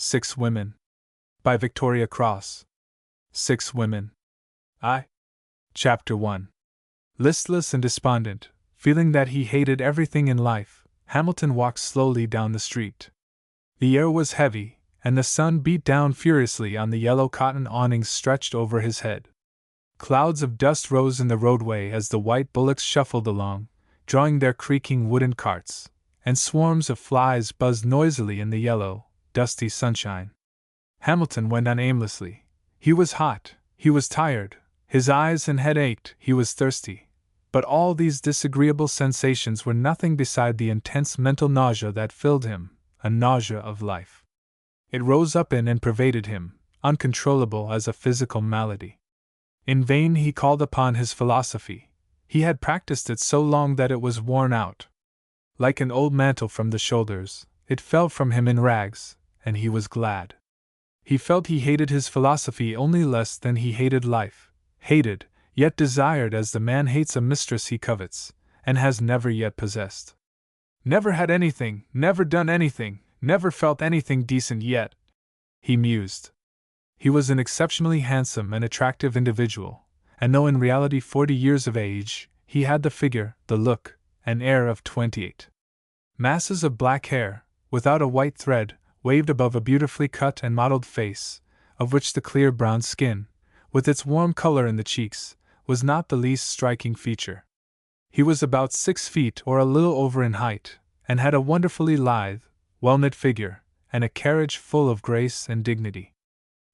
6 Women. By Victoria Cross. 6 Women. Chapter 1. Listless and despondent, feeling that he hated everything in life, Hamilton walked slowly down the street. The air was heavy, and the sun beat down furiously on the yellow cotton awnings stretched over his head. Clouds of dust rose in the roadway as the white bullocks shuffled along, drawing their creaking wooden carts, and swarms of flies buzzed noisily in the yellow, dusty sunshine. Hamilton went on aimlessly. He was hot, he was tired, his eyes and head ached, he was thirsty. But all these disagreeable sensations were nothing beside the intense mental nausea that filled him, a nausea of life. It rose up in and pervaded him, uncontrollable as a physical malady. In vain he called upon his philosophy. He had practiced it so long that it was worn out. Like an old mantle from the shoulders, it fell from him in rags, and he was glad. He felt he hated his philosophy only less than he hated life, hated, yet desired as the man hates a mistress he covets, and has never yet possessed. Never had anything, never done anything, never felt anything decent yet, he mused. He was an exceptionally handsome and attractive individual, and though in reality 40 years of age, he had the figure, the look, and air of 28. Masses of black hair, without a white thread, waved above a beautifully cut and modeled face, of which the clear brown skin, with its warm color in the cheeks, was not the least striking feature. He was about 6 feet or a little over in height, and had a wonderfully lithe, well-knit figure, and a carriage full of grace and dignity.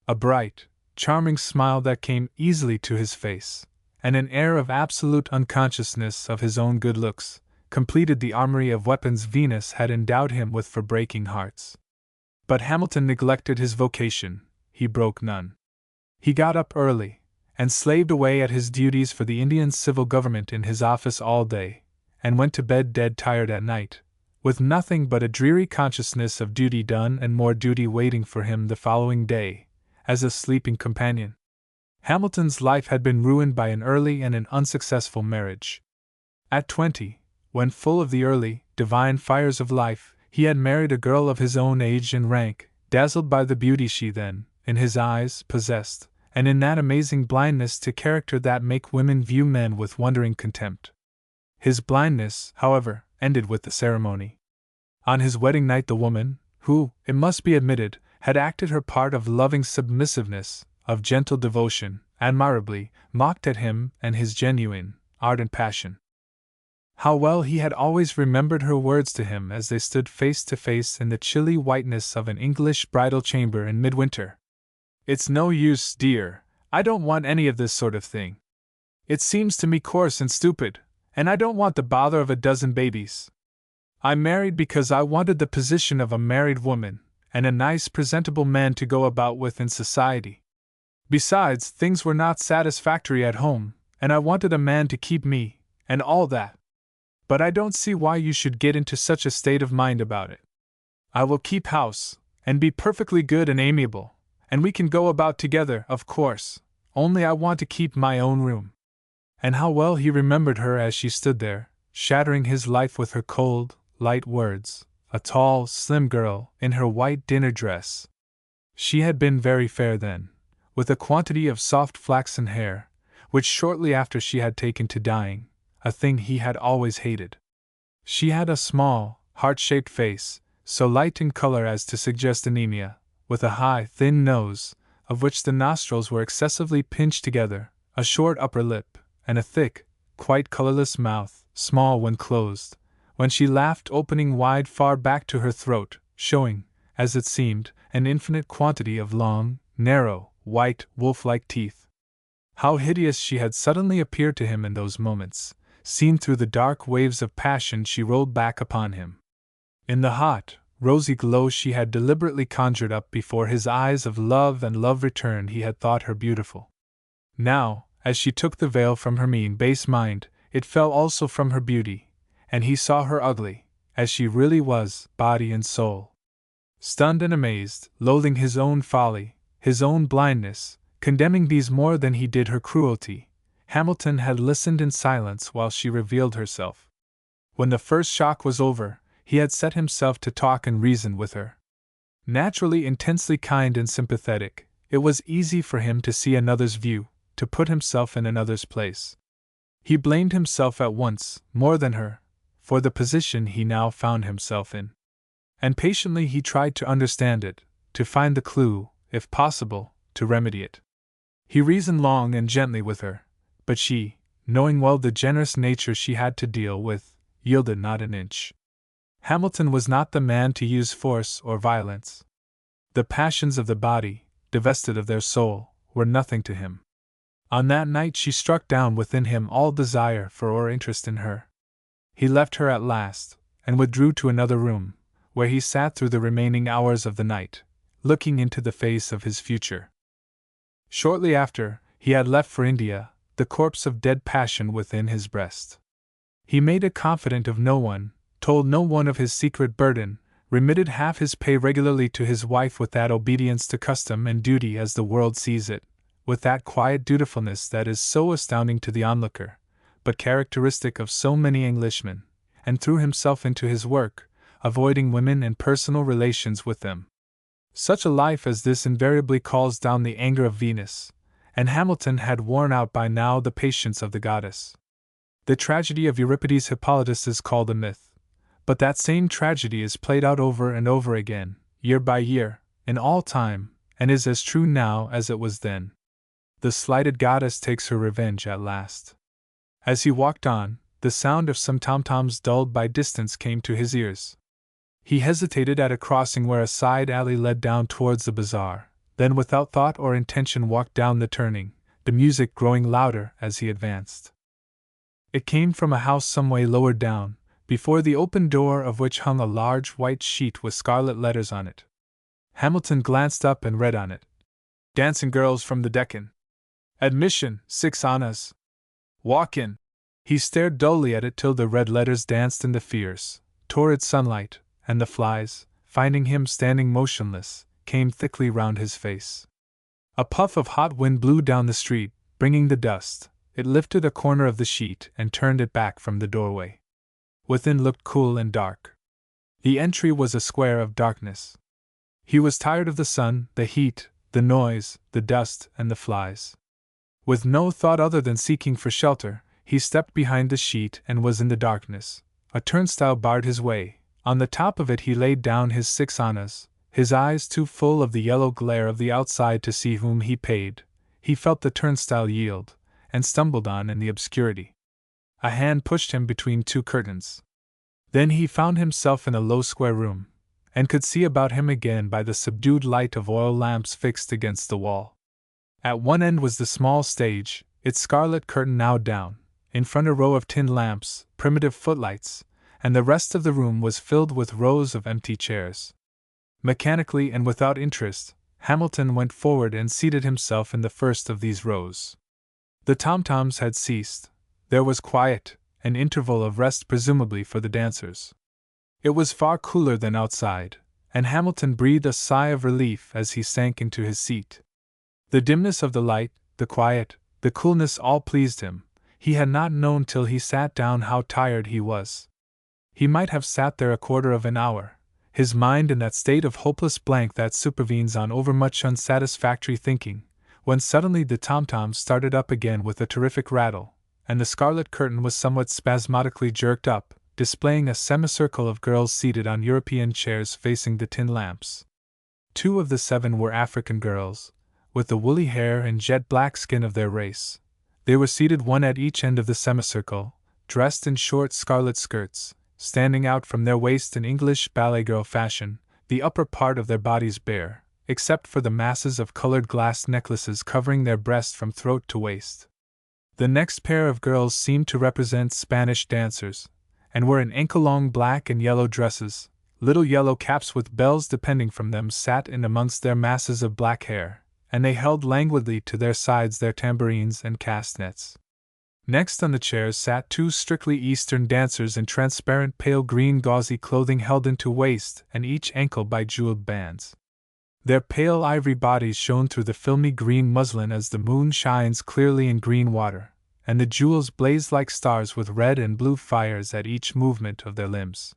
A bright, charming smile that came easily to his face, and an air of absolute unconsciousness of his own good looks, completed the armory of weapons Venus had endowed him with for breaking hearts. But Hamilton neglected his vocation, he broke none. He got up early, and slaved away at his duties for the Indian civil government in his office all day, and went to bed dead tired at night, with nothing but a dreary consciousness of duty done and more duty waiting for him the following day, as a sleeping companion. Hamilton's life had been ruined by an early and an unsuccessful marriage. At 20, when full of the early, divine fires of life, he had married a girl of his own age and rank, dazzled by the beauty she then, in his eyes, possessed, and in that amazing blindness to character that make women view men with wondering contempt. His blindness, however, ended with the ceremony. On his wedding night the woman, who, it must be admitted, had acted her part of loving submissiveness, of gentle devotion, admirably, mocked at him and his genuine, ardent passion. How well he had always remembered her words to him as they stood face to face in the chilly whiteness of an English bridal chamber in midwinter. "It's no use, dear, I don't want any of this sort of thing. It seems to me coarse and stupid, and I don't want the bother of a dozen babies. I married because I wanted the position of a married woman, and a nice presentable man to go about with in society. Besides, things were not satisfactory at home, and I wanted a man to keep me, and all that. But I don't see why you should get into such a state of mind about it. I will keep house, and be perfectly good and amiable, and we can go about together, of course, only I want to keep my own room." And how well he remembered her as she stood there, shattering his life with her cold, light words, a tall, slim girl, in her white dinner dress. She had been very fair then, with a quantity of soft flaxen hair, which shortly after she had taken to dyeing, a thing he had always hated. She had a small, heart-shaped face, so light in color as to suggest anemia, with a high, thin nose, of which the nostrils were excessively pinched together, a short upper lip, and a thick, quite colorless mouth, small when closed, when she laughed opening wide far back to her throat, showing, as it seemed, an infinite quantity of long, narrow, white, wolf-like teeth. How hideous she had suddenly appeared to him in those moments, seen through the dark waves of passion she rolled back upon him. In the hot, rosy glow she had deliberately conjured up before his eyes of love and love returned he had thought her beautiful. Now, as she took the veil from her mean base mind, it fell also from her beauty, and he saw her ugly, as she really was, body and soul. Stunned and amazed, loathing his own folly, his own blindness, condemning these more than he did her cruelty, Hamilton had listened in silence while she revealed herself. When the first shock was over, he had set himself to talk and reason with her. Naturally intensely kind and sympathetic, it was easy for him to see another's view, to put himself in another's place. He blamed himself at once, more than her, for the position he now found himself in. And patiently he tried to understand it, to find the clue, if possible, to remedy it. He reasoned long and gently with her, but she, knowing well the generous nature she had to deal with, yielded not an inch. Hamilton was not the man to use force or violence. The passions of the body, divested of their soul, were nothing to him. On that night she struck down within him all desire for or interest in her. He left her at last, and withdrew to another room, where he sat through the remaining hours of the night, looking into the face of his future. Shortly after, he had left for India, the corpse of dead passion within his breast. He made a confidant of no one, told no one of his secret burden, remitted half his pay regularly to his wife with that obedience to custom and duty as the world sees it, with that quiet dutifulness that is so astounding to the onlooker, but characteristic of so many Englishmen, and threw himself into his work, avoiding women and personal relations with them. Such a life as this invariably calls down the anger of Venus, and Hamilton had worn out by now the patience of the goddess. The tragedy of Euripides' Hippolytus is called a myth, but that same tragedy is played out over and over again, year by year, in all time, and is as true now as it was then. The slighted goddess takes her revenge at last. As he walked on, the sound of some tom-toms dulled by distance came to his ears. He hesitated at a crossing where a side alley led down towards the bazaar, then without thought or intention walked down the turning, the music growing louder as he advanced. It came from a house some way lower down, before the open door of which hung a large white sheet with scarlet letters on it. Hamilton glanced up and read on it: Dancing girls from the Deccan. Admission, 6 annas. Walk in. He stared dully at it till the red letters danced in the fierce, torrid sunlight, and the flies, finding him standing motionless, came thickly round his face. A puff of hot wind blew down the street, bringing the dust. It lifted a corner of the sheet and turned it back from the doorway. Within looked cool and dark. The entry was a square of darkness. He was tired of the sun, the heat, the noise, the dust, and the flies. With no thought other than seeking for shelter, he stepped behind the sheet and was in the darkness. A turnstile barred his way. On the top of it he laid down his 6 annas, his eyes too full of the yellow glare of the outside to see whom he paid. He felt the turnstile yield, and stumbled on in the obscurity. A hand pushed him between 2 curtains. Then he found himself in a low square room, and could see about him again by the subdued light of oil lamps fixed against the wall. At one end was the small stage, its scarlet curtain now down, in front a row of tin lamps, primitive footlights, and the rest of the room was filled with rows of empty chairs. Mechanically and without interest, Hamilton went forward and seated himself in the first of these rows. The tom-toms had ceased. There was quiet, an interval of rest presumably for the dancers. It was far cooler than outside, and Hamilton breathed a sigh of relief as he sank into his seat. The dimness of the light, the quiet, the coolness all pleased him. He had not known till he sat down how tired he was. He might have sat there a quarter of an hour, his mind in that state of hopeless blank that supervenes on overmuch unsatisfactory thinking, when suddenly the tom-toms started up again with a terrific rattle, and the scarlet curtain was somewhat spasmodically jerked up, displaying a semicircle of girls seated on European chairs facing the tin lamps. 2 of the 7 were African girls, with the woolly hair and jet-black skin of their race. They were seated one at each end of the semicircle, dressed in short scarlet skirts, standing out from their waist in English ballet girl fashion, the upper part of their bodies bare, except for the masses of colored glass necklaces covering their breasts from throat to waist. The next pair of girls seemed to represent Spanish dancers, and were in ankle-long black and yellow dresses. Little yellow caps with bells depending from them sat in amongst their masses of black hair, and they held languidly to their sides their tambourines and castanets. Next on the chairs sat 2 strictly Eastern dancers in transparent pale green gauzy clothing held into waist and each ankle by jeweled bands. Their pale ivory bodies shone through the filmy green muslin as the moon shines clearly in green water, and the jewels blazed like stars with red and blue fires at each movement of their limbs.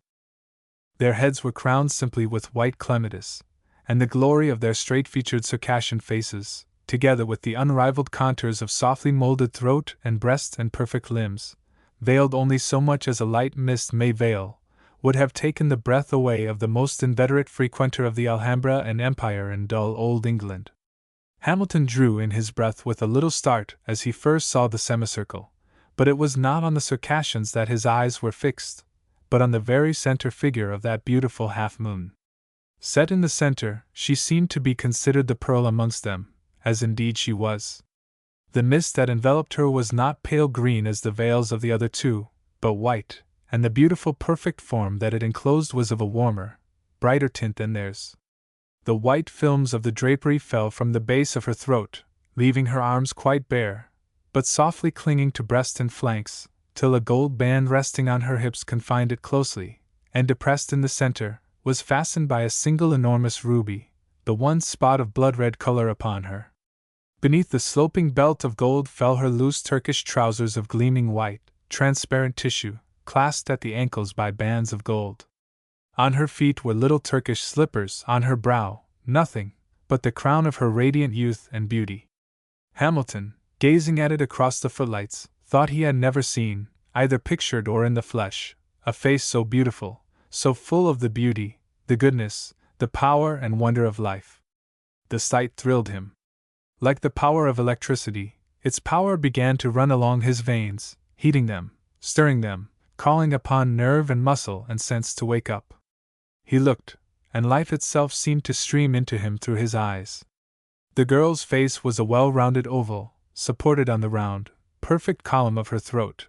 Their heads were crowned simply with white clematis, and the glory of their straight-featured Circassian faces, together with the unrivaled contours of softly molded throat and breast and perfect limbs, veiled only so much as a light mist may veil, would have taken the breath away of the most inveterate frequenter of the Alhambra and Empire in dull old England. Hamilton drew in his breath with a little start as he first saw the semicircle, but it was not on the Circassians that his eyes were fixed, but on the very center figure of that beautiful half-moon. Set in the center, she seemed to be considered the pearl amongst them, as indeed she was. The mist that enveloped her was not pale green as the veils of the other two, but white, and the beautiful perfect form that it enclosed was of a warmer, brighter tint than theirs. The white films of the drapery fell from the base of her throat, leaving her arms quite bare, but softly clinging to breast and flanks, till a gold band resting on her hips confined it closely, and depressed in the center, was fastened by a single enormous ruby, the one spot of blood-red color upon her. Beneath the sloping belt of gold fell her loose Turkish trousers of gleaming white, transparent tissue, clasped at the ankles by bands of gold. On her feet were little Turkish slippers, on her brow, nothing but the crown of her radiant youth and beauty. Hamilton, gazing at it across the footlights, thought he had never seen, either pictured or in the flesh, a face so beautiful, so full of the beauty, the goodness, the power and wonder of life. The sight thrilled him. Like the power of electricity, its power began to run along his veins, heating them, stirring them, calling upon nerve and muscle and sense to wake up. He looked, and life itself seemed to stream into him through his eyes. The girl's face was a well-rounded oval, supported on the round, perfect column of her throat.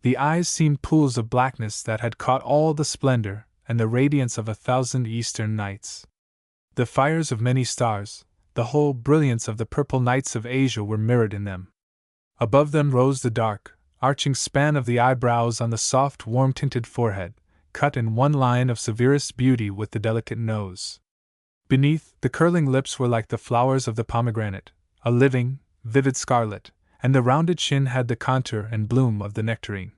The eyes seemed pools of blackness that had caught all the splendor and the radiance of 1,000 eastern nights. The fires of many stars, the whole brilliance of the purple nights of Asia were mirrored in them. Above them rose the dark, arching span of the eyebrows on the soft, warm-tinted forehead, cut in one line of severest beauty with the delicate nose. Beneath, the curling lips were like the flowers of the pomegranate, a living, vivid scarlet, and the rounded chin had the contour and bloom of the nectarine.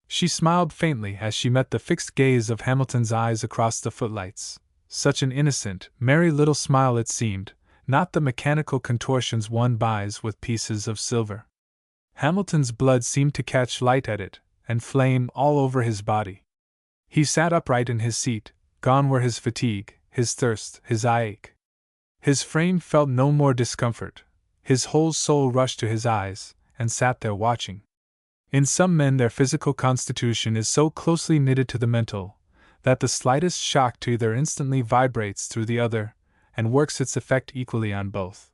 She smiled faintly as she met the fixed gaze of Hamilton's eyes across the footlights. Such an innocent, merry little smile it seemed, not the mechanical contortions one buys with pieces of silver. Hamilton's blood seemed to catch light at it, and flame all over his body. He sat upright in his seat, gone were his fatigue, his thirst, his eye-ache. His frame felt no more discomfort. His whole soul rushed to his eyes, and sat there watching. In some men their physical constitution is so closely knitted to the mental, that the slightest shock to either instantly vibrates through the other, and works its effect equally on both.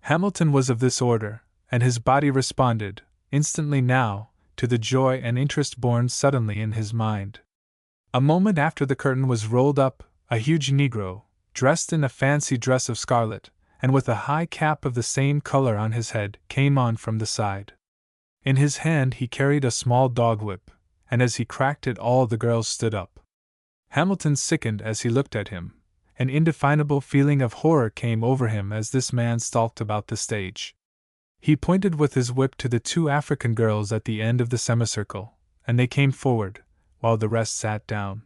Hamilton was of this order, and his body responded, instantly now, to the joy and interest born suddenly in his mind. A moment after the curtain was rolled up, a huge Negro, dressed in a fancy dress of scarlet, and with a high cap of the same color on his head, came on from the side. In his hand he carried a small dog whip, and as he cracked it all the girls stood up. Hamilton sickened as he looked at him. An indefinable feeling of horror came over him as this man stalked about the stage. He pointed with his whip to the two African girls at the end of the semicircle, and they came forward, while the rest sat down.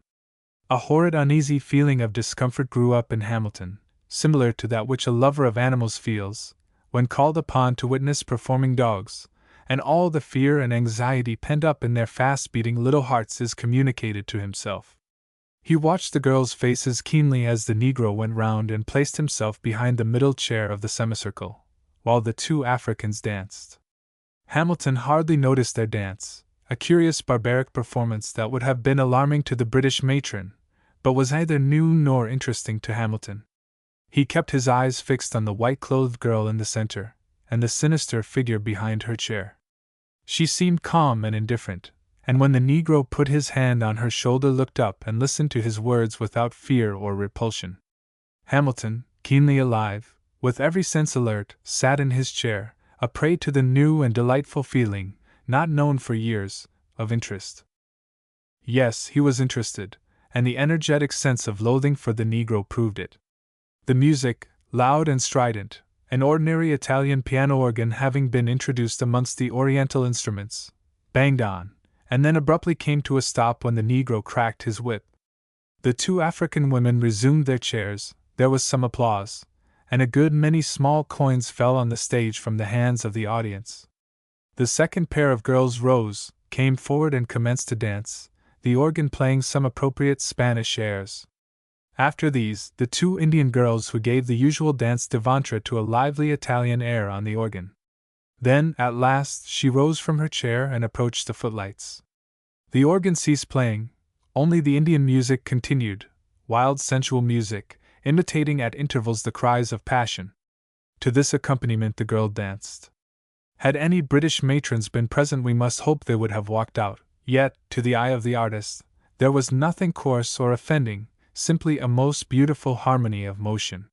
A horrid uneasy feeling of discomfort grew up in Hamilton, similar to that which a lover of animals feels, when called upon to witness performing dogs, and all the fear and anxiety pent up in their fast-beating little hearts is communicated to himself. He watched the girls' faces keenly as the Negro went round and placed himself behind the middle chair of the semicircle, while the two Africans danced. Hamilton hardly noticed their dance, a curious barbaric performance that would have been alarming to the British matron, but was neither new nor interesting to Hamilton. He kept his eyes fixed on the white-clothed girl in the center, and the sinister figure behind her chair. She seemed calm and indifferent, and when the Negro put his hand on her shoulder looked up and listened to his words without fear or repulsion. Hamilton, keenly alive, with every sense alert, sat in his chair, a prey to the new and delightful feeling, not known for years, of interest. Yes, he was interested, and the energetic sense of loathing for the Negro proved it. The music, loud and strident, an ordinary Italian piano organ having been introduced amongst the Oriental instruments, banged on, and then abruptly came to a stop when the Negro cracked his whip. The two African women resumed their chairs, there was some applause, and a good many small coins fell on the stage from the hands of the audience. The second pair of girls rose, came forward and commenced to dance, the organ playing some appropriate Spanish airs. After these, the two Indian girls who gave the usual dance de ventre to a lively Italian air on the organ. Then, at last, she rose from her chair and approached the footlights. The organ ceased playing, only the Indian music continued, wild sensual music, imitating at intervals the cries of passion. To this accompaniment the girl danced. Had any British matrons been present, we must hope they would have walked out, yet, to the eye of the artist, there was nothing coarse or offending, simply a most beautiful harmony of motion.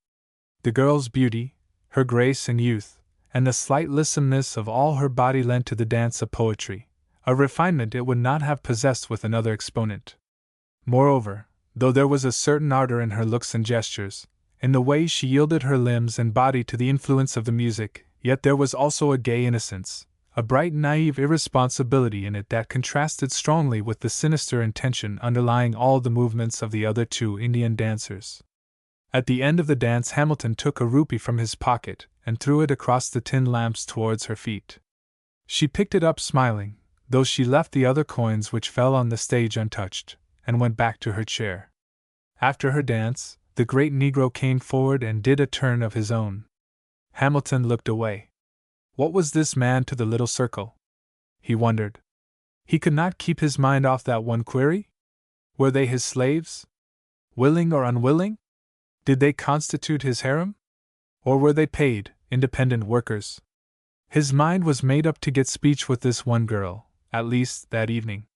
The girl's beauty, her grace and youth, and the slight lisssomeness of all her body lent to the dance a poetry, a refinement it would not have possessed with another exponent. Moreover, though there was a certain ardor in her looks and gestures, in the way she yielded her limbs and body to the influence of the music, yet there was also a gay innocence, a bright naive irresponsibility in it that contrasted strongly with the sinister intention underlying all the movements of the other two Indian dancers. At the end of the dance Hamilton took a rupee from his pocket and threw it across the tin lamps towards her feet. She picked it up smiling, though she left the other coins which fell on the stage untouched, and went back to her chair. After her dance, the great Negro came forward and did a turn of his own. Hamilton looked away. What was this man to the little circle? He wondered. He could not keep his mind off that one query? Were they his slaves? Willing or unwilling? Did they constitute his harem? Or were they paid, independent workers? His mind was made up to get speech with this one girl, at least that evening.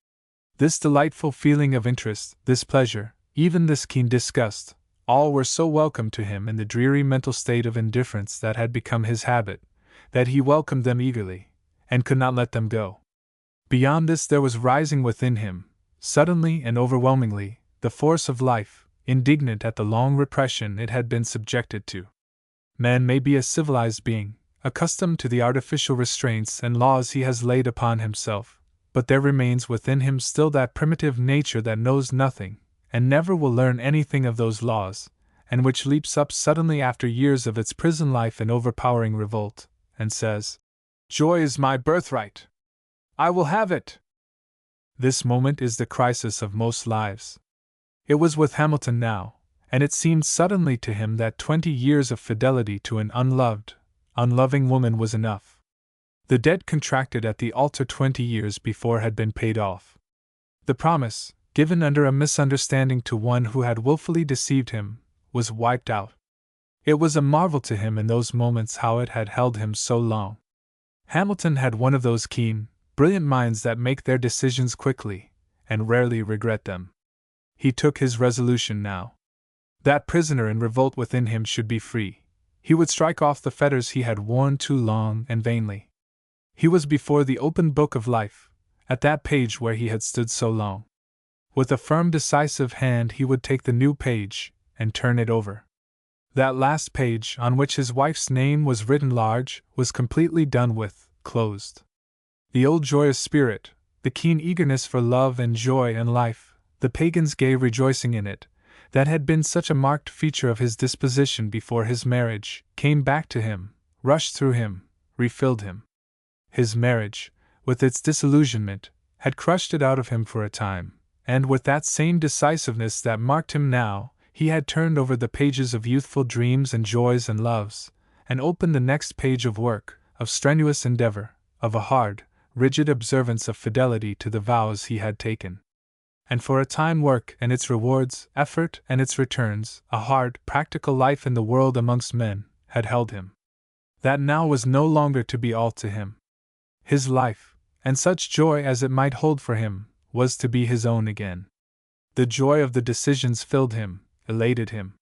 This delightful feeling of interest, this pleasure, even this keen disgust, all were so welcome to him in the dreary mental state of indifference that had become his habit, that he welcomed them eagerly, and could not let them go. Beyond this there was rising within him, suddenly and overwhelmingly, the force of life, indignant at the long repression it had been subjected to. Man may be a civilized being, accustomed to the artificial restraints and laws he has laid upon himself, but there remains within him still that primitive nature that knows nothing, and never will learn anything of those laws, and which leaps up suddenly after years of its prison life in overpowering revolt, and says, "Joy is my birthright. I will have it." This moment is the crisis of most lives. It was with Hamilton now, and it seemed suddenly to him that 20 years of fidelity to an unloving woman was enough. The debt contracted at the altar 20 years before had been paid off. The promise, given under a misunderstanding to one who had willfully deceived him, was wiped out. It was a marvel to him in those moments how it had held him so long. Hamilton had one of those keen, brilliant minds that make their decisions quickly, and rarely regret them. He took his resolution now. That prisoner in revolt within him should be free. He would strike off the fetters he had worn too long and vainly. He was before the open book of life, at that page where he had stood so long. With a firm, decisive hand he would take the new page, and turn it over. That last page, on which his wife's name was written large, was completely done with, closed. The old joyous spirit, the keen eagerness for love and joy and life, the pagan's gay rejoicing in it, that had been such a marked feature of his disposition before his marriage, came back to him, rushed through him, refilled him. His marriage, with its disillusionment, had crushed it out of him for a time, and with that same decisiveness that marked him now, he had turned over the pages of youthful dreams and joys and loves, and opened the next page of work, of strenuous endeavor, of a hard, rigid observance of fidelity to the vows he had taken. And for a time work and its rewards, effort and its returns, a hard, practical life in the world amongst men, had held him. That now was no longer to be all to him. His life, and such joy as it might hold for him, was to be his own again. The joy of the decisions filled him, elated him.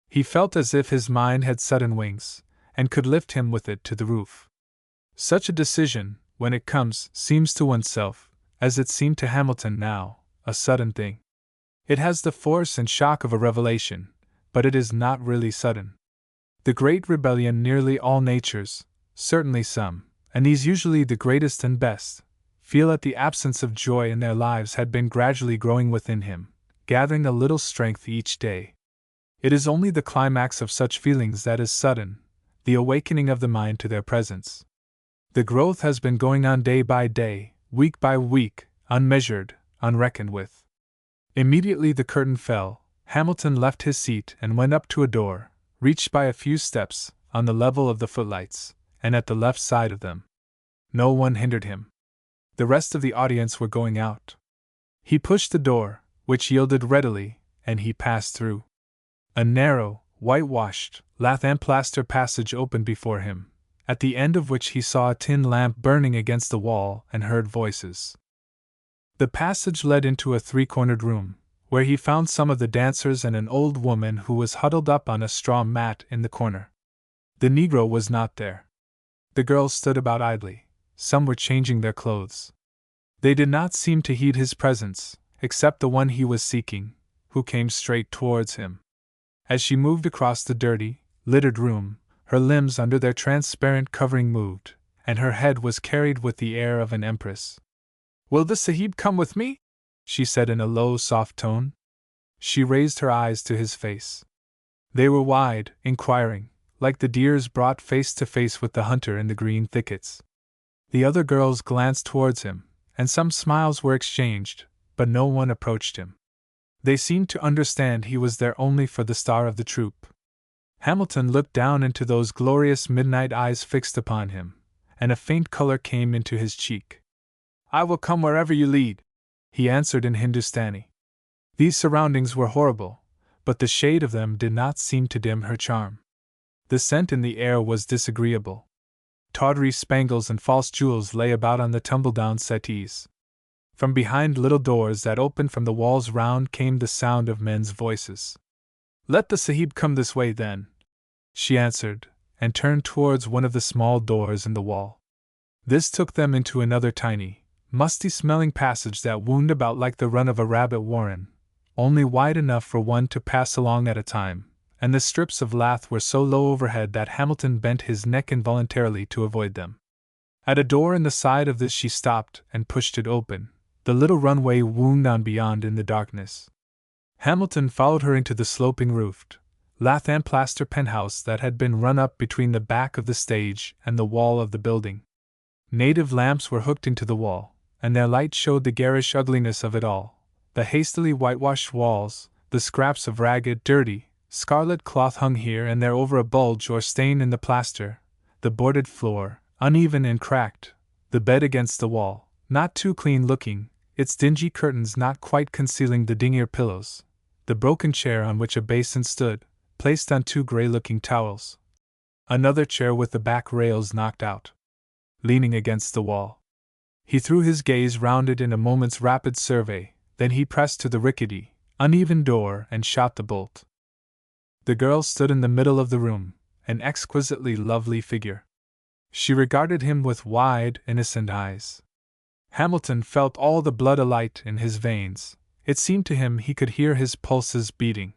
He felt as if his mind had sudden wings, and could lift him with it to the roof. Such a decision, when it comes, seems to oneself, as it seemed to Hamilton now, a sudden thing. It has the force and shock of a revelation, but it is not really sudden. The great rebellion nearly all natures, certainly some, and these usually the greatest and best, feel at the absence of joy in their lives had been gradually growing within him, gathering a little strength each day. It is only the climax of such feelings that is sudden, the awakening of the mind to their presence. The growth has been going on day by day, week by week, unmeasured, unreckoned with. Immediately the curtain fell, Hamilton left his seat and went up to a door, reached by a few steps, on the level of the footlights, and at the left side of them. No one hindered him. The rest of the audience were going out. He pushed the door, which yielded readily, and he passed through. A narrow, whitewashed, lath and plaster passage opened before him, at the end of which he saw a tin lamp burning against the wall and heard voices. The passage led into a three-cornered room, where he found some of the dancers and an old woman who was huddled up on a straw mat in the corner. The Negro was not there. The girls stood about idly, some were changing their clothes. They did not seem to heed his presence, except the one he was seeking, who came straight towards him. As she moved across the dirty, littered room, her limbs under their transparent covering moved, and her head was carried with the air of an empress. "Will the Sahib come with me?" she said in a low, soft tone. She raised her eyes to his face. They were wide, inquiring, like the deer's brought face to face with the hunter in the green thickets. The other girls glanced towards him, and some smiles were exchanged, but no one approached him. They seemed to understand he was there only for the star of the troupe. Hamilton looked down into those glorious midnight eyes fixed upon him, and a faint color came into his cheek. "I will come wherever you lead," he answered in Hindustani. These surroundings were horrible, but the shade of them did not seem to dim her charm. The scent in the air was disagreeable. Tawdry spangles and false jewels lay about on the tumble-down settees. From behind little doors that opened from the walls round came the sound of men's voices. "Let the Sahib come this way, then," she answered, and turned towards one of the small doors in the wall. This took them into another tiny, musty-smelling passage that wound about like the run of a rabbit warren, only wide enough for one to pass along at a time, and the strips of lath were so low overhead that Hamilton bent his neck involuntarily to avoid them. At a door in the side of this she stopped and pushed it open. The little runway wound on beyond in the darkness. Hamilton followed her into the sloping roofed, lath and plaster penthouse that had been run up between the back of the stage and the wall of the building. Native lamps were hooked into the wall, and their light showed the garish ugliness of it all, the hastily whitewashed walls, the scraps of ragged, dirty, scarlet cloth hung here and there over a bulge or stain in the plaster, the boarded floor, uneven and cracked, the bed against the wall, not too clean-looking, its dingy curtains not quite concealing the dingier pillows, the broken chair on which a basin stood, placed on two gray-looking towels. Another chair with the back rails knocked out, leaning against the wall. He threw his gaze round it in a moment's rapid survey, then he pressed to the rickety, uneven door and shot the bolt. The girl stood in the middle of the room, an exquisitely lovely figure. She regarded him with wide, innocent eyes. Hamilton felt all the blood alight in his veins. It seemed to him he could hear his pulses beating.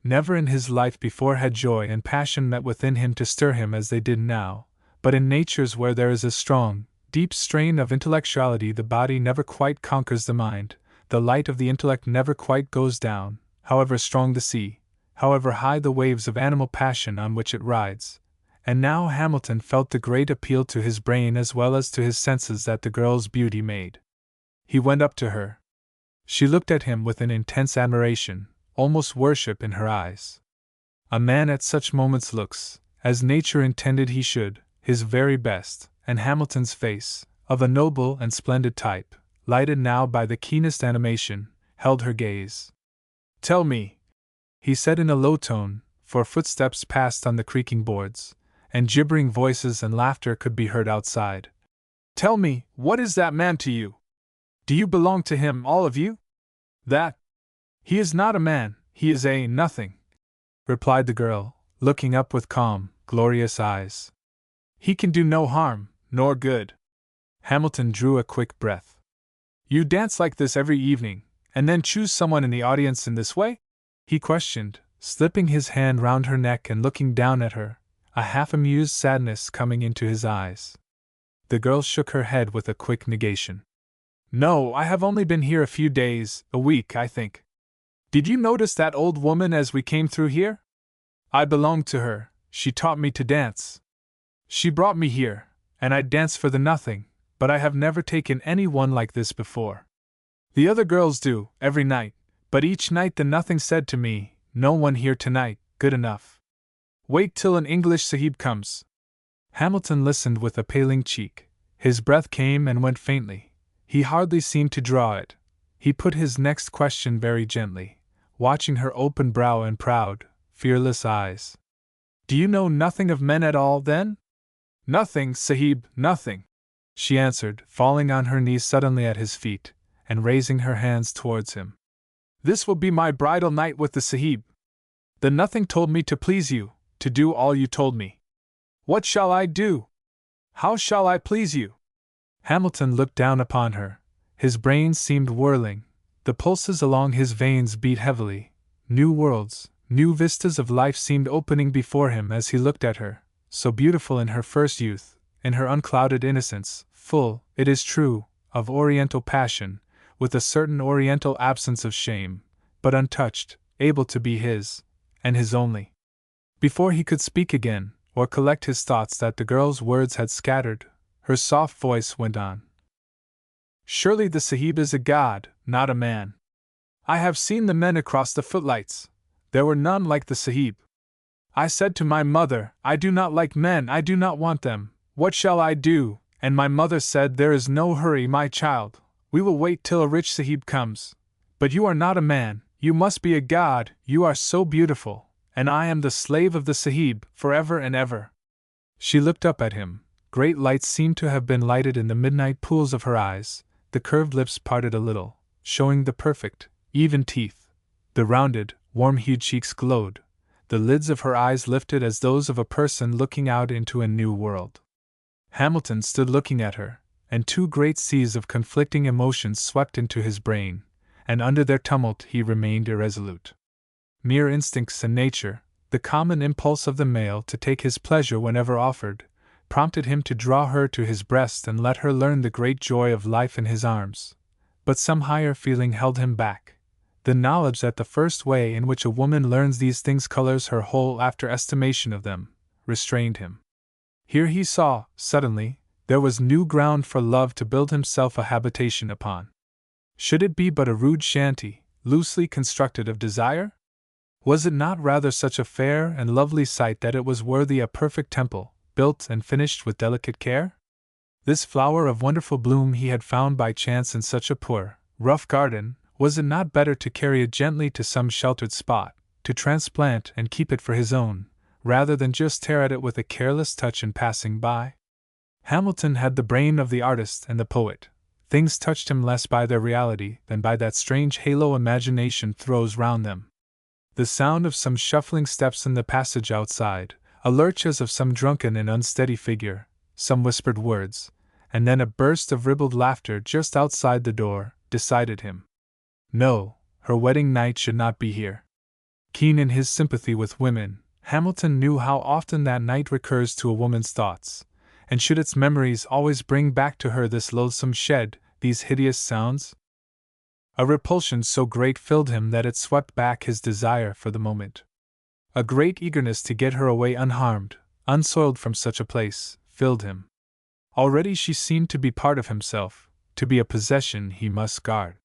Never in his life before had joy and passion met within him to stir him as they did now, but in natures where there is a strong, deep strain of intellectuality the body never quite conquers the mind, the light of the intellect never quite goes down, however strong the sea, however high the waves of animal passion on which it rides. And now Hamilton felt the great appeal to his brain as well as to his senses that the girl's beauty made. He went up to her. She looked at him with an intense admiration, almost worship in her eyes. A man at such moments looks, as nature intended he should, his very best, and Hamilton's face, of a noble and splendid type, lighted now by the keenest animation, held her gaze. "Tell me," he said in a low tone, for footsteps passed on the creaking boards, and gibbering voices and laughter could be heard outside. "Tell me, what is that man to you? Do you belong to him, all of you?" "That? He is not a man, he is a nothing," replied the girl, looking up with calm, glorious eyes. "He can do no harm, nor good." Hamilton drew a quick breath. "You dance like this every evening, and then choose someone in the audience in this way?" he questioned, slipping his hand round her neck and looking down at her, a half-amused sadness coming into his eyes. The girl shook her head with a quick negation. "No, I have only been here a few days, a week, I think." Did you notice that old woman as we came through here? I belonged to her, she taught me to dance. She brought me here, and I'd dance for the nothing, but I have never taken any one like this before. The other girls do, every night, but each night the nothing said to me, no one here tonight, good enough. Wait till an English sahib comes. Hamilton listened with a paling cheek. His breath came and went faintly. He hardly seemed to draw it. He put his next question very gently, watching her open brow and proud, fearless eyes. Do you know nothing of men at all, then? Nothing, sahib, nothing, she answered, falling on her knees suddenly at his feet, and raising her hands towards him. This will be my bridal night with the sahib. The nothing told me to please you, to do all you told me. What shall I do? How shall I please you? Hamilton looked down upon her. His brain seemed whirling. The pulses along his veins beat heavily. New worlds, new vistas of life seemed opening before him as he looked at her, so beautiful in her first youth, in her unclouded innocence, full, it is true, of oriental passion, with a certain oriental absence of shame, but untouched, able to be his, and his only. Before he could speak again, or collect his thoughts that the girl's words had scattered, her soft voice went on. Surely the sahib is a god, not a man. I have seen the men across the footlights. There were none like the sahib. I said to my mother, I do not like men, I do not want them. What shall I do? And my mother said, there is no hurry, my child. We will wait till a rich sahib comes. But you are not a man, you must be a god, you are so beautiful, and I am the slave of the sahib, forever and ever. She looked up at him. Great lights seemed to have been lighted in the midnight pools of her eyes. The curved lips parted a little, showing the perfect, even teeth. The rounded, warm-hued cheeks glowed. The lids of her eyes lifted as those of a person looking out into a new world. Hamilton stood looking at her, and two great seas of conflicting emotions swept into his brain, and under their tumult he remained irresolute. Mere instincts and nature, the common impulse of the male to take his pleasure whenever offered, prompted him to draw her to his breast and let her learn the great joy of life in his arms. But some higher feeling held him back. The knowledge that the first way in which a woman learns these things colors her whole after estimation of them, restrained him. Here he saw, suddenly, there was new ground for love to build himself a habitation upon. Should it be but a rude shanty, loosely constructed of desire? Was it not rather such a fair and lovely sight that it was worthy a perfect temple, built and finished with delicate care? This flower of wonderful bloom he had found by chance in such a poor, rough garden, was it not better to carry it gently to some sheltered spot, to transplant and keep it for his own, rather than just tear at it with a careless touch in passing by? Hamilton had the brain of the artist and the poet. Things touched him less by their reality than by that strange halo imagination throws round them. The sound of some shuffling steps in the passage outside, a lurch as of some drunken and unsteady figure, some whispered words, and then a burst of ribald laughter just outside the door, decided him. No, her wedding night should not be here. Keen in his sympathy with women, Hamilton knew how often that night recurs to a woman's thoughts, and should its memories always bring back to her this loathsome shed, these hideous sounds? A repulsion so great filled him that it swept back his desire for the moment. A great eagerness to get her away unharmed, unsoiled from such a place, filled him. Already she seemed to be part of himself, to be a possession he must guard.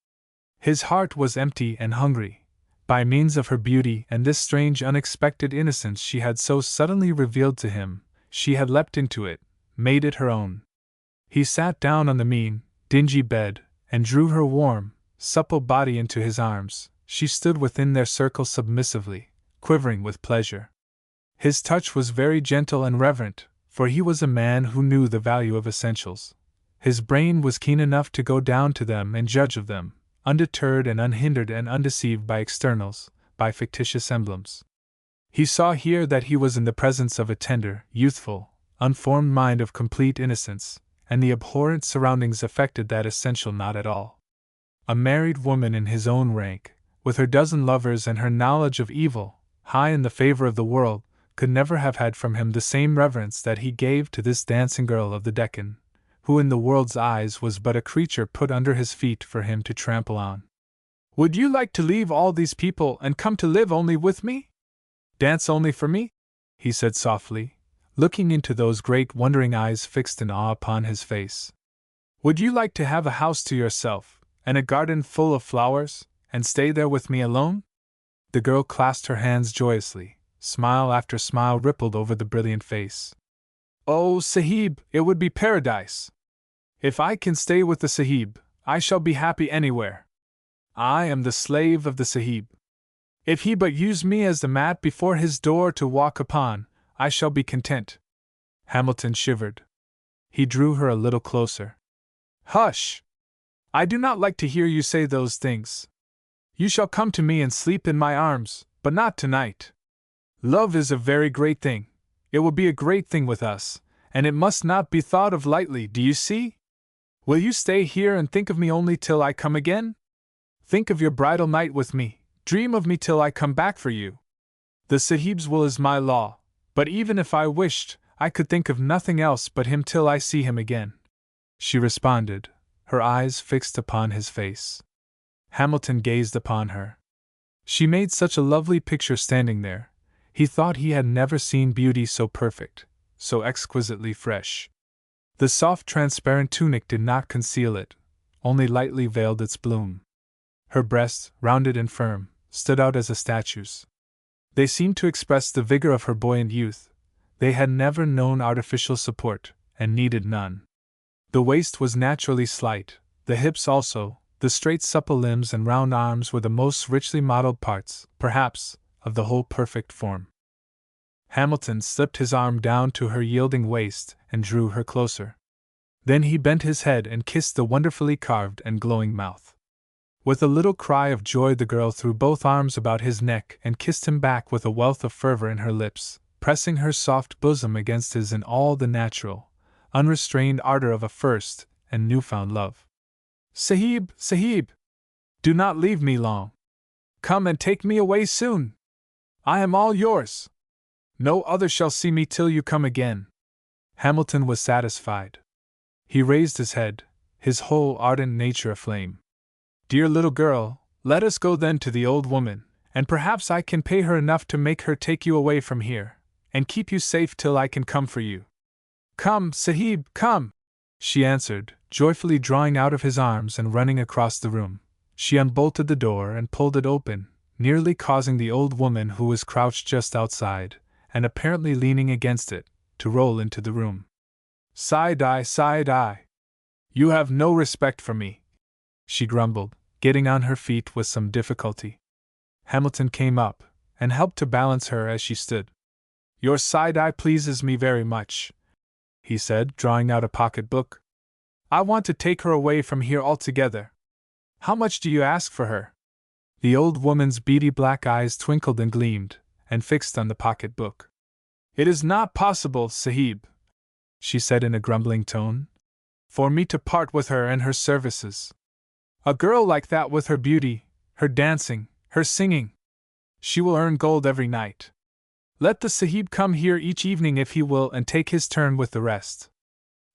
His heart was empty and hungry. By means of her beauty and this strange unexpected innocence she had so suddenly revealed to him, she had leapt into it, made it her own. He sat down on the mean, dingy bed, and drew her warm, supple body into his arms. She stood within their circle submissively, quivering with pleasure. His touch was very gentle and reverent, for he was a man who knew the value of essentials. His brain was keen enough to go down to them and judge of them, undeterred and unhindered and undeceived by externals, by fictitious emblems. He saw here that he was in the presence of a tender, youthful, unformed mind of complete innocence, and the abhorrent surroundings affected that essential not at all. A married woman in his own rank, with her dozen lovers and her knowledge of evil, high in the favor of the world, could never have had from him the same reverence that he gave to this dancing girl of the Deccan, who in the world's eyes was but a creature put under his feet for him to trample on. Would you like to leave all these people and come to live only with me? Dance only for me? He said softly, looking into those great wondering eyes fixed in awe upon his face. Would you like to have a house to yourself, and a garden full of flowers, and stay there with me alone? The girl clasped her hands joyously, smile after smile rippled over the brilliant face. Oh, Sahib, it would be paradise! If I can stay with the Sahib, I shall be happy anywhere. I am the slave of the Sahib. If he but use me as the mat before his door to walk upon, I shall be content. Hamilton shivered. He drew her a little closer. Hush! I do not like to hear you say those things. You shall come to me and sleep in my arms, but not tonight. Love is a very great thing. It will be a great thing with us, and it must not be thought of lightly, do you see? Will you stay here and think of me only till I come again? Think of your bridal night with me, dream of me till I come back for you. The Sahib's will is my law, but even if I wished, I could think of nothing else but him till I see him again. She responded, her eyes fixed upon his face. Hamilton gazed upon her. She made such a lovely picture standing there. He thought he had never seen beauty so perfect, so exquisitely fresh. The soft transparent tunic did not conceal it, only lightly veiled its bloom. Her breasts, rounded and firm, stood out as a statue's. They seemed to express the vigor of her buoyant youth. They had never known artificial support, and needed none. The waist was naturally slight, the hips also, the straight supple limbs and round arms were the most richly modeled parts, perhaps, of the whole perfect form. Hamilton slipped his arm down to her yielding waist and drew her closer. Then he bent his head and kissed the wonderfully carved and glowing mouth. With a little cry of joy the girl threw both arms about his neck and kissed him back with a wealth of fervor in her lips, pressing her soft bosom against his in all the natural, unrestrained ardor of a first and newfound love. Sahib, Sahib! Do not leave me long. Come and take me away soon. I am all yours. No other shall see me till you come again. Hamilton was satisfied. He raised his head, his whole ardent nature aflame. Dear little girl, let us go then to the old woman, and perhaps I can pay her enough to make her take you away from here, and keep you safe till I can come for you. Come, Sahib, come! She answered, joyfully drawing out of his arms and running across the room. She unbolted the door and pulled it open, nearly causing the old woman who was crouched just outside, and apparently leaning against it, to roll into the room. Side-eye, side-eye! You have no respect for me, she grumbled, getting on her feet with some difficulty. Hamilton came up, and helped to balance her as she stood. Your side-eye pleases me very much, he said, drawing out a pocket-book. I want to take her away from here altogether. How much do you ask for her? The old woman's beady black eyes twinkled and gleamed, and fixed on the pocket-book. It is not possible, Sahib, she said in a grumbling tone, for me to part with her and her services. A girl like that with her beauty, her dancing, her singing. She will earn gold every night. Let the Sahib come here each evening if he will and take his turn with the rest.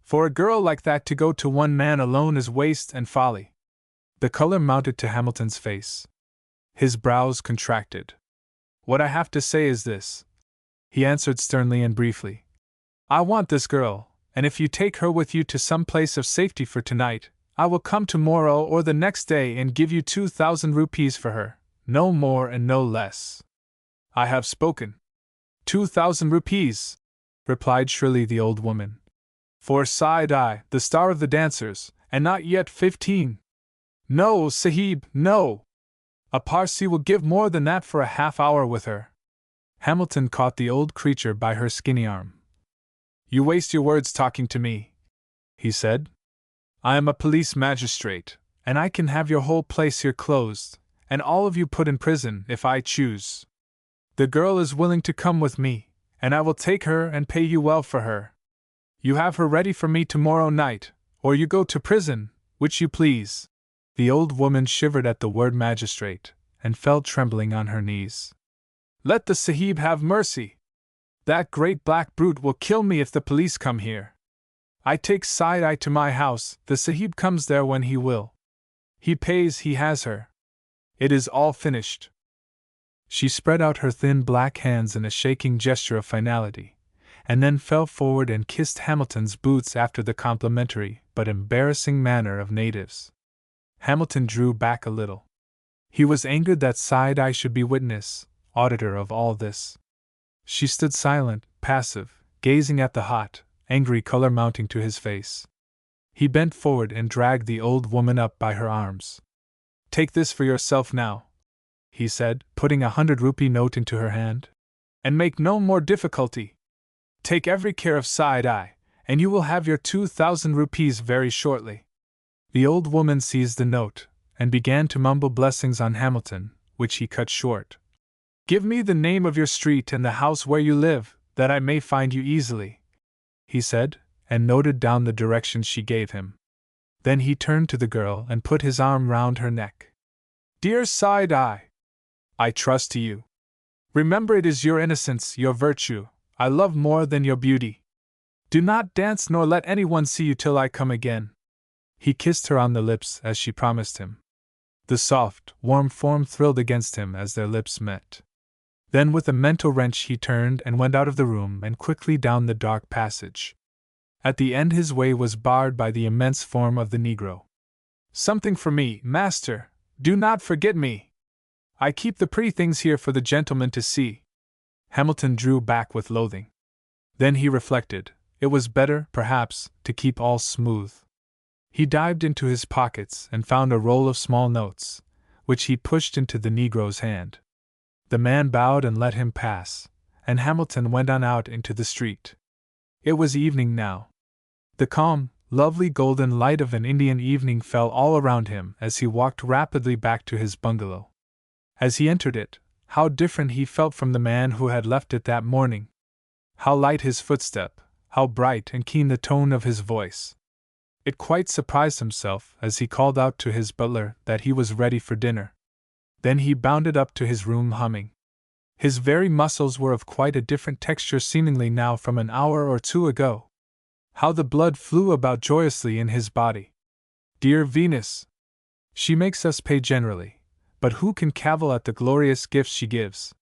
For a girl like that to go to one man alone is waste and folly. The color mounted to Hamilton's face. His brows contracted. What I have to say is this, he answered sternly and briefly. I want this girl, and if you take her with you to some place of safety for tonight, I will come tomorrow or the next day and give you 2,000 rupees for her, no more and no less. I have spoken. 2,000 rupees, replied shrilly the old woman. For Side-eye, the star of the dancers, and not yet 15. No, Sahib, no! A Parsee will give more than that for a half-hour with her. Hamilton caught the old creature by her skinny arm. You waste your words talking to me, he said. I am a police magistrate, and I can have your whole place here closed, and all of you put in prison if I choose. The girl is willing to come with me, and I will take her and pay you well for her. You have her ready for me tomorrow night, or you go to prison, which you please. The old woman shivered at the word magistrate, and fell trembling on her knees. Let the Sahib have mercy! That great black brute will kill me if the police come here. I take Side-eye to my house, the Sahib comes there when he will. He pays, he has her. It is all finished. She spread out her thin black hands in a shaking gesture of finality, and then fell forward and kissed Hamilton's boots after the complimentary but embarrassing manner of natives. Hamilton drew back a little. He was angered that Side-Eye should be witness, auditor of all this. She stood silent, passive, gazing at the hot, angry color mounting to his face. He bent forward and dragged the old woman up by her arms. Take this for yourself now, he said, putting a 100-rupee note into her hand. And make no more difficulty. Take every care of Side-Eye, and you will have your 2,000 rupees very shortly. The old woman seized the note, and began to mumble blessings on Hamilton, which he cut short. Give me the name of your street and the house where you live, that I may find you easily, he said, and noted down the directions she gave him. Then he turned to the girl and put his arm round her neck. Dear Side-Eye, I trust to you. Remember, it is your innocence, your virtue, I love more than your beauty. Do not dance nor let anyone see you till I come again. He kissed her on the lips as she promised him. The soft, warm form thrilled against him as their lips met. Then with a mental wrench he turned and went out of the room and quickly down the dark passage. At the end his way was barred by the immense form of the Negro. Something for me, master, do not forget me. I keep the pretty things here for the gentlemen to see. Hamilton drew back with loathing. Then he reflected, it was better, perhaps, to keep all smooth. He dived into his pockets and found a roll of small notes, which he pushed into the Negro's hand. The man bowed and let him pass, and Hamilton went on out into the street. It was evening now. The calm, lovely golden light of an Indian evening fell all around him as he walked rapidly back to his bungalow. As he entered it, how different he felt from the man who had left it that morning! How light his footstep, how bright and keen the tone of his voice! It quite surprised himself as he called out to his butler that he was ready for dinner. Then he bounded up to his room humming. His very muscles were of quite a different texture seemingly now from an hour or two ago. How the blood flew about joyously in his body! Dear Venus! She makes us pay generally, but who can cavil at the glorious gifts she gives?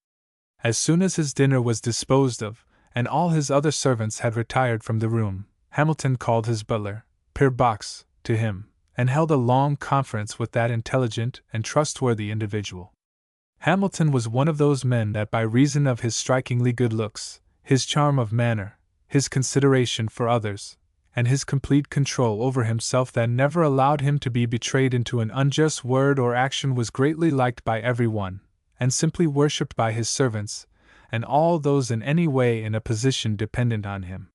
As soon as his dinner was disposed of, and all his other servants had retired from the room, Hamilton called his butler, Per Box, to him, and held a long conference with that intelligent and trustworthy individual. Hamilton was one of those men that by reason of his strikingly good looks, his charm of manner, his consideration for others, and his complete control over himself that never allowed him to be betrayed into an unjust word or action was greatly liked by everyone, and simply worshipped by his servants, and all those in any way in a position dependent on him.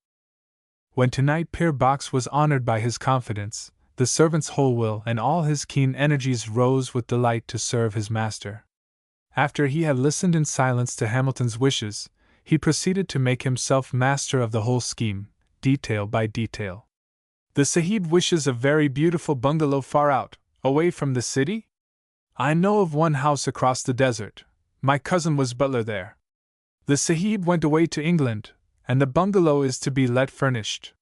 When tonight Per Box was honored by his confidence, the servant's whole will and all his keen energies rose with delight to serve his master. After he had listened in silence to Hamilton's wishes, he proceeded to make himself master of the whole scheme, detail by detail. The Sahib wishes a very beautiful bungalow far out, away from the city? I know of one house across the desert. My cousin was butler there. The Sahib went away to England, and the bungalow is to be let furnished.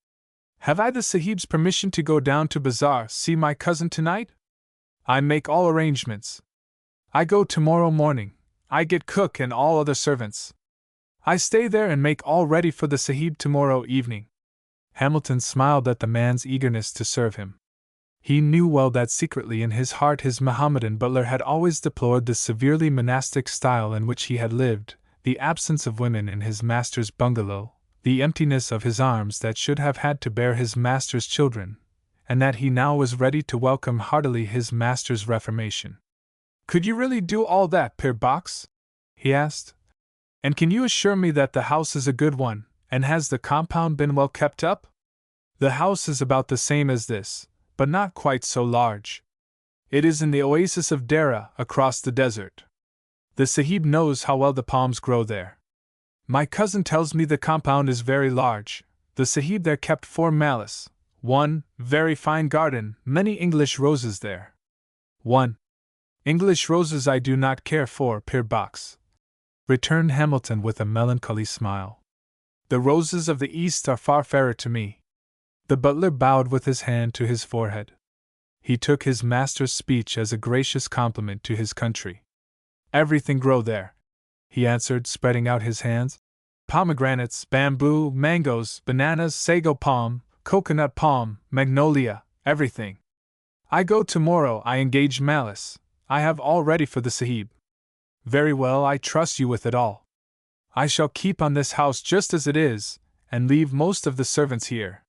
Have I the Sahib's permission to go down to Bazaar, see my cousin tonight? I make all arrangements. I go tomorrow morning. I get cook and all other servants. I stay there and make all ready for the Sahib tomorrow evening. Hamilton smiled at the man's eagerness to serve him. He knew well that secretly in his heart his Mohammedan butler had always deplored the severely monastic style in which he had lived, the absence of women in his master's bungalow, the emptiness of his arms that should have had to bear his master's children, and that he now was ready to welcome heartily his master's reformation. Could you really do all that, Per Box? He asked. And can you assure me that the house is a good one, and has the compound been well kept up? The house is about the same as this, but not quite so large. It is in the oasis of Dera, across the desert. The Sahib knows how well the palms grow there. My cousin tells me the compound is very large. The Sahib there kept 4 malas, 1 very fine garden, many English roses there. 1 English roses I do not care for, Per Box, returned Hamilton with a melancholy smile. The roses of the East are far fairer to me. The butler bowed with his hand to his forehead. He took his master's speech as a gracious compliment to his country. "Everything grow there," he answered, spreading out his hands. "Pomegranates, bamboo, mangoes, bananas, sago palm, coconut palm, magnolia, everything. I go tomorrow. I engage Malice. I have all ready for the Sahib." "Very well, I trust you with it all. I shall keep on this house just as it is, and leave most of the servants here.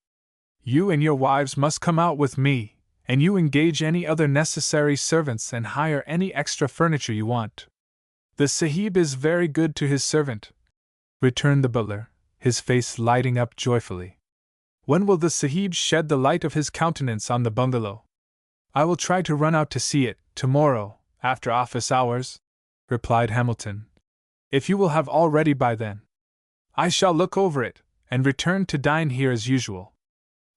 You and your wives must come out with me, and you engage any other necessary servants and hire any extra furniture you want." "The Sahib is very good to his servant," returned the butler, his face lighting up joyfully. "When will the Sahib shed the light of his countenance on the bungalow?" "I will try to run out to see it, tomorrow, after office hours," replied Hamilton, "if you will have all ready by then. I shall look over it, and return to dine here as usual.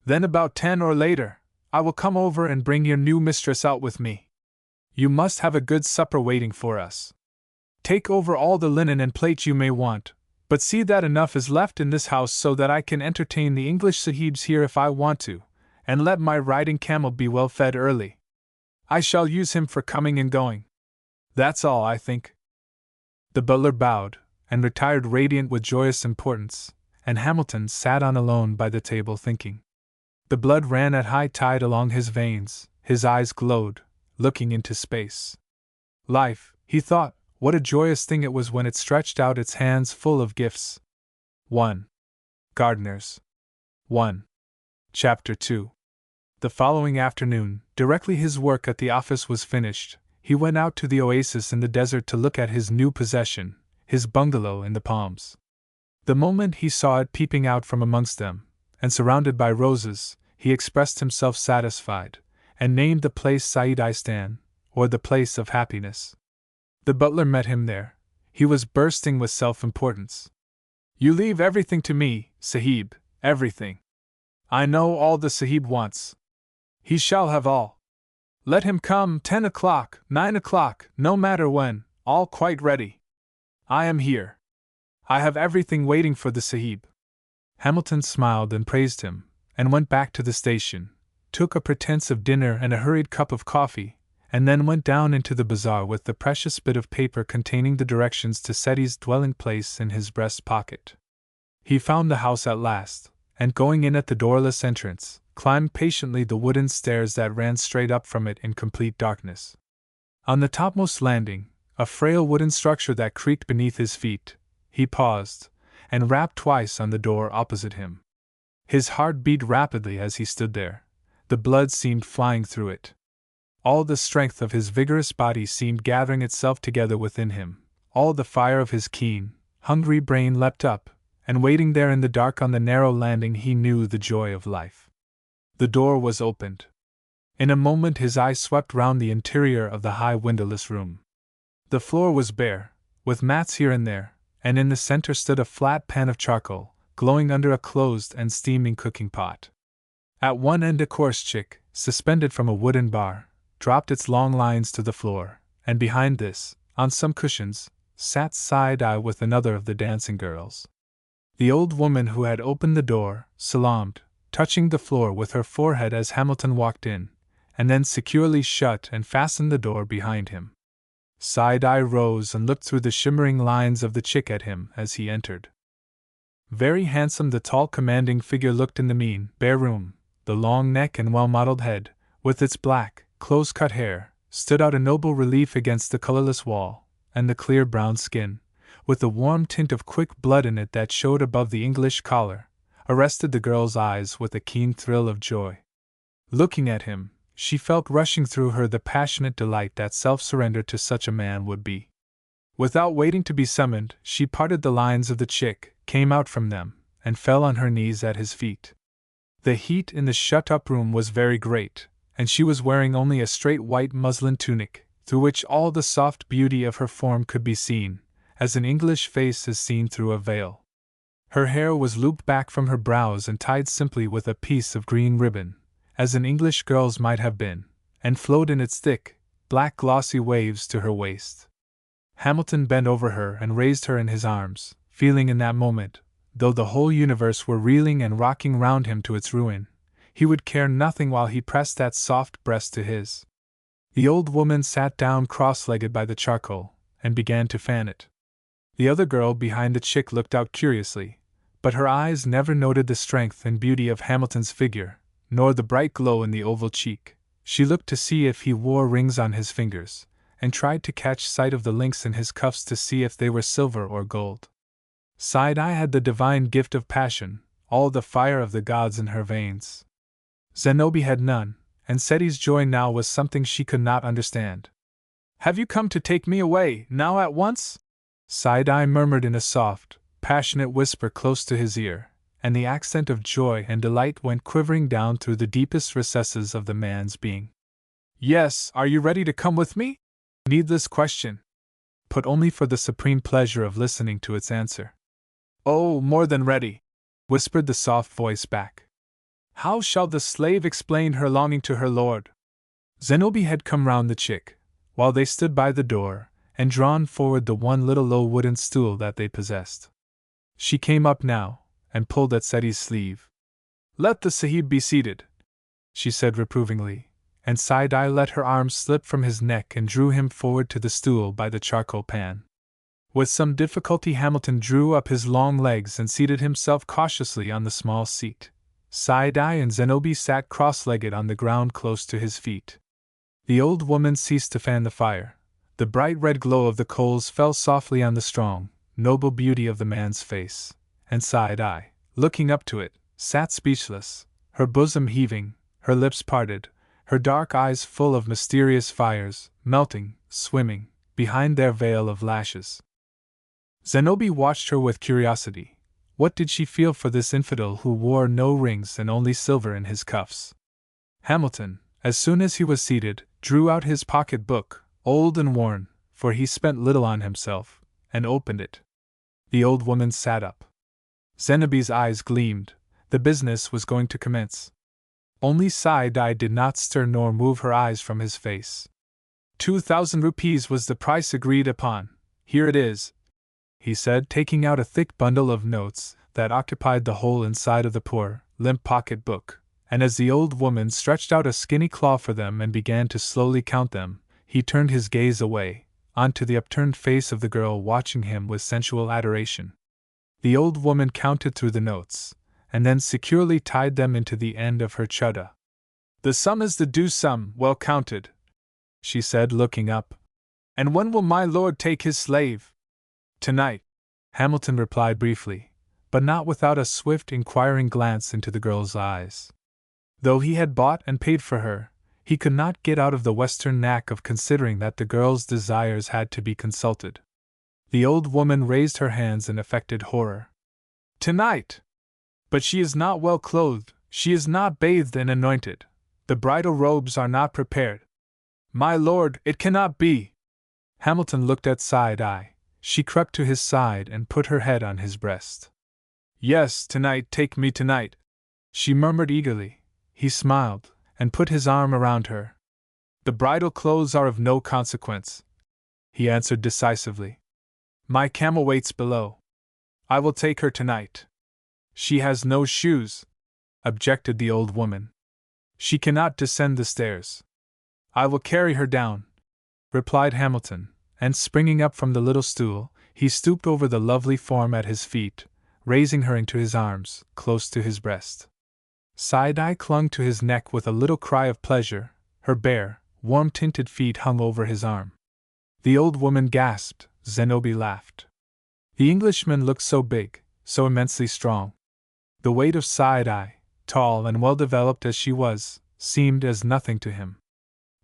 Then about 10 or later, I will come over and bring your new mistress out with me. You must have a good supper waiting for us. Take over all the linen and plate you may want, but see that enough is left in this house so that I can entertain the English Sahibs here if I want to, and let my riding camel be well fed early. I shall use him for coming and going. That's all, I think." The butler bowed, and retired radiant with joyous importance, and Hamilton sat on alone by the table thinking. The blood ran at high tide along his veins, his eyes glowed, looking into space. Life, he thought, what a joyous thing it was when it stretched out its hands full of gifts. 1. Gardeners. 1. Chapter 2. The following afternoon, directly his work at the office was finished, he went out to the oasis in the desert to look at his new possession, his bungalow in the palms. The moment he saw it peeping out from amongst them, and surrounded by roses, he expressed himself satisfied, and named the place Said-i-Stan, or the place of happiness. The butler met him there. He was bursting with self-importance. "You leave everything to me, Sahib, everything. I know all the Sahib wants. He shall have all. Let him come 10 o'clock, 9 o'clock, no matter when, all quite ready. I am here. I have everything waiting for the Sahib." Hamilton smiled and praised him, and went back to the station, took a pretense of dinner and a hurried cup of coffee, and then went down into the bazaar with the precious bit of paper containing the directions to Seti's dwelling place in his breast pocket. He found the house at last, and going in at the doorless entrance, climbed patiently the wooden stairs that ran straight up from it in complete darkness. On the topmost landing, a frail wooden structure that creaked beneath his feet, he paused, and rapped twice on the door opposite him. His heart beat rapidly as he stood there. The blood seemed flying through it. All the strength of his vigorous body seemed gathering itself together within him. All the fire of his keen, hungry brain leapt up, and waiting there in the dark on the narrow landing he knew the joy of life. The door was opened. In a moment his eye swept round the interior of the high windowless room. The floor was bare, with mats here and there, and in the center stood a flat pan of charcoal, glowing under a closed and steaming cooking pot. At one end a coarse chick, suspended from a wooden bar, dropped its long lines to the floor, and behind this, on some cushions, sat side-eye with another of the dancing girls. The old woman who had opened the door salaamed, touching the floor with her forehead as Hamilton walked in, and then securely shut and fastened the door behind him. Side-eye rose and looked through the shimmering lines of the chick at him as he entered. Very handsome the tall commanding figure looked in the mean, bare room. The long neck and well-modeled head, with its black, close-cut hair, stood out a noble relief against the colorless wall, and the clear brown skin, with the warm tint of quick blood in it that showed above the English collar, arrested the girl's eyes with a keen thrill of joy. Looking at him, she felt rushing through her the passionate delight that self-surrender to such a man would be. Without waiting to be summoned, she parted the lines of the chick, came out from them, and fell on her knees at his feet. The heat in the shut-up room was very great, and she was wearing only a straight white muslin tunic, through which all the soft beauty of her form could be seen, as an English face is seen through a veil. Her hair was looped back from her brows and tied simply with a piece of green ribbon, as an English girl's might have been, and flowed in its thick, black glossy waves to her waist. Hamilton bent over her and raised her in his arms, feeling in that moment, though the whole universe were reeling and rocking round him to its ruin, he would care nothing while he pressed that soft breast to his. The old woman sat down cross-legged by the charcoal, and began to fan it. The other girl behind the chick looked out curiously, but her eyes never noted the strength and beauty of Hamilton's figure, nor the bright glow in the oval cheek. She looked to see if he wore rings on his fingers, and tried to catch sight of the links in his cuffs to see if they were silver or gold. Side-Eye had the divine gift of passion, all the fire of the gods in her veins. Zenobie had none, and Seti's joy now was something she could not understand. "Have you come to take me away, now at once?" Side-Eye murmured in a soft, passionate whisper close to his ear, and the accent of joy and delight went quivering down through the deepest recesses of the man's being. "Yes, are you ready to come with me?" Needless question, put only for the supreme pleasure of listening to its answer. "Oh, more than ready," whispered the soft voice back. "How shall the slave explain her longing to her lord?" Zenobie had come round the chick, while they stood by the door, and drawn forward the one little low wooden stool that they possessed. She came up now, and pulled at Seti's sleeve. "Let the Sahib be seated," she said reprovingly, and Side-Eye let her arms slip from his neck and drew him forward to the stool by the charcoal pan. With some difficulty Hamilton drew up his long legs and seated himself cautiously on the small seat. Side-Eye and Zenobie sat cross-legged on the ground close to his feet. The old woman ceased to fan the fire. The bright red glow of the coals fell softly on the strong, noble beauty of the man's face, and Side-Eye, looking up to it, sat speechless, her bosom heaving, her lips parted, her dark eyes full of mysterious fires, melting, swimming, behind their veil of lashes. Zenobie watched her with curiosity. What did she feel for this infidel who wore no rings and only silver in his cuffs? Hamilton, as soon as he was seated, drew out his pocket-book, old and worn, for he spent little on himself, and opened it. The old woman sat up. Zenobie's eyes gleamed. The business was going to commence. Only Side-Eye did not stir nor move her eyes from his face. 2,000 rupees was the price agreed upon. Here it is, he said, taking out a thick bundle of notes that occupied the whole inside of the poor, limp pocket-book, and as the old woman stretched out a skinny claw for them and began to slowly count them, he turned his gaze away, onto the upturned face of the girl watching him with sensual adoration. The old woman counted through the notes, and then securely tied them into the end of her chudda. "The sum is the due sum, well counted," she said, looking up. "And when will my lord take his slave?" "Tonight," Hamilton replied briefly, but not without a swift, inquiring glance into the girl's eyes. Though he had bought and paid for her, he could not get out of the Western knack of considering that the girl's desires had to be consulted. The old woman raised her hands in affected horror. "Tonight! But she is not well clothed, she is not bathed and anointed, the bridal robes are not prepared. My lord, it cannot be!" Hamilton looked at Side-Eye. She crept to his side and put her head on his breast. "Yes, tonight, take me tonight," she murmured eagerly. He smiled, and put his arm around her. "The bridal clothes are of no consequence," he answered decisively. "My camel waits below. I will take her tonight." "She has no shoes," objected the old woman. "She cannot descend the stairs." "I will carry her down," replied Hamilton, and springing up from the little stool, he stooped over the lovely form at his feet, raising her into his arms, close to his breast. Side-Eye clung to his neck with a little cry of pleasure. Her bare, warm-tinted feet hung over his arm. The old woman gasped. Zenobie laughed. The Englishman looked so big, so immensely strong. The weight of Side-Eye, tall and well-developed as she was, seemed as nothing to him.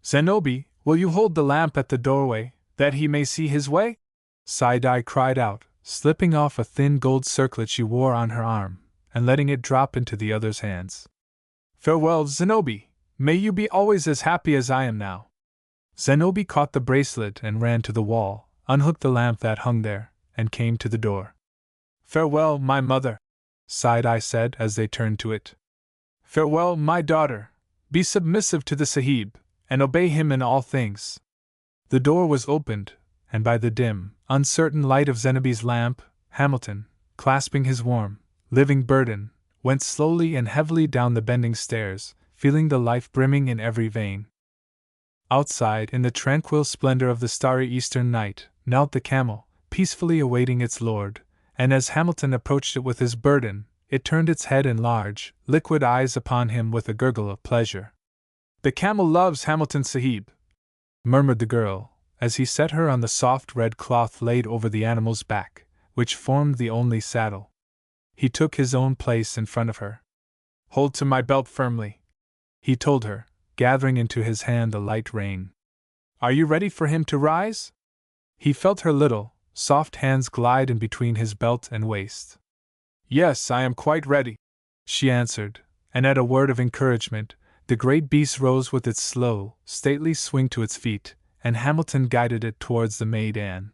"Zenobie, will you hold the lamp at the doorway, that he may see his way?" Side-Eye cried out, slipping off a thin gold circlet she wore on her arm, and letting it drop into the other's hands. "Farewell, Zenobie, may you be always as happy as I am now." Zenobie caught the bracelet and ran to the wall, unhooked the lamp that hung there, and came to the door. "Farewell, my mother," Side-Eye said as they turned to it. "Farewell, my daughter. Be submissive to the Sahib, and obey him in all things." The door was opened, and by the dim, uncertain light of Zenobie's lamp, Hamilton, clasping his warm, living burden, went slowly and heavily down the bending stairs, feeling the life brimming in every vein. Outside, in the tranquil splendor of the starry eastern night, knelt the camel, peacefully awaiting its lord, and as Hamilton approached it with his burden, it turned its head and large, liquid eyes upon him with a gurgle of pleasure. "The camel loves Hamilton Sahib," murmured the girl, as he set her on the soft red cloth laid over the animal's back, which formed the only saddle. He took his own place in front of her. "Hold to my belt firmly," he told her, gathering into his hand the light rein. "Are you ready for him to rise?" He felt her little, soft hands glide in between his belt and waist. "Yes, I am quite ready," she answered, and at a word of encouragement, the great beast rose with its slow, stately swing to its feet, and Hamilton guided it towards the Maid Anne.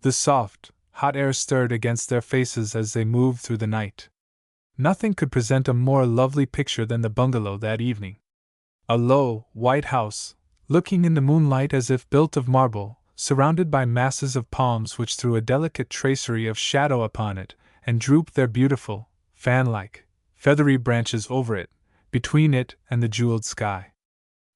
The soft, hot air stirred against their faces as they moved through the night. Nothing could present a more lovely picture than the bungalow that evening. A low, white house, looking in the moonlight as if built of marble, surrounded by masses of palms which threw a delicate tracery of shadow upon it, and drooped their beautiful, fan-like, feathery branches over it, between it and the jeweled sky.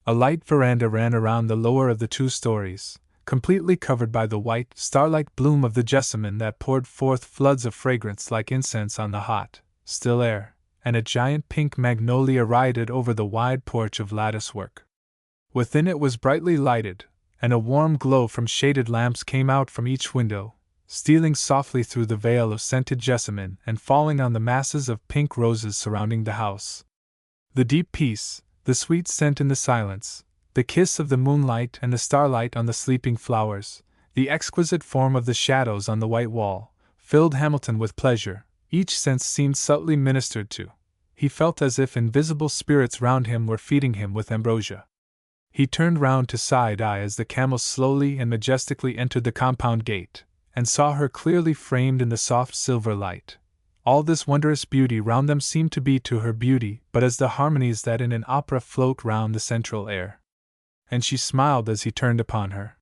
A light veranda ran around the lower of the 2 stories, completely covered by the white, star-like bloom of the jessamine that poured forth floods of fragrance like incense on the hot, still air, and a giant pink magnolia rioted over the wide porch of lattice-work. Within it was brightly lighted, and a warm glow from shaded lamps came out from each window, stealing softly through the veil of scented jessamine and falling on the masses of pink roses surrounding the house. The deep peace, the sweet scent in the silence, the kiss of the moonlight and the starlight on the sleeping flowers, the exquisite form of the shadows on the white wall, filled Hamilton with pleasure. Each sense seemed subtly ministered to. He felt as if invisible spirits round him were feeding him with ambrosia. He turned round to side-eye as the camel slowly and majestically entered the compound gate, and saw her clearly framed in the soft silver light. All this wondrous beauty round them seemed to be to her beauty but as the harmonies that in an opera float round the central air. And she smiled as he turned upon her.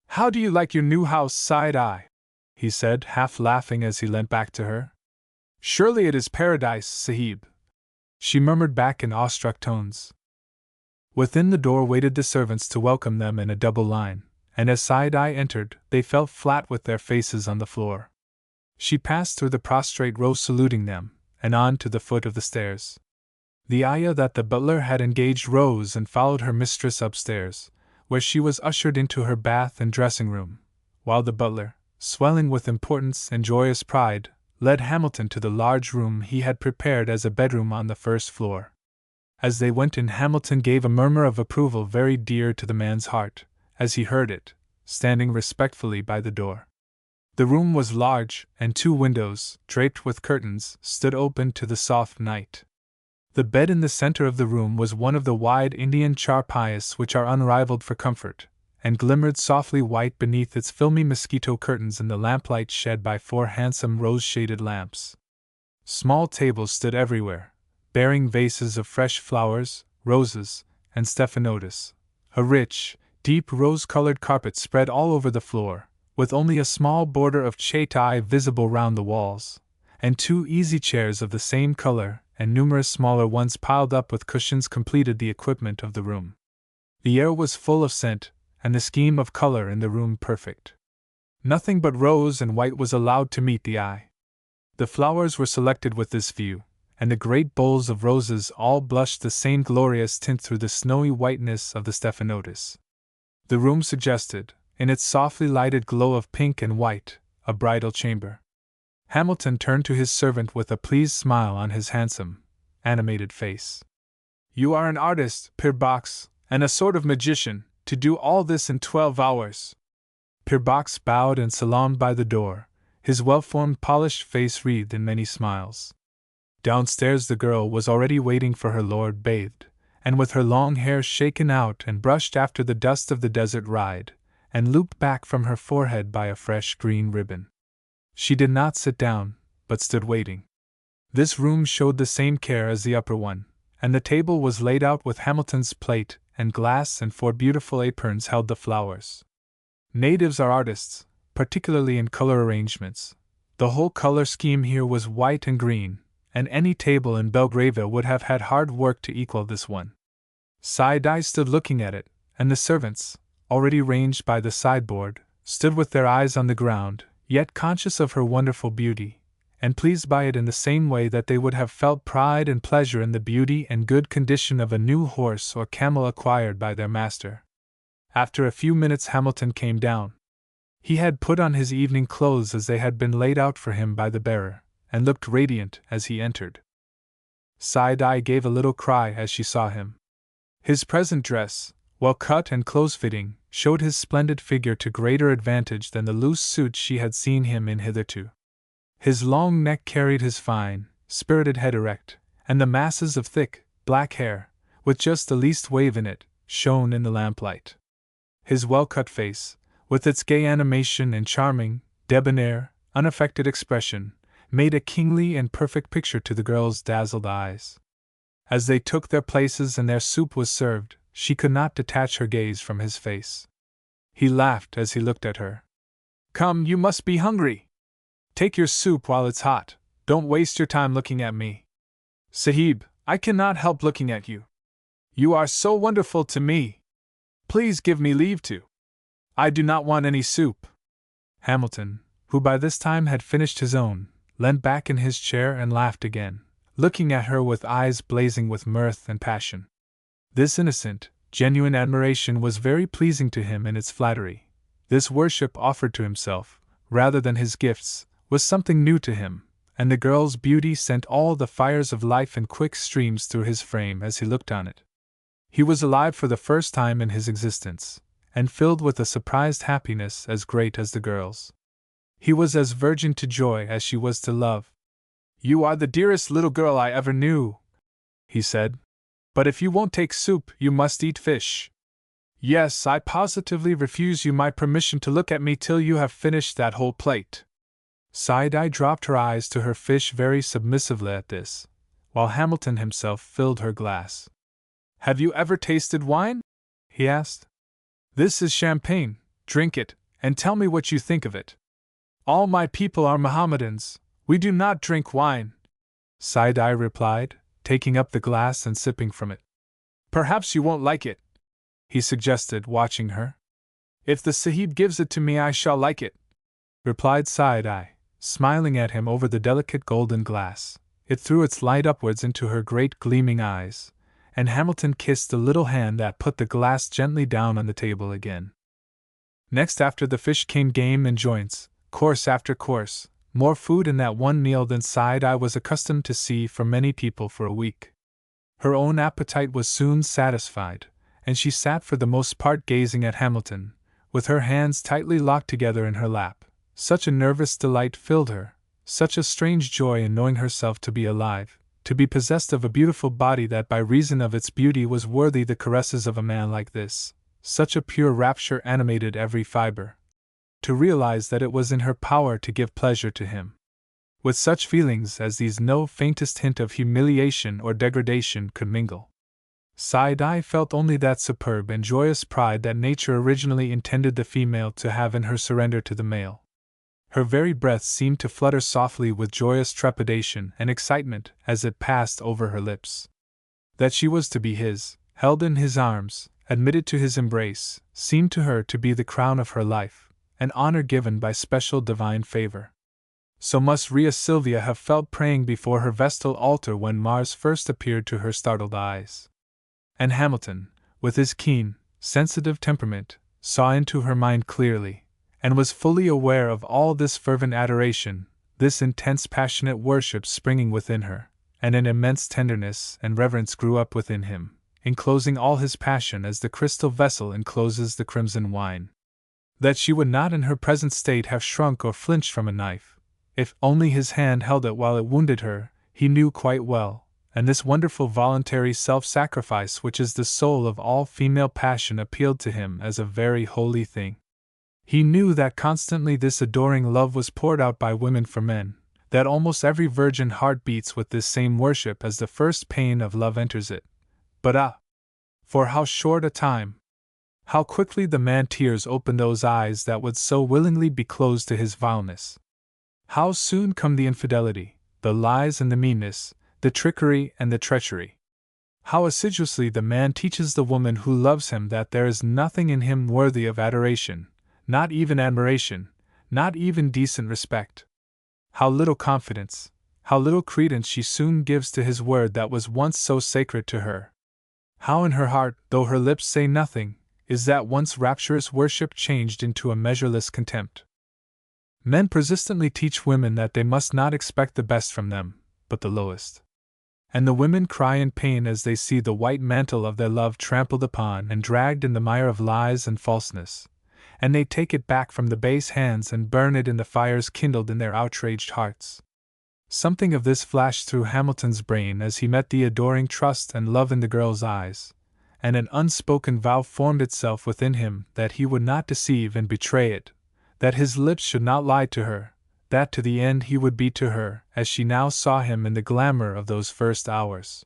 "How do you like your new house, Side-Eye?" he said, half laughing as he leant back to her. "Surely it is paradise, Sahib," she murmured back in awestruck tones. Within the door waited the servants to welcome them in a double line, and as Side-Eye entered, they fell flat with their faces on the floor. She passed through the prostrate row saluting them, and on to the foot of the stairs. The ayah that the butler had engaged rose and followed her mistress upstairs, where she was ushered into her bath and dressing room, while the butler, swelling with importance and joyous pride, led Hamilton to the large room he had prepared as a bedroom on the first floor. As they went in, Hamilton gave a murmur of approval very dear to the man's heart, as he heard it, standing respectfully by the door. The room was large, and 2 windows, draped with curtains, stood open to the soft night. The bed in the center of the room was one of the wide Indian charpais which are unrivaled for comfort, and glimmered softly white beneath its filmy mosquito curtains in the lamplight shed by 4 handsome rose-shaded lamps. Small tables stood everywhere, bearing vases of fresh flowers, roses, and stephanotis. A rich, deep rose-colored carpet spread all over the floor, with only a small border of chatai visible round the walls, and 2 easy chairs of the same color and numerous smaller ones piled up with cushions completed the equipment of the room. The air was full of scent, and the scheme of color in the room perfect. Nothing but rose and white was allowed to meet the eye. The flowers were selected with this view, and the great bowls of roses all blushed the same glorious tint through the snowy whiteness of the stephanotis. The room suggested, in its softly lighted glow of pink and white, a bridal chamber. Hamilton turned to his servant with a pleased smile on his handsome, animated face. "You are an artist, Pir Box, and a sort of magician, to do all this in 12 hours. Pir Box bowed and salaamed by the door, his well-formed polished face wreathed in many smiles. Downstairs the girl was already waiting for her lord bathed, and with her long hair shaken out and brushed after the dust of the desert ride, and looped back from her forehead by a fresh green ribbon. She did not sit down, but stood waiting. This room showed the same care as the upper one, and the table was laid out with Hamilton's plate and glass, and 4 beautiful aprons held the flowers. Natives are artists, particularly in color arrangements. The whole color scheme here was white and green, and any table in Belgravia would have had hard work to equal this one. Side-eye stood looking at it, and the servants, already ranged by the sideboard, stood with their eyes on the ground, yet conscious of her wonderful beauty, and pleased by it in the same way that they would have felt pride and pleasure in the beauty and good condition of a new horse or camel acquired by their master. After a few minutes Hamilton came down. He had put on his evening clothes as they had been laid out for him by the bearer, and looked radiant as he entered. Side-eye gave a little cry as she saw him. His present dress, well cut and close-fitting, showed his splendid figure to greater advantage than the loose suit she had seen him in hitherto. His long neck carried his fine, spirited head erect, and the masses of thick, black hair, with just the least wave in it, shone in the lamplight. His well-cut face, with its gay animation and charming, debonair, unaffected expression, made a kingly and perfect picture to the girl's dazzled eyes. As they took their places and their soup was served, she could not detach her gaze from his face. He laughed as he looked at her. "Come, you must be hungry. Take your soup while it's hot. Don't waste your time looking at me. Sahib, I cannot help looking at you. You are so wonderful to me. Please give me leave to. I do not want any soup." Hamilton, who by this time had finished his own, leant back in his chair and laughed again, looking at her with eyes blazing with mirth and passion. This innocent, genuine admiration was very pleasing to him in its flattery. This worship offered to himself, rather than his gifts, was something new to him, and the girl's beauty sent all the fires of life in quick streams through his frame as he looked on it. He was alive for the first time in his existence, and filled with a surprised happiness as great as the girl's. He was as virgin to joy as she was to love. "You are the dearest little girl I ever knew," he said. "But if you won't take soup, you must eat fish. Yes, I positively refuse you my permission to look at me till you have finished that whole plate." Side-eye dropped her eyes to her fish very submissively at this, while Hamilton himself filled her glass. "Have you ever tasted wine?" he asked. "This is champagne. Drink it, and tell me what you think of it." "All my people are Mohammedans. We do not drink wine," Side-eye replied, taking up the glass and sipping from it. "Perhaps you won't like it," he suggested, watching her. "If the Sahib gives it to me I shall like it," replied Side-eye, smiling at him over the delicate golden glass. It threw its light upwards into her great gleaming eyes, and Hamilton kissed the little hand that put the glass gently down on the table again. Next after the fish came game and joints, course after course, more food in that one meal than Side-eye was accustomed to see from many people for a week. Her own appetite was soon satisfied, and she sat for the most part gazing at Hamilton, with her hands tightly locked together in her lap. Such a nervous delight filled her, such a strange joy in knowing herself to be alive, to be possessed of a beautiful body that by reason of its beauty was worthy the caresses of a man like this, such a pure rapture animated every fiber. To realize that it was in her power to give pleasure to him. With such feelings as these no faintest hint of humiliation or degradation could mingle. Side-eye felt only that superb and joyous pride that nature originally intended the female to have in her surrender to the male. Her very breath seemed to flutter softly with joyous trepidation and excitement as it passed over her lips. That she was to be his, held in his arms, admitted to his embrace, seemed to her to be the crown of her life, an honor given by special divine favor. So must Rhea Silvia have felt praying before her vestal altar when Mars first appeared to her startled eyes. And Hamilton, with his keen, sensitive temperament, saw into her mind clearly, and was fully aware of all this fervent adoration, this intense passionate worship springing within her, and an immense tenderness and reverence grew up within him, enclosing all his passion as the crystal vessel encloses the crimson wine. That she would not in her present state have shrunk or flinched from a knife, if only his hand held it while it wounded her, he knew quite well, and this wonderful voluntary self-sacrifice which is the soul of all female passion appealed to him as a very holy thing. He knew that constantly this adoring love was poured out by women for men, that almost every virgin heart beats with this same worship as the first pain of love enters it. But for how short a time! How quickly the man tears open those eyes that would so willingly be closed to his vileness! How soon come the infidelity, the lies and the meanness, the trickery and the treachery. How assiduously the man teaches the woman who loves him that there is nothing in him worthy of adoration, not even admiration, not even decent respect. How little confidence, how little credence she soon gives to his word that was once so sacred to her. How in her heart, though her lips say nothing, is that once rapturous worship changed into a measureless contempt. Men persistently teach women that they must not expect the best from them, but the lowest. And the women cry in pain as they see the white mantle of their love trampled upon and dragged in the mire of lies and falseness, and they take it back from the base hands and burn it in the fires kindled in their outraged hearts. Something of this flashed through Hamilton's brain as he met the adoring trust and love in the girl's eyes, and an unspoken vow formed itself within him that he would not deceive and betray it, that his lips should not lie to her, that to the end he would be to her as she now saw him in the glamour of those first hours.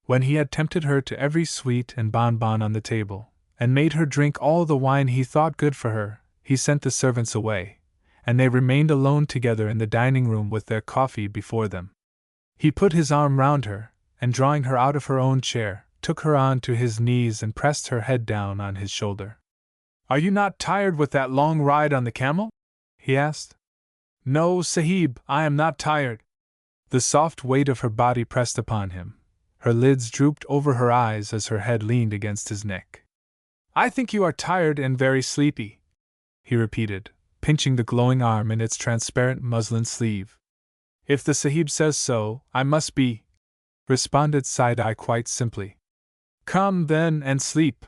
When he had tempted her to every sweet and bonbon on the table, and made her drink all the wine he thought good for her, he sent the servants away, and they remained alone together in the dining room with their coffee before them. He put his arm round her, and drawing her out of her own chair, took her on to his knees and pressed her head down on his shoulder. "Are you not tired with that long ride on the camel?" he asked. "No, Sahib, I am not tired." The soft weight of her body pressed upon him. Her lids drooped over her eyes as her head leaned against his neck. "I think you are tired and very sleepy," he repeated, pinching the glowing arm in its transparent muslin sleeve. "If the Sahib says so, I must be," responded Side-Eye quite simply. "Come, then, and sleep,"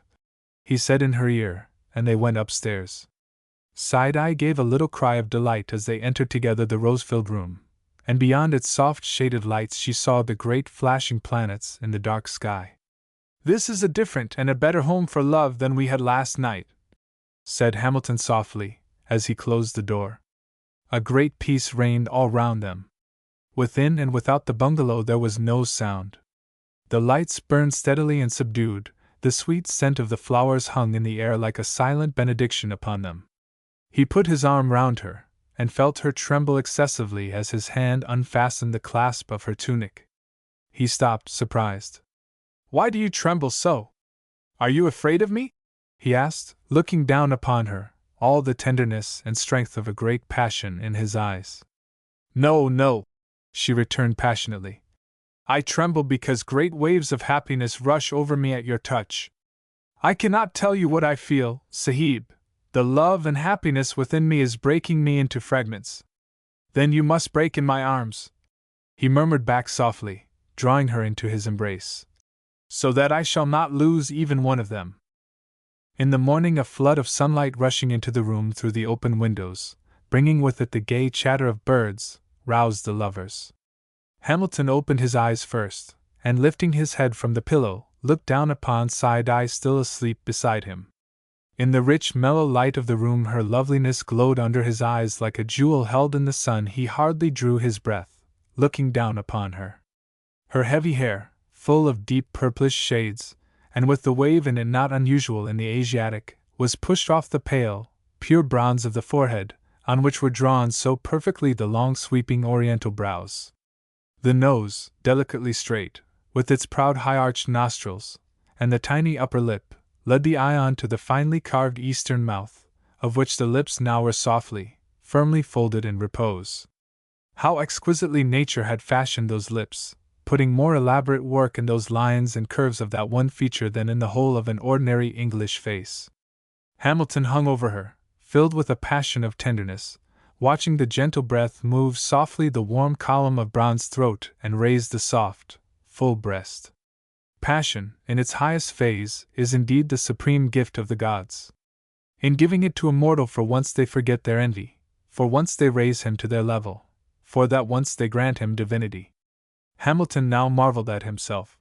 he said in her ear, and they went upstairs. Side-Eye gave a little cry of delight as they entered together the rose-filled room, and beyond its soft shaded lights she saw the great flashing planets in the dark sky. "This is a different and a better home for love than we had last night," said Hamilton softly, as he closed the door. A great peace reigned all round them. Within and without the bungalow there was no sound. The lights burned steadily and subdued, the sweet scent of the flowers hung in the air like a silent benediction upon them. He put his arm round her, and felt her tremble excessively as his hand unfastened the clasp of her tunic. He stopped, surprised. "Why do you tremble so? Are you afraid of me?" he asked, looking down upon her, all the tenderness and strength of a great passion in his eyes. "No, no," she returned passionately. "I tremble because great waves of happiness rush over me at your touch. I cannot tell you what I feel, Sahib. The love and happiness within me is breaking me into fragments." "Then you must break in my arms," he murmured back softly, drawing her into his embrace, "so that I shall not lose even one of them." In the morning a flood of sunlight rushing into the room through the open windows, bringing with it the gay chatter of birds, roused the lovers. Hamilton opened his eyes first, and lifting his head from the pillow, looked down upon Side-Eye still asleep beside him. In the rich, mellow light of the room her loveliness glowed under his eyes like a jewel held in the sun. He hardly drew his breath, looking down upon her. Her heavy hair, full of deep purplish shades, and with the wave in it not unusual in the Asiatic, was pushed off the pale, pure bronze of the forehead, on which were drawn so perfectly the long sweeping oriental brows. The nose, delicately straight, with its proud high-arched nostrils, and the tiny upper lip, led the eye on to the finely carved eastern mouth, of which the lips now were softly, firmly folded in repose. How exquisitely nature had fashioned those lips, putting more elaborate work in those lines and curves of that one feature than in the whole of an ordinary English face. Hamilton hung over her, filled with a passion of tenderness, watching the gentle breath move softly the warm column of bronze throat and raise the soft, full breast. Passion, in its highest phase, is indeed the supreme gift of the gods. In giving it to a mortal, for once they forget their envy, for once they raise him to their level, for that once they grant him divinity. Hamilton now marveled at himself.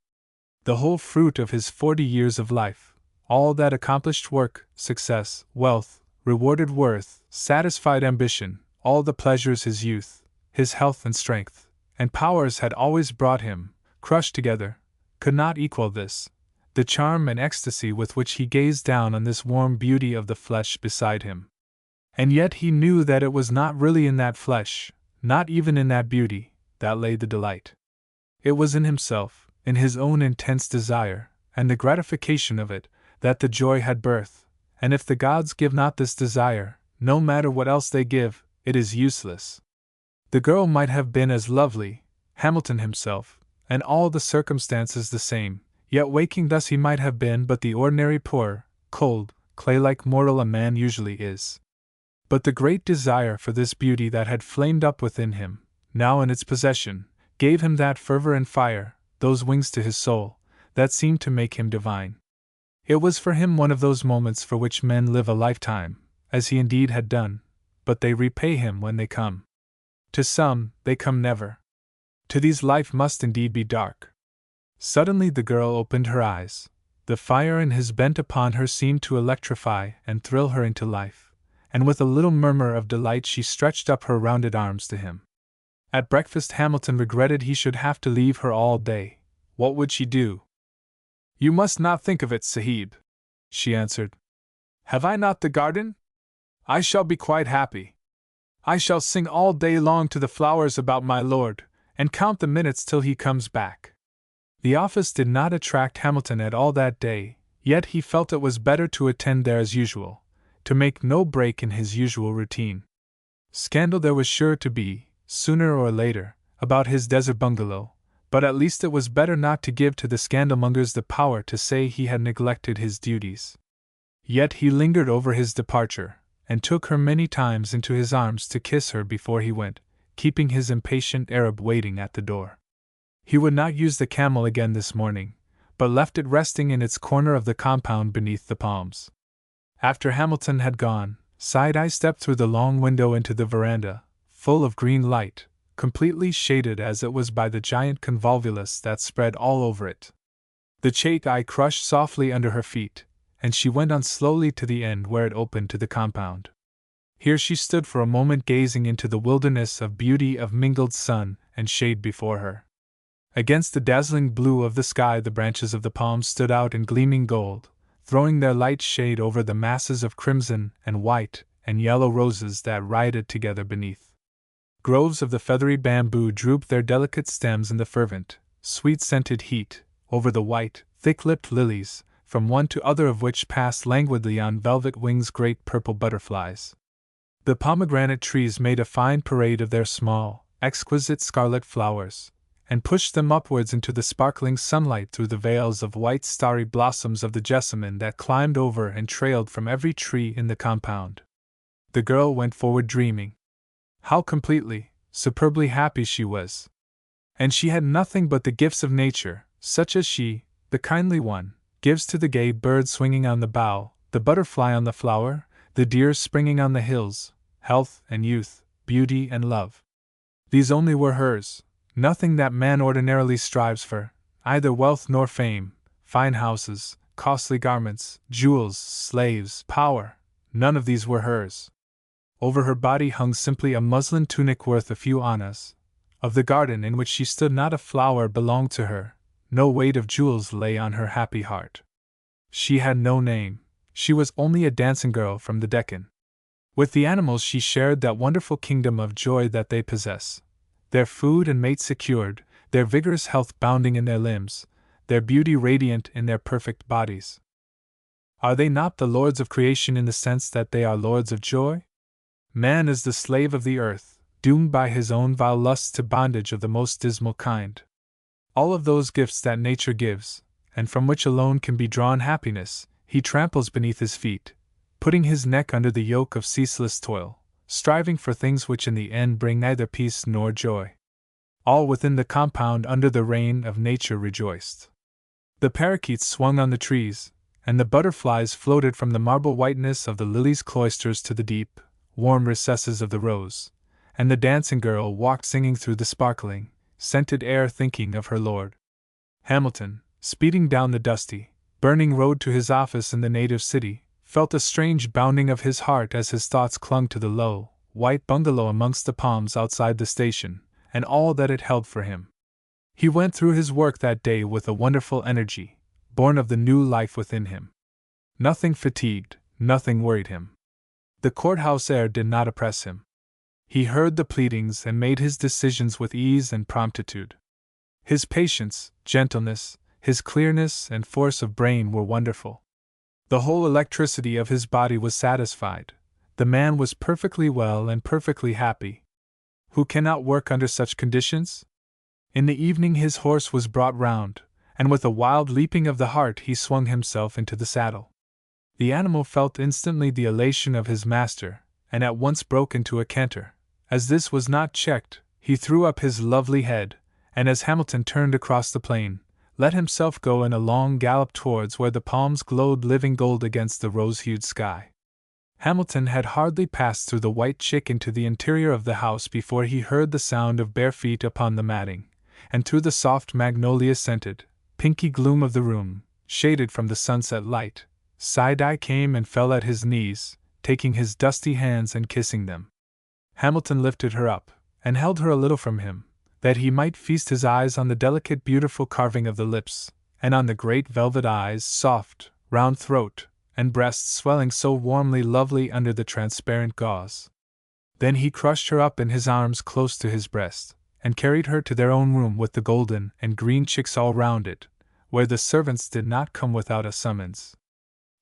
The whole fruit of his 40 years of life, all that accomplished work, success, wealth, rewarded worth, satisfied ambition, all the pleasures his youth, his health and strength, and powers had always brought him, crushed together, could not equal this, the charm and ecstasy with which he gazed down on this warm beauty of the flesh beside him. And yet he knew that it was not really in that flesh, not even in that beauty, that lay the delight. It was in himself, in his own intense desire, and the gratification of it, that the joy had birth, and if the gods give not this desire, no matter what else they give, it is useless. The girl might have been as lovely, Hamilton himself, and all the circumstances the same, yet waking thus he might have been but the ordinary poor, cold, clay-like mortal a man usually is. But the great desire for this beauty that had flamed up within him, now in its possession, gave him that fervor and fire, those wings to his soul, that seemed to make him divine. It was for him one of those moments for which men live a lifetime, as he indeed had done, but they repay him when they come. To some, they come never. To these life must indeed be dark. Suddenly the girl opened her eyes. The fire in his bent upon her seemed to electrify and thrill her into life, and with a little murmur of delight she stretched up her rounded arms to him. At breakfast Hamilton regretted he should have to leave her all day. What would she do? "You must not think of it, Sahib," she answered. "Have I not the garden? I shall be quite happy. I shall sing all day long to the flowers about my lord, and count the minutes till he comes back." The office did not attract Hamilton at all that day, yet he felt it was better to attend there as usual, to make no break in his usual routine. Scandal there was sure to be, sooner or later, about his desert bungalow, but at least it was better not to give to the scandalmongers the power to say he had neglected his duties. Yet he lingered over his departure, and took her many times into his arms to kiss her before he went, keeping his impatient Arab waiting at the door. He would not use the camel again this morning, but left it resting in its corner of the compound beneath the palms. After Hamilton had gone, Side-Eye stepped through the long window into the veranda, full of green light, completely shaded as it was by the giant convolvulus that spread all over it. The Chait-Eye crushed softly under her feet, and she went on slowly to the end where it opened to the compound. Here she stood for a moment gazing into the wilderness of beauty of mingled sun and shade before her. Against the dazzling blue of the sky the branches of the palms stood out in gleaming gold, throwing their light shade over the masses of crimson and white and yellow roses that rioted together beneath. Groves of the feathery bamboo drooped their delicate stems in the fervent, sweet-scented heat, over the white, thick-lipped lilies, from one to other of which passed languidly on velvet wings great purple butterflies. The pomegranate trees made a fine parade of their small, exquisite scarlet flowers, and pushed them upwards into the sparkling sunlight through the veils of white starry blossoms of the jessamine that climbed over and trailed from every tree in the compound. The girl went forward dreaming. How completely, superbly happy she was! And she had nothing but the gifts of nature, such as she, the kindly one, gives to the gay bird swinging on the bough, the butterfly on the flower, the deer springing on the hills, health and youth, beauty and love. These only were hers. Nothing that man ordinarily strives for, either wealth nor fame, fine houses, costly garments, jewels, slaves, power, none of these were hers. Over her body hung simply a muslin tunic worth a few annas. Of the garden in which she stood not a flower belonged to her, no weight of jewels lay on her happy heart. She had no name, she was only a dancing girl from the Deccan. With the animals she shared that wonderful kingdom of joy that they possess. Their food and mate secured, their vigorous health bounding in their limbs, their beauty radiant in their perfect bodies. Are they not the lords of creation in the sense that they are lords of joy? Man is the slave of the earth, doomed by his own vile lusts to bondage of the most dismal kind. All of those gifts that nature gives, and from which alone can be drawn happiness, he tramples beneath his feet, putting his neck under the yoke of ceaseless toil, striving for things which in the end bring neither peace nor joy. All within the compound under the reign of nature rejoiced. The parakeets swung on the trees, and the butterflies floated from the marble whiteness of the lily's cloisters to the deep, warm recesses of the rose, and the dancing girl walked singing through the sparkling, scented air thinking of her lord. Hamilton, speeding down the dusty, burning road to his office in the native city, felt a strange bounding of his heart as his thoughts clung to the low, white bungalow amongst the palms outside the station, and all that it held for him. He went through his work that day with a wonderful energy, born of the new life within him. Nothing fatigued, nothing worried him. The courthouse air did not oppress him. He heard the pleadings and made his decisions with ease and promptitude. His patience, gentleness, his clearness and force of brain were wonderful. The whole electricity of his body was satisfied. The man was perfectly well and perfectly happy. Who cannot work under such conditions? In the evening his horse was brought round, and with a wild leaping of the heart he swung himself into the saddle. The animal felt instantly the elation of his master, and at once broke into a canter. As this was not checked, he threw up his lovely head, and as Hamilton turned across the plain, let himself go in a long gallop towards where the palms glowed living gold against the rose-hued sky. Hamilton had hardly passed through the white chick into the interior of the house before he heard the sound of bare feet upon the matting, and through the soft magnolia-scented, pinky gloom of the room, shaded from the sunset light, Side-Eye came and fell at his knees, taking his dusty hands and kissing them. Hamilton lifted her up, and held her a little from him, that he might feast his eyes on the delicate beautiful carving of the lips, and on the great velvet eyes, soft, round throat, and breasts swelling so warmly lovely under the transparent gauze. Then he crushed her up in his arms close to his breast, and carried her to their own room with the golden and green chicks all round it, where the servants did not come without a summons.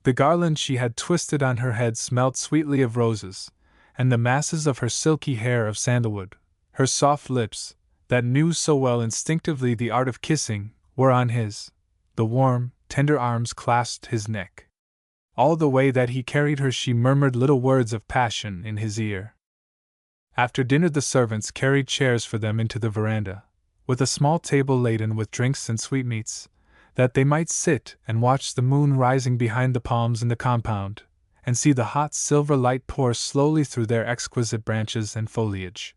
The garland she had twisted on her head smelt sweetly of roses, and the masses of her silky hair of sandalwood. Her soft lips, that knew so well instinctively the art of kissing, were on his. The warm, tender arms clasped his neck. All the way that he carried her she murmured little words of passion in his ear. After dinner the servants carried chairs for them into the veranda, with a small table laden with drinks and sweetmeats, that they might sit and watch the moon rising behind the palms in the compound, and see the hot silver light pour slowly through their exquisite branches and foliage.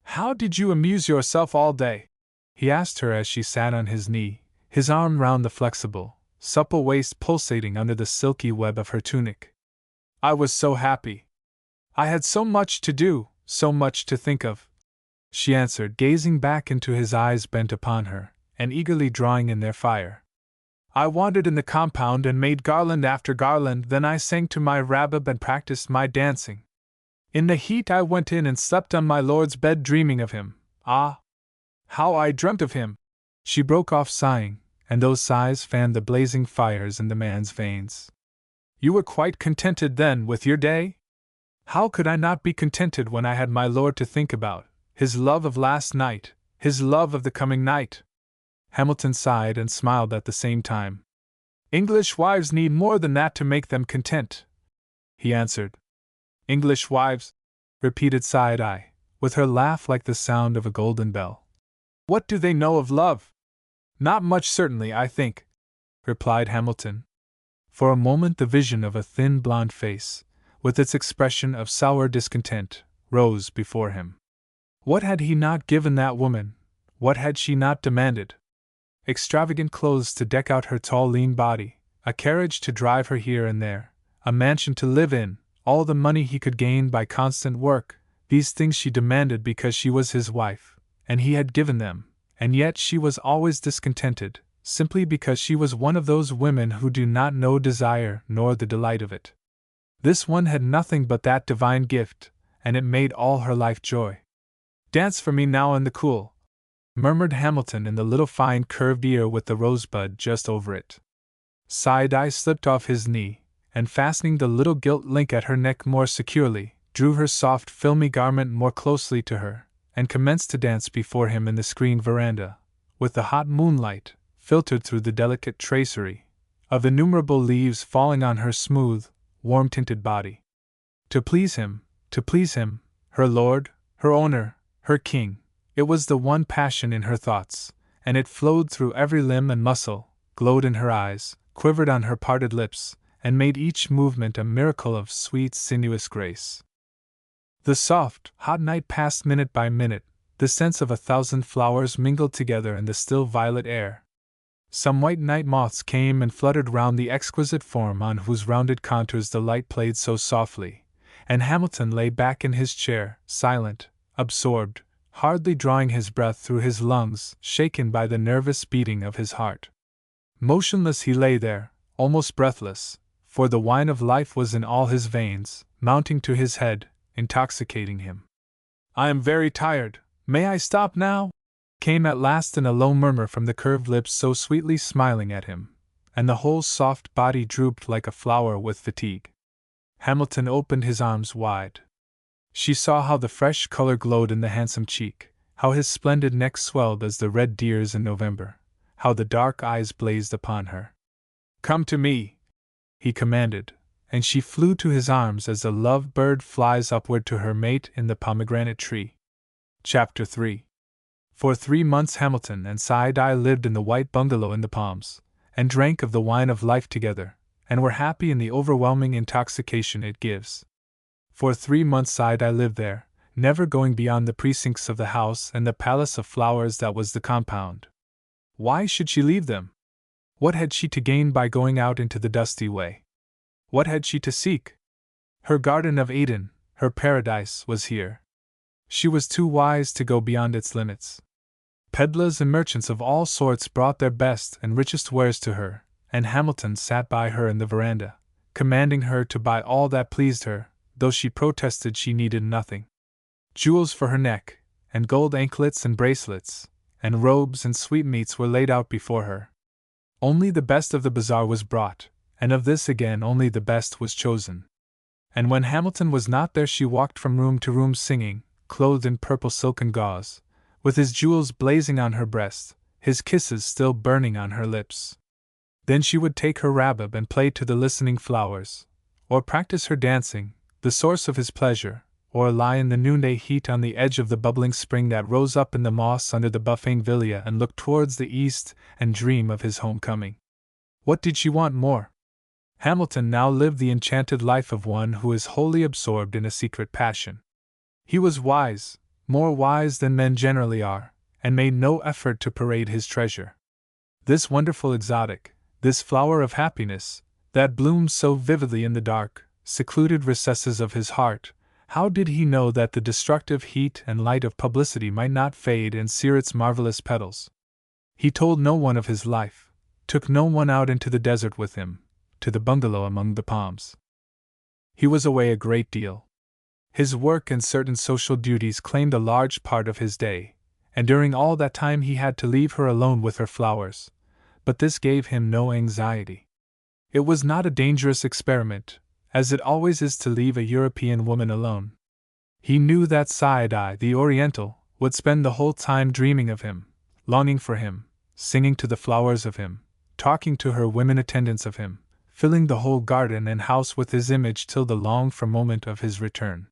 "How did you amuse yourself all day?" he asked her as she sat on his knee, his arm round the flexible, supple waist pulsating under the silky web of her tunic. "I was so happy. I had so much to do, so much to think of," she answered, gazing back into his eyes bent upon her, and eagerly drawing in their fire. "I wandered in the compound and made garland after garland, then I sang to my rabab and practiced my dancing. In the heat I went in and slept on my lord's bed dreaming of him. Ah! How I dreamt of him!" She broke off sighing, and those sighs fanned the blazing fires in the man's veins. "You were quite contented then with your day?" "How could I not be contented when I had my lord to think about, his love of last night, his love of the coming night?" Hamilton sighed and smiled at the same time. "English wives need more than that to make them content," he answered. "English wives?" repeated Side-Eye, with her laugh like the sound of a golden bell. "What do they know of love?" "Not much certainly, I think," replied Hamilton. For a moment the vision of a thin blonde face, with its expression of sour discontent, rose before him. What had he not given that woman? What had she not demanded? Extravagant clothes to deck out her tall lean body, a carriage to drive her here and there, a mansion to live in, all the money he could gain by constant work. These things she demanded because she was his wife, and he had given them, and yet she was always discontented, simply because she was one of those women who do not know desire nor the delight of it. This one had nothing but that divine gift, and it made all her life joy. "Dance for me now in the cool," murmured Hamilton in the little fine curved ear with the rosebud just over it. Side-Eye slipped off his knee, and fastening the little gilt link at her neck more securely, drew her soft filmy garment more closely to her, and commenced to dance before him in the screened veranda, with the hot moonlight, filtered through the delicate tracery of innumerable leaves falling on her smooth, warm-tinted body. To please him, her lord, her owner, her king, it was the one passion in her thoughts, and it flowed through every limb and muscle, glowed in her eyes, quivered on her parted lips, and made each movement a miracle of sweet, sinuous grace. The soft, hot night passed minute by minute, the scents of 1,000 flowers mingled together in the still violet air. Some white night moths came and fluttered round the exquisite form on whose rounded contours the light played so softly, and Hamilton lay back in his chair, silent, absorbed, hardly drawing his breath through his lungs, shaken by the nervous beating of his heart. Motionless he lay there, almost breathless, for the wine of life was in all his veins, mounting to his head, intoxicating him. I am very tired. May I stop now? Came at last in a low murmur from the curved lips so sweetly smiling at him, and the whole soft body drooped like a flower with fatigue. Hamilton opened his arms wide. She saw how the fresh color glowed in the handsome cheek, how his splendid neck swelled as the red deer's in November, how the dark eyes blazed upon her. Come to me, he commanded, and she flew to his arms as a love bird flies upward to her mate in the pomegranate tree. Chapter 3. For 3 months Hamilton and Saidai lived in the white bungalow in the palms, and drank of the wine of life together, and were happy in the overwhelming intoxication it gives. For 3 months Saidai lived there, never going beyond the precincts of the house and the palace of flowers that was the compound. Why should she leave them? What had she to gain by going out into the dusty way? What had she to seek? Her Garden of Eden, her paradise, was here. She was too wise to go beyond its limits. Peddlers and merchants of all sorts brought their best and richest wares to her, and Hamilton sat by her in the veranda, commanding her to buy all that pleased her, though she protested she needed nothing. Jewels for her neck, and gold anklets and bracelets, and robes and sweetmeats were laid out before her. Only the best of the bazaar was brought, and of this again only the best was chosen. And when Hamilton was not there she walked from room to room singing, clothed in purple silk and gauze, with his jewels blazing on her breast, his kisses still burning on her lips. Then she would take her rabab and play to the listening flowers, or practice her dancing, the source of his pleasure, or lie in the noonday heat on the edge of the bubbling spring that rose up in the moss under the bougainvillea and look towards the east and dream of his homecoming. What did she want more? Hamilton now lived the enchanted life of one who is wholly absorbed in a secret passion. He was wise, more wise than men generally are, and made no effort to parade his treasure. This wonderful exotic, this flower of happiness, that bloomed so vividly in the dark, secluded recesses of his heart, how did he know that the destructive heat and light of publicity might not fade and sear its marvelous petals? He told no one of his life, took no one out into the desert with him, to the bungalow among the palms. He was away a great deal. His work and certain social duties claimed a large part of his day, and during all that time he had to leave her alone with her flowers, but this gave him no anxiety. It was not a dangerous experiment, as it always is to leave a European woman alone. He knew that Saidai, the Oriental, would spend the whole time dreaming of him, longing for him, singing to the flowers of him, talking to her women attendants of him, filling the whole garden and house with his image till the longed-for moment of his return.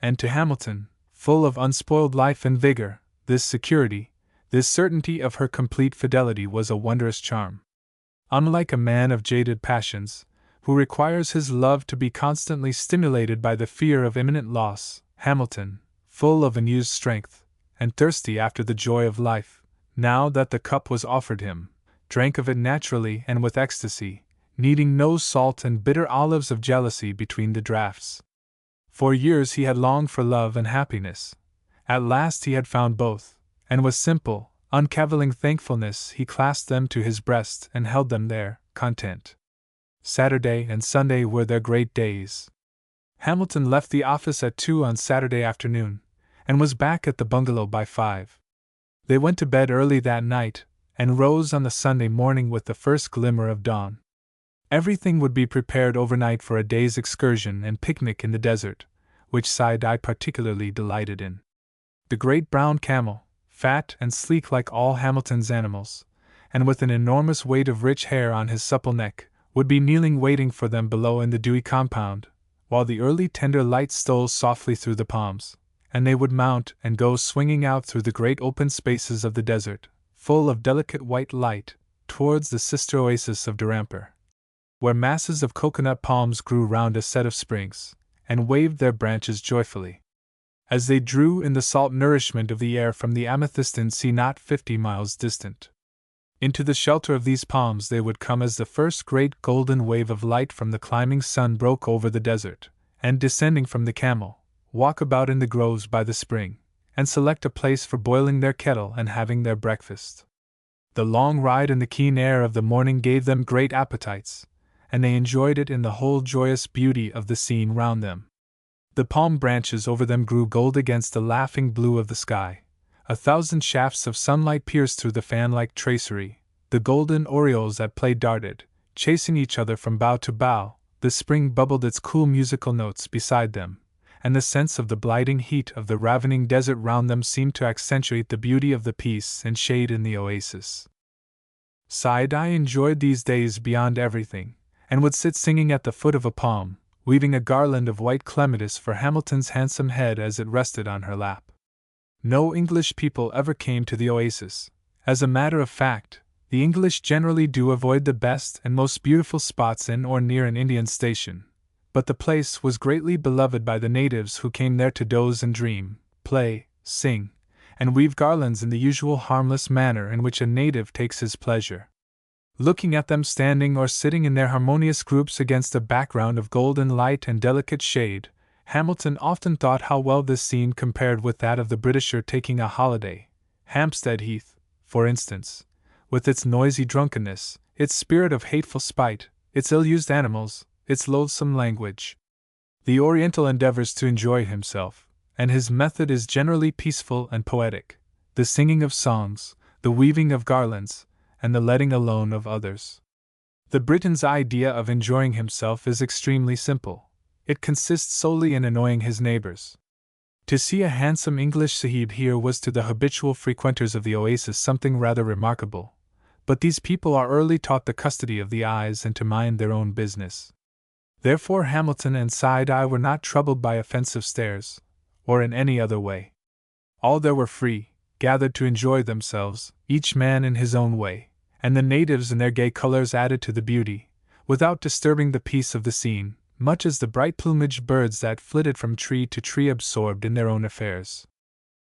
And to Hamilton, full of unspoiled life and vigor, this security, this certainty of her complete fidelity was a wondrous charm. Unlike a man of jaded passions, who requires his love to be constantly stimulated by the fear of imminent loss, Hamilton, full of unused strength, and thirsty after the joy of life, now that the cup was offered him, drank of it naturally and with ecstasy, needing no salt and bitter olives of jealousy between the draughts. For years he had longed for love and happiness. At last he had found both, and with simple, uncavilling thankfulness he clasped them to his breast and held them there, content. Saturday and Sunday were their great days. Hamilton left the office at 2 on Saturday afternoon, and was back at the bungalow by 5. They went to bed early that night, and rose on the Sunday morning with the first glimmer of dawn. Everything would be prepared overnight for a day's excursion and picnic in the desert, which Saidai particularly delighted in. The great brown camel, fat and sleek like all Hamilton's animals, and with an enormous weight of rich hair on his supple neck, would be kneeling waiting for them below in the dewy compound, while the early tender light stole softly through the palms, and they would mount and go swinging out through the great open spaces of the desert, full of delicate white light, towards the sister oasis of Dharamper, where masses of coconut palms grew round a set of springs, and waved their branches joyfully, as they drew in the salt nourishment of the air from the amethystine sea not 50 miles distant. Into the shelter of these palms they would come as the first great golden wave of light from the climbing sun broke over the desert, and descending from the camel, walk about in the groves by the spring, and select a place for boiling their kettle and having their breakfast. The long ride and the keen air of the morning gave them great appetites, and they enjoyed it in the whole joyous beauty of the scene round them. The palm branches over them grew gold against the laughing blue of the sky. 1,000 shafts of sunlight pierced through the fan-like tracery. The golden orioles at play darted, chasing each other from bough to bough. The spring bubbled its cool musical notes beside them, and the sense of the blighting heat of the ravening desert round them seemed to accentuate the beauty of the peace and shade in the oasis. Saidai enjoyed these days beyond everything, and would sit singing at the foot of a palm, weaving a garland of white clematis for Hamilton's handsome head as it rested on her lap. No English people ever came to the oasis. As a matter of fact, the English generally do avoid the best and most beautiful spots in or near an Indian station, but the place was greatly beloved by the natives who came there to doze and dream, play, sing, and weave garlands in the usual harmless manner in which a native takes his pleasure. Looking at them standing or sitting in their harmonious groups against a background of golden light and delicate shade, Hamilton often thought how well this scene compared with that of the Britisher taking a holiday. Hampstead Heath, for instance, with its noisy drunkenness, its spirit of hateful spite, its ill-used animals, its loathsome language. The Oriental endeavors to enjoy himself, and his method is generally peaceful and poetic, the singing of songs, the weaving of garlands, and the letting alone of others. The Briton's idea of enjoying himself is extremely simple. It consists solely in annoying his neighbors. To see a handsome English sahib here was to the habitual frequenters of the oasis something rather remarkable, but these people are early taught the custody of the eyes and to mind their own business. Therefore Hamilton and Saidai were not troubled by offensive stares, or in any other way. All there were free, gathered to enjoy themselves, each man in his own way, and the natives in their gay colors added to the beauty, without disturbing the peace of the scene, much as the bright-plumaged birds that flitted from tree to tree absorbed in their own affairs.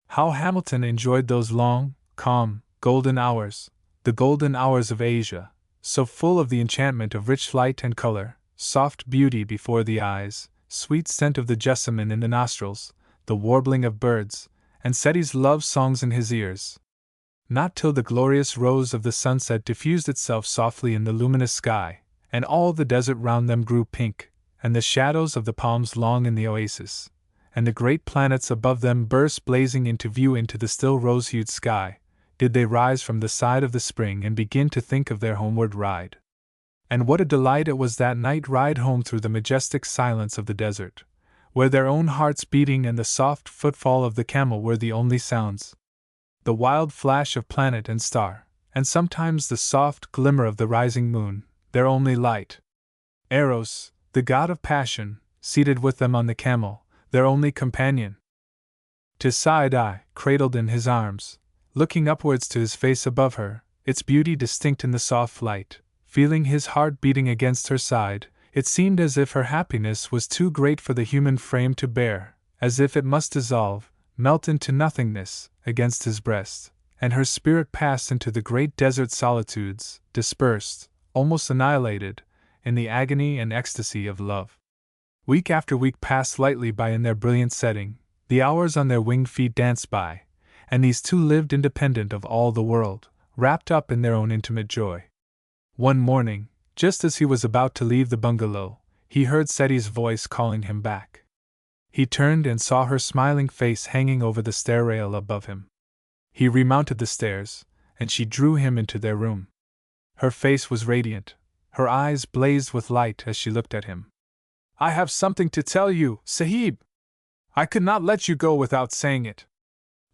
How Hamilton enjoyed those long, calm, golden hours, the golden hours of Asia, so full of the enchantment of rich light and color, soft beauty before the eyes, sweet scent of the jessamine in the nostrils, the warbling of birds, and Seti's love songs in his ears. Not till the glorious rose of the sunset diffused itself softly in the luminous sky, and all the desert round them grew pink, and the shadows of the palms long in the oasis, and the great planets above them burst blazing into view into the still rose-hued sky, did they rise from the side of the spring and begin to think of their homeward ride. And what a delight it was that night ride home through the majestic silence of the desert, where their own hearts beating and the soft footfall of the camel were the only sounds. The wild flash of planet and star, and sometimes the soft glimmer of the rising moon, their only light. Eros, the god of passion, seated with them on the camel, their only companion. To Saidai, cradled in his arms, looking upwards to his face above her, its beauty distinct in the soft light, feeling his heart beating against her side, it seemed as if her happiness was too great for the human frame to bear, as if it must dissolve, melt into nothingness, against his breast, and her spirit pass into the great desert solitudes, dispersed, almost annihilated, in the agony and ecstasy of love. Week after week passed lightly by in their brilliant setting, the hours on their winged feet danced by, and these two lived independent of all the world, wrapped up in their own intimate joy. One morning, just as he was about to leave the bungalow, he heard Seti's voice calling him back. He turned and saw her smiling face hanging over the stair rail above him. He remounted the stairs, and she drew him into their room. Her face was radiant. Her eyes blazed with light as she looked at him. "I have something to tell you, Sahib. I could not let you go without saying it.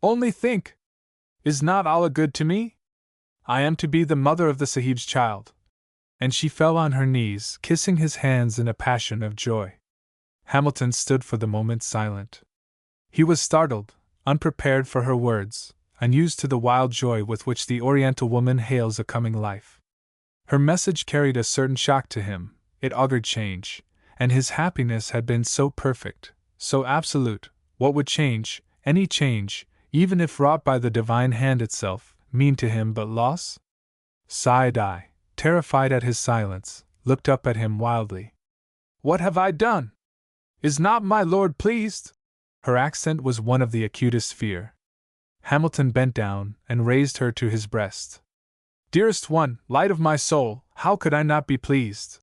Only think! Is not Allah good to me? I am to be the mother of the Sahib's child." And she fell on her knees, kissing his hands in a passion of joy. Hamilton stood for the moment silent. He was startled, unprepared for her words, unused to the wild joy with which the Oriental woman hails a coming life. Her message carried a certain shock to him, it augured change, and his happiness had been so perfect, so absolute. What would change, any change, even if wrought by the divine hand itself, mean to him but loss? Saidai, terrified at his silence, looked up at him wildly. "What have I done? Is not my lord pleased?" Her accent was one of the acutest fear. Hamilton bent down and raised her to his breast. "Dearest one, light of my soul, how could I not be pleased?"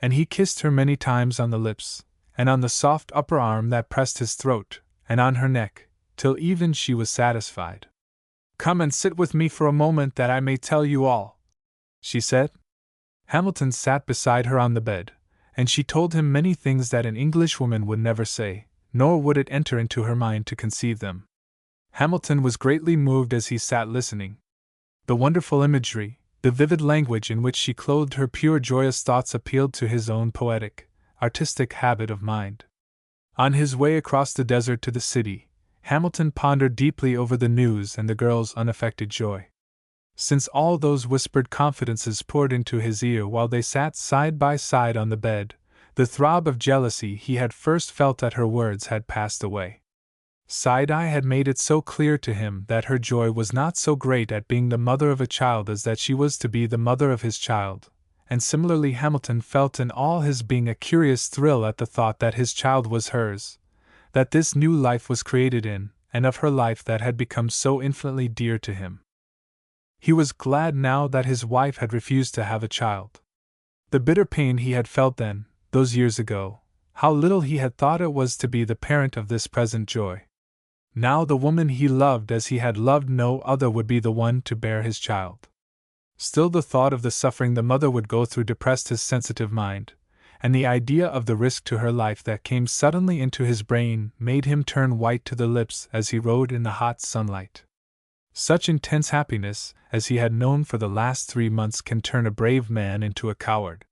And he kissed her many times on the lips, and on the soft upper arm that pressed his throat, and on her neck, till even she was satisfied. "Come and sit with me for a moment that I may tell you all," she said. Hamilton sat beside her on the bed, and she told him many things that an Englishwoman would never say, nor would it enter into her mind to conceive them. Hamilton was greatly moved as he sat listening. The wonderful imagery, the vivid language in which she clothed her pure joyous thoughts appealed to his own poetic, artistic habit of mind. On his way across the desert to the city, Hamilton pondered deeply over the news and the girl's unaffected joy. Since all those whispered confidences poured into his ear while they sat side by side on the bed, the throb of jealousy he had first felt at her words had passed away. Side-Eye had made it so clear to him that her joy was not so great at being the mother of a child as that she was to be the mother of his child, and similarly Hamilton felt in all his being a curious thrill at the thought that his child was hers, that this new life was created in, and of her life that had become so infinitely dear to him. He was glad now that his wife had refused to have a child. The bitter pain he had felt then, those years ago, how little he had thought it was to be the parent of this present joy. Now the woman he loved as he had loved no other would be the one to bear his child. Still the thought of the suffering the mother would go through depressed his sensitive mind, and the idea of the risk to her life that came suddenly into his brain made him turn white to the lips as he rode in the hot sunlight. Such intense happiness as he had known for the last 3 months can turn a brave man into a coward.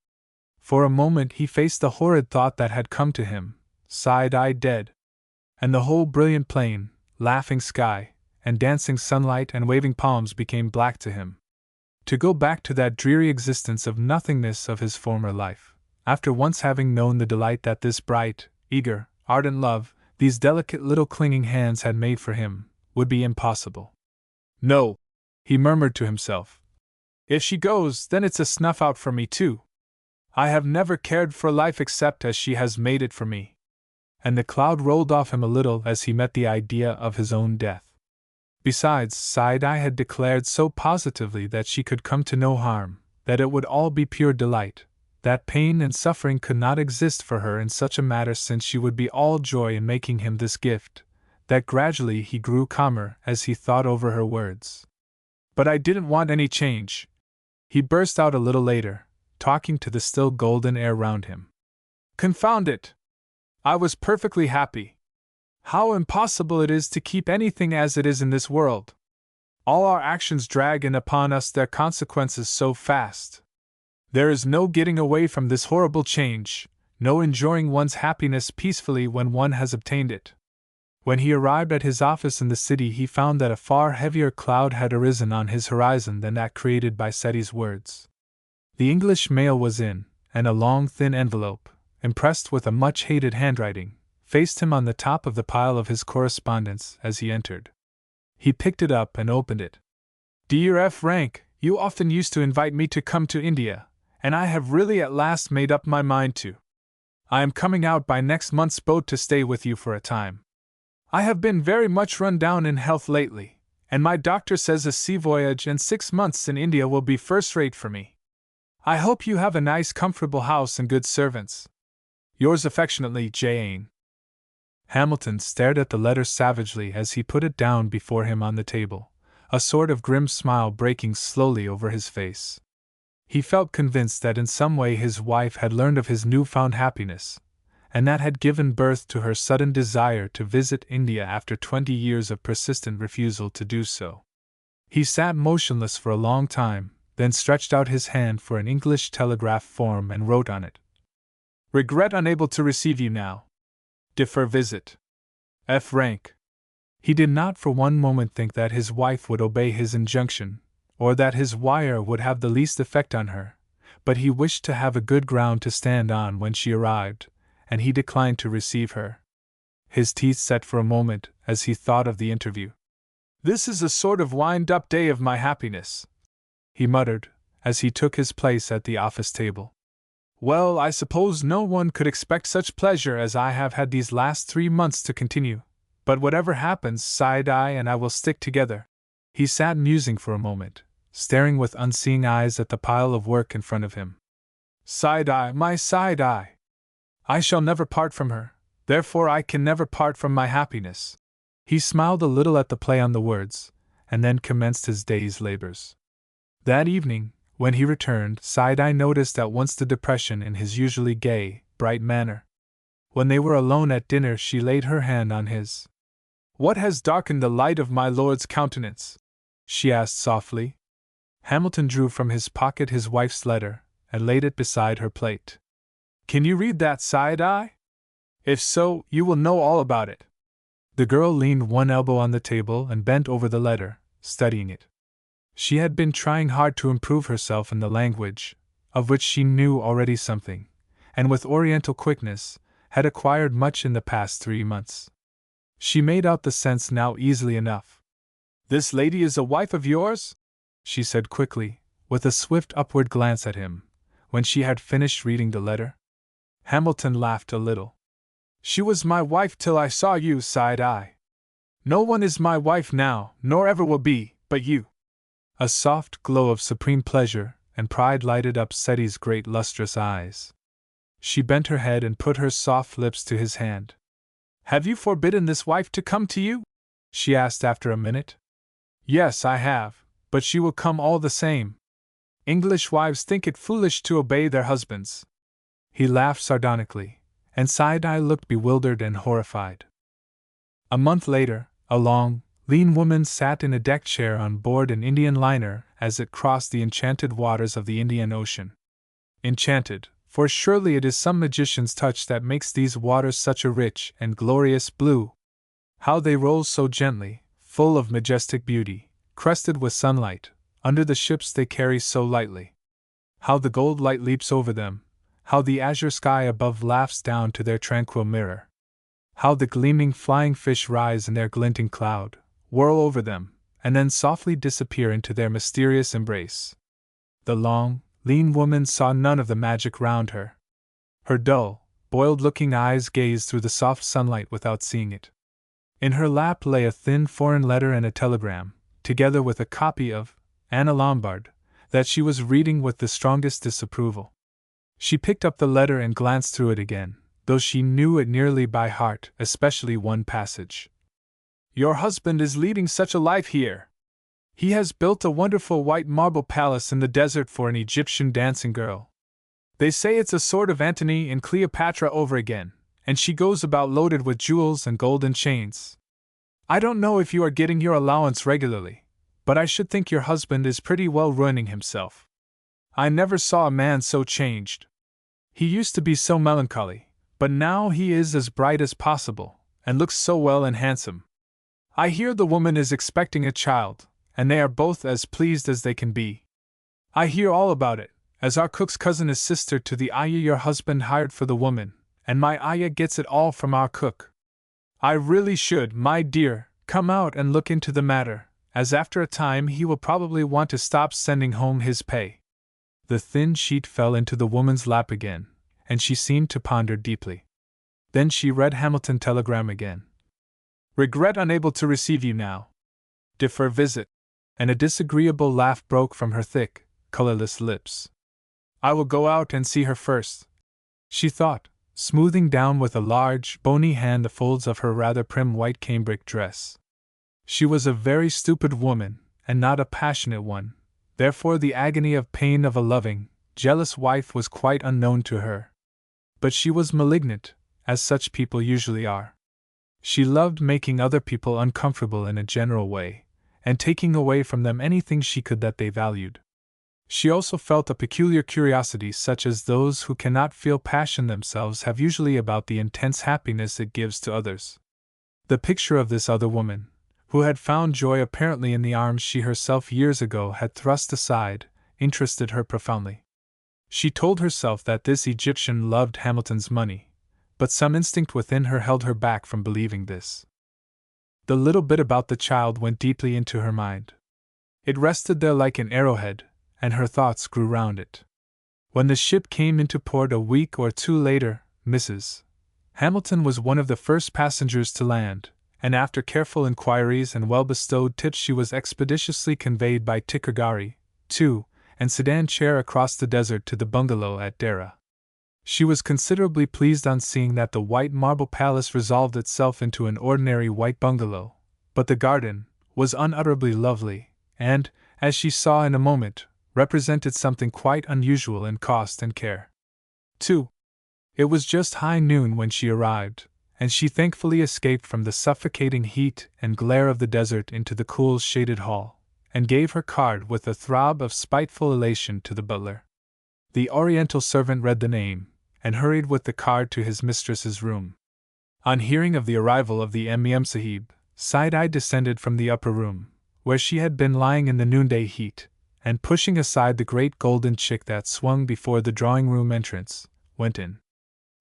For a moment he faced the horrid thought that had come to him, Side-Eye dead, and the whole brilliant plain, laughing sky, and dancing sunlight and waving palms became black to him. To go back to that dreary existence of nothingness of his former life, after once having known the delight that this bright, eager, ardent love, these delicate little clinging hands had made for him, would be impossible. "No," he murmured to himself. "If she goes, then it's a snuff out for me too. I have never cared for life except as she has made it for me." And the cloud rolled off him a little as he met the idea of his own death. Besides, Side-Eye had declared so positively that she could come to no harm, that it would all be pure delight, that pain and suffering could not exist for her in such a matter since she would be all joy in making him this gift, that gradually he grew calmer as he thought over her words. "But I didn't want any change," he burst out a little later, talking to the still golden air round him. "Confound it! I was perfectly happy. How impossible it is to keep anything as it is in this world! All our actions drag in upon us their consequences so fast. There is no getting away from this horrible change, no enjoying one's happiness peacefully when one has obtained it." When he arrived at his office in the city he found that a far heavier cloud had arisen on his horizon than that created by Setty's words. The English mail was in, and a long thin envelope, impressed with a much-hated handwriting, faced him on the top of the pile of his correspondence as he entered. He picked it up and opened it. "Dear F. Rank, you often used to invite me to come to India, and I have really at last made up my mind to. I am coming out by next month's boat to stay with you for a time. I have been very much run down in health lately, and my doctor says a sea voyage and 6 months in India will be first-rate for me. I hope you have a nice comfortable house and good servants. Yours affectionately, Jane." Hamilton stared at the letter savagely as he put it down before him on the table, a sort of grim smile breaking slowly over his face. He felt convinced that in some way his wife had learned of his newfound happiness, and that had given birth to her sudden desire to visit India after 20 years of persistent refusal to do so. He sat motionless for a long time, then stretched out his hand for an English telegraph form and wrote on it, "Regret unable to receive you now. Defer visit. F. Rank." He did not for one moment think that his wife would obey his injunction, or that his wire would have the least effect on her, but he wished to have a good ground to stand on when she arrived, and he declined to receive her. His teeth set for a moment as he thought of the interview. "This is a sort of wind-up day of my happiness," he muttered, as he took his place at the office table. "Well, I suppose no one could expect such pleasure as I have had these last 3 months to continue, but whatever happens, Side-Eye and I will stick together." He sat musing for a moment, staring with unseeing eyes at the pile of work in front of him. "Side-Eye, my Side-Eye! I shall never part from her, therefore I can never part from my happiness. He smiled a little at the play on the words, and then commenced his day's labors. That evening, when he returned, Side-Eye noticed at once the depression in his usually gay, bright manner. When they were alone at dinner, she laid her hand on his. "What has darkened the light of my lord's countenance?" she asked softly. Hamilton drew from his pocket his wife's letter, and laid it beside her plate. "Can you read that, Side-Eye? If so, you will know all about it." The girl leaned one elbow on the table and bent over the letter, studying it. She had been trying hard to improve herself in the language, of which she knew already something, and with oriental quickness, had acquired much in the past 3 months. She made out the sense now easily enough. "This lady is a wife of yours?" she said quickly, with a swift upward glance at him, when she had finished reading the letter. Hamilton laughed a little. "She was my wife till I saw you, Side-Eye. No one is my wife now, nor ever will be, but you." A soft glow of supreme pleasure and pride lighted up Seti's great lustrous eyes. She bent her head and put her soft lips to his hand. "Have you forbidden this wife to come to you?" she asked after a minute. "Yes, I have, but she will come all the same. English wives think it foolish to obey their husbands." He laughed sardonically, and Side-Eye looked bewildered and horrified. A month later, a long, lean woman sat in a deck chair on board an Indian liner as it crossed the enchanted waters of the Indian Ocean. Enchanted, for surely it is some magician's touch that makes these waters such a rich and glorious blue. How they roll so gently, full of majestic beauty, crested with sunlight, under the ships they carry so lightly. How the gold light leaps over them, how the azure sky above laughs down to their tranquil mirror. How the gleaming flying fish rise in their glinting cloud, whirl over them, and then softly disappear into their mysterious embrace. The long, lean woman saw none of the magic round her. Her dull, boiled-looking eyes gazed through the soft sunlight without seeing it. In her lap lay a thin foreign letter and a telegram, together with a copy of Anna Lombard, that she was reading with the strongest disapproval. She picked up the letter and glanced through it again, though she knew it nearly by heart, especially one passage. "Your husband is leading such a life here. He has built a wonderful white marble palace in the desert for an Egyptian dancing girl. They say it's a sort of Antony and Cleopatra over again, and she goes about loaded with jewels and golden chains. I don't know if you are getting your allowance regularly, but I should think your husband is pretty well ruining himself. I never saw a man so changed. He used to be so melancholy, but now he is as bright as possible, and looks so well and handsome. I hear the woman is expecting a child, and they are both as pleased as they can be. I hear all about it, as our cook's cousin is sister to the ayah your husband hired for the woman, and my ayah gets it all from our cook. I really should, my dear, come out and look into the matter, as after a time he will probably want to stop sending home his pay." The thin sheet fell into the woman's lap again, and she seemed to ponder deeply. Then she read Hamilton's telegram again. "Regret unable to receive you now. Defer visit," and a disagreeable laugh broke from her thick, colorless lips. "I will go out and see her first," she thought, smoothing down with a large, bony hand the folds of her rather prim white cambric dress. She was a very stupid woman, and not a passionate one, therefore the agony of pain of a loving, jealous wife was quite unknown to her. But she was malignant, as such people usually are. She loved making other people uncomfortable in a general way, and taking away from them anything she could that they valued. She also felt a peculiar curiosity such as those who cannot feel passion themselves have usually about the intense happiness it gives to others. The picture of this other woman, who had found joy apparently in the arms she herself years ago had thrust aside, interested her profoundly. She told herself that this Egyptian loved Hamilton's money, but some instinct within her held her back from believing this. The little bit about the child went deeply into her mind. It rested there like an arrowhead, and her thoughts grew round it. When the ship came into port a week or two later, Mrs. Hamilton was one of the first passengers to land, and after careful inquiries and well-bestowed tips she was expeditiously conveyed by ticker gharry, and sedan chair across the desert to the bungalow at Dera. She was considerably pleased on seeing that the white marble palace resolved itself into an ordinary white bungalow, but the garden was unutterably lovely, and, as she saw in a moment, represented something quite unusual in cost and care. 2. It was just high noon when she arrived, and she thankfully escaped from the suffocating heat and glare of the desert into the cool shaded hall, and gave her card with a throb of spiteful elation to the butler. The Oriental servant read the name, and hurried with the card to his mistress's room. On hearing of the arrival of the Sahib, Side-Eye descended from the upper room, where she had been lying in the noonday heat, and pushing aside the great golden chick that swung before the drawing-room entrance, went in.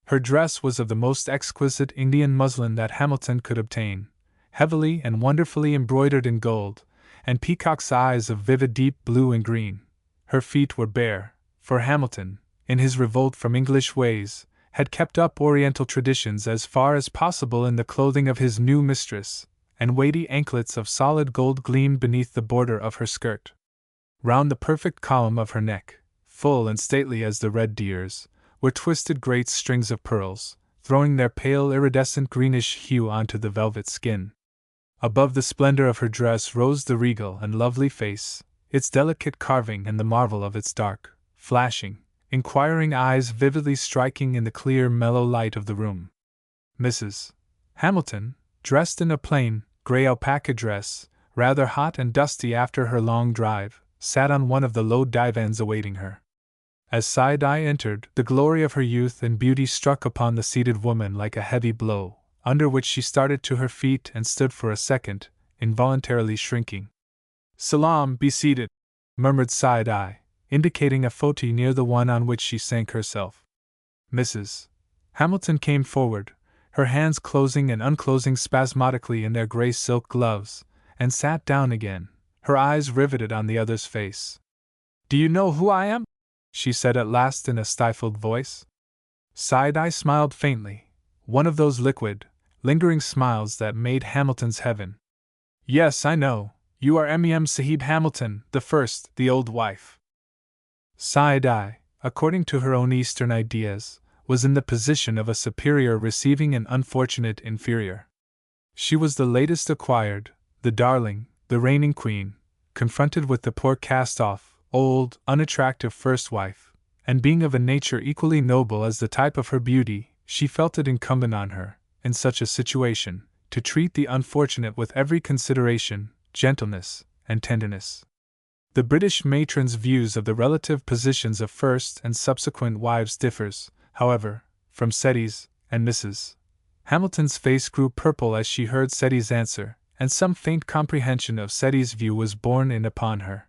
Her dress was of the most exquisite Indian muslin that Hamilton could obtain, heavily and wonderfully embroidered in gold, and peacock's eyes of vivid deep blue and green. Her feet were bare, for Hamilton, in his revolt from English ways, had kept up Oriental traditions as far as possible in the clothing of his new mistress, and weighty anklets of solid gold gleamed beneath the border of her skirt. Round the perfect column of her neck, full and stately as the red deer's, were twisted great strings of pearls, throwing their pale iridescent greenish hue onto the velvet skin. Above the splendor of her dress rose the regal and lovely face, its delicate carving and the marvel of its dark, flashing, inquiring eyes vividly striking in the clear, mellow light of the room. Mrs. Hamilton, dressed in a plain, gray alpaca dress, rather hot and dusty after her long drive, sat on one of the low divans awaiting her. As Side-Eye entered, the glory of her youth and beauty struck upon the seated woman like a heavy blow, under which she started to her feet and stood for a second, involuntarily shrinking. "Salam, be seated," murmured Side-Eye, indicating a fauteuil near the one on which she sank herself. Mrs. Hamilton came forward, her hands closing and unclosing spasmodically in their gray silk gloves, and sat down again, her eyes riveted on the other's face. "Do you know who I am?" she said at last in a stifled voice. Side-Eye smiled faintly, one of those liquid, lingering smiles that made Hamilton's heaven. "Yes, I know, you are Sahib Hamilton, the first, the old wife." Side-Eye, according to her own Eastern ideas, was in the position of a superior receiving an unfortunate inferior. She was the latest acquired, the darling, the reigning queen, confronted with the poor cast-off, old, unattractive first wife, and being of a nature equally noble as the type of her beauty, she felt it incumbent on her, in such a situation, to treat the unfortunate with every consideration, gentleness, and tenderness. The British matron's views of the relative positions of first and subsequent wives differs, however, from Seti's, and Mrs. Hamilton's face grew purple as she heard Seti's answer, and some faint comprehension of Seti's view was borne in upon her.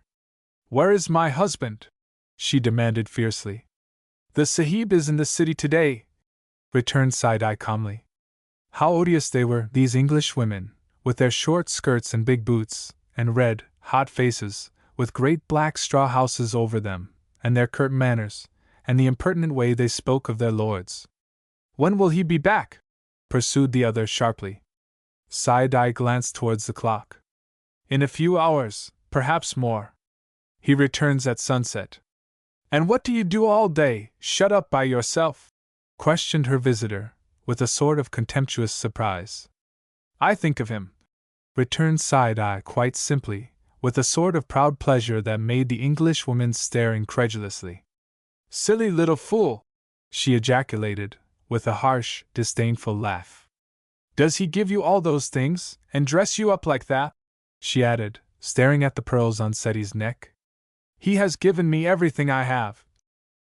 "Where is my husband?" she demanded fiercely. "The Sahib is in the city today," returned Side-Eye calmly. How odious they were, these English women, with their short skirts and big boots, and red, hot faces, with great black straw houses over them, and their curt manners, and the impertinent way they spoke of their lords. "When will he be back?" pursued the other sharply. Side-Eye glanced towards the clock. "In a few hours, perhaps more. He returns at sunset." "And what do you do all day, shut up by yourself?" questioned her visitor, with a sort of contemptuous surprise. "I think of him," returned Side-Eye quite simply, with a sort of proud pleasure that made the Englishwoman stare incredulously. "Silly little fool!" she ejaculated, with a harsh, disdainful laugh. "Does he give you all those things, and dress you up like that?" she added, staring at the pearls on Seti's neck. "He has given me everything I have,"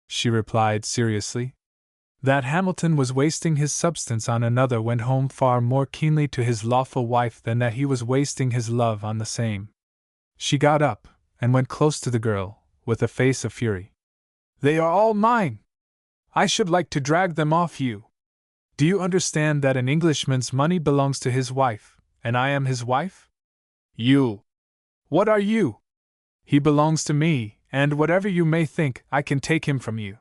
she replied seriously. That Hamilton was wasting his substance on another went home far more keenly to his lawful wife than that he was wasting his love on the same. She got up, and went close to the girl, with a face of fury. "They are all mine! I should like to drag them off you. Do you understand that an Englishman's money belongs to his wife, and I am his wife? You! What are you? He belongs to me, and whatever you may think, I can take him from you.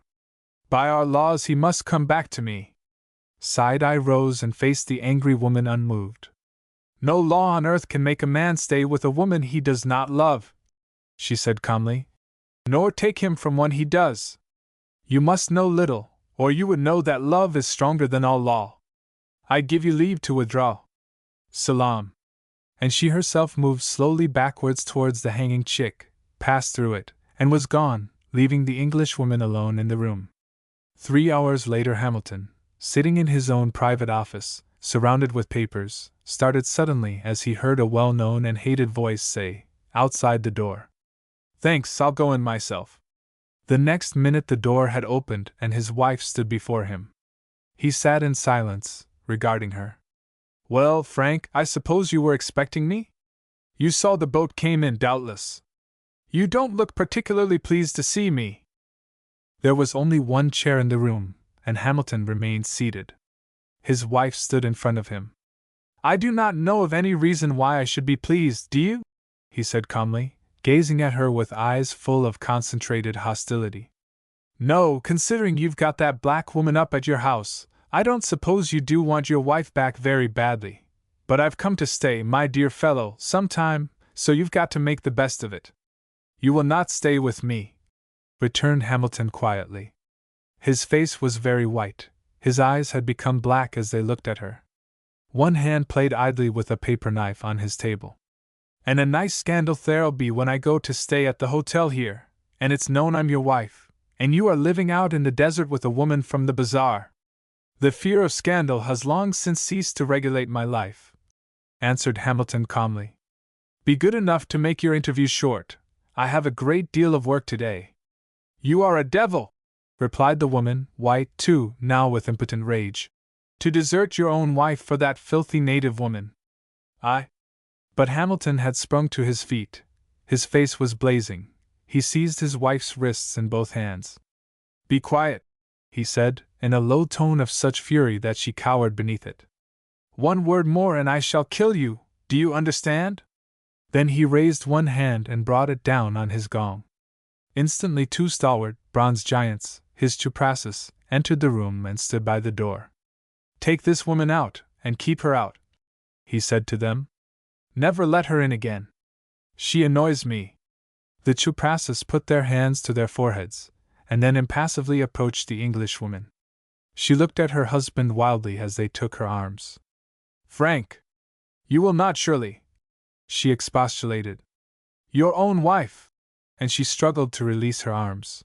By our laws he must come back to me." Side-Eye rose and faced the angry woman unmoved. "No law on earth can make a man stay with a woman he does not love," she said calmly, "nor take him from one he does. You must know little, or you would know that love is stronger than all law. I give you leave to withdraw. Salam. And she herself moved slowly backwards towards the hanging chick, passed through it, and was gone, leaving the Englishwoman alone in the room. 3 hours later, Hamilton, sitting in his own private office, surrounded with papers, started suddenly as he heard a well-known and hated voice say, outside the door, "Thanks, I'll go in myself." The next minute the door had opened and his wife stood before him. He sat in silence, regarding her. "Well, Frank, I suppose you were expecting me? You saw the boat came in, doubtless. You don't look particularly pleased to see me." There was only one chair in the room, and Hamilton remained seated. His wife stood in front of him. "I do not know of any reason why I should be pleased, do you?" he said calmly, gazing at her with eyes full of concentrated hostility. "No, considering you've got that black woman up at your house, I don't suppose you do want your wife back very badly. But I've come to stay, my dear fellow, some time, so you've got to make the best of it." "You will not stay with me," returned Hamilton quietly. His face was very white, his eyes had become black as they looked at her. One hand played idly with a paper knife on his table. "And a nice scandal there'll be when I go to stay at the hotel here, and it's known I'm your wife, and you are living out in the desert with a woman from the bazaar." "The fear of scandal has long since ceased to regulate my life," answered Hamilton calmly. "Be good enough to make your interview short. I have a great deal of work today." "You are a devil!" replied the woman, white, too, now with impotent rage. "To desert your own wife for that filthy native woman." "I—" But Hamilton had sprung to his feet. His face was blazing. He seized his wife's wrists in both hands. "Be quiet," he said, in a low tone of such fury that she cowered beneath it. "One word more and I shall kill you, do you understand?" Then he raised one hand and brought it down on his gong. Instantly 2 stalwart, bronze giants, his Chuprasis, entered the room and stood by the door. "Take this woman out, and keep her out," he said to them. "Never let her in again. She annoys me." The Chuprasis put their hands to their foreheads, and then impassively approached the Englishwoman. She looked at her husband wildly as they took her arms. "Frank! You will not surely," she expostulated. "Your own wife!" And she struggled to release her arms.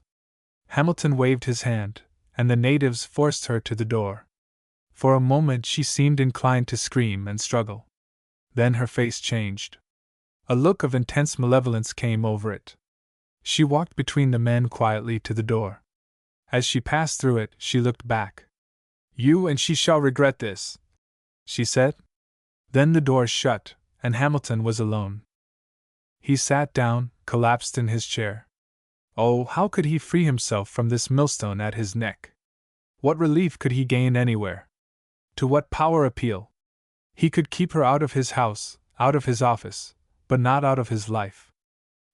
Hamilton waved his hand, and the natives forced her to the door. For a moment she seemed inclined to scream and struggle. Then her face changed. A look of intense malevolence came over it. She walked between the men quietly to the door. As she passed through it, she looked back. "You and she shall regret this," she said. Then the door shut, and Hamilton was alone. He sat down, collapsed in his chair. Oh, how could he free himself from this millstone at his neck? What relief could he gain anywhere? To what power appeal? He could keep her out of his house, out of his office, but not out of his life.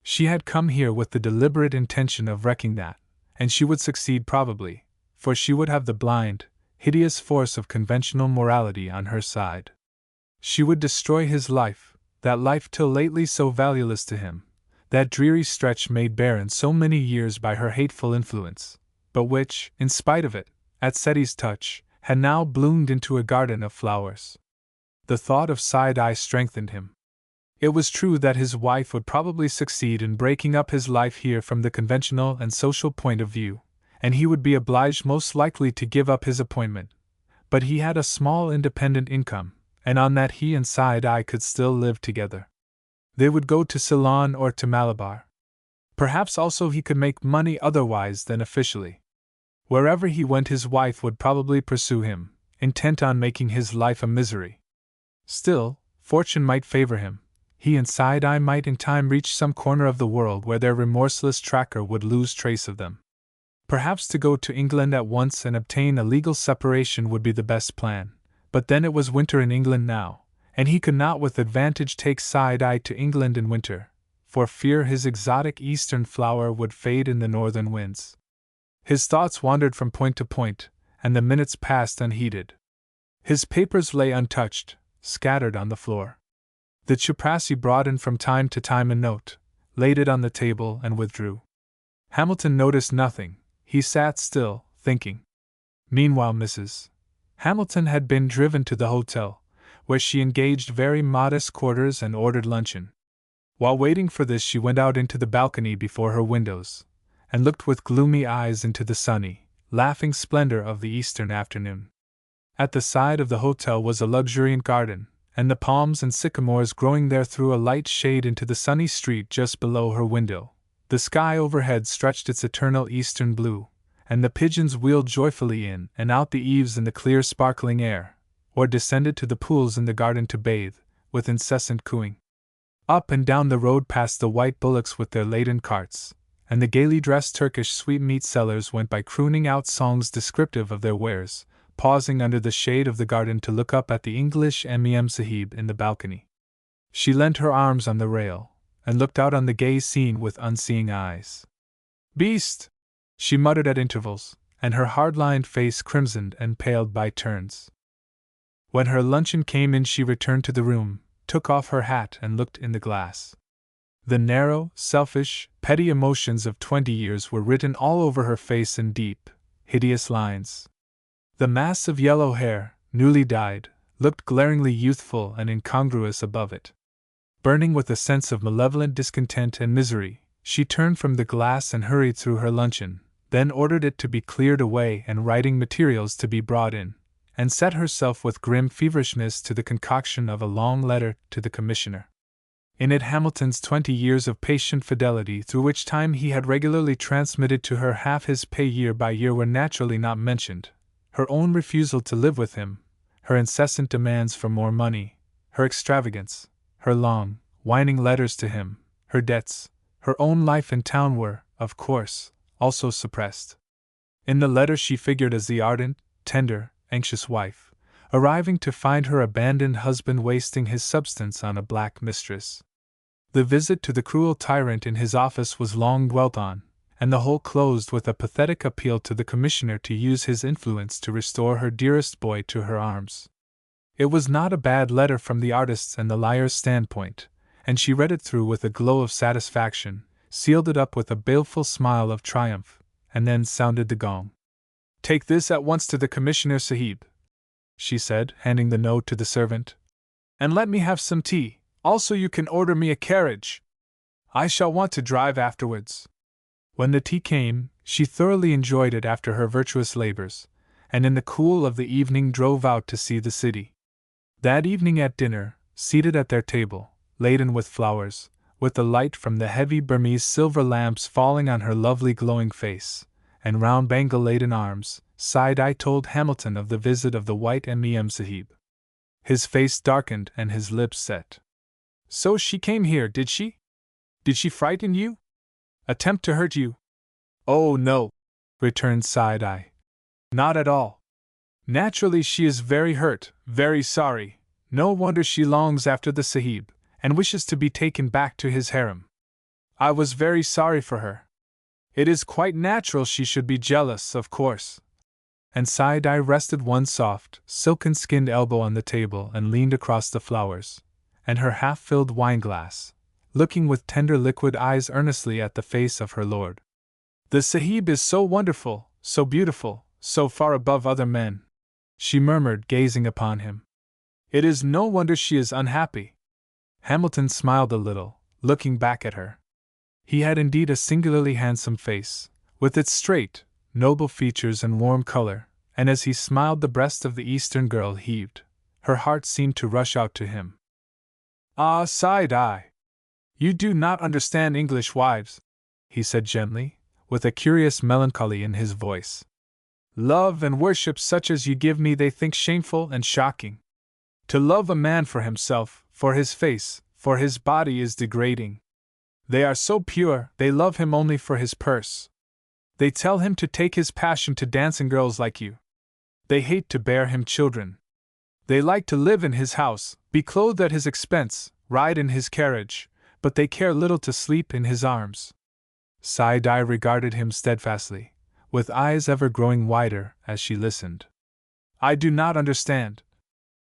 She had come here with the deliberate intention of wrecking that, and she would succeed probably, for she would have the blind, hideous force of conventional morality on her side. She would destroy his life, that life till lately so valueless to him, that dreary stretch made barren so many years by her hateful influence, but which, in spite of it, at Seti's touch, had now bloomed into a garden of flowers. The thought of side-eye strengthened him. It was true that his wife would probably succeed in breaking up his life here from the conventional and social point of view, and he would be obliged most likely to give up his appointment. But he had a small independent income, and on that he and Side-Eye could still live together. They would go to Ceylon or to Malabar. Perhaps also he could make money otherwise than officially. Wherever he went his wife would probably pursue him, intent on making his life a misery. Still, fortune might favor him. He and Side-Eye might in time reach some corner of the world where their remorseless tracker would lose trace of them. Perhaps to go to England at once and obtain a legal separation would be the best plan, but then it was winter in England now, and he could not with advantage take Side-Eye to England in winter, for fear his exotic eastern flower would fade in the northern winds. His thoughts wandered from point to point, and the minutes passed unheeded. His papers lay untouched, scattered on the floor. The Chuprasi brought in from time to time a note, laid it on the table, and withdrew. Hamilton noticed nothing. He sat still, thinking. Meanwhile, Mrs. Hamilton had been driven to the hotel, where she engaged very modest quarters and ordered luncheon. While waiting for this, she went out into the balcony before her windows, and looked with gloomy eyes into the sunny, laughing splendor of the eastern afternoon. At the side of the hotel was a luxuriant garden, and the palms and sycamores growing there threw a light shade into the sunny street just below her window. The sky overhead stretched its eternal eastern blue, and the pigeons wheeled joyfully in and out the eaves in the clear sparkling air, or descended to the pools in the garden to bathe, with incessant cooing. Up and down the road passed the white bullocks with their laden carts, and the gaily dressed Turkish sweetmeat sellers went by crooning out songs descriptive of their wares, pausing under the shade of the garden to look up at the English Mem Sahib in the balcony. She leant her arms on the rail, and looked out on the gay scene with unseeing eyes. "Beast!" she muttered at intervals, and her hard-lined face crimsoned and paled by turns. When her luncheon came in, she returned to the room, took off her hat, and looked in the glass. The narrow, selfish, petty emotions of 20 years were written all over her face in deep, hideous lines. The mass of yellow hair, newly dyed, looked glaringly youthful and incongruous above it. Burning with a sense of malevolent discontent and misery, she turned from the glass and hurried through her luncheon, then ordered it to be cleared away and writing materials to be brought in, and set herself with grim feverishness to the concoction of a long letter to the Commissioner. In it Hamilton's 20 years of patient fidelity, through which time he had regularly transmitted to her half his pay year by year, were naturally not mentioned. Her own refusal to live with him, her incessant demands for more money, her extravagance, her long, whining letters to him, her debts, her own life in town were, of course, also suppressed. In the letter she figured as the ardent, tender, anxious wife, arriving to find her abandoned husband wasting his substance on a black mistress. The visit to the cruel tyrant in his office was long dwelt on, and the whole closed with a pathetic appeal to the Commissioner to use his influence to restore her dearest boy to her arms. It was not a bad letter from the artist's and the liar's standpoint, and she read it through with a glow of satisfaction, sealed it up with a baleful smile of triumph, and then sounded the gong. "Take this at once to the Commissioner Sahib," she said, handing the note to the servant. "And let me have some tea. Also, you can order me a carriage. I shall want to drive afterwards." When the tea came, she thoroughly enjoyed it after her virtuous labors, and in the cool of the evening drove out to see the city. That evening at dinner, seated at their table, laden with flowers, with the light from the heavy Burmese silver lamps falling on her lovely glowing face, and round Bengal-laden arms, Side-Eye told Hamilton of the visit of the white Mem Sahib. His face darkened and his lips set. "So she came here, did she? Did she frighten you? Attempt to hurt you?" "Oh, no," returned Side-Eye. "Not at all. Naturally she is very hurt, very sorry. No wonder she longs after the Sahib, and wishes to be taken back to his harem. I was very sorry for her. It is quite natural she should be jealous, of course." And Side-Eye rested one soft, silken-skinned elbow on the table and leaned across the flowers, and her half-filled wine-glass, looking with tender liquid eyes earnestly at the face of her lord. "The Sahib is so wonderful, so beautiful, so far above other men," she murmured, gazing upon him. "It is no wonder she is unhappy." Hamilton smiled a little, looking back at her. He had indeed a singularly handsome face, with its straight, noble features and warm color, and as he smiled the breast of the Eastern girl heaved. Her heart seemed to rush out to him. "Ah, Side-Eye! You do not understand English wives," he said gently, with a curious melancholy in his voice. "Love and worship such as you give me they think shameful and shocking. To love a man for himself, for his face, for his body is degrading. They are so pure, they love him only for his purse. They tell him to take his passion to dancing girls like you. They hate to bear him children. They like to live in his house, be clothed at his expense, ride in his carriage, but they care little to sleep in his arms." Side-Eye regarded him steadfastly, with eyes ever growing wider as she listened. "I do not understand,"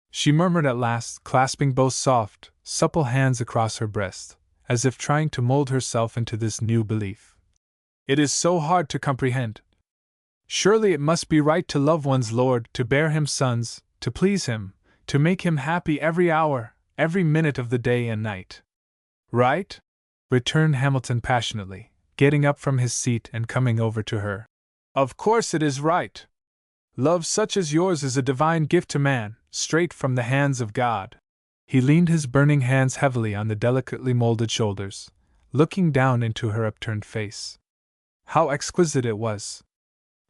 she murmured at last, clasping both soft, supple hands across her breast, as if trying to mold herself into this new belief. "It is so hard to comprehend." Surely it must be right to love one's lord, to bear him sons, to please him, to make him happy every hour, every minute of the day and night. Right? Returned Hamilton passionately, getting up from his seat and coming over to her. Of course it is right. Love such as yours is a divine gift to man, straight from the hands of God. He leaned his burning hands heavily on the delicately molded shoulders, looking down into her upturned face. How exquisite it was!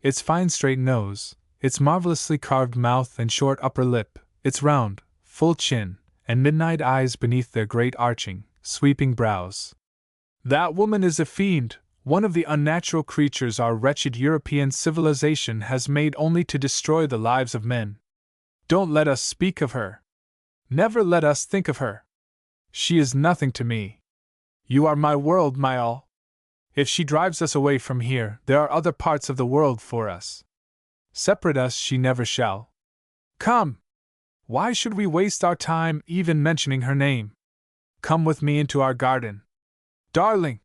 Its fine straight nose, its marvelously carved mouth and short upper lip, its round, full chin, and midnight eyes beneath their great arching, sweeping brows. That woman is a fiend, one of the unnatural creatures our wretched European civilization has made only to destroy the lives of men. Don't let us speak of her. Never let us think of her. She is nothing to me. You are my world, my all. If she drives us away from here, there are other parts of the world for us. Separate us she never shall. Come! Why should we waste our time even mentioning her name? Come with me into our garden. Darling!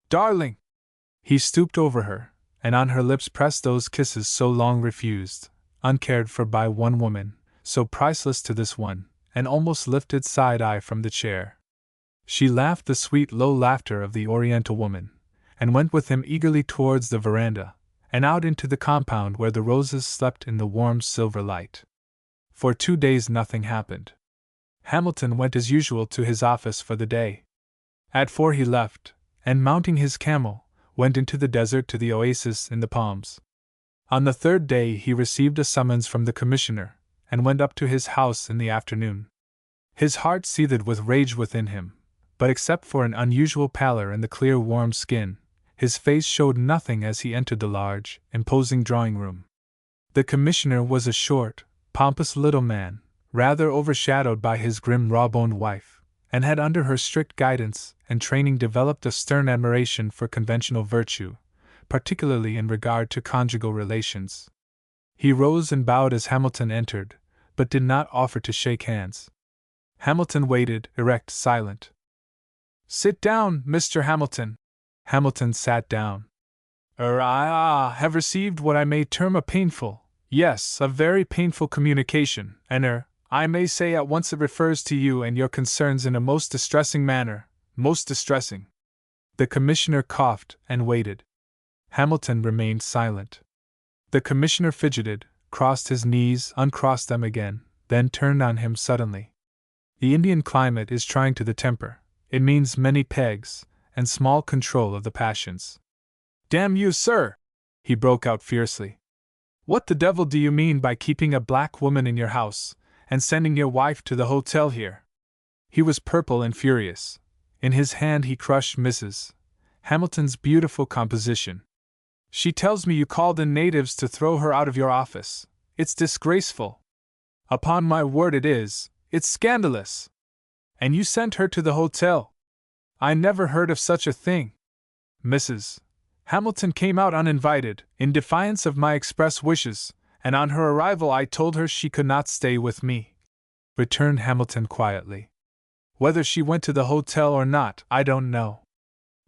Darling! He stooped over her, and on her lips pressed those kisses so long refused, uncared for by one woman, so priceless to this one, and almost lifted side-eye from the chair. She laughed the sweet low laughter of the Oriental woman, and went with him eagerly towards the veranda, and out into the compound where the roses slept in the warm silver light. For 2 days nothing happened. Hamilton went as usual to his office for the day. At 4 he left, and mounting his camel, went into the desert to the oasis in the palms. On the 3rd day he received a summons from the commissioner, and went up to his house in the afternoon. His heart seethed with rage within him, but except for an unusual pallor in the clear warm skin, his face showed nothing as he entered the large, imposing drawing-room. The commissioner was a short, pompous little man, rather overshadowed by his grim raw-boned wife, and had under her strict guidance and training developed a stern admiration for conventional virtue, particularly in regard to conjugal relations. He rose and bowed as Hamilton entered, but did not offer to shake hands. Hamilton waited, erect, silent. "Sit down, Mr. Hamilton." Hamilton sat down. I have received what I may term a painful, yes, a very painful communication, and I may say at once it refers to you and your concerns in a most distressing manner, most distressing." The commissioner coughed and waited. Hamilton remained silent. The commissioner fidgeted, crossed his knees, uncrossed them again, then turned on him suddenly. The Indian climate is trying to the temper. It means many pegs, and small control of the passions. "Damn you, sir!" he broke out fiercely. "What the devil do you mean by keeping a black woman in your house, and sending your wife to the hotel here?" He was purple and furious. In his hand he crushed Mrs. Hamilton's beautiful composition. "She tells me you called in natives to throw her out of your office. It's disgraceful. Upon my word it is, it's scandalous. And you sent her to the hotel. I never heard of such a thing. Mrs. Hamilton came out uninvited, in defiance of my express wishes, and on her arrival I told her she could not stay with me," returned Hamilton quietly. "Whether she went to the hotel or not, I don't know.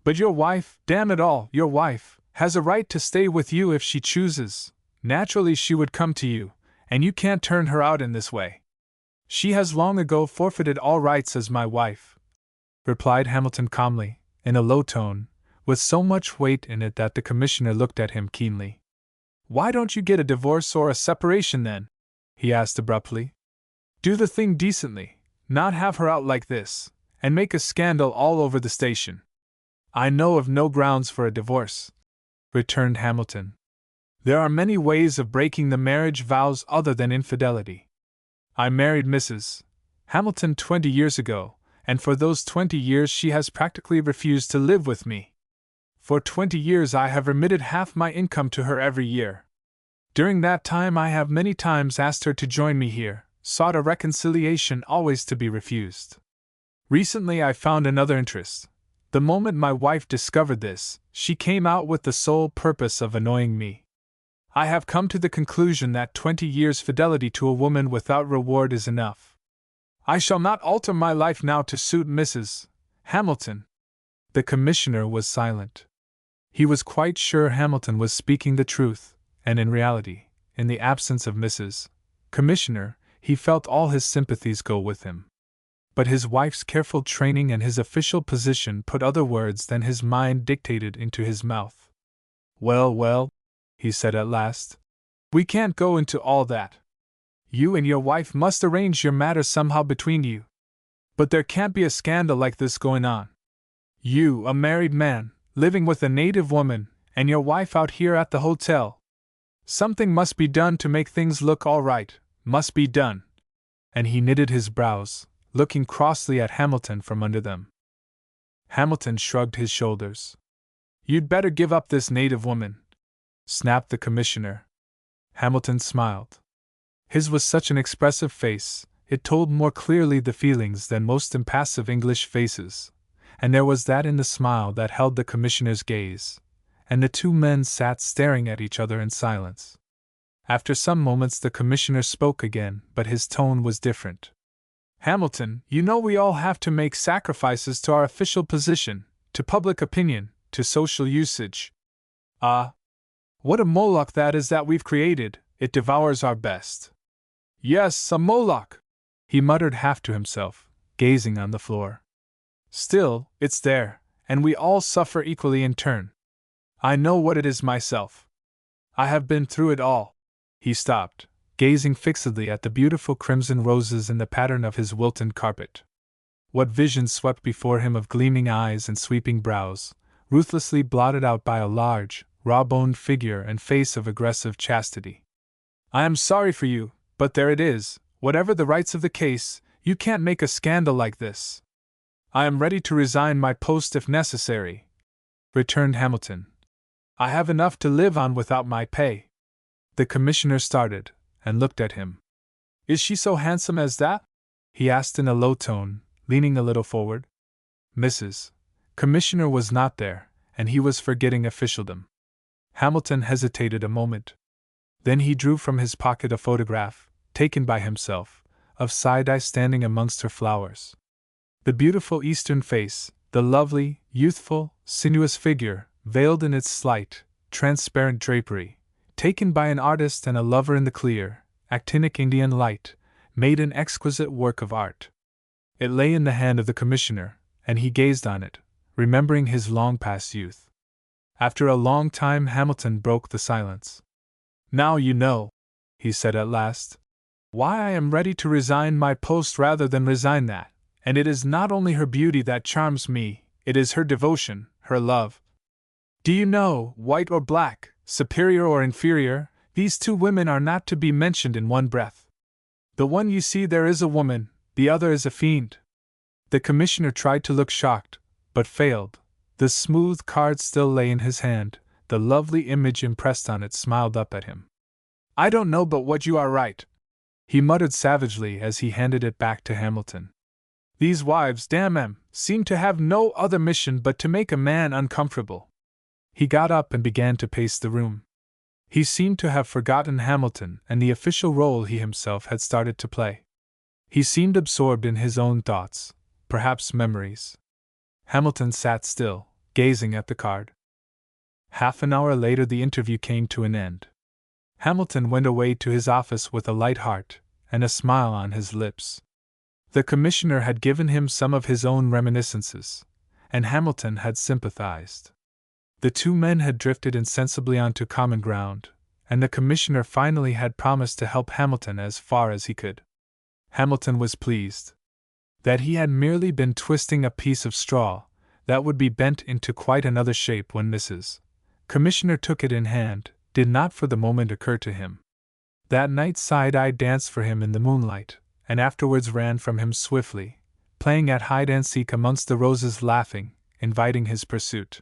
But your wife, damn it all, your wife, has a right to stay with you if she chooses. Naturally she would come to you, and you can't turn her out in this way. She has long ago forfeited all rights as my wife," replied Hamilton calmly, in a low tone, with so much weight in it that the commissioner looked at him keenly. "Why don't you get a divorce or a separation then?" he asked abruptly. "Do the thing decently, not have her out like this, and make a scandal all over the station." "I know of no grounds for a divorce," returned Hamilton. "There are many ways of breaking the marriage vows other than infidelity. I married Mrs. Hamilton 20 years ago, and for those 20 years she has practically refused to live with me. For 20 years I have remitted half my income to her every year. During that time I have many times asked her to join me here, sought a reconciliation always to be refused. Recently I found another interest. The moment my wife discovered this, she came out with the sole purpose of annoying me. I have come to the conclusion that 20 years' fidelity to a woman without reward is enough. I shall not alter my life now to suit Mrs. Hamilton." The commissioner was silent. He was quite sure Hamilton was speaking the truth, and in reality, in the absence of Mrs. Commissioner, he felt all his sympathies go with him. But his wife's careful training and his official position put other words than his mind dictated into his mouth. "Well, well," he said at last, "we can't go into all that. You and your wife must arrange your matters somehow between you. But there can't be a scandal like this going on. You, a married man, living with a native woman, and your wife out here at the hotel. Something must be done to make things look all right, must be done." And he knitted his brows, looking crossly at Hamilton from under them. Hamilton shrugged his shoulders. "You'd better give up this native woman," snapped the Commissioner. Hamilton smiled. His was such an expressive face, it told more clearly the feelings than most impassive English faces, and there was that in the smile that held the Commissioner's gaze, and the two men sat staring at each other in silence. After some moments the Commissioner spoke again, but his tone was different. "Hamilton, you know we all have to make sacrifices to our official position, to public opinion, to social usage. Ah, what a Moloch that is that we've created, it devours our best." "Yes, a Moloch," he muttered half to himself, gazing on the floor. "Still, it's there, and we all suffer equally in turn. I know what it is myself. I have been through it all." He stopped, gazing fixedly at the beautiful crimson roses in the pattern of his Wilton carpet. What visions swept before him of gleaming eyes and sweeping brows, ruthlessly blotted out by a large, raw-boned figure and face of aggressive chastity. "I am sorry for you, but there it is, whatever the rights of the case, you can't make a scandal like this." "I am ready to resign my post if necessary," returned Hamilton. "I have enough to live on without my pay." The Commissioner started, and looked at him. "Is she so handsome as that?" he asked in a low tone, leaning a little forward. Mrs. Commissioner was not there, and he was forgetting officialdom. Hamilton hesitated a moment. Then he drew from his pocket a photograph, taken by himself, of Sidai standing amongst her flowers. The beautiful Eastern face, the lovely, youthful, sinuous figure, veiled in its slight, transparent drapery, taken by an artist and a lover in the clear, actinic Indian light, made an exquisite work of art. It lay in the hand of the Commissioner, and he gazed on it, remembering his long-past youth. After a long time Hamilton broke the silence. "Now you know," he said at last, "why I am ready to resign my post rather than resign that, and it is not only her beauty that charms me, it is her devotion, her love. Do you know, white or black, superior or inferior, these two women are not to be mentioned in one breath. The one you see there is a woman, the other is a fiend." The Commissioner tried to look shocked, but failed. The smooth card still lay in his hand, the lovely image impressed on it smiled up at him. "I don't know but what you are right," he muttered savagely as he handed it back to Hamilton. "These wives, damn 'em, seem to have no other mission but to make a man uncomfortable." He got up and began to pace the room. He seemed to have forgotten Hamilton and the official role he himself had started to play. He seemed absorbed in his own thoughts, perhaps memories. Hamilton sat still, gazing at the card. Half an hour later the interview came to an end. Hamilton went away to his office with a light heart and a smile on his lips. The Commissioner had given him some of his own reminiscences, and Hamilton had sympathized. The two men had drifted insensibly onto common ground, and the Commissioner finally had promised to help Hamilton as far as he could. Hamilton was pleased. That he had merely been twisting a piece of straw that would be bent into quite another shape when Mrs. Commissioner took it in hand, did not for the moment occur to him. That night Sidai danced for him in the moonlight, and afterwards ran from him swiftly, playing at hide-and-seek amongst the roses, laughing, inviting his pursuit.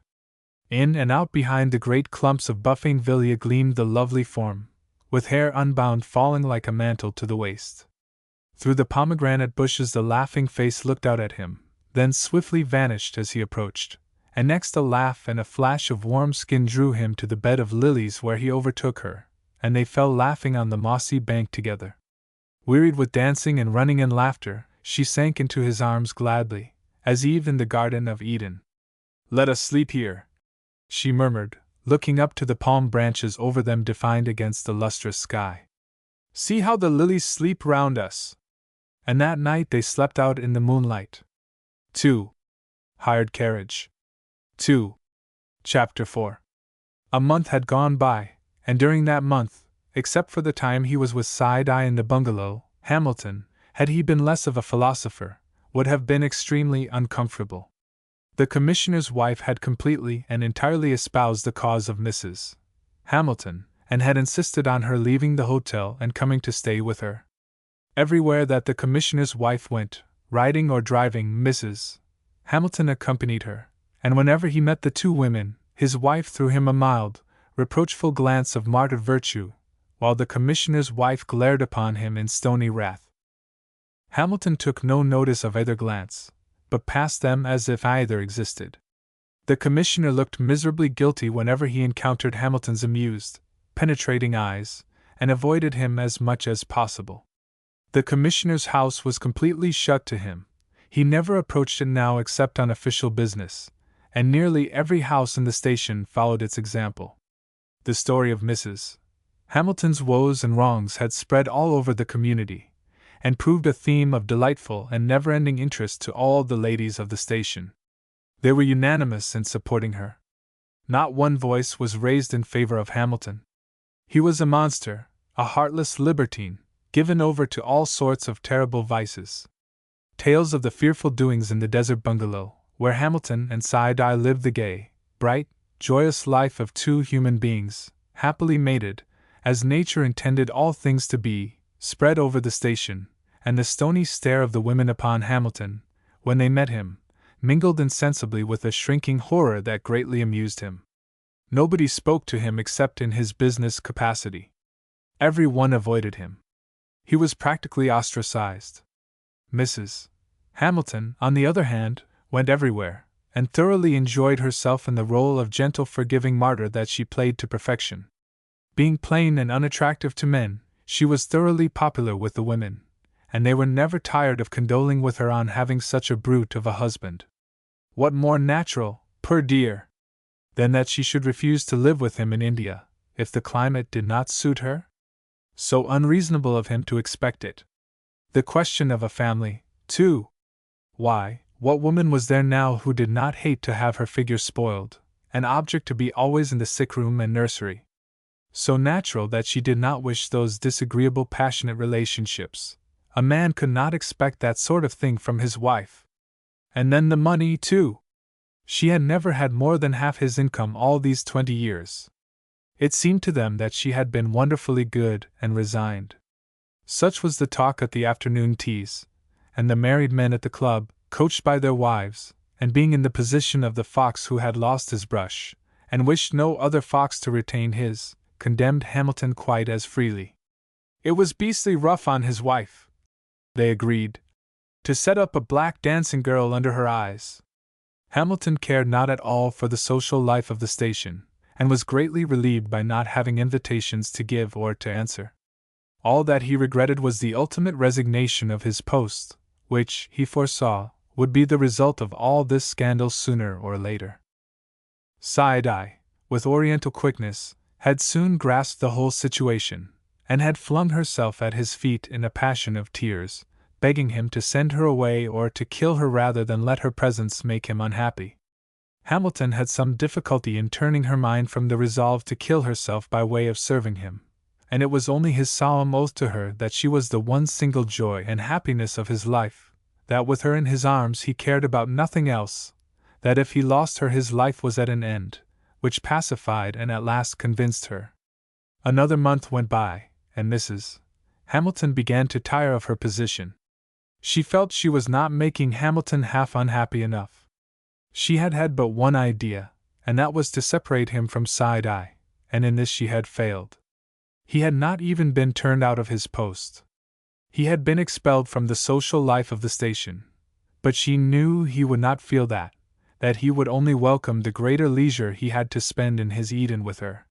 In and out behind the great clumps of bougainvillea gleamed the lovely form, with hair unbound falling like a mantle to the waist. Through the pomegranate bushes the laughing face looked out at him, then swiftly vanished as he approached, and next a laugh and a flash of warm skin drew him to the bed of lilies where he overtook her, and they fell laughing on the mossy bank together. Wearied with dancing and running and laughter, she sank into his arms gladly, as Eve in the Garden of Eden. "Let us sleep here," she murmured, looking up to the palm branches over them defined against the lustrous sky. "See how the lilies sleep round us!" And that night they slept out in the moonlight. 2. Hired carriage. 2. Chapter 4. A month had gone by, and during that month, except for the time he was with Side-Eye in the bungalow, Hamilton, had he been less of a philosopher, would have been extremely uncomfortable. The commissioner's wife had completely and entirely espoused the cause of Mrs. Hamilton, and had insisted on her leaving the hotel and coming to stay with her. Everywhere that the commissioner's wife went, riding or driving, Mrs. Hamilton accompanied her, and whenever he met the two women, his wife threw him a mild, reproachful glance of martyred virtue, while the commissioner's wife glared upon him in stony wrath. Hamilton took no notice of either glance, but passed them as if either existed. The commissioner looked miserably guilty whenever he encountered Hamilton's amused, penetrating eyes, and avoided him as much as possible. The commissioner's house was completely shut to him. He never approached it now except on official business, and nearly every house in the station followed its example. The story of Mrs. Hamilton's woes and wrongs had spread all over the community, and proved a theme of delightful and never-ending interest to all the ladies of the station. They were unanimous in supporting her. Not one voice was raised in favor of Hamilton. He was a monster, a heartless libertine, given over to all sorts of terrible vices. Tales of the fearful doings in the desert bungalow, where Hamilton and Side-Eye lived the gay, bright, joyous life of two human beings, happily mated, as nature intended all things to be, spread over the station, and the stony stare of the women upon Hamilton, when they met him, mingled insensibly with a shrinking horror that greatly amused him. Nobody spoke to him except in his business capacity. Every one avoided him. He was practically ostracized. Mrs. Hamilton, on the other hand, went everywhere, and thoroughly enjoyed herself in the role of gentle, forgiving martyr that she played to perfection. Being plain and unattractive to men, she was thoroughly popular with the women, and they were never tired of condoling with her on having such a brute of a husband. What more natural, poor dear, than that she should refuse to live with him in India, if the climate did not suit her? So unreasonable of him to expect it. The question of a family, too. Why, what woman was there now who did not hate to have her figure spoiled, an object to be always in the sick room and nursery? So natural that she did not wish those disagreeable passionate relationships. A man could not expect that sort of thing from his wife. And then the money, too. She had never had more than half his income all these 20 years. It seemed to them that she had been wonderfully good and resigned. Such was the talk at the afternoon teas, and the married men at the club, coached by their wives, and being in the position of the fox who had lost his brush, and wished no other fox to retain his, condemned Hamilton quite as freely. It was beastly rough on his wife, they agreed, to set up a black dancing girl under her eyes. Hamilton cared not at all for the social life of the station, and was greatly relieved by not having invitations to give or to answer. All that he regretted was the ultimate resignation of his post, which, he foresaw, would be the result of all this scandal sooner or later. Side-Eye, with oriental quickness, had soon grasped the whole situation, and had flung herself at his feet in a passion of tears, begging him to send her away or to kill her rather than let her presence make him unhappy. Hamilton had some difficulty in turning her mind from the resolve to kill herself by way of serving him, and it was only his solemn oath to her that she was the one single joy and happiness of his life, that with her in his arms he cared about nothing else, that if he lost her his life was at an end, which pacified and at last convinced her. Another month went by, and Mrs. Hamilton began to tire of her position. She felt she was not making Hamilton half unhappy enough. She had had but one idea, and that was to separate him from Side-Eye, and in this she had failed. He had not even been turned out of his post. He had been expelled from the social life of the station, but she knew he would not feel that he would only welcome the greater leisure he had to spend in his Eden with her.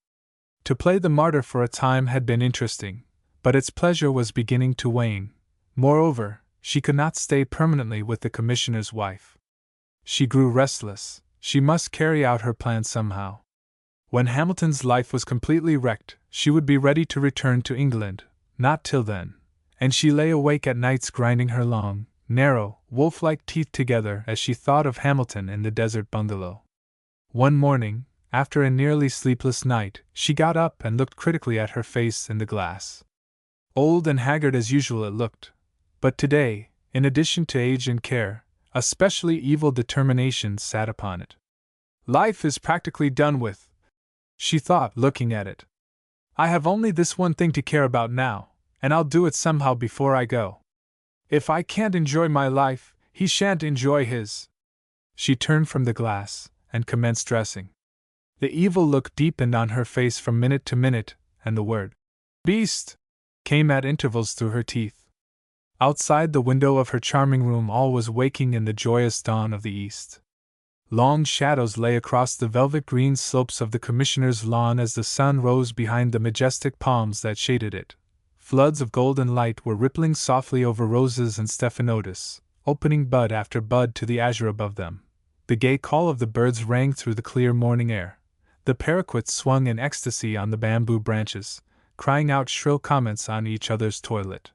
To play the martyr for a time had been interesting, but its pleasure was beginning to wane. Moreover, she could not stay permanently with the commissioner's wife. She grew restless. She must carry out her plan somehow. When Hamilton's life was completely wrecked, she would be ready to return to England, not till then, and she lay awake at nights grinding her long, narrow, wolf-like teeth together as she thought of Hamilton in the desert bungalow. One morning, after a nearly sleepless night, she got up and looked critically at her face in the glass. Old and haggard as usual it looked, but today, in addition to age and care, a specially evil determination sat upon it. Life is practically done with, she thought, looking at it. I have only this one thing to care about now, and I'll do it somehow before I go. If I can't enjoy my life, he shan't enjoy his. She turned from the glass and commenced dressing. The evil look deepened on her face from minute to minute, and the word, "Beast," came at intervals through her teeth. Outside the window of her charming room all was waking in the joyous dawn of the east. Long shadows lay across the velvet green slopes of the Commissioner's lawn as the sun rose behind the majestic palms that shaded it. Floods of golden light were rippling softly over roses and stephanotis, opening bud after bud to the azure above them. The gay call of the birds rang through the clear morning air. The paraquets swung in ecstasy on the bamboo branches, crying out shrill comments on each other's toilet.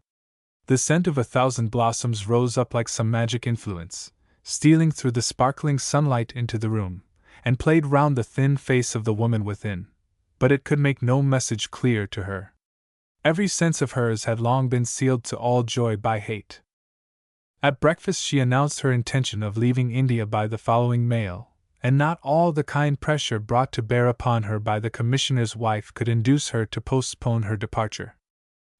The scent of 1,000 blossoms rose up like some magic influence, stealing through the sparkling sunlight into the room, and played round the thin face of the woman within, but it could make no message clear to her. Every sense of hers had long been sealed to all joy by hate. At breakfast she announced her intention of leaving India by the following mail, and not all the kind pressure brought to bear upon her by the Commissioner's wife could induce her to postpone her departure.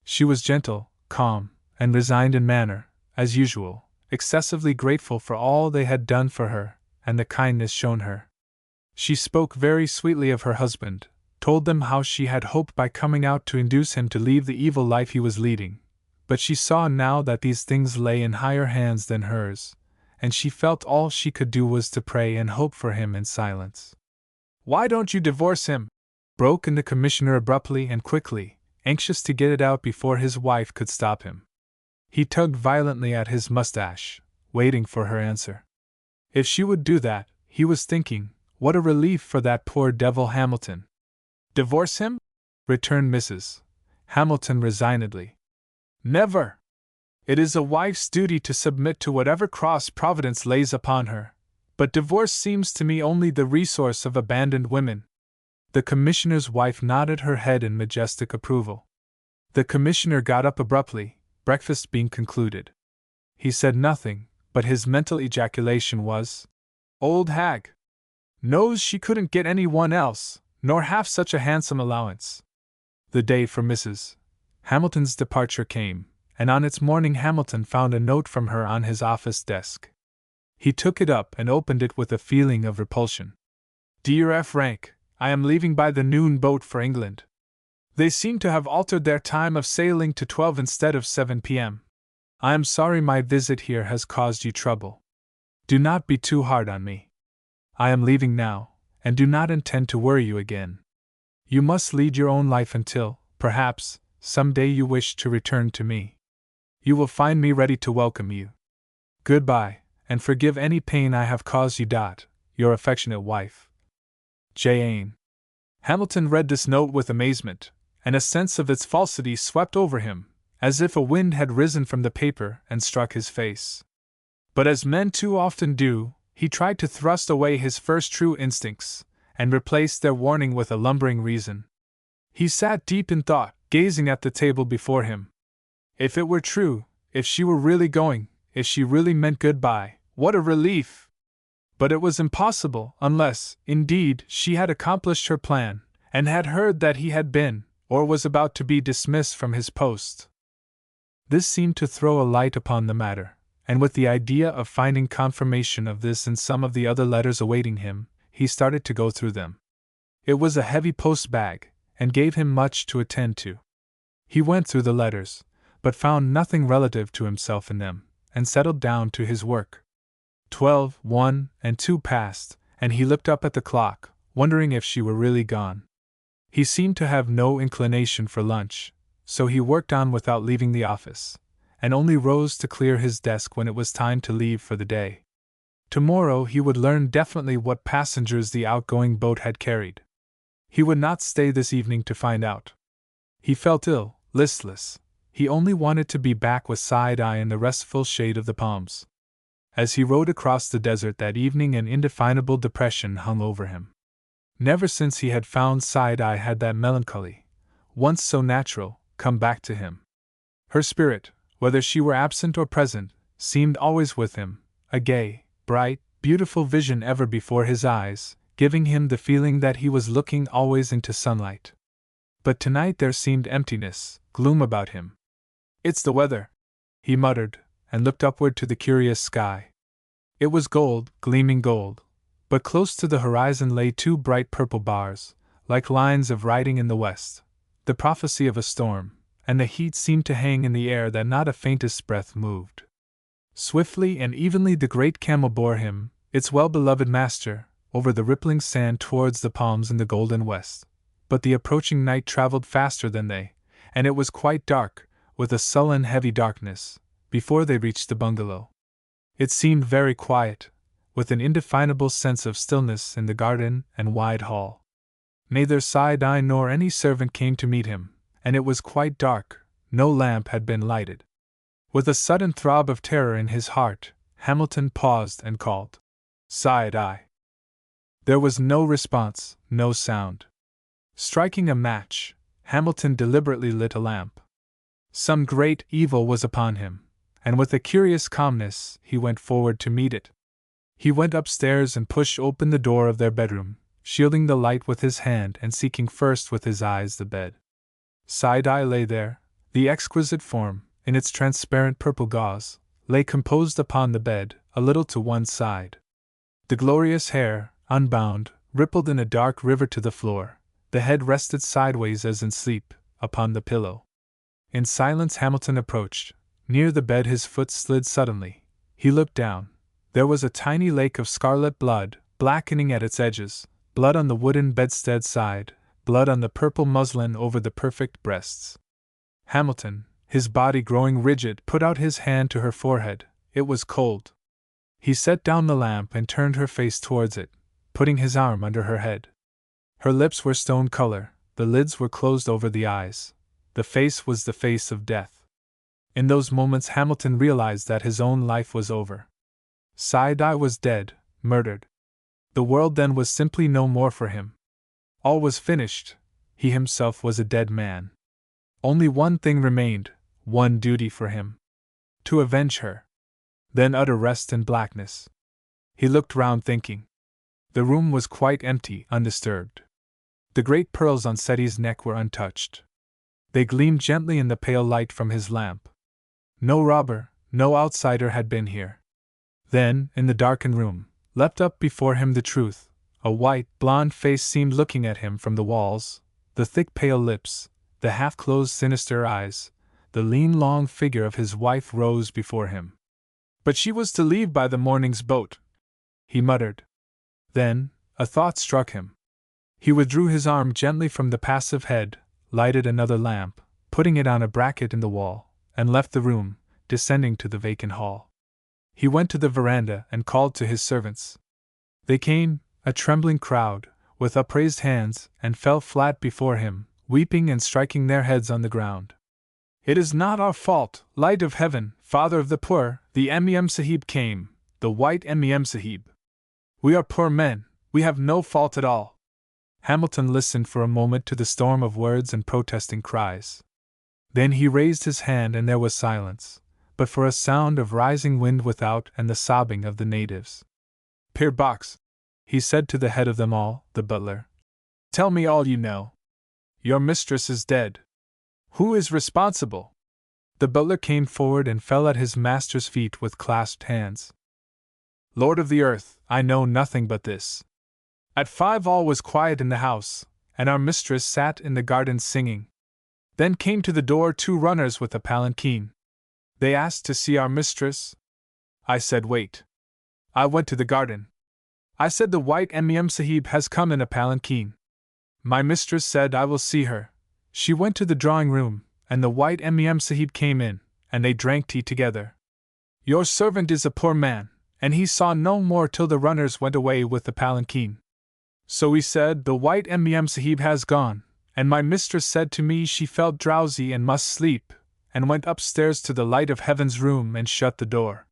She was gentle, calm, and resigned in manner, as usual, excessively grateful for all they had done for her, and the kindness shown her. She spoke very sweetly of her husband, told them how she had hoped by coming out to induce him to leave the evil life he was leading, but she saw now that these things lay in higher hands than hers, and she felt all she could do was to pray and hope for him in silence. "Why don't you divorce him?" broke in the Commissioner abruptly and quickly, anxious to get it out before his wife could stop him. He tugged violently at his mustache, waiting for her answer. If she would do that, he was thinking, what a relief for that poor devil Hamilton. "Divorce him?" returned Mrs. Hamilton resignedly. "Never! It is a wife's duty to submit to whatever cross Providence lays upon her, but divorce seems to me only the resource of abandoned women." The Commissioner's wife nodded her head in majestic approval. The Commissioner got up abruptly, breakfast being concluded. He said nothing, but his mental ejaculation was, "Old hag! Knows she couldn't get any one else, nor half such a handsome allowance." The day for Mrs. Hamilton's departure came, and on its morning Hamilton found a note from her on his office desk. He took it up and opened it with a feeling of repulsion. "Dear F. Rank, I am leaving by the noon boat for England. They seem to have altered their time of sailing to 12 instead of 7 p.m. I am sorry my visit here has caused you trouble. Do not be too hard on me. I am leaving now, and do not intend to worry you again. You must lead your own life until, perhaps, some day you wish to return to me. You will find me ready to welcome you. Goodbye, and forgive any pain I have caused you. Your affectionate wife, Jane." Hamilton read this note with amazement, and a sense of its falsity swept over him, as if a wind had risen from the paper and struck his face. But as men too often do, he tried to thrust away his first true instincts, and replace their warning with a lumbering reason. He sat deep in thought, gazing at the table before him. If it were true, if she were really going, if she really meant goodbye, what a relief! But it was impossible, unless, indeed, she had accomplished her plan, and had heard that he had been, or was about to be dismissed from his post. This seemed to throw a light upon the matter, and with the idea of finding confirmation of this in some of the other letters awaiting him, he started to go through them. It was a heavy post bag, and gave him much to attend to. He went through the letters, but found nothing relative to himself in them, and settled down to his work. 12, 1, and 2 passed, and he looked up at the clock, wondering if she were really gone. He seemed to have no inclination for lunch, so he worked on without leaving the office, and only rose to clear his desk when it was time to leave for the day. Tomorrow he would learn definitely what passengers the outgoing boat had carried. He would not stay this evening to find out. He felt ill, listless. He only wanted to be back with Side-Eye in the restful shade of the palms. As he rode across the desert that evening, an indefinable depression hung over him. Never since he had found Side-Eye had that melancholy, once so natural, come back to him. Her spirit, whether she were absent or present, seemed always with him, a gay, bright, beautiful vision ever before his eyes, giving him the feeling that he was looking always into sunlight. But tonight there seemed emptiness, gloom about him. "It's the weather," he muttered, and looked upward to the curious sky. It was gold, gleaming gold, but close to the horizon lay two bright purple bars, like lines of writing in the west, the prophecy of a storm, and the heat seemed to hang in the air that not a faintest breath moved. Swiftly and evenly the great camel bore him, its well-beloved master, over the rippling sand towards the palms in the golden west. But the approaching night traveled faster than they, and it was quite dark, with a sullen heavy darkness, before they reached the bungalow. It seemed very quiet, with an indefinable sense of stillness in the garden and wide hall. Neither Side-Eye nor any servant came to meet him, and it was quite dark, no lamp had been lighted. With a sudden throb of terror in his heart, Hamilton paused and called, "Side-Eye." There was no response, no sound. Striking a match, Hamilton deliberately lit a lamp. Some great evil was upon him, and with a curious calmness he went forward to meet it. He went upstairs and pushed open the door of their bedroom, shielding the light with his hand and seeking first with his eyes the bed. Side-Eye lay there, the exquisite form, in its transparent purple gauze, lay composed upon the bed, a little to one side. The glorious hair, unbound, rippled in a dark river to the floor. The head rested sideways as in sleep, upon the pillow. In silence Hamilton approached. Near the bed his foot slid suddenly. He looked down. There was a tiny lake of scarlet blood, blackening at its edges, blood on the wooden bedstead side, blood on the purple muslin over the perfect breasts. Hamilton, his body growing rigid, put out his hand to her forehead. It was cold. He set down the lamp and turned her face towards it, putting his arm under her head. Her lips were stone color, the lids were closed over the eyes. The face was the face of death. In those moments Hamilton realized that his own life was over. Side-Eye was dead, murdered. The world then was simply no more for him. All was finished. He himself was a dead man. Only one thing remained, one duty for him. To avenge her. Then utter rest and blackness. He looked round thinking. The room was quite empty, undisturbed. The great pearls on Seti's neck were untouched. They gleamed gently in the pale light from his lamp. No robber, no outsider had been here. Then, in the darkened room, leapt up before him the truth. A white, blonde face seemed looking at him from the walls, the thick pale lips, the half-closed sinister eyes, the lean long figure of his wife rose before him. But she was to leave by the morning's boat, he muttered. Then, a thought struck him. He withdrew his arm gently from the passive head, lighted another lamp, putting it on a bracket in the wall, and left the room, descending to the vacant hall. He went to the veranda and called to his servants. They came, a trembling crowd, with upraised hands, and fell flat before him, weeping and striking their heads on the ground. "It is not our fault, light of heaven, father of the poor, the Em Sahib came, the white Em Sahib. We are poor men, we have no fault at all." Hamilton listened for a moment to the storm of words and protesting cries. Then he raised his hand and there was silence, but for a sound of rising wind without and the sobbing of the natives. "Peer Box," he said to the head of them all, the butler. "Tell me all you know. Your mistress is dead. Who is responsible?" The butler came forward and fell at his master's feet with clasped hands. "Lord of the earth, I know nothing but this. At 5 all was quiet in the house, and our mistress sat in the garden singing. Then came to the door 2 runners with a palanquin. They asked to see our mistress. I said wait. I went to the garden. I said the white Em Sahib has come in a palanquin. My mistress said I will see her. She went to the drawing room, and the white Em Sahib came in, and they drank tea together. Your servant is a poor man, and he saw no more till the runners went away with the palanquin. So he said, the white Sahib has gone, and my mistress said to me she felt drowsy and must sleep, and went upstairs to the light of heaven's room and shut the door.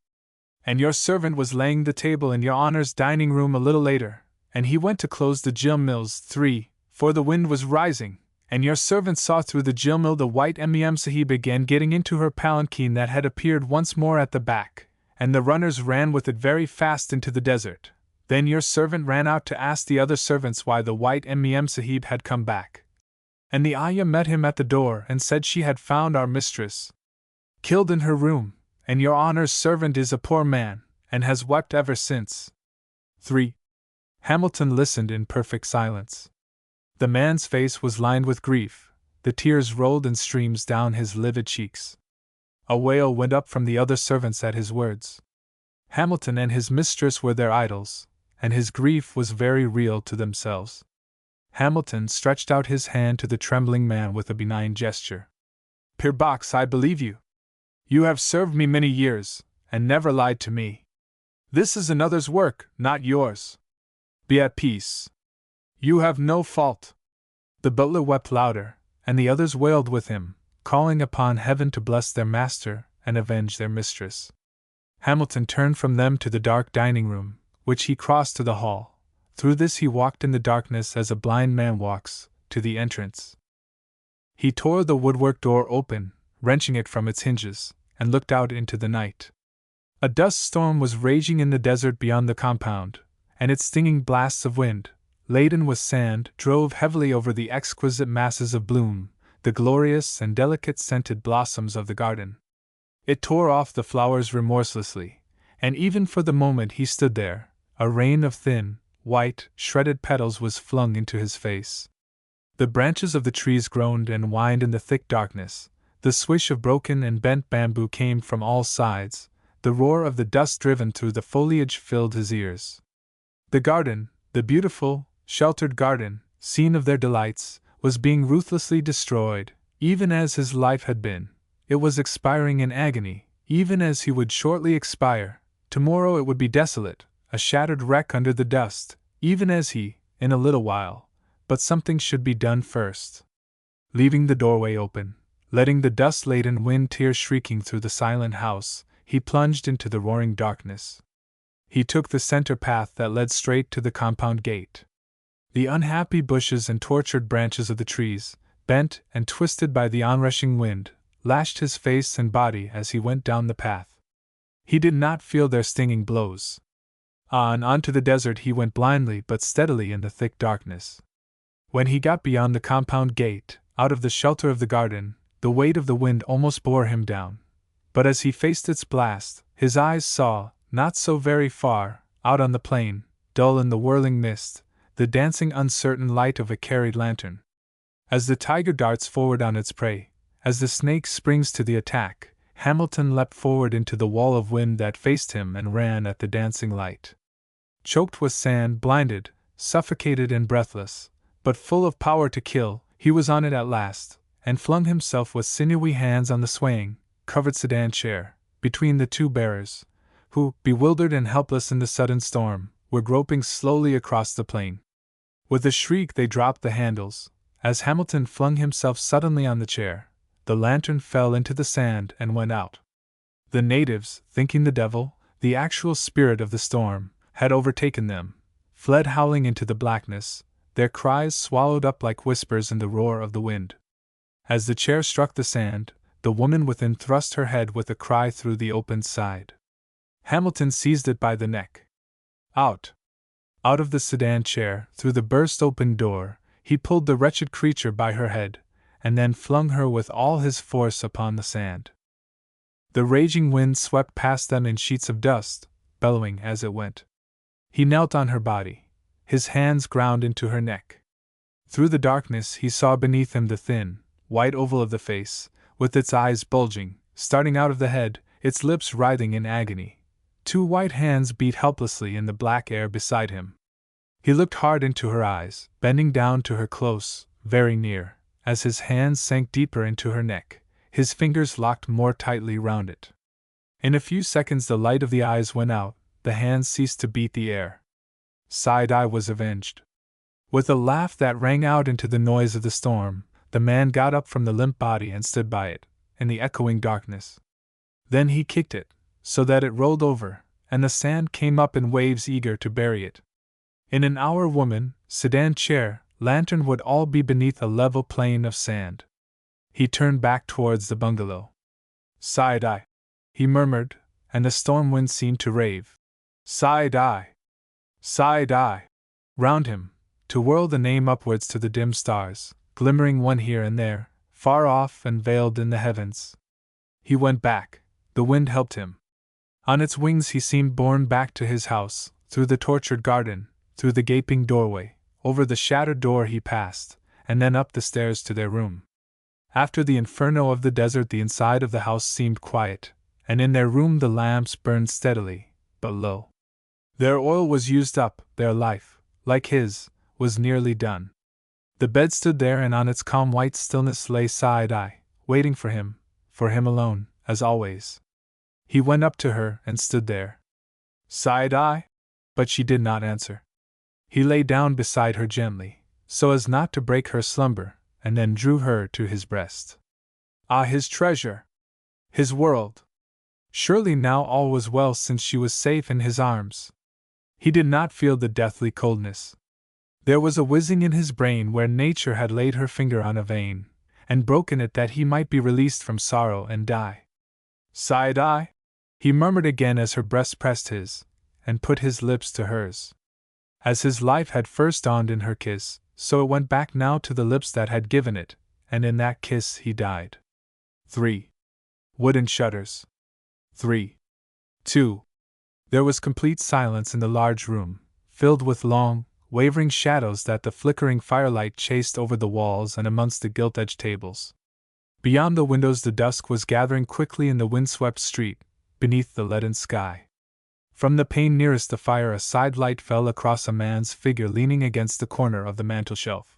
And your servant was laying the table in your honor's dining room a little later, and he went to close the gill mills. 3. For the wind was rising, and your servant saw through the gill mill the white Sahib again getting into her palanquin that had appeared once more at the back, and the runners ran with it very fast into the desert. Then your servant ran out to ask the other servants why the white Sahib had come back. And the ayah met him at the door and said she had found our mistress killed in her room, and your honor's servant is a poor man, and has wept ever since. 3. Hamilton listened in perfect silence. The man's face was lined with grief, the tears rolled in streams down his livid cheeks. A wail went up from the other servants at his words. Hamilton and his mistress were their idols, and his grief was very real to themselves. Hamilton stretched out his hand to the trembling man with a benign gesture. Pir Box, I believe you. You have served me many years, and never lied to me. This is another's work, not yours. Be at peace. You have no fault. The butler wept louder, and the others wailed with him, calling upon heaven to bless their master and avenge their mistress. Hamilton turned from them to the dark dining room, which he crossed to the hall. Through this he walked in the darkness as a blind man walks, to the entrance. He tore the woodwork door open, wrenching it from its hinges, and looked out into the night. A dust storm was raging in the desert beyond the compound, and its stinging blasts of wind, laden with sand, drove heavily over the exquisite masses of bloom, the glorious and delicate scented blossoms of the garden. It tore off the flowers remorselessly, and even for the moment he stood there, a rain of thin, white, shredded petals was flung into his face. The branches of the trees groaned and whined in the thick darkness, the swish of broken and bent bamboo came from all sides, the roar of the dust driven through the foliage filled his ears. The garden, the beautiful, sheltered garden, scene of their delights, was being ruthlessly destroyed, even as his life had been. It was expiring in agony, even as he would shortly expire. Tomorrow it would be desolate, a shattered wreck under the dust, even as he, in a little while. But something should be done first. Leaving the doorway open, letting the dust-laden wind tear shrieking through the silent house, he plunged into the roaring darkness. He took the center path that led straight to the compound gate. The unhappy bushes and tortured branches of the trees, bent and twisted by the onrushing wind, lashed his face and body as he went down the path. He did not feel their stinging blows. On to the desert he went blindly but steadily in the thick darkness. When he got beyond the compound gate, out of the shelter of the garden, the weight of the wind almost bore him down. But as he faced its blast, his eyes saw, not so very far, out on the plain, dull in the whirling mist, the dancing uncertain light of a carried lantern. As the tiger darts forward on its prey, as the snake springs to the attack, Hamilton leapt forward into the wall of wind that faced him and ran at the dancing light. Choked with sand, blinded, suffocated and breathless, but full of power to kill, he was on it at last, and flung himself with sinewy hands on the swaying, covered sedan chair, between the two bearers, who, bewildered and helpless in the sudden storm, were groping slowly across the plain. With a shriek they dropped the handles. As Hamilton flung himself suddenly on the chair, the lantern fell into the sand and went out. The natives, thinking the devil, the actual spirit of the storm, had overtaken them, fled howling into the blackness, their cries swallowed up like whispers in the roar of the wind. As the chair struck the sand, the woman within thrust her head with a cry through the opened side. Hamilton seized it by the neck. Out! Out of the sedan chair, through the burst-open door, he pulled the wretched creature by her head, and then flung her with all his force upon the sand. The raging wind swept past them in sheets of dust, bellowing as it went. He knelt on her body, his hands ground into her neck. Through the darkness he saw beneath him the thin, white oval of the face, with its eyes bulging, starting out of the head, its lips writhing in agony. Two white hands beat helplessly in the black air beside him. He looked hard into her eyes, bending down to her close, very near. As his hands sank deeper into her neck, his fingers locked more tightly round it. In a few seconds the light of the eyes went out, the hands ceased to beat the air. Side-Eye was avenged. With a laugh that rang out into the noise of the storm, the man got up from the limp body and stood by it, in the echoing darkness. Then he kicked it, so that it rolled over, and the sand came up in waves eager to bury it. In an hour, woman, sedan chair, lantern would all be beneath a level plain of sand. He turned back towards the bungalow. Side-eye, he murmured, and the storm wind seemed to rave. Side-eye, side-eye. Round him, to whirl the name upwards to the dim stars, glimmering one here and there, far off and veiled in the heavens. He went back. The wind helped him. On its wings he seemed borne back to his house, through the tortured garden, through the gaping doorway, over the shattered door he passed, and then up the stairs to their room. After the inferno of the desert, the inside of the house seemed quiet, and in their room the lamps burned steadily, but low. Their oil was used up, their life, like his, was nearly done. The bed stood there, and on its calm white stillness lay Side-eye, waiting for him alone, as always. He went up to her and stood there. Side-eye? But she did not answer. He lay down beside her gently, so as not to break her slumber, and then drew her to his breast. Ah, his treasure! His world! Surely now all was well, since she was safe in his arms. He did not feel the deathly coldness. There was a whizzing in his brain where nature had laid her finger on a vein, and broken it that he might be released from sorrow and die. Side-eye? He murmured again as her breast pressed his, and put his lips to hers. As his life had first dawned in her kiss, so it went back now to the lips that had given it, and in that kiss he died. 3. Wooden shutters. 3. 2. There was complete silence in the large room, filled with long, wavering shadows that the flickering firelight chased over the walls and amongst the gilt-edged tables. Beyond the windows the dusk was gathering quickly in the windswept street, beneath the leaden sky. From the pane nearest the fire a side light fell across a man's figure leaning against the corner of the mantelshelf.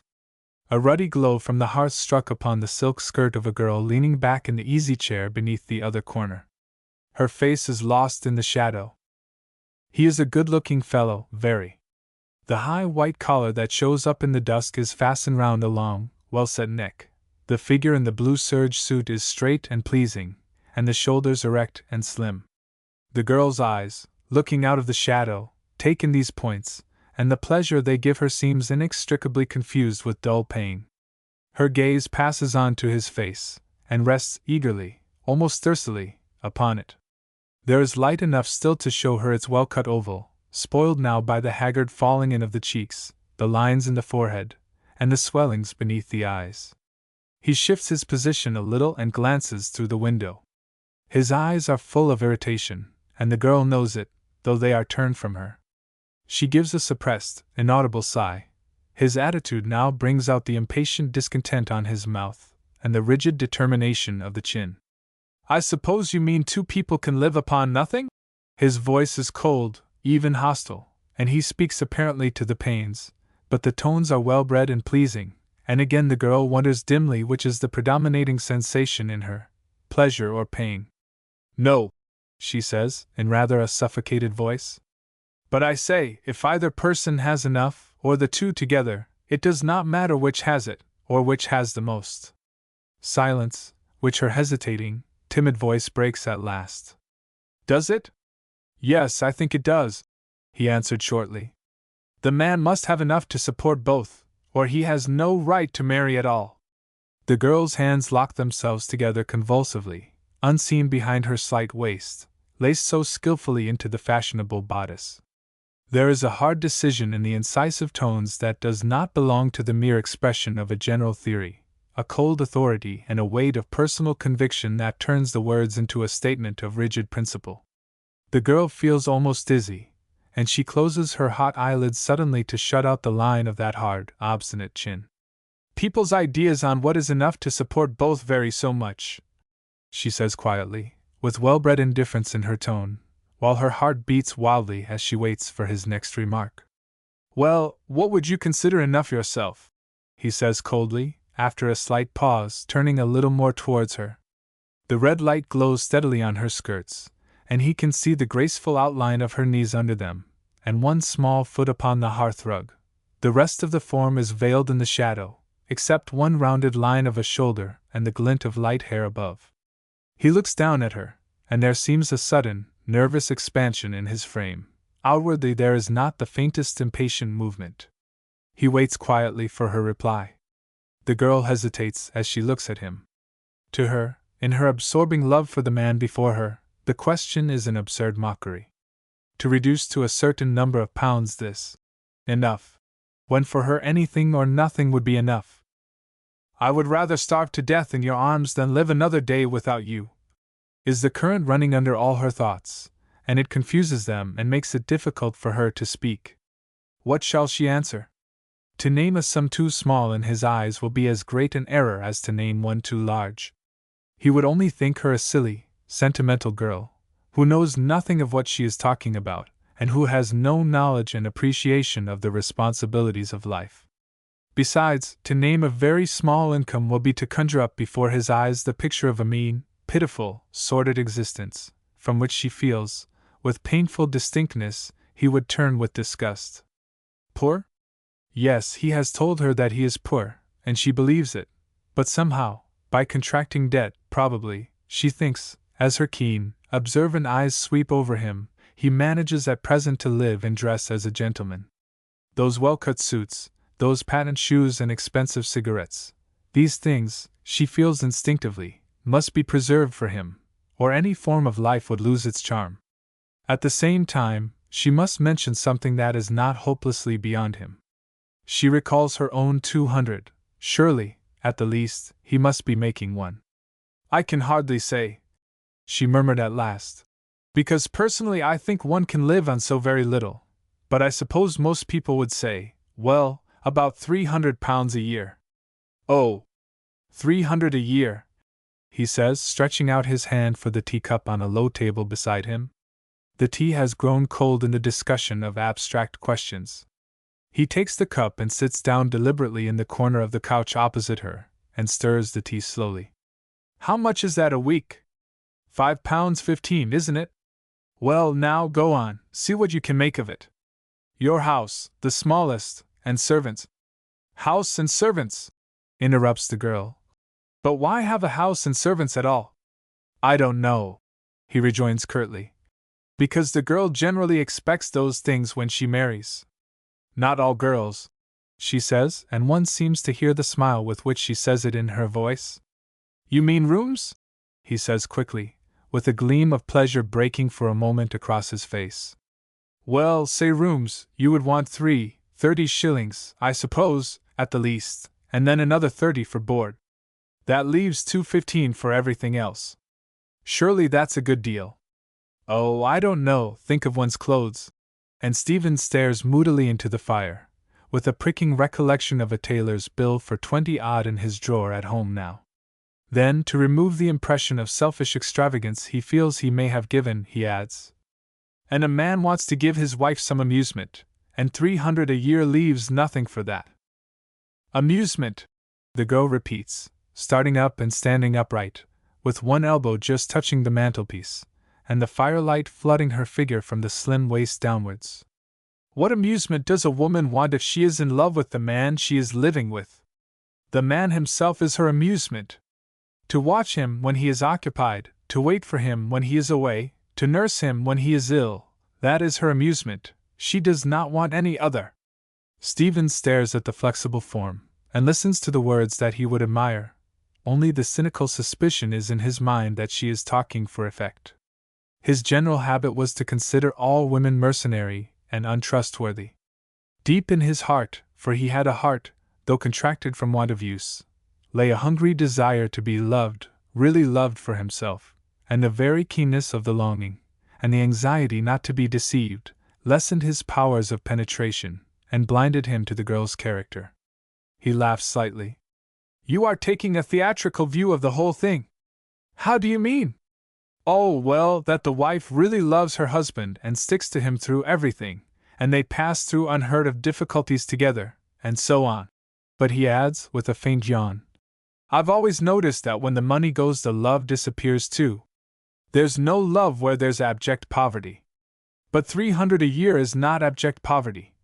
A ruddy glow from the hearth struck upon the silk skirt of a girl leaning back in the easy-chair beneath the other corner. Her face is lost in the shadow. He is a good-looking fellow, very. The high white collar that shows up in the dusk is fastened round a long, well-set neck. The figure in the blue serge suit is straight and pleasing, and the shoulders erect and slim. The girl's eyes, looking out of the shadow, take in these points, and the pleasure they give her seems inextricably confused with dull pain. Her gaze passes on to his face, and rests eagerly, almost thirstily, upon it. There is light enough still to show her its well-cut oval, spoiled now by the haggard falling in of the cheeks, the lines in the forehead, and the swellings beneath the eyes. He shifts his position a little and glances through the window. His eyes are full of irritation, and the girl knows it, though they are turned from her. She gives a suppressed, inaudible sigh. His attitude now brings out the impatient discontent on his mouth, and the rigid determination of the chin. I suppose you mean two people can live upon nothing? His voice is cold, even hostile, and he speaks apparently to the pains, but the tones are well-bred and pleasing, and again the girl wonders dimly which is the predominating sensation in her, pleasure or pain. No, she says, in rather a suffocated voice. But I say, if either person has enough, or the two together, it does not matter which has it, or which has the most. Silence, which her hesitating, timid voice breaks at last. Does it? Yes, I think it does, he answered shortly. The man must have enough to support both, or he has no right to marry at all. The girl's hands locked themselves together convulsively, unseen behind her slight waist, laced so skillfully into the fashionable bodice. There is a hard decision in the incisive tones that does not belong to the mere expression of a general theory, a cold authority and a weight of personal conviction that turns the words into a statement of rigid principle. The girl feels almost dizzy, and she closes her hot eyelids suddenly to shut out the line of that hard, obstinate chin. People's ideas on what is enough to support both vary so much, she says quietly, with well-bred indifference in her tone, while her heart beats wildly as she waits for his next remark. Well, what would you consider enough yourself? He says coldly, after a slight pause, turning a little more towards her. The red light glows steadily on her skirts, and he can see the graceful outline of her knees under them, and one small foot upon the hearthrug. The rest of the form is veiled in the shadow, except one rounded line of a shoulder and the glint of light hair above. He looks down at her, and there seems a sudden, nervous expansion in his frame. Outwardly there is not the faintest impatient movement. He waits quietly for her reply. The girl hesitates as she looks at him. To her, in her absorbing love for the man before her, the question is an absurd mockery. To reduce to a certain number of pounds this enough, when for her anything or nothing would be enough. I would rather starve to death in your arms than live another day without you, is the current running under all her thoughts, and it confuses them and makes it difficult for her to speak. What shall she answer? To name a sum too small in his eyes will be as great an error as to name one too large. He would only think her a silly, sentimental girl, who knows nothing of what she is talking about, and who has no knowledge and appreciation of the responsibilities of life. Besides, to name a very small income will be to conjure up before his eyes the picture of a mean, pitiful, sordid existence, from which she feels, with painful distinctness, he would turn with disgust. Poor? Yes, he has told her that he is poor, and she believes it, but somehow, by contracting debt, probably, she thinks, as her keen, observant eyes sweep over him, he manages at present to live and dress as a gentleman. Those well-cut suits, those patent shoes and expensive cigarettes, these things, she feels instinctively, must be preserved for him, or any form of life would lose its charm. At the same time, she must mention something that is not hopelessly beyond him. She recalls her own 200, surely, at the least, he must be making one. I can hardly say, she murmured at last, because personally I think one can live on so very little, but I suppose most people would say, well, about £300 a year. Oh, 300 a year, he says, stretching out his hand for the teacup on a low table beside him. The tea has grown cold in the discussion of abstract questions. He takes the cup and sits down deliberately in the corner of the couch opposite her, and stirs the tea slowly. How much is that a week? £5.15, isn't it? Well, now go on, see what you can make of it. Your house, the smallest, and servants. House and servants, interrupts the girl. But why have a house and servants at all? I don't know, he rejoins curtly. Because the girl generally expects those things when she marries. Not all girls, she says, and one seems to hear the smile with which she says it in her voice. You mean rooms? He says quickly, with a gleam of pleasure breaking for a moment across his face. Well, say rooms, you would want 30 shillings, I suppose, at the least, and then another 30 for board. That leaves £2.15 for everything else. Surely that's a good deal. Oh, I don't know, think of one's clothes. And Stephen stares moodily into the fire, with a pricking recollection of a tailor's bill for 20-odd in his drawer at home now. Then, to remove the impression of selfish extravagance he feels he may have given, he adds, and a man wants to give his wife some amusement, and 300 a year leaves nothing for that. Amusement, the girl repeats, starting up and standing upright, with one elbow just touching the mantelpiece, and the firelight flooding her figure from the slim waist downwards. What amusement does a woman want if she is in love with the man she is living with? The man himself is her amusement. To watch him when he is occupied, to wait for him when he is away, to nurse him when he is ill, that is her amusement. She does not want any other. Stephen stares at the flexible form, and listens to the words that he would admire. Only the cynical suspicion is in his mind that she is talking for effect. His general habit was to consider all women mercenary and untrustworthy. Deep in his heart, for he had a heart, though contracted from want of use, lay a hungry desire to be loved, really loved for himself, and the very keenness of the longing, and the anxiety not to be deceived, lessened his powers of penetration, and blinded him to the girl's character. He laughed slightly. You are taking a theatrical view of the whole thing. How do you mean? Oh, well, that the wife really loves her husband and sticks to him through everything, and they pass through unheard of difficulties together, and so on. But he adds, with a faint yawn, I've always noticed that when the money goes the love disappears too. There's no love where there's abject poverty. But 300 a year is not abject poverty.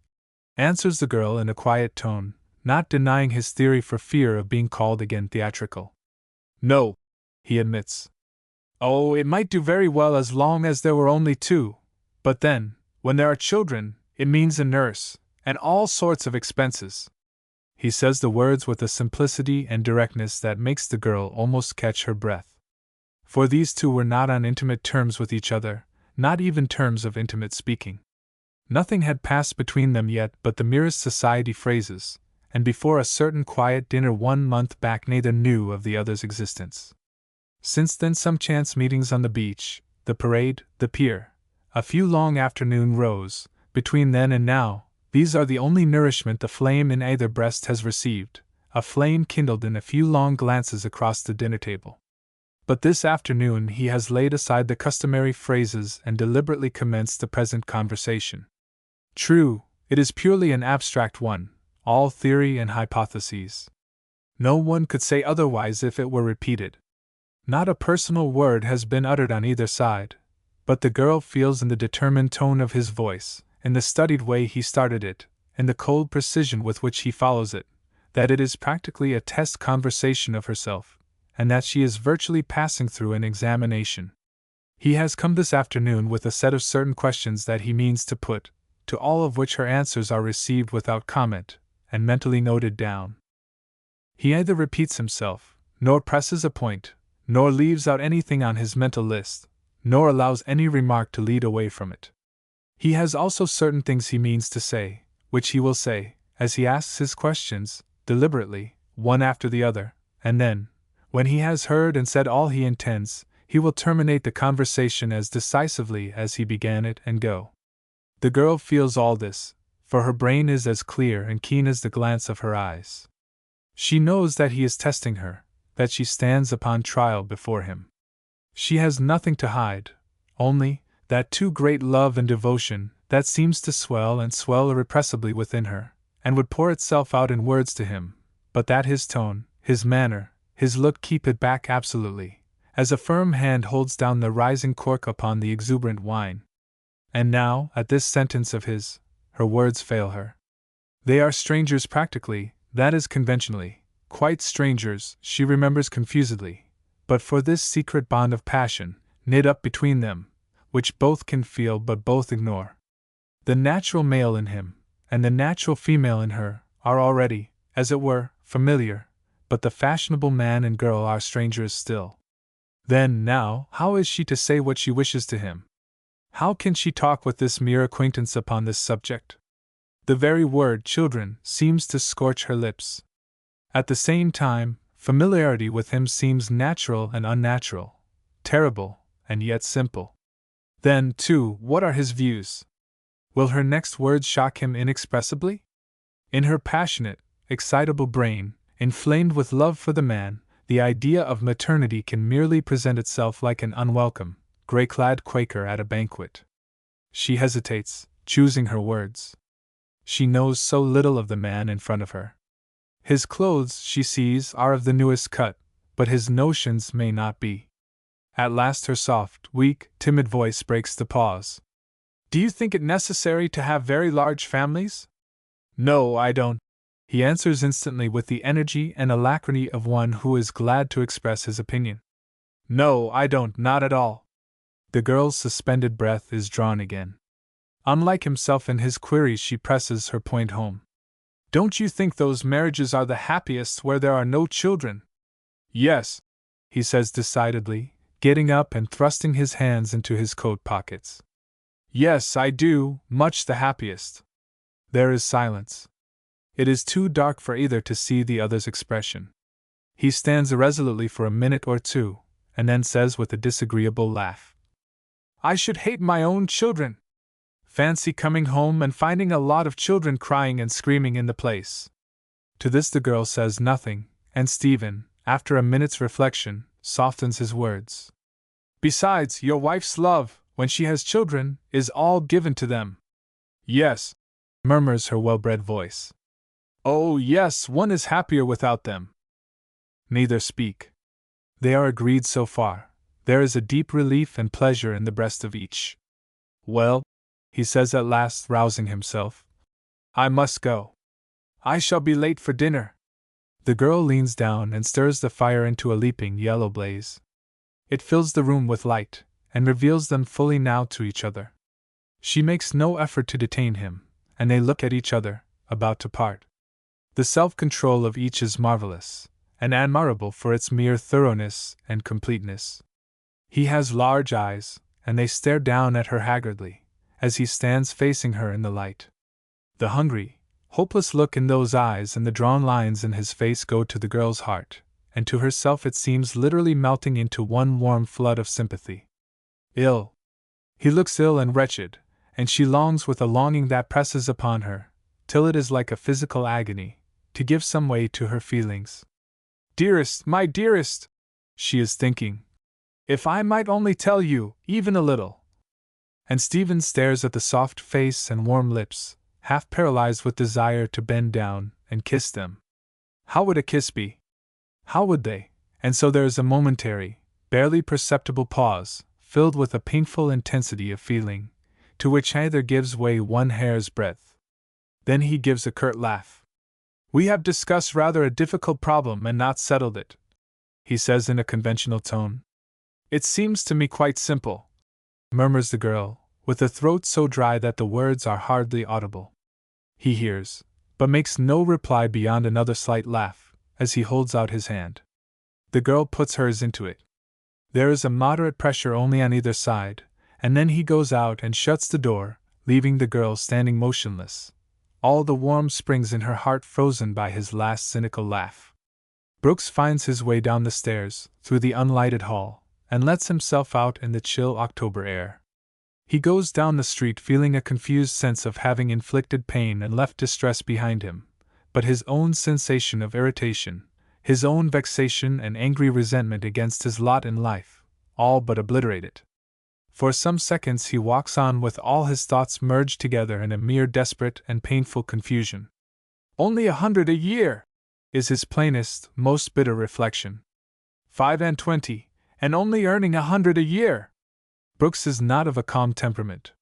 answers the girl in a quiet tone, not denying his theory for fear of being called again theatrical. No, he admits. Oh, it might do very well as long as there were only two, but then, when there are children, it means a nurse, and all sorts of expenses. He says the words with a simplicity and directness that makes the girl almost catch her breath. For these two were not on intimate terms with each other, not even terms of intimate speaking. Nothing had passed between them yet but the merest society phrases, and before a certain quiet dinner 1 month back neither knew of the other's existence. Since then some chance meetings on the beach, the parade, the pier, a few long afternoon rows. Between then and now, these are the only nourishment the flame in either breast has received, a flame kindled in a few long glances across the dinner table. But this afternoon he has laid aside the customary phrases and deliberately commenced the present conversation. True, it is purely an abstract one, all theory and hypotheses. No one could say otherwise if it were repeated. Not a personal word has been uttered on either side, but the girl feels in the determined tone of his voice, in the studied way he started it, in the cold precision with which he follows it, that it is practically a test conversation of herself, and that she is virtually passing through an examination. He has come this afternoon with a set of certain questions that he means to put, to all of which her answers are received without comment, and mentally noted down. He neither repeats himself, nor presses a point, nor leaves out anything on his mental list, nor allows any remark to lead away from it. He has also certain things he means to say, which he will say, as he asks his questions, deliberately, one after the other, and then, when he has heard and said all he intends, he will terminate the conversation as decisively as he began it and go. The girl feels all this, for her brain is as clear and keen as the glance of her eyes. She knows that he is testing her, that she stands upon trial before him. She has nothing to hide, only that too great love and devotion that seems to swell and swell irrepressibly within her, and would pour itself out in words to him, but that his tone, his manner, his look keep it back absolutely, as a firm hand holds down the rising cork upon the exuberant wine. And now, at this sentence of his, her words fail her. They are strangers practically, that is conventionally, quite strangers, she remembers confusedly, but for this secret bond of passion, knit up between them, which both can feel but both ignore. The natural male in him, and the natural female in her, are already, as it were, familiar, but the fashionable man and girl are strangers still. Then, now, how is she to say what she wishes to him? How can she talk with this mere acquaintance upon this subject? The very word children seems to scorch her lips. At the same time, familiarity with him seems natural and unnatural, terrible and yet simple. Then, too, what are his views? Will her next words shock him inexpressibly? In her passionate, excitable brain, inflamed with love for the man, the idea of maternity can merely present itself like an unwelcome, grey-clad Quaker at a banquet. She hesitates, choosing her words. She knows so little of the man in front of her. His clothes, she sees, are of the newest cut, but his notions may not be. At last her soft, weak, timid voice breaks the pause. Do you think it necessary to have very large families? No, I don't, he answers instantly with the energy and alacrity of one who is glad to express his opinion. No, I don't, not at all. The girl's suspended breath is drawn again. Unlike himself in his queries, she presses her point home. Don't you think those marriages are the happiest where there are no children? Yes, he says decidedly, getting up and thrusting his hands into his coat pockets. Yes, I do, much the happiest. There is silence. It is too dark for either to see the other's expression. He stands irresolutely for a minute or two, and then says with a disagreeable laugh, I should hate my own children. Fancy coming home and finding a lot of children crying and screaming in the place. To this the girl says nothing, and Stephen, after a minute's reflection, softens his words. Besides, your wife's love, when she has children, is all given to them. Yes, murmurs her well-bred voice. Oh, yes, one is happier without them. Neither speak. They are agreed so far. There is a deep relief and pleasure in the breast of each. Well, he says at last, rousing himself, I must go. I shall be late for dinner. The girl leans down and stirs the fire into a leaping yellow blaze. It fills the room with light, and reveals them fully now to each other. She makes no effort to detain him, and they look at each other, about to part. The self-control of each is marvelous, and admirable for its mere thoroughness and completeness. He has large eyes, and they stare down at her haggardly, as he stands facing her in the light. The hungry, hopeless look in those eyes and the drawn lines in his face go to the girl's heart, and to herself it seems literally melting into one warm flood of sympathy. Ill. He looks ill and wretched, and she longs with a longing that presses upon her, till it is like a physical agony, to give some way to her feelings. Dearest, my dearest, she is thinking, if I might only tell you, even a little. And Stephen stares at the soft face and warm lips, half paralyzed with desire to bend down and kiss them. How would a kiss be? How would they? And so there is a momentary, barely perceptible pause, filled with a painful intensity of feeling, to which neither gives way one hair's breadth. Then he gives a curt laugh. We have discussed rather a difficult problem and not settled it, he says in a conventional tone. It seems to me quite simple, murmurs the girl, with a throat so dry that the words are hardly audible. He hears, but makes no reply beyond another slight laugh, as he holds out his hand. The girl puts hers into it. There is a moderate pressure only on either side, and then he goes out and shuts the door, leaving the girl standing motionless, all the warm springs in her heart frozen by his last cynical laugh. Brooks finds his way down the stairs, through the unlighted hall, and lets himself out in the chill October air. He goes down the street feeling a confused sense of having inflicted pain and left distress behind him, but his own sensation of irritation, his own vexation and angry resentment against his lot in life, all but obliterate it. For some seconds he walks on with all his thoughts merged together in a mere desperate and painful confusion. Only 100 a year! Is his plainest, most bitter reflection. 25, and only earning 100 a year! Brooks is not of a calm temperament.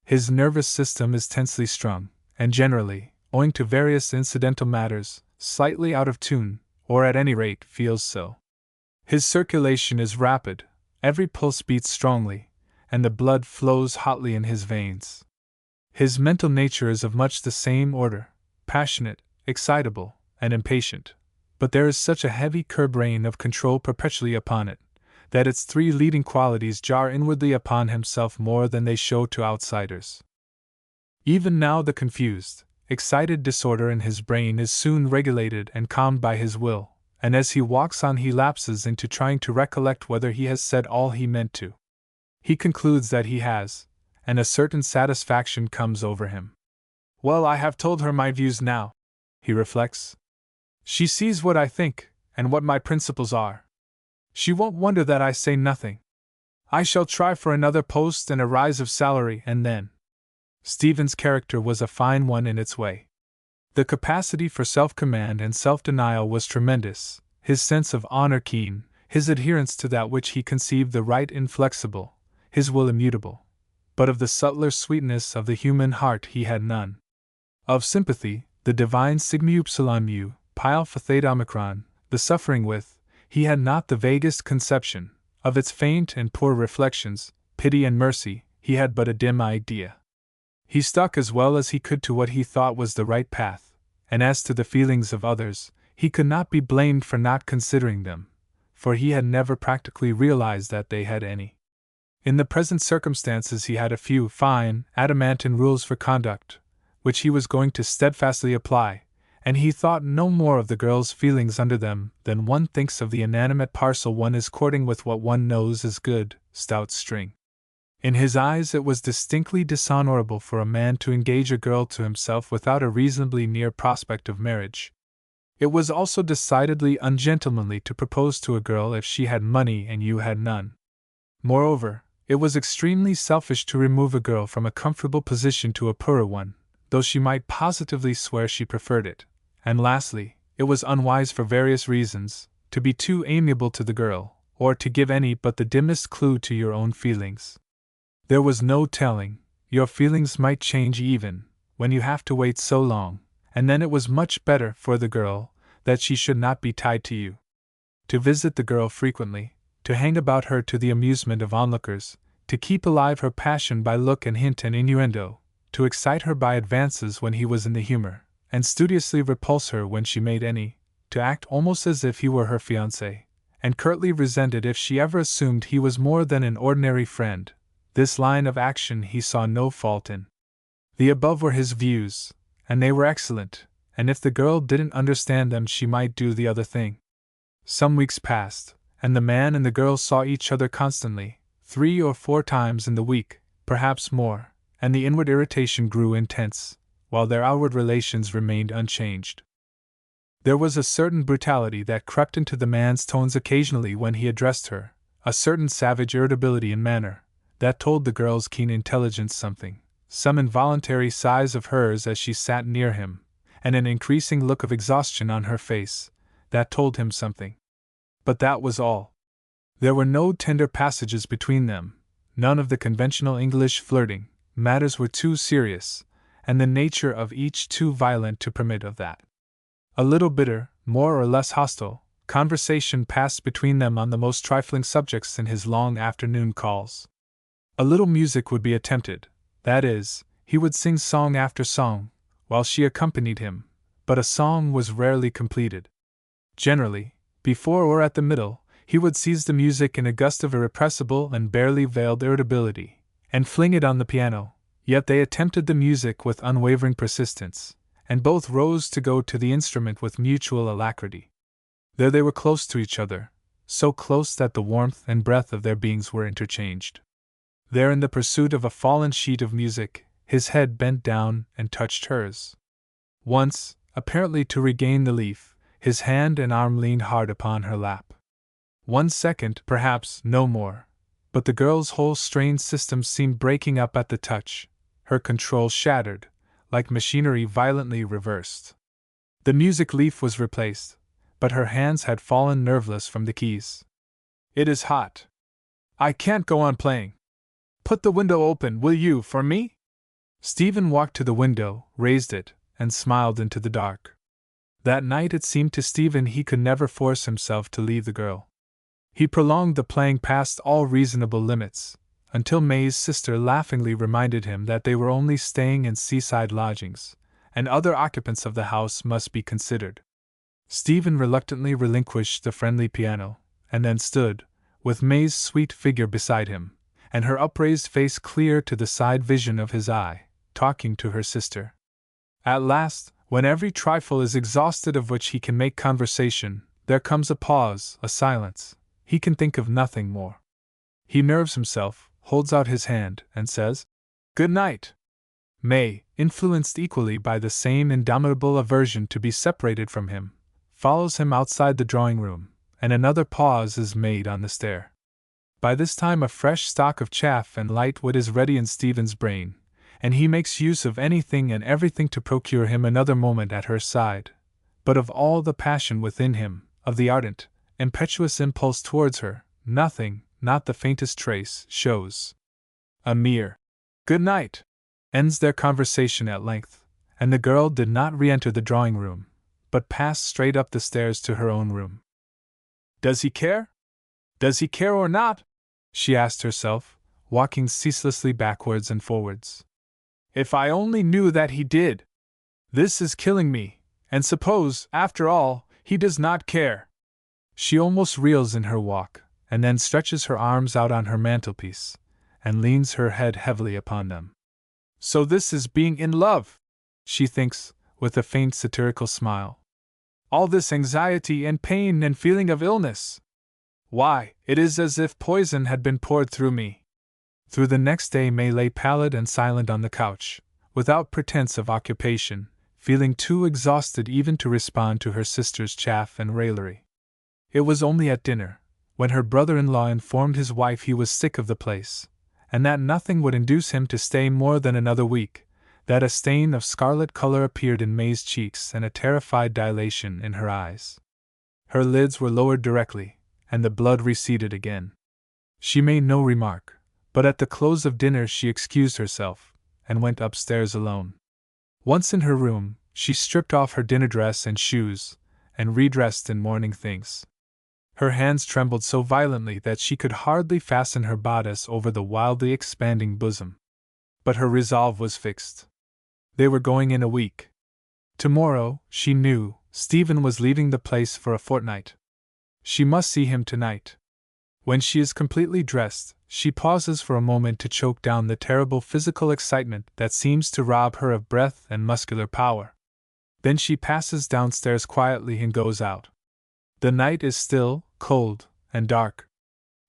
His nervous system is tensely strung, and generally, owing to various incidental matters, slightly out of tune, or at any rate feels so. His circulation is rapid, every pulse beats strongly, and the blood flows hotly in his veins. His mental nature is of much the same order, passionate, excitable, and impatient, but there is such a heavy curb rein of control perpetually upon it, that its three leading qualities jar inwardly upon himself more than they show to outsiders. Even now the confused, excited disorder in his brain is soon regulated and calmed by his will, and as he walks on he lapses into trying to recollect whether he has said all he meant to. He concludes that he has, and a certain satisfaction comes over him. Well, I have told her my views now, he reflects. She sees what I think, and what my principles are. She won't wonder that I say nothing. I shall try for another post and a rise of salary, and then. Stephen's character was a fine one in its way. The capacity for self-command and self-denial was tremendous, his sense of honor keen, his adherence to that which he conceived the right inflexible, his will immutable. But of the subtler sweetness of the human heart he had none. Of sympathy, the divine sigma upsilon mu, pi alpha theta omicron, the suffering with, he had not the vaguest conception. Of its faint and poor reflections, pity and mercy, he had but a dim idea. He stuck as well as he could to what he thought was the right path, and as to the feelings of others, he could not be blamed for not considering them, for he had never practically realized that they had any. In the present circumstances he had a few fine, adamantine rules for conduct, which he was going to steadfastly apply, and he thought no more of the girl's feelings under them than one thinks of the inanimate parcel one is courting with what one knows is good, stout string. In his eyes it was distinctly dishonorable for a man to engage a girl to himself without a reasonably near prospect of marriage. It was also decidedly ungentlemanly to propose to a girl if she had money and you had none. Moreover, it was extremely selfish to remove a girl from a comfortable position to a poorer one, though she might positively swear she preferred it. And lastly, it was unwise for various reasons, to be too amiable to the girl, or to give any but the dimmest clue to your own feelings. There was no telling, your feelings might change even, when you have to wait so long, and then it was much better for the girl that she should not be tied to you. To visit the girl frequently, to hang about her to the amusement of onlookers, to keep alive her passion by look and hint and innuendo, to excite her by advances when he was in the humor, and studiously repulse her when she made any, to act almost as if he were her fiancé, and curtly resent it if she ever assumed he was more than an ordinary friend. This line of action he saw no fault in. The above were his views, and they were excellent, and if the girl didn't understand them she might do the other thing. Some weeks passed, and the man and the girl saw each other constantly, 3 or 4 times in the week, perhaps more, and the inward irritation grew intense, while their outward relations remained unchanged. There was a certain brutality that crept into the man's tones occasionally when he addressed her, a certain savage irritability in manner, that told the girl's keen intelligence something, some involuntary sighs of hers as she sat near him, and an increasing look of exhaustion on her face, that told him something. But that was all. There were no tender passages between them, none of the conventional English flirting. Matters were too serious, and the nature of each too violent to permit of that. A little bitter, more or less hostile, conversation passed between them on the most trifling subjects in his long afternoon calls. A little music would be attempted, that is, he would sing song after song, while she accompanied him, but a song was rarely completed. Generally, before or at the middle, he would seize the music in a gust of irrepressible and barely veiled irritability, and fling it on the piano, yet they attempted the music with unwavering persistence, and both rose to go to the instrument with mutual alacrity. There they were close to each other, so close that the warmth and breath of their beings were interchanged. There in the pursuit of a fallen sheet of music, his head bent down and touched hers. Once, apparently to regain the leaf, his hand and arm leaned hard upon her lap. 1 second, perhaps, no more, but the girl's whole strained system seemed breaking up at the touch, her control shattered, like machinery violently reversed. The music leaf was replaced, but her hands had fallen nerveless from the keys. "It is hot. I can't go on playing. Put the window open, will you, for me?" Stephen walked to the window, raised it, and smiled into the dark. That night it seemed to Stephen he could never force himself to leave the girl. He prolonged the playing past all reasonable limits, until May's sister laughingly reminded him that they were only staying in seaside lodgings, and other occupants of the house must be considered. Stephen reluctantly relinquished the friendly piano, and then stood, with May's sweet figure beside him, and her upraised face clear to the side vision of his eye, talking to her sister. At last, when every trifle is exhausted of which he can make conversation, there comes a pause, a silence. He can think of nothing more. He nerves himself, holds out his hand, and says, "Good night." May, influenced equally by the same indomitable aversion to be separated from him, follows him outside the drawing-room, and another pause is made on the stair. By this time a fresh stock of chaff and light wit is ready in Stephen's brain, and he makes use of anything and everything to procure him another moment at her side. But of all the passion within him, of the ardent, impetuous impulse towards her, nothing, not the faintest trace, shows. A mere "good night" ends their conversation at length, and the girl did not re-enter the drawing-room, but passed straight up the stairs to her own room. "Does he care? Does he care or not?" she asked herself, walking ceaselessly backwards and forwards. "If I only knew that he did! This is killing me, and suppose, after all, he does not care." She almost reels in her walk, and then stretches her arms out on her mantelpiece, and leans her head heavily upon them. "So this is being in love," she thinks, with a faint satirical smile. "All this anxiety and pain and feeling of illness! Why, it is as if poison had been poured through me." Through the next day May lay pallid and silent on the couch, without pretense of occupation, feeling too exhausted even to respond to her sister's chaff and raillery. It was only at dinner, when her brother-in-law informed his wife he was sick of the place, and that nothing would induce him to stay more than another week, that a stain of scarlet color appeared in May's cheeks and a terrified dilation in her eyes. Her lids were lowered directly, and the blood receded again. She made no remark, but at the close of dinner she excused herself, and went upstairs alone. Once in her room, she stripped off her dinner dress and shoes, and redressed in morning things. Her hands trembled so violently that she could hardly fasten her bodice over the wildly expanding bosom. But her resolve was fixed. They were going in a week. Tomorrow, she knew, Stephen was leaving the place for a fortnight. She must see him tonight. When she is completely dressed, she pauses for a moment to choke down the terrible physical excitement that seems to rob her of breath and muscular power. Then she passes downstairs quietly and goes out. The night is still, cold, and dark.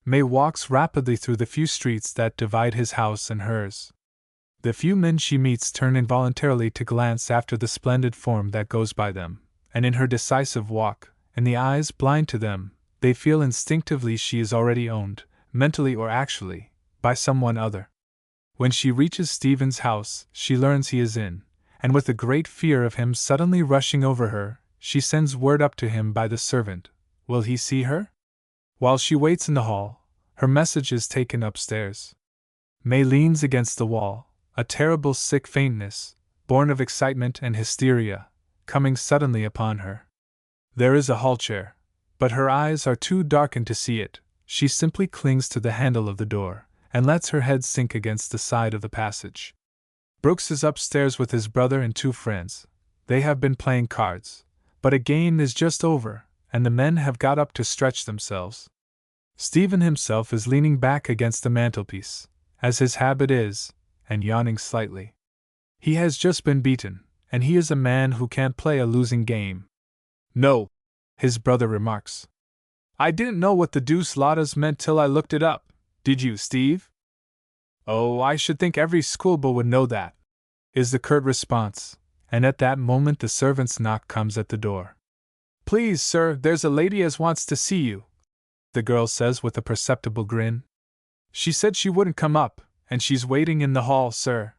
May walks rapidly through the few streets that divide his house and hers. The few men she meets turn involuntarily to glance after the splendid form that goes by them, and in her decisive walk, in the eyes blind to them, they feel instinctively she is already owned, mentally or actually, by someone other. When she reaches Stephen's house, she learns he is in, and with a great fear of him suddenly rushing over her, she sends word up to him by the servant. Will he see her? While she waits in the hall, her message is taken upstairs. May leans against the wall, a terrible sick faintness, born of excitement and hysteria, coming suddenly upon her. There is a hall chair, but her eyes are too darkened to see it. She simply clings to the handle of the door, and lets her head sink against the side of the passage. Brooks is upstairs with his brother and two friends. They have been playing cards, but a game is just over, and the men have got up to stretch themselves. Stephen himself is leaning back against the mantelpiece, as his habit is, and yawning slightly. He has just been beaten, and he is a man who can't play a losing game. No, his brother remarks. I didn't know what the deuce Lotta's meant till I looked it up. Did you, Steve? Oh, I should think every schoolboy would know that, is the curt response, and at that moment the servant's knock comes at the door. Please, sir, there's a lady as wants to see you, the girl says with a perceptible grin. She said she wouldn't come up, and she's waiting in the hall, sir.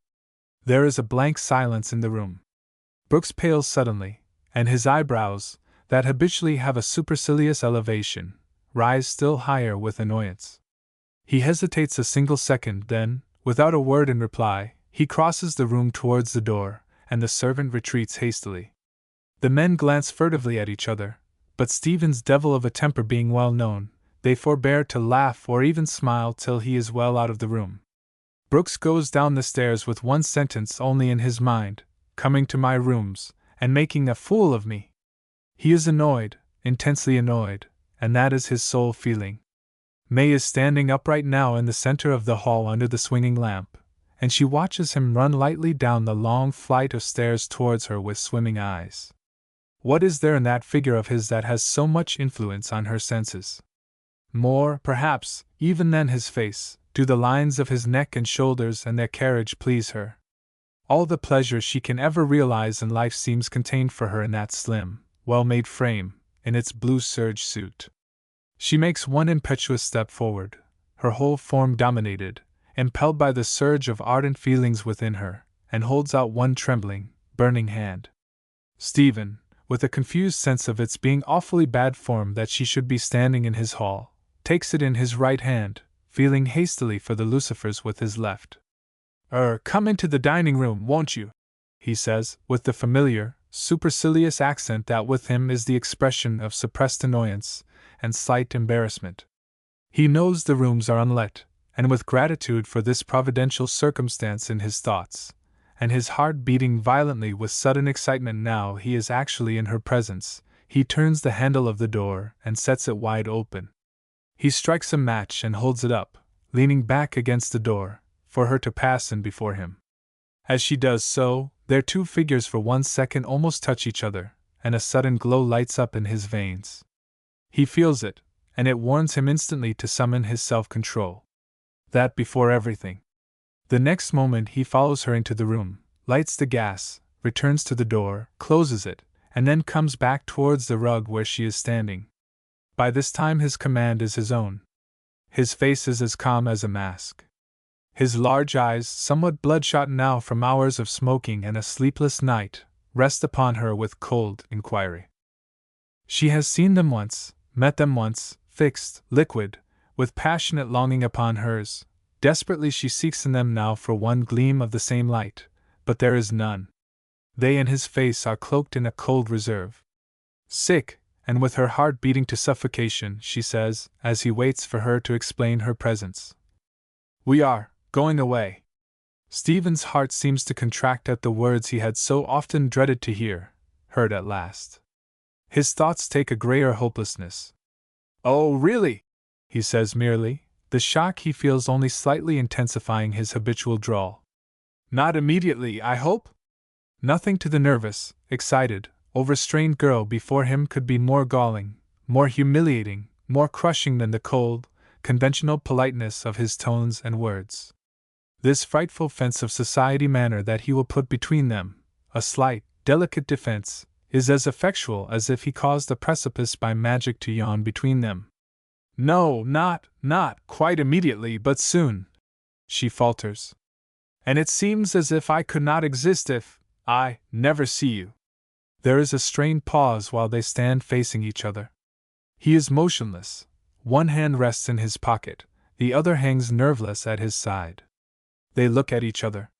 There is a blank silence in the room. Brooks pales suddenly, and his eyebrows, that habitually have a supercilious elevation, rise still higher with annoyance. He hesitates a single second, then, without a word in reply, he crosses the room towards the door, and the servant retreats hastily. The men glance furtively at each other, but Stephen's devil of a temper being well known, they forbear to laugh or even smile till he is well out of the room. Brooks goes down the stairs with one sentence only in his mind, coming to my rooms, and making a fool of me. He is annoyed, intensely annoyed, and that is his sole feeling. May is standing upright now in the center of the hall under the swinging lamp, and she watches him run lightly down the long flight of stairs towards her with swimming eyes. What is there in that figure of his that has so much influence on her senses? More, perhaps, even than his face, do the lines of his neck and shoulders and their carriage please her. All the pleasure she can ever realize in life seems contained for her in that slim, well-made frame, in its blue serge suit. She makes one impetuous step forward, her whole form dominated, impelled by the surge of ardent feelings within her, and holds out one trembling, burning hand. Stephen, with a confused sense of its being awfully bad form that she should be standing in his hall, takes it in his right hand, feeling hastily for the lucifers with his left. Come into the dining room, won't you? He says, with the familiar, supercilious accent that with him is the expression of suppressed annoyance and slight embarrassment. He knows the rooms are unlet, and with gratitude for this providential circumstance in his thoughts, and his heart beating violently with sudden excitement now he is actually in her presence, he turns the handle of the door and sets it wide open. He strikes a match and holds it up, leaning back against the door, for her to pass in before him. As she does so, their two figures for 1 second almost touch each other, and a sudden glow lights up in his veins. He feels it, and it warns him instantly to summon his self-control. That before everything. The next moment he follows her into the room, lights the gas, returns to the door, closes it, and then comes back towards the rug where she is standing. By this time his command is his own. His face is as calm as a mask. His large eyes, somewhat bloodshot now from hours of smoking and a sleepless night, rest upon her with cold inquiry. She has seen them once, met them once, fixed, liquid, with passionate longing upon hers. Desperately she seeks in them now for one gleam of the same light, but there is none. They and his face are cloaked in a cold reserve. Sick, and with her heart beating to suffocation, she says, as he waits for her to explain her presence. We are going away. Stephen's heart seems to contract at the words he had so often dreaded to hear, heard at last. His thoughts take a grayer hopelessness. Oh, really? He says merely, the shock he feels only slightly intensifying his habitual drawl. Not immediately, I hope? Nothing to the nervous, excited, overstrained girl before him could be more galling, more humiliating, more crushing than the cold, conventional politeness of his tones and words. This frightful fence of society manner that he will put between them, a slight, delicate defense, is as effectual as if he caused a precipice by magic to yawn between them. No, not quite immediately, but soon, she falters. And it seems as if I could not exist if I never see you. There is a strained pause while they stand facing each other. He is motionless. One hand rests in his pocket, the other hangs nerveless at his side. They look at each other.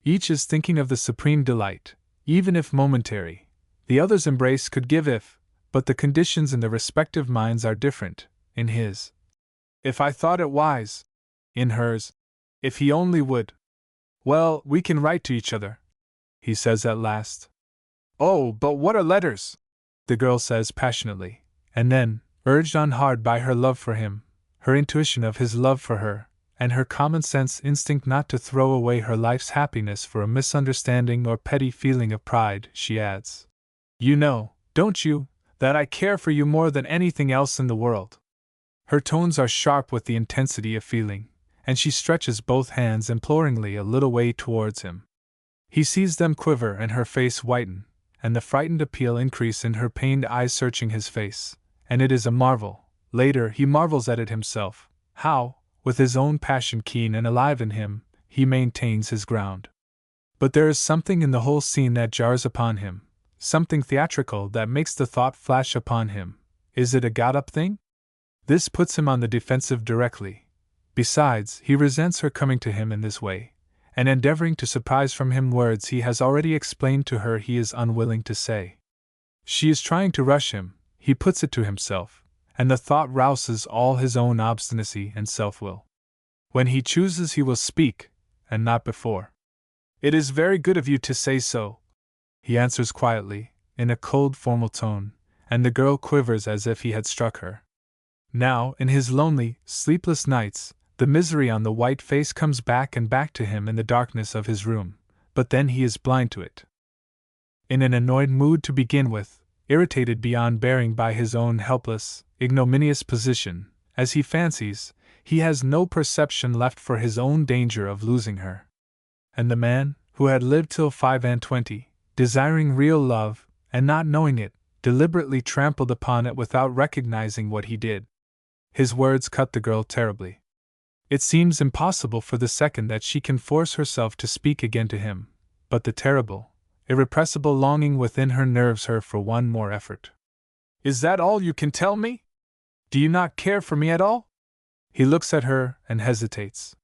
Each is thinking of the supreme delight, even if momentary, the other's embrace could give but the conditions in their respective minds are different. In his, if I thought it wise. In hers, if he only would. Well, we can write to each other, he says at last. Oh, but what are letters? The girl says passionately, and then, urged on hard by her love for him, her intuition of his love for her, and her common-sense instinct not to throw away her life's happiness for a misunderstanding or petty feeling of pride, she adds. You know, don't you, that I care for you more than anything else in the world. Her tones are sharp with the intensity of feeling, and she stretches both hands imploringly a little way towards him. He sees them quiver and her face whiten, and the frightened appeal increase in her pained eyes searching his face, and it is a marvel. Later he marvels at it himself, how, with his own passion keen and alive in him, he maintains his ground. But there is something in the whole scene that jars upon him, something theatrical that makes the thought flash upon him. Is it a got-up thing? This puts him on the defensive directly. Besides, he resents her coming to him in this way, and endeavoring to surprise from him words he has already explained to her he is unwilling to say. She is trying to rush him, he puts it to himself, and the thought rouses all his own obstinacy and self-will. When he chooses he will speak, and not before. It is very good of you to say so, he answers quietly, in a cold formal tone, and the girl quivers as if he had struck her. Now, in his lonely, sleepless nights, the misery on the white face comes back and back to him in the darkness of his room, but then he is blind to it. In an annoyed mood to begin with, irritated beyond bearing by his own helpless, ignominious position, as he fancies, he has no perception left for his own danger of losing her. And the man, who had lived till 25, desiring real love, and not knowing it, deliberately trampled upon it without recognizing what he did. His words cut the girl terribly. It seems impossible for the second that she can force herself to speak again to him, but the terrible, irrepressible longing within her nerves her for one more effort. Is that all you can tell me? Do you not care for me at all? He looks at her and hesitates.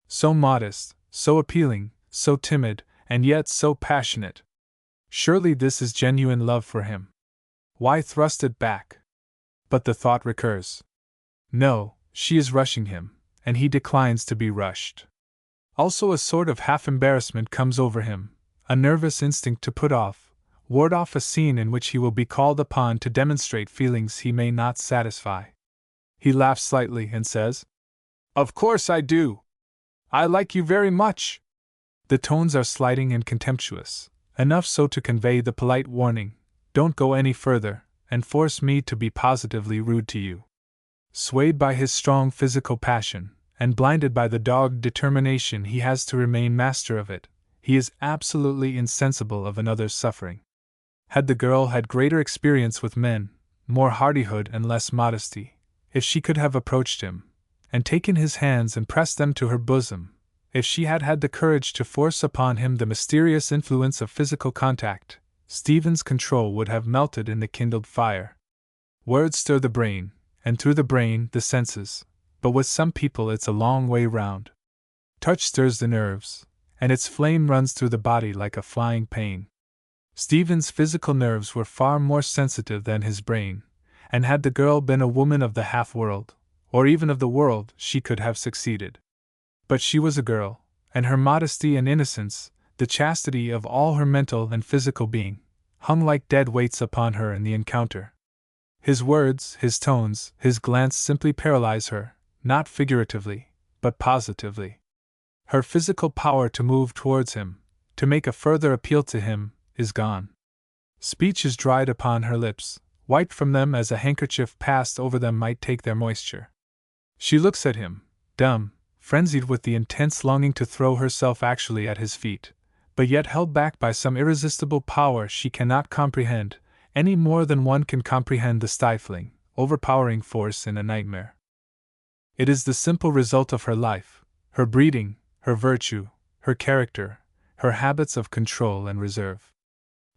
So modest, so appealing, so timid, and yet so passionate. Surely this is genuine love for him. Why thrust it back? But the thought recurs. No, she is rushing him, and he declines to be rushed. Also a sort of half-embarrassment comes over him, a nervous instinct to ward off a scene in which he will be called upon to demonstrate feelings he may not satisfy. He laughs slightly and says, Of course I do. I like you very much. The tones are slighting and contemptuous, enough so to convey the polite warning, don't go any further, and force me to be positively rude to you. Swayed by his strong physical passion, and blinded by the dogged determination he has to remain master of it, he is absolutely insensible of another's suffering. Had the girl had greater experience with men, more hardihood and less modesty, if she could have approached him, and taken his hands and pressed them to her bosom, if she had had the courage to force upon him the mysterious influence of physical contact, Stephen's control would have melted in the kindled fire. Words stir the brain, and through the brain the senses, but with some people it's a long way round. Touch stirs the nerves, and its flame runs through the body like a flying pain. Stephen's physical nerves were far more sensitive than his brain, and had the girl been a woman of the half-world, or even of the world, she could have succeeded. But she was a girl, and her modesty and innocence, the chastity of all her mental and physical being, hung like dead weights upon her in the encounter. His words, his tones, his glance simply paralyze her, not figuratively, but positively. Her physical power to move towards him, to make a further appeal to him, is gone. Speech is dried upon her lips, white from them as a handkerchief passed over them might take their moisture. She looks at him, dumb, frenzied with the intense longing to throw herself actually at his feet, but yet held back by some irresistible power she cannot comprehend, any more than one can comprehend the stifling, overpowering force in a nightmare. It is the simple result of her life, her breeding, her virtue, her character, her habits of control and reserve.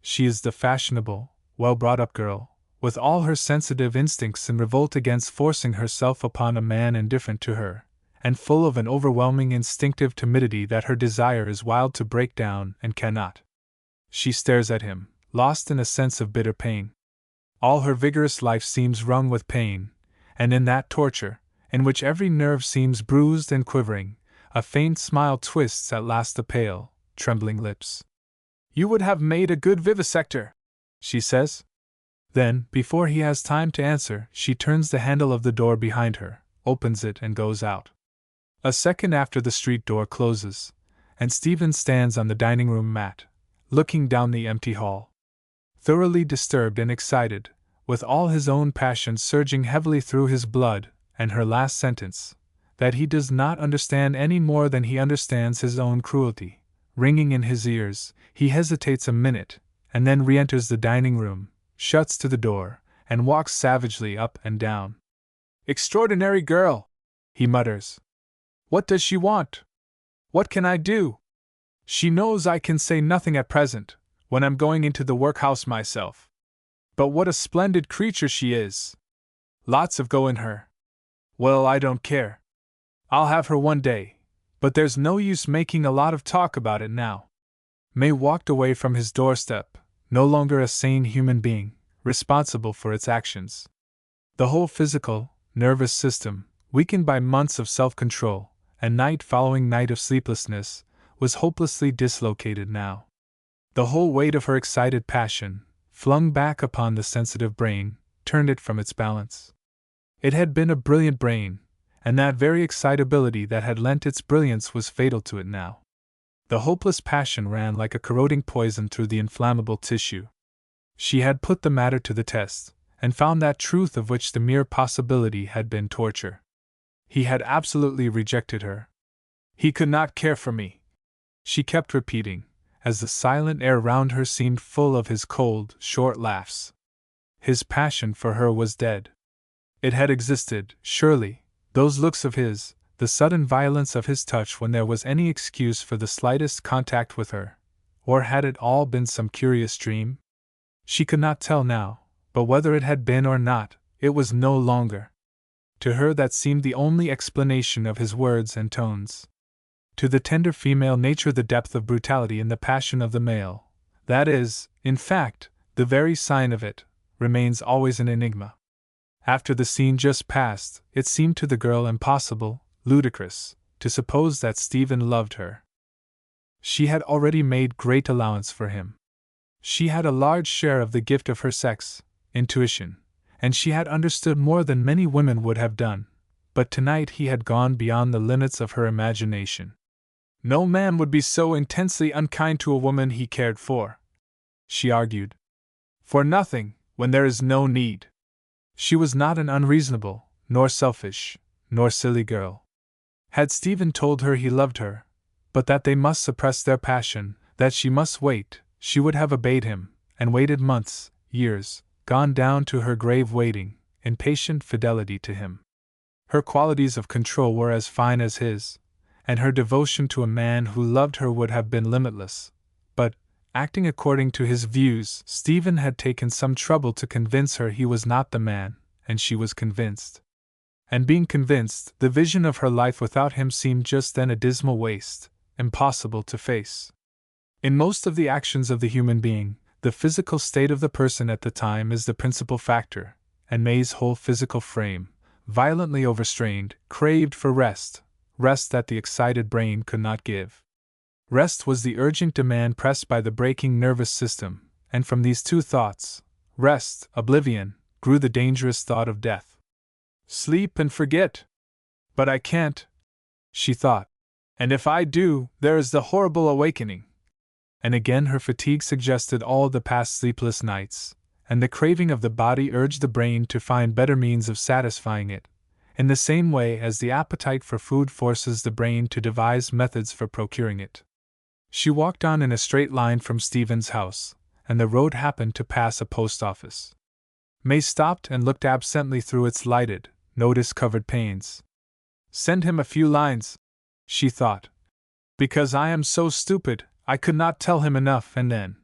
She is the fashionable, well-brought-up girl, with all her sensitive instincts in revolt against forcing herself upon a man indifferent to her, and full of an overwhelming instinctive timidity that her desire is wild to break down and cannot. She stares at him, lost in a sense of bitter pain. All her vigorous life seems wrung with pain, and in that torture, in which every nerve seems bruised and quivering, a faint smile twists at last the pale, trembling lips. "You would have made a good vivisector," she says. Then, before he has time to answer, she turns the handle of the door behind her, opens it and goes out. A second after the street door closes, and Stephen stands on the dining room mat, looking down the empty hall. Thoroughly disturbed and excited, with all his own passions surging heavily through his blood, and her last sentence, that he does not understand any more than he understands his own cruelty, ringing in his ears, he hesitates a minute, and then re-enters the dining room, shuts to the door, and walks savagely up and down. "Extraordinary girl!" he mutters. "What does she want? What can I do? She knows I can say nothing at present, when I'm going into the workhouse myself. But what a splendid creature she is! Lots of go in her. Well, I don't care. I'll have her one day, but there's no use making a lot of talk about it now." May walked away from his doorstep, no longer a sane human being, responsible for its actions. The whole physical, nervous system, weakened by months of self-control, and night following night of sleeplessness, was hopelessly dislocated now. The whole weight of her excited passion, flung back upon the sensitive brain, turned it from its balance. It had been a brilliant brain, and that very excitability that had lent its brilliance was fatal to it now. The hopeless passion ran like a corroding poison through the inflammable tissue. She had put the matter to the test, and found that truth of which the mere possibility had been torture. He had absolutely rejected her. "He could not care for me," she kept repeating, as the silent air round her seemed full of his cold, short laughs. His passion for her was dead. It had existed, surely, those looks of his, the sudden violence of his touch when there was any excuse for the slightest contact with her, or had it all been some curious dream? She could not tell now, but whether it had been or not, it was no longer. To her that seemed the only explanation of his words and tones. To the tender female nature the depth of brutality in the passion of the male, that is, in fact, the very sign of it, remains always an enigma. After the scene just passed, it seemed to the girl impossible, ludicrous, to suppose that Stephen loved her. She had already made great allowance for him. She had a large share of the gift of her sex, intuition, and she had understood more than many women would have done, but tonight he had gone beyond the limits of her imagination. No man would be so intensely unkind to a woman he cared for, she argued. For nothing, when there is no need. She was not an unreasonable, nor selfish, nor silly girl. Had Stephen told her he loved her, but that they must suppress their passion, that she must wait, she would have obeyed him, and waited months, years, gone down to her grave waiting, in patient fidelity to him. Her qualities of control were as fine as his, and her devotion to a man who loved her would have been limitless, but, acting according to his views, Stephen had taken some trouble to convince her he was not the man, and she was convinced. And being convinced, the vision of her life without him seemed just then a dismal waste, impossible to face. In most of the actions of the human being, The physical state of the person at the time is the principal factor, and May's whole physical frame, violently overstrained, craved for rest, rest that the excited brain could not give. Rest was the urgent demand pressed by the breaking nervous system, and from these two thoughts, rest, oblivion, grew the dangerous thought of death. Sleep and forget. But I can't, she thought. And if I do, there is the horrible awakening. And again her fatigue suggested all the past sleepless nights, and the craving of the body urged the brain to find better means of satisfying it, in the same way as the appetite for food forces the brain to devise methods for procuring it. She walked on in a straight line from Stephen's house, and the road happened to pass a post office. May stopped and looked absently through its lighted, notice-covered panes. Send him a few lines, she thought. Because I am so stupid, I could not tell him enough, and then.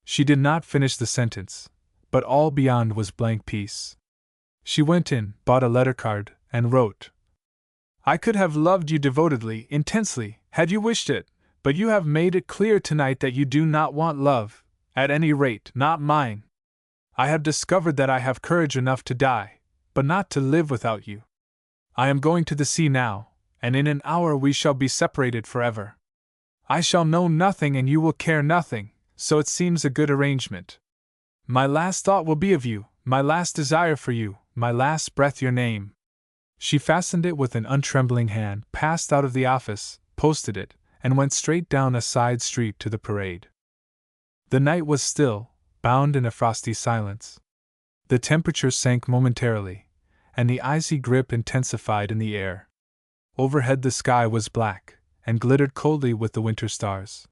She did not finish the sentence, but all beyond was blank peace. She went in, bought a letter card, and wrote. I could have loved you devotedly, intensely, had you wished it, but you have made it clear tonight that you do not want love, at any rate, not mine. I have discovered that I have courage enough to die, but not to live without you. I am going to the sea now, and in an hour we shall be separated forever. I shall know nothing and you will care nothing, so it seems a good arrangement. My last thought will be of you, my last desire for you, my last breath your name. She fastened it with an untrembling hand, passed out of the office, posted it, and went straight down a side street to the parade. The night was still, bound in a frosty silence. The temperature sank momentarily, and the icy grip intensified in the air. Overhead the sky was black, and glittered coldly with the winter stars.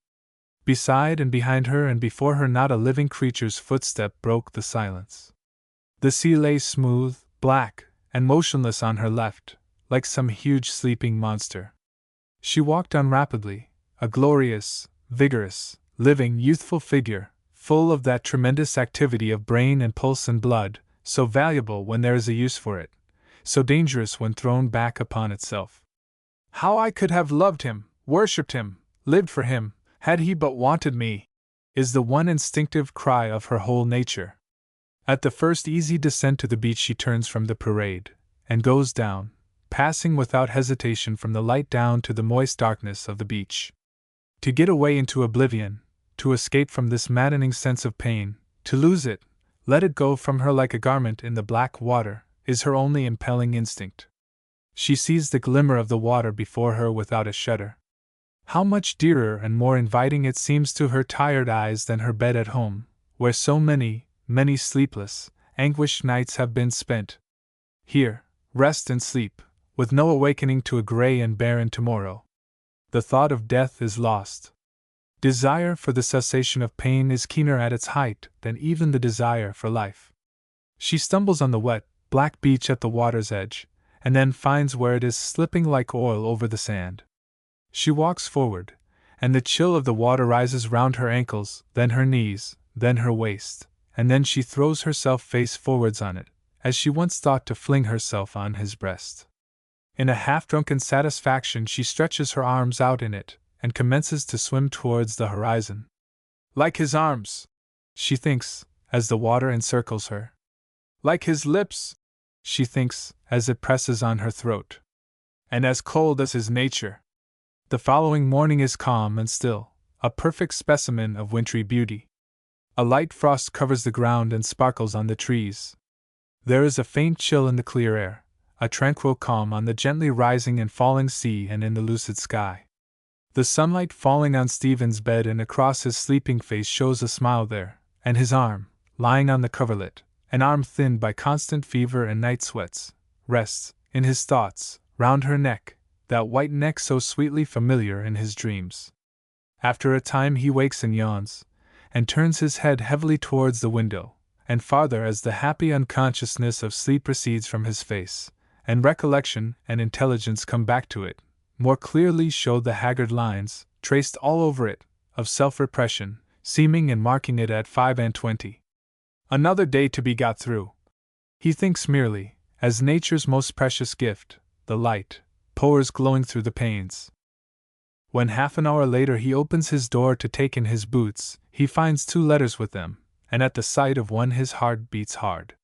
Beside and behind her and before her not a living creature's footstep broke the silence. The sea lay smooth, black, and motionless on her left, like some huge sleeping monster. She walked on rapidly, a glorious, vigorous, living, youthful figure, full of that tremendous activity of brain and pulse and blood, so valuable when there is a use for it, so dangerous when thrown back upon itself. How I could have loved him, worshipped him, lived for him, had he but wanted me, is the one instinctive cry of her whole nature. At the first easy descent to the beach she turns from the parade, and goes down, passing without hesitation from the light down to the moist darkness of the beach. To get away into oblivion, to escape from this maddening sense of pain, to lose it, let it go from her like a garment in the black water, is her only impelling instinct. She sees the glimmer of the water before her without a shudder. How much dearer and more inviting it seems to her tired eyes than her bed at home, where so many, many sleepless, anguished nights have been spent. Here, rest and sleep, with no awakening to a gray and barren tomorrow. The thought of death is lost. Desire for the cessation of pain is keener at its height than even the desire for life. She stumbles on the wet, black beach at the water's edge, and then finds where it is slipping like oil over the sand. She walks forward, and the chill of the water rises round her ankles, then her knees, then her waist, and then she throws herself face forwards on it, as she once thought to fling herself on his breast. In a half-drunken satisfaction she stretches her arms out in it, and commences to swim towards the horizon. Like his arms, she thinks, as the water encircles her. Like his lips, she thinks, as it presses on her throat. And as cold as his nature. The following morning is calm and still, a perfect specimen of wintry beauty. A light frost covers the ground and sparkles on the trees. There is a faint chill in the clear air, a tranquil calm on the gently rising and falling sea and in the lucid sky. The sunlight falling on Stephen's bed and across his sleeping face shows a smile there, and his arm, lying on the coverlet, an arm thinned by constant fever and night sweats, rests, in his thoughts, round her neck, that white neck so sweetly familiar in his dreams. After a time he wakes and yawns, and turns his head heavily towards the window, and farther as the happy unconsciousness of sleep recedes from his face, and recollection and intelligence come back to it, more clearly show the haggard lines, traced all over it, of self-repression, seeming and marking it at 25. Another day to be got through. He thinks merely, as nature's most precious gift, the light, pours glowing through the panes. When half an hour later he opens his door to take in his boots, he finds 2 letters with them, and at the sight of one his heart beats hard.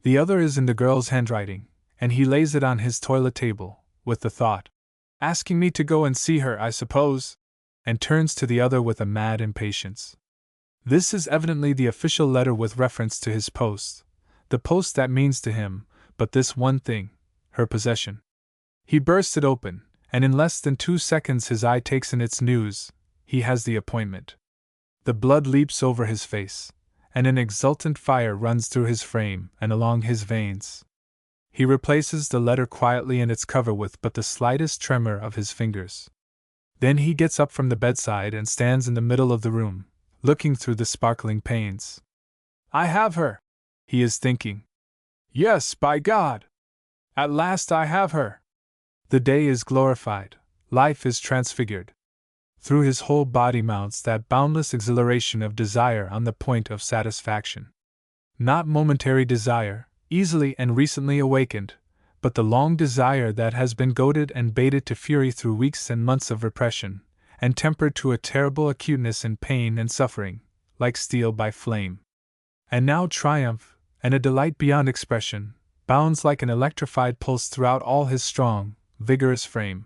The other is in the girl's handwriting, and he lays it on his toilet table, with the thought, "Asking me to go and see her, I suppose?" and turns to the other with a mad impatience. This is evidently the official letter with reference to his post, the post that means to him but this one thing, her possession. He bursts it open, and in less than 2 seconds his eye takes in its news: he has the appointment. The blood leaps over his face, and an exultant fire runs through his frame and along his veins. He replaces the letter quietly in its cover with but the slightest tremor of his fingers. Then he gets up from the bedside and stands in the middle of the room, looking through the sparkling panes. "I have her," he is thinking. "Yes, by God! At last I have her!" The day is glorified, life is transfigured. Through his whole body mounts that boundless exhilaration of desire on the point of satisfaction. Not momentary desire, easily and recently awakened, but the long desire that has been goaded and baited to fury through weeks and months of repression, and tempered to a terrible acuteness in pain and suffering, like steel by flame. And now triumph, and a delight beyond expression, bounds like an electrified pulse throughout all his strong, vigorous frame.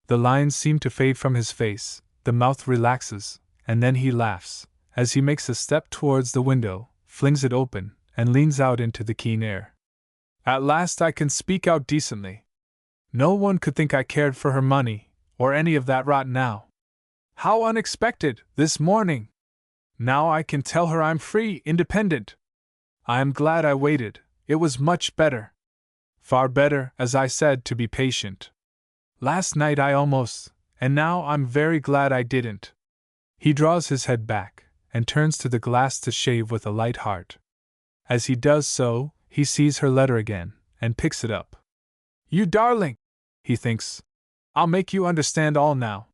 The lines seem to fade from his face, the mouth relaxes, and then he laughs, as he makes a step towards the window, flings it open, and leans out into the keen air. "At last I can speak out decently. No one could think I cared for her money, or any of that rot now. How unexpected, this morning! Now I can tell her I'm free, independent. I am glad I waited, it was much better. Far better, as I said, to be patient. Last night I almost, and now I'm very glad I didn't." He draws his head back, and turns to the glass to shave with a light heart. As he does so, he sees her letter again, and picks it up. "You darling!" he thinks. "I'll make you understand all now."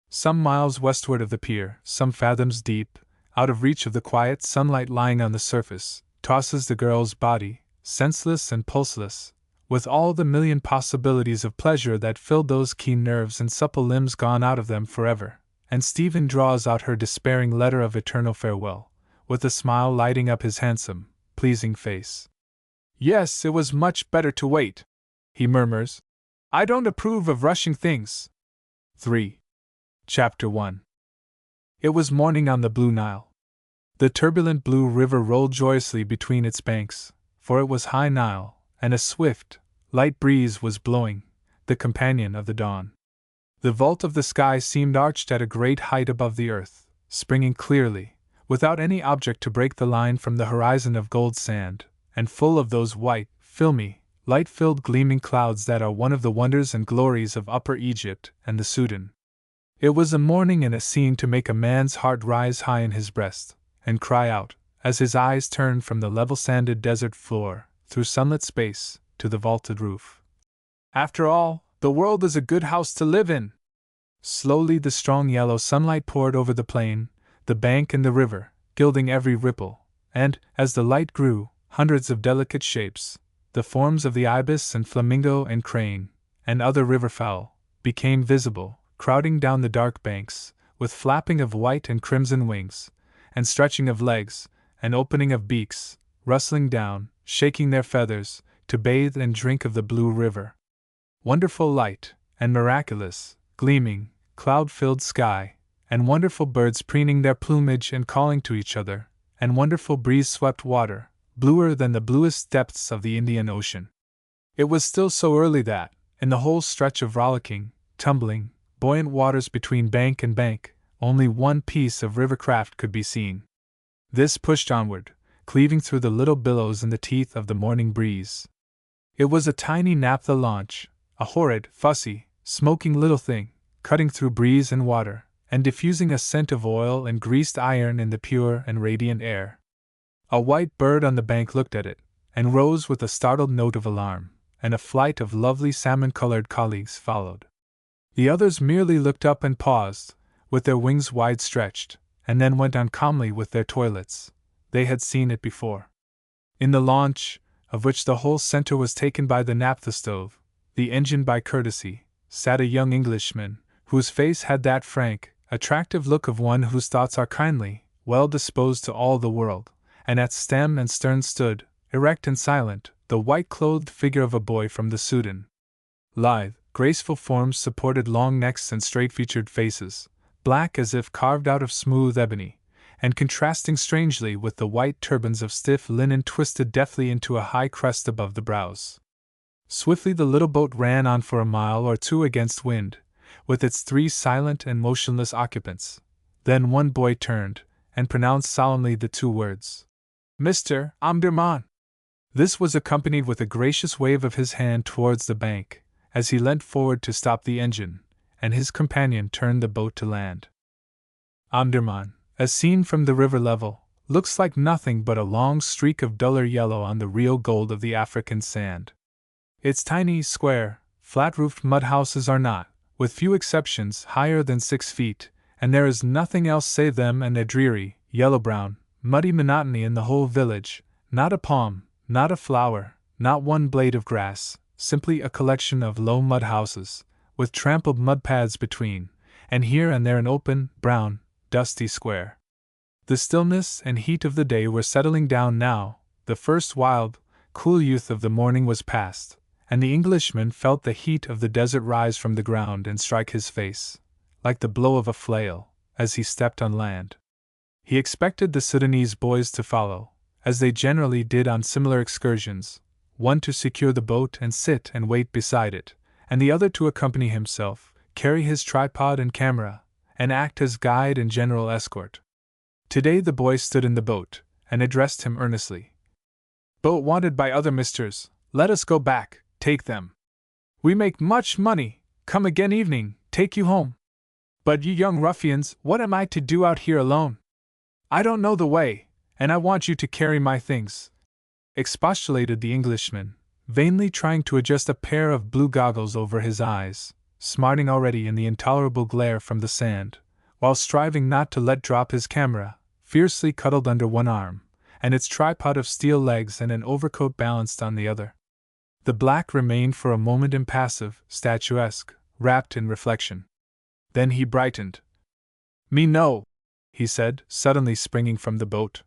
Some miles westward of the pier, some fathoms deep, out of reach of the quiet sunlight lying on the surface, tosses the girl's body, senseless and pulseless, with all the million possibilities of pleasure that filled those keen nerves and supple limbs gone out of them forever, and Stephen draws out her despairing letter of eternal farewell, with a smile lighting up his handsome, pleasing face. "Yes, it was much better to wait," he murmurs. "I don't approve of rushing things." 3. Chapter 1. It was morning on the Blue Nile. The turbulent Blue River rolled joyously between its banks, for it was high Nile, and a swift, light breeze was blowing, the companion of the dawn. The vault of the sky seemed arched at a great height above the earth, springing clearly, without any object to break the line from the horizon of gold sand, and full of those white, filmy, light-filled gleaming clouds that are one of the wonders and glories of Upper Egypt and the Sudan. It was a morning and a scene to make a man's heart rise high in his breast, and cry out, as his eyes turned from the level-sanded desert floor, through sunlit space, to the vaulted roof. After all, the world is a good house to live in! Slowly the strong yellow sunlight poured over the plain, the bank and the river, gilding every ripple, and, as the light grew, hundreds of delicate shapes, the forms of the ibis and flamingo and crane, and other riverfowl, became visible, crowding down the dark banks, with flapping of white and crimson wings, and stretching of legs, and opening of beaks, rustling down, shaking their feathers, to bathe and drink of the blue river. Wonderful light, and miraculous, gleaming, cloud-filled sky, and wonderful birds preening their plumage and calling to each other, and wonderful breeze-swept water, bluer than the bluest depths of the Indian Ocean. It was still so early that, in the whole stretch of rollicking, tumbling, buoyant waters between bank and bank, only one piece of river-craft could be seen. This pushed onward, cleaving through the little billows in the teeth of the morning breeze. It was a tiny naphtha launch, a horrid, fussy, smoking little thing, cutting through breeze and water, and diffusing a scent of oil and greased iron in the pure and radiant air. A white bird on the bank looked at it, and rose with a startled note of alarm, and a flight of lovely salmon-colored colleagues followed. The others merely looked up and paused, with their wings wide stretched, and then went on calmly with their toilets. They had seen it before. In the launch, of which the whole center was taken by the naphtha stove, the engine by courtesy, sat a young Englishman, whose face had that frank, attractive look of one whose thoughts are kindly, well disposed to all the world, and at stem and stern stood, erect and silent, the white-clothed figure of a boy from the Sudan. Lithe, graceful forms supported long necks and straight-featured faces, black as if carved out of smooth ebony, and contrasting strangely with the white turbans of stiff linen twisted deftly into a high crest above the brows. Swiftly the little boat ran on for a mile or two against wind, with its 3 silent and motionless occupants. Then one boy turned, and pronounced solemnly the 2 words, "Mr. Omdurman." This was accompanied with a gracious wave of his hand towards the bank, as he leant forward to stop the engine, and his companion turned the boat to land. Omdurman, as seen from the river level, looks like nothing but a long streak of duller yellow on the real gold of the African sand. Its tiny, square, flat-roofed mud houses are not, with few exceptions, higher than 6 feet, and there is nothing else save them and a dreary, yellow-brown, muddy monotony in the whole village, not a palm, not a flower, not one blade of grass, simply a collection of low mud houses, with trampled mud paths between, and here and there an open, brown, dusty square. The stillness and heat of the day were settling down now, the first wild, cool youth of the morning was past, and the Englishman felt the heat of the desert rise from the ground and strike his face, like the blow of a flail, as he stepped on land. He expected the Sudanese boys to follow, as they generally did on similar excursions, one to secure the boat and sit and wait beside it, and the other to accompany himself, carry his tripod and camera, and act as guide and general escort. Today the boy stood in the boat, and addressed him earnestly. "Boat wanted by other misters, let us go back, take them. We make much money, come again evening, take you home. But you young ruffians, what am I to do out here alone? I don't know the way, and I want you to carry my things," expostulated the Englishman, vainly trying to adjust a pair of blue goggles over his eyes, smarting already in the intolerable glare from the sand, while striving not to let drop his camera, fiercely cuddled under one arm, and its tripod of steel legs and an overcoat balanced on the other. The black remained for a moment impassive, statuesque, wrapped in reflection. Then he brightened. "Me know," he said, suddenly springing from the boat.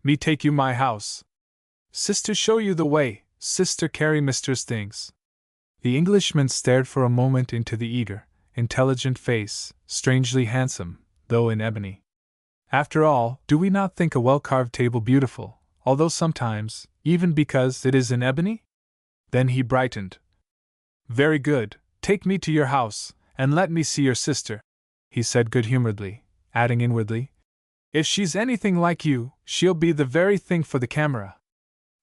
"Me take you my house. Sister show you the way, sister carry mister's things." The Englishman stared for a moment into the eager, intelligent face, strangely handsome, though in ebony. After all, do we not think a well-carved table beautiful, although sometimes, even because it is in ebony? Then he brightened. "Very good, take me to your house, and let me see your sister," he said good-humoredly, adding inwardly, "If she's anything like you, she'll be the very thing for the camera."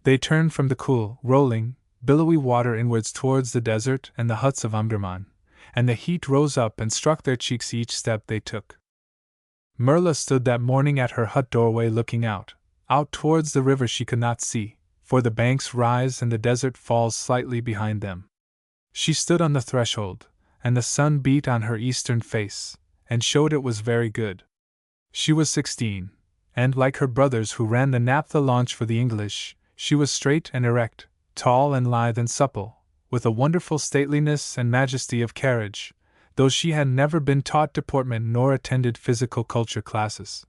They turned from the cool, rolling, billowy water inwards towards the desert and the huts of Omdurman, and the heat rose up and struck their cheeks each step they took. Merla stood that morning at her hut doorway looking out towards the river she could not see, for the banks rise and the desert falls slightly behind them. She stood on the threshold, and the sun beat on her eastern face, and showed it was very good. She was 16, and, like her brothers who ran the naphtha launch for the English, she was straight and erect, tall and lithe and supple, with a wonderful stateliness and majesty of carriage, though she had never been taught deportment nor attended physical culture classes.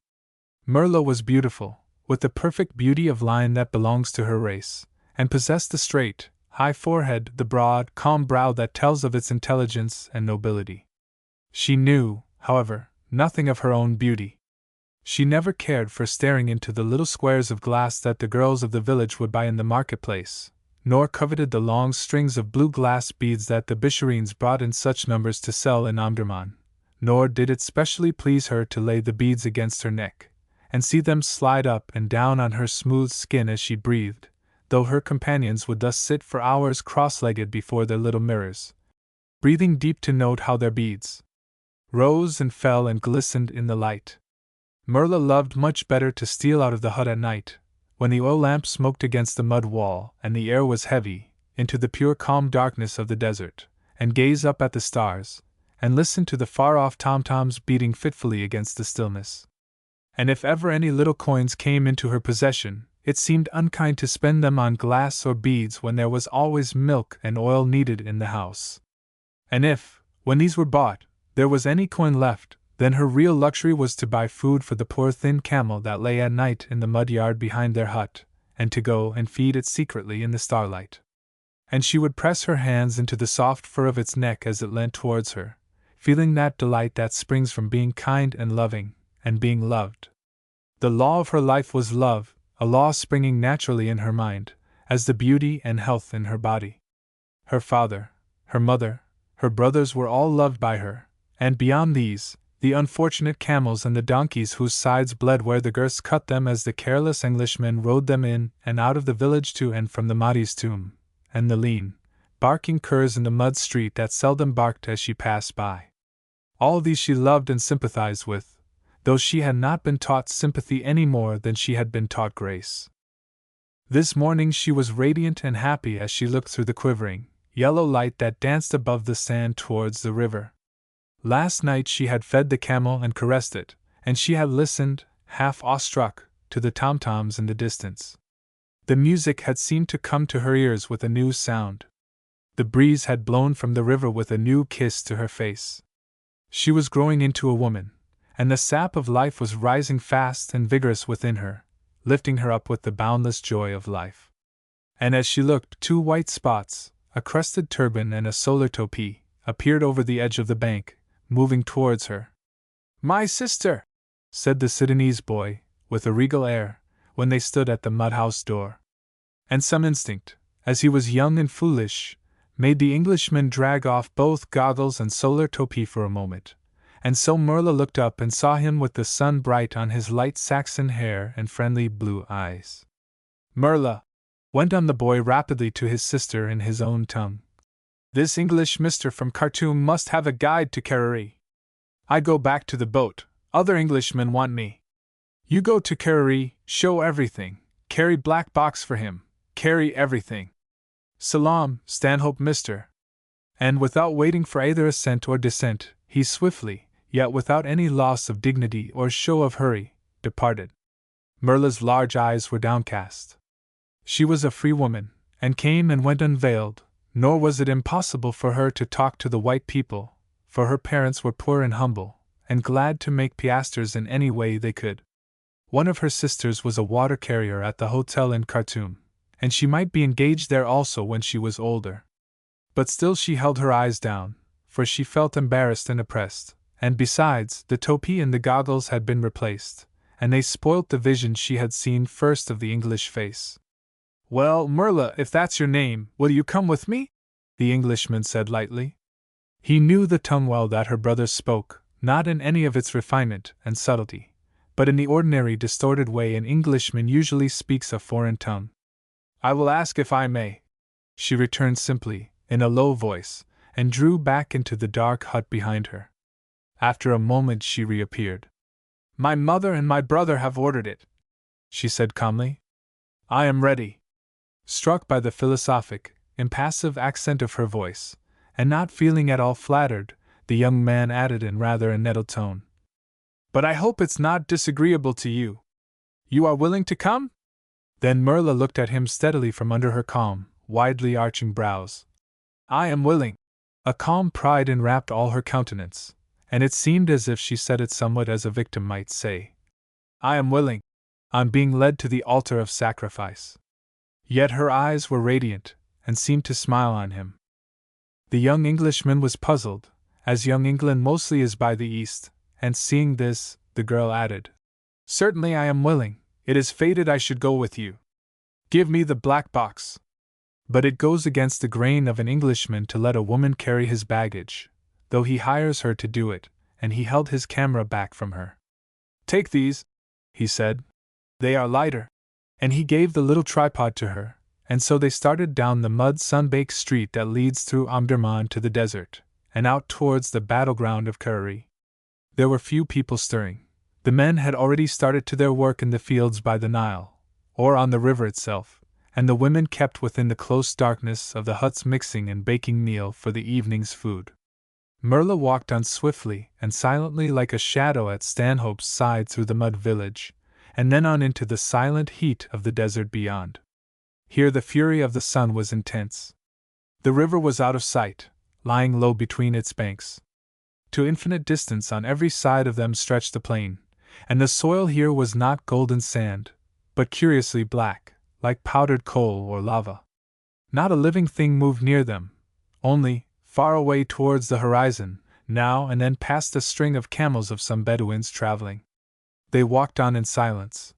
Merla was beautiful, with the perfect beauty of line that belongs to her race, and possessed the straight, high forehead, the broad, calm brow that tells of its intelligence and nobility. She knew, however, nothing of her own beauty. She never cared for staring into the little squares of glass that the girls of the village would buy in the marketplace, nor coveted the long strings of blue glass beads that the Bisharines brought in such numbers to sell in Omdurman, nor did it specially please her to lay the beads against her neck, and see them slide up and down on her smooth skin as she breathed, though her companions would thus sit for hours cross-legged before their little mirrors, breathing deep to note how their beads rose and fell and glistened in the light. Merla loved much better to steal out of the hut at night, when the oil lamp smoked against the mud wall and the air was heavy, into the pure calm darkness of the desert, and gaze up at the stars, and listen to the far-off tom-toms beating fitfully against the stillness. And if ever any little coins came into her possession, it seemed unkind to spend them on glass or beads when there was always milk and oil needed in the house. And if, when these were bought, there was any coin left, then her real luxury was to buy food for the poor thin camel that lay at night in the mud yard behind their hut, and to go and feed it secretly in the starlight. And she would press her hands into the soft fur of its neck as it leant towards her, feeling that delight that springs from being kind and loving, and being loved. The law of her life was love, a law springing naturally in her mind, as the beauty and health in her body. Her father, her mother, her brothers were all loved by her, and beyond these, the unfortunate camels and the donkeys whose sides bled where the girths cut them as the careless Englishmen rode them in and out of the village to and from the Mahdi's tomb, and the lean, barking curs in the mud street that seldom barked as she passed by. All these she loved and sympathized with, though she had not been taught sympathy any more than she had been taught grace. This morning she was radiant and happy as she looked through the quivering, yellow light that danced above the sand towards the river. Last night she had fed the camel and caressed it, and she had listened, half awestruck, to the tom-toms in the distance. The music had seemed to come to her ears with a new sound. The breeze had blown from the river with a new kiss to her face. She was growing into a woman, and the sap of life was rising fast and vigorous within her, lifting her up with the boundless joy of life. And as she looked, 2 white spots, a crested turban and a solar topee, appeared over the edge of the bank, moving towards her. "My sister!" said the Sudanese boy, with a regal air, when they stood at the mud-house door. And some instinct, as he was young and foolish, made the Englishman drag off both goggles and solar topee for a moment, and so Merla looked up and saw him with the sun bright on his light Saxon hair and friendly blue eyes. "Merla," went on the boy rapidly to his sister in his own tongue, "this English mister from Khartoum must have a guide to Karari. I go back to the boat, other Englishmen want me. You go to Karari, show everything, carry black box for him, carry everything. Salam, Stanhope mister." And without waiting for either assent or dissent, he swiftly, yet without any loss of dignity or show of hurry, departed. Merla's large eyes were downcast. She was a free woman, and came and went unveiled, nor was it impossible for her to talk to the white people, for her parents were poor and humble, and glad to make piastres in any way they could. One of her sisters was a water carrier at the hotel in Khartoum, and she might be engaged there also when she was older. But still she held her eyes down, for she felt embarrassed and oppressed, and besides, the topee and the goggles had been replaced, and they spoilt the vision she had seen first of the English face. "Well, Merla, if that's your name, will you come with me?" the Englishman said lightly. He knew the tongue well that her brother spoke, not in any of its refinement and subtlety, but in the ordinary distorted way an Englishman usually speaks a foreign tongue. "I will ask if I may," she returned simply, in a low voice, and drew back into the dark hut behind her. After a moment she reappeared. "My mother and my brother have ordered it," she said calmly. "I am ready." Struck by the philosophic, impassive accent of her voice, and not feeling at all flattered, the young man added in rather a nettled tone, "But I hope it's not disagreeable to you. You are willing to come?" Then Merla looked at him steadily from under her calm, widely arching brows. "I am willing." A calm pride enwrapped all her countenance, and it seemed as if she said it somewhat as a victim might say, "I am willing," on being led to the altar of sacrifice. Yet her eyes were radiant, and seemed to smile on him. The young Englishman was puzzled, as young England mostly is by the East, and seeing this, the girl added, "Certainly I am willing, it is fated I should go with you. Give me the black box." But it goes against the grain of an Englishman to let a woman carry his baggage, though he hires her to do it, and he held his camera back from her. "Take these," he said. "They are lighter." And he gave the little tripod to her, and so they started down the mud sun-baked street that leads through Omdurman to the desert, and out towards the battleground of Karari. There were few people stirring. The men had already started to their work in the fields by the Nile, or on the river itself, and the women kept within the close darkness of the huts mixing and baking meal for the evening's food. Merla walked on swiftly and silently like a shadow at Stanhope's side through the mud village, and then on into the silent heat of the desert beyond. Here the fury of the sun was intense. The river was out of sight, lying low between its banks. To infinite distance on every side of them stretched the plain, and the soil here was not golden sand, but curiously black, like powdered coal or lava. Not a living thing moved near them, only, far away towards the horizon, now and then passed a string of camels of some Bedouins traveling. They walked on in silence.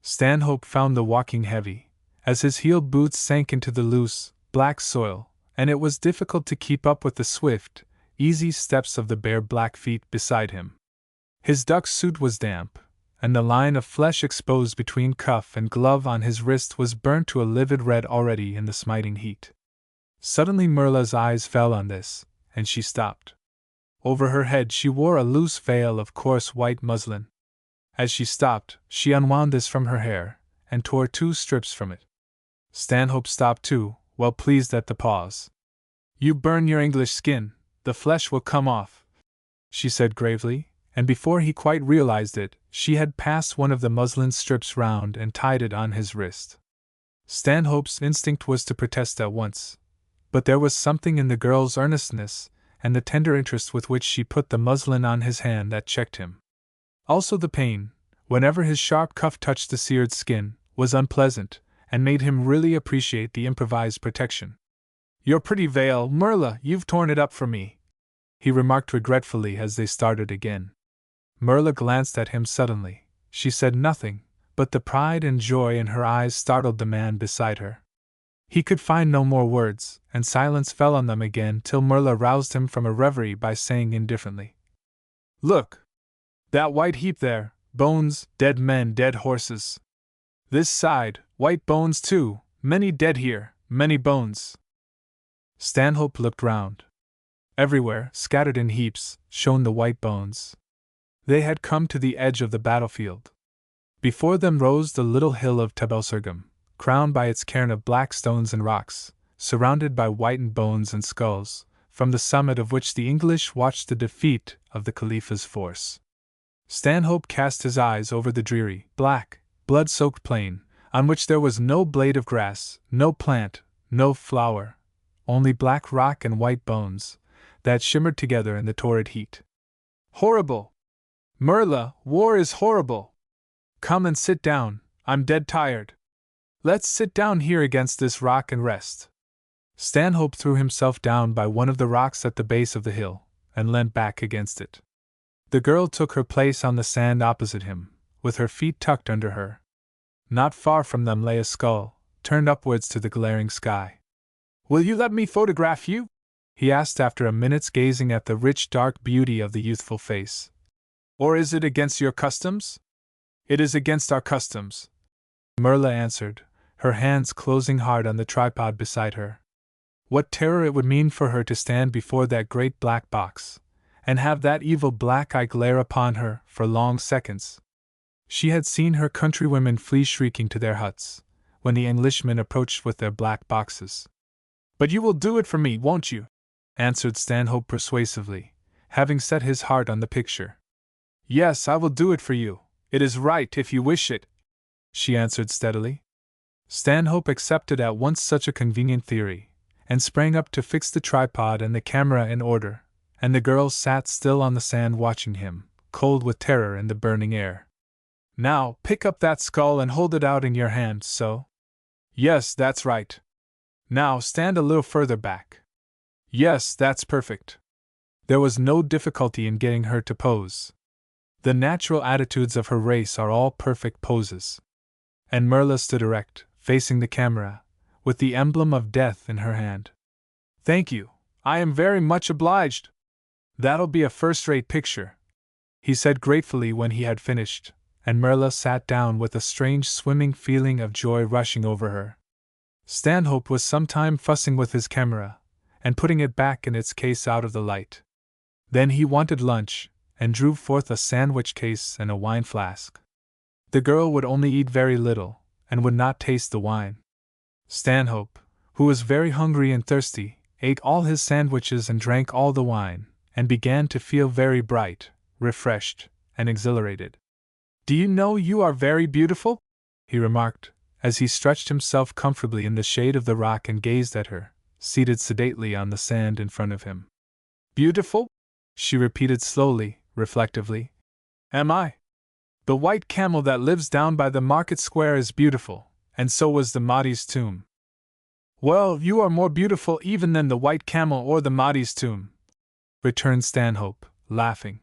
Stanhope found the walking heavy, as his heeled boots sank into the loose, black soil, and it was difficult to keep up with the swift, easy steps of the bare black feet beside him. His duck suit was damp, and the line of flesh exposed between cuff and glove on his wrist was burnt to a livid red already in the smiting heat. Suddenly Merla's eyes fell on this, and she stopped. Over her head she wore a loose veil of coarse white muslin. As she stopped, she unwound this from her hair, and tore 2 strips from it. Stanhope stopped too, well pleased at the pause. "You burn your English skin, the flesh will come off," she said gravely, and before he quite realized it, she had passed one of the muslin strips round and tied it on his wrist. Stanhope's instinct was to protest at once, but there was something in the girl's earnestness and the tender interest with which she put the muslin on his hand that checked him. Also the pain, whenever his sharp cuff touched the seared skin, was unpleasant, and made him really appreciate the improvised protection. "Your pretty veil, Merla, you've torn it up for me," he remarked regretfully as they started again. Merla glanced at him suddenly. She said nothing, but the pride and joy in her eyes startled the man beside her. He could find no more words, and silence fell on them again till Merla roused him from a reverie by saying indifferently, "Look! That white heap there, bones, dead men, dead horses. This side, white bones too, many dead here, many bones." Stanhope looked round. Everywhere, scattered in heaps, shone the white bones. They had come to the edge of the battlefield. Before them rose the little hill of Tabelsurgum, crowned by its cairn of black stones and rocks, surrounded by whitened bones and skulls, from the summit of which the English watched the defeat of the Khalifa's force. Stanhope cast his eyes over the dreary, black, blood-soaked plain, on which there was no blade of grass, no plant, no flower, only black rock and white bones, that shimmered together in the torrid heat. "Horrible! Merla, war is horrible! Come and sit down, I'm dead tired. Let's sit down here against this rock and rest." Stanhope threw himself down by one of the rocks at the base of the hill, and leant back against it. The girl took her place on the sand opposite him, with her feet tucked under her. Not far from them lay a skull, turned upwards to the glaring sky. "Will you let me photograph you?" he asked after a minute's gazing at the rich dark beauty of the youthful face. "Or is it against your customs?" "It is against our customs," Merla answered, her hands closing hard on the tripod beside her. What terror it would mean for her to stand before that great black box, and have that evil black eye glare upon her for long seconds. She had seen her countrywomen flee shrieking to their huts, when the Englishmen approached with their black boxes. "But you will do it for me, won't you?" answered Stanhope persuasively, having set his heart on the picture. "Yes, I will do it for you. It is right if you wish it," she answered steadily. Stanhope accepted at once such a convenient theory, and sprang up to fix the tripod and the camera in order, and the girl sat still on the sand watching him, cold with terror in the burning air. "Now, pick up that skull and hold it out in your hand, so. Yes, that's right. Now stand a little further back. Yes, that's perfect." There was no difficulty in getting her to pose. The natural attitudes of her race are all perfect poses. And Merla stood erect, facing the camera, with the emblem of death in her hand. "Thank you, I am very much obliged. That'll be a first-rate picture," he said gratefully when he had finished, and Merla sat down with a strange swimming feeling of joy rushing over her. Stanhope was some time fussing with his camera, and putting it back in its case out of the light. Then he wanted lunch, and drew forth a sandwich case and a wine flask. The girl would only eat very little, and would not taste the wine. Stanhope, who was very hungry and thirsty, ate all his sandwiches and drank all the wine, and began to feel very bright, refreshed, and exhilarated. "Do you know you are very beautiful?" he remarked, as he stretched himself comfortably in the shade of the rock and gazed at her, seated sedately on the sand in front of him. "Beautiful?" she repeated slowly, reflectively. Am I? The white camel that lives down by the market square is beautiful, and so was the Mahdi's tomb. Well, you are more beautiful even than the white camel or the Mahdi's tomb, returned Stanhope, laughing.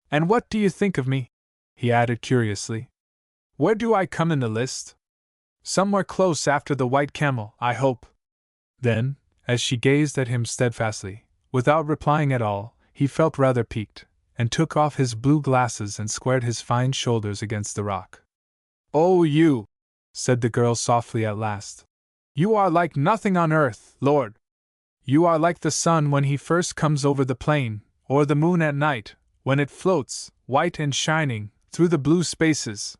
And what do you think of me? He added curiously. Where do I come in the list? Somewhere close after the white camel, I hope. Then, as she gazed at him steadfastly, without replying at all, he felt rather piqued, and took off his blue glasses and squared his fine shoulders against the rock. Oh, you, said the girl softly at last. You are like nothing on earth, Lord. You are like the sun when he first comes over the plain, or the moon at night, when it floats, white and shining, through the blue spaces.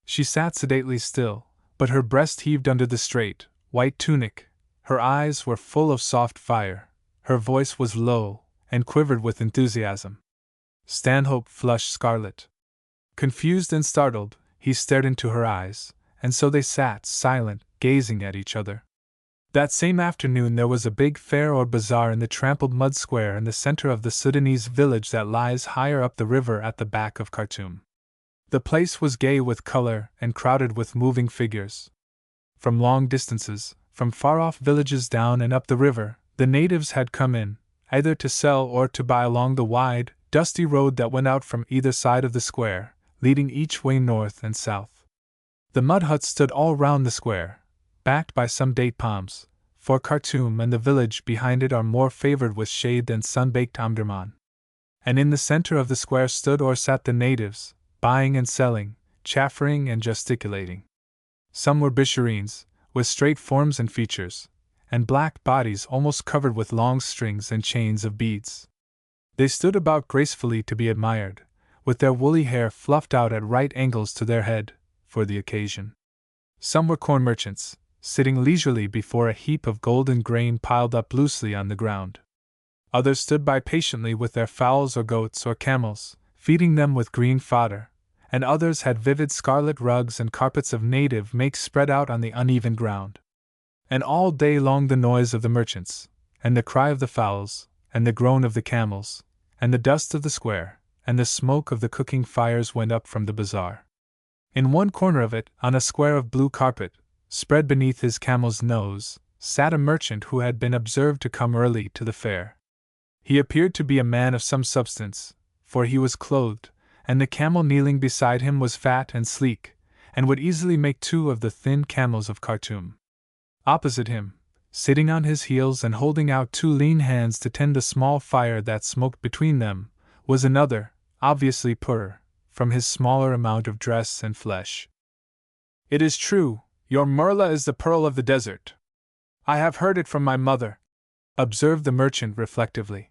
She sat sedately still, but her breast heaved under the straight, white tunic, her eyes were full of soft fire, her voice was low, and quivered with enthusiasm. Stanhope flushed scarlet. Confused and startled, he stared into her eyes, and so they sat, silent, gazing at each other. That same afternoon there was a big fair or bazaar in the trampled mud square in the center of the Sudanese village that lies higher up the river at the back of Khartoum. The place was gay with color and crowded with moving figures. From long distances, from far-off villages down and up the river, the natives had come in, either to sell or to buy along the wide, dusty road that went out from either side of the square, leading each way north and south. The mud huts stood all round the square, backed by some date palms, for Khartoum and the village behind it are more favored with shade than sun-baked Omdurman. And in the center of the square stood or sat the natives, buying and selling, chaffering and gesticulating. Some were Bisharines, with straight forms and features, and black bodies almost covered with long strings and chains of beads. They stood about gracefully to be admired, with their woolly hair fluffed out at right angles to their head, for the occasion. Some were corn merchants, sitting leisurely before a heap of golden grain piled up loosely on the ground. Others stood by patiently with their fowls or goats or camels, feeding them with green fodder, and others had vivid scarlet rugs and carpets of native make spread out on the uneven ground. And all day long the noise of the merchants, and the cry of the fowls, and the groan of the camels, and the dust of the square, and the smoke of the cooking fires went up from the bazaar. In one corner of it, on a square of blue carpet, spread beneath his camel's nose, sat a merchant who had been observed to come early to the fair. He appeared to be a man of some substance, for he was clothed, and the camel kneeling beside him was fat and sleek, and would easily make two of the thin camels of Khartoum. Opposite him, sitting on his heels and holding out two lean hands to tend the small fire that smoked between them, was another, obviously poorer, from his smaller amount of dress and flesh. It is true, your Murla is the pearl of the desert. I have heard it from my mother, observed the merchant reflectively.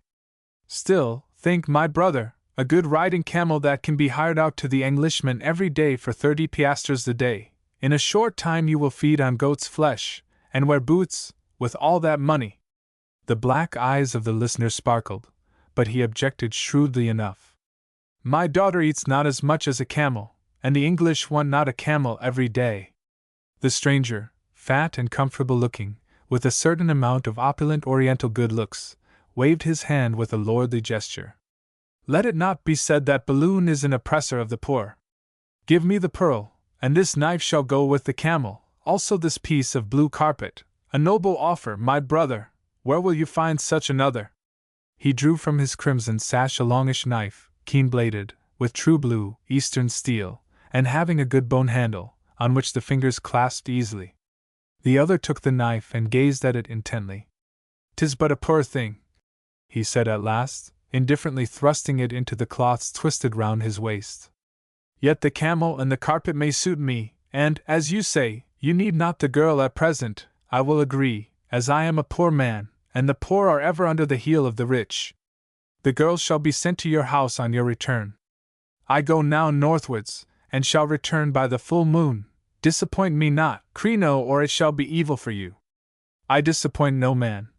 Still, think my brother, a good riding camel that can be hired out to the Englishman every day for 30 piastres a day. In a short time you will feed on goat's flesh, and wear boots, with all that money. The black eyes of the listener sparkled, but he objected shrewdly enough. My daughter eats not as much as a camel, and the English want not a camel every day. The stranger, fat and comfortable looking, with a certain amount of opulent oriental good looks, waved his hand with a lordly gesture. Let it not be said that Balloon is an oppressor of the poor. Give me the pearl, and this knife shall go with the camel, also this piece of blue carpet, a noble offer, my brother. Where will you find such another? He drew from his crimson sash a longish knife, keen-bladed, with true blue, eastern steel, and having a good bone handle, on which the fingers clasped easily. The other took the knife and gazed at it intently. "'Tis but a poor thing," he said at last, indifferently thrusting it into the cloths twisted round his waist. "Yet the camel and the carpet may suit me, and, as you say, you need not the girl at present. I will agree, as I am a poor man, and the poor are ever under the heel of the rich. The girl shall be sent to your house on your return. I go now northwards, and shall return by the full moon. Disappoint me not, Crino, or it shall be evil for you." "I disappoint no man,"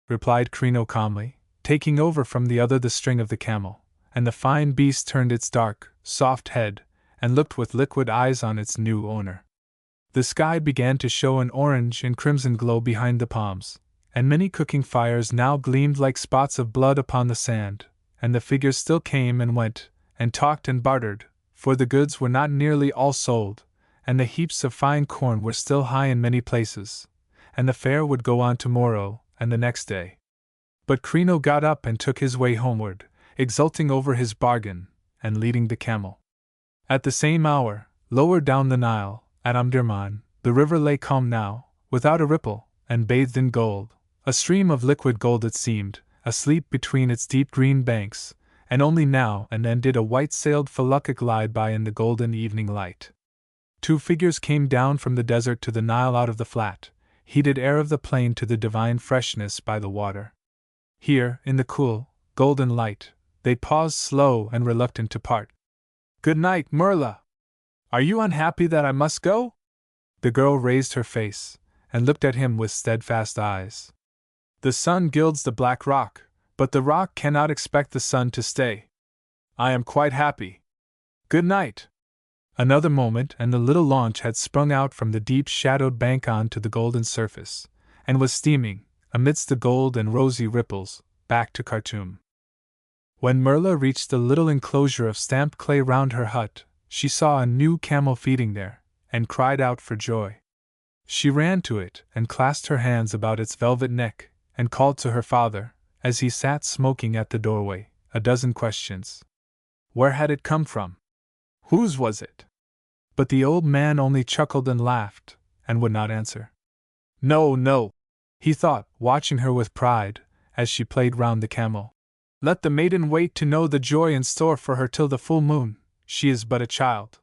replied Crino calmly, taking over from the other the string of the camel, and the fine beast turned its dark, soft head, and looked with liquid eyes on its new owner. The sky began to show an orange and crimson glow behind the palms, and many cooking fires now gleamed like spots of blood upon the sand, and the figures still came and went, and talked and bartered, for the goods were not nearly all sold, and the heaps of fine corn were still high in many places, and the fair would go on tomorrow and the next day. But Crino got up and took his way homeward, exulting over his bargain, and leading the camel. At the same hour, lower down the Nile, at Omdurman, the river lay calm now, without a ripple, and bathed in gold, a stream of liquid gold it seemed, asleep between its deep green banks, and only now and then did a white-sailed felucca glide by in the golden evening light. Two figures came down from the desert to the Nile out of the flat, heated air of the plain to the divine freshness by the water. Here, in the cool, golden light, they paused slow and reluctant to part. "Good night, Merla! Are you unhappy that I must go?" The girl raised her face, and looked at him with steadfast eyes. "The sun gilds the black rock, but the rock cannot expect the sun to stay. I am quite happy. Good night." Another moment and the little launch had sprung out from the deep shadowed bank on to the golden surface, and was steaming, amidst the gold and rosy ripples, back to Khartoum. When Merla reached the little enclosure of stamped clay round her hut, she saw a new camel feeding there, and cried out for joy. She ran to it and clasped her hands about its velvet neck, and called to her father, as he sat smoking at the doorway, a dozen questions. Where had it come from? Whose was it? But the old man only chuckled and laughed, and would not answer. No, no, he thought, watching her with pride, as she played round the camel. Let the maiden wait to know the joy in store for her till the full moon, she is but a child.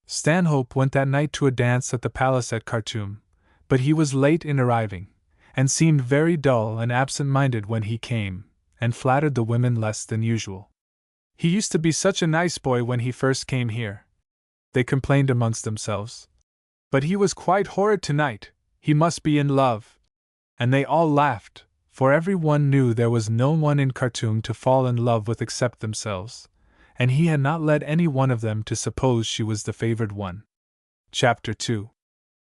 Stanhope went that night to a dance at the palace at Khartoum, but he was late in arriving, and seemed very dull and absent-minded when he came, and flattered the women less than usual. He used to be such a nice boy when he first came here, they complained amongst themselves. But he was quite horrid tonight, he must be in love. And they all laughed, for every one knew there was no one in Khartoum to fall in love with except themselves, and he had not led any one of them to suppose she was the favored one. Chapter 2.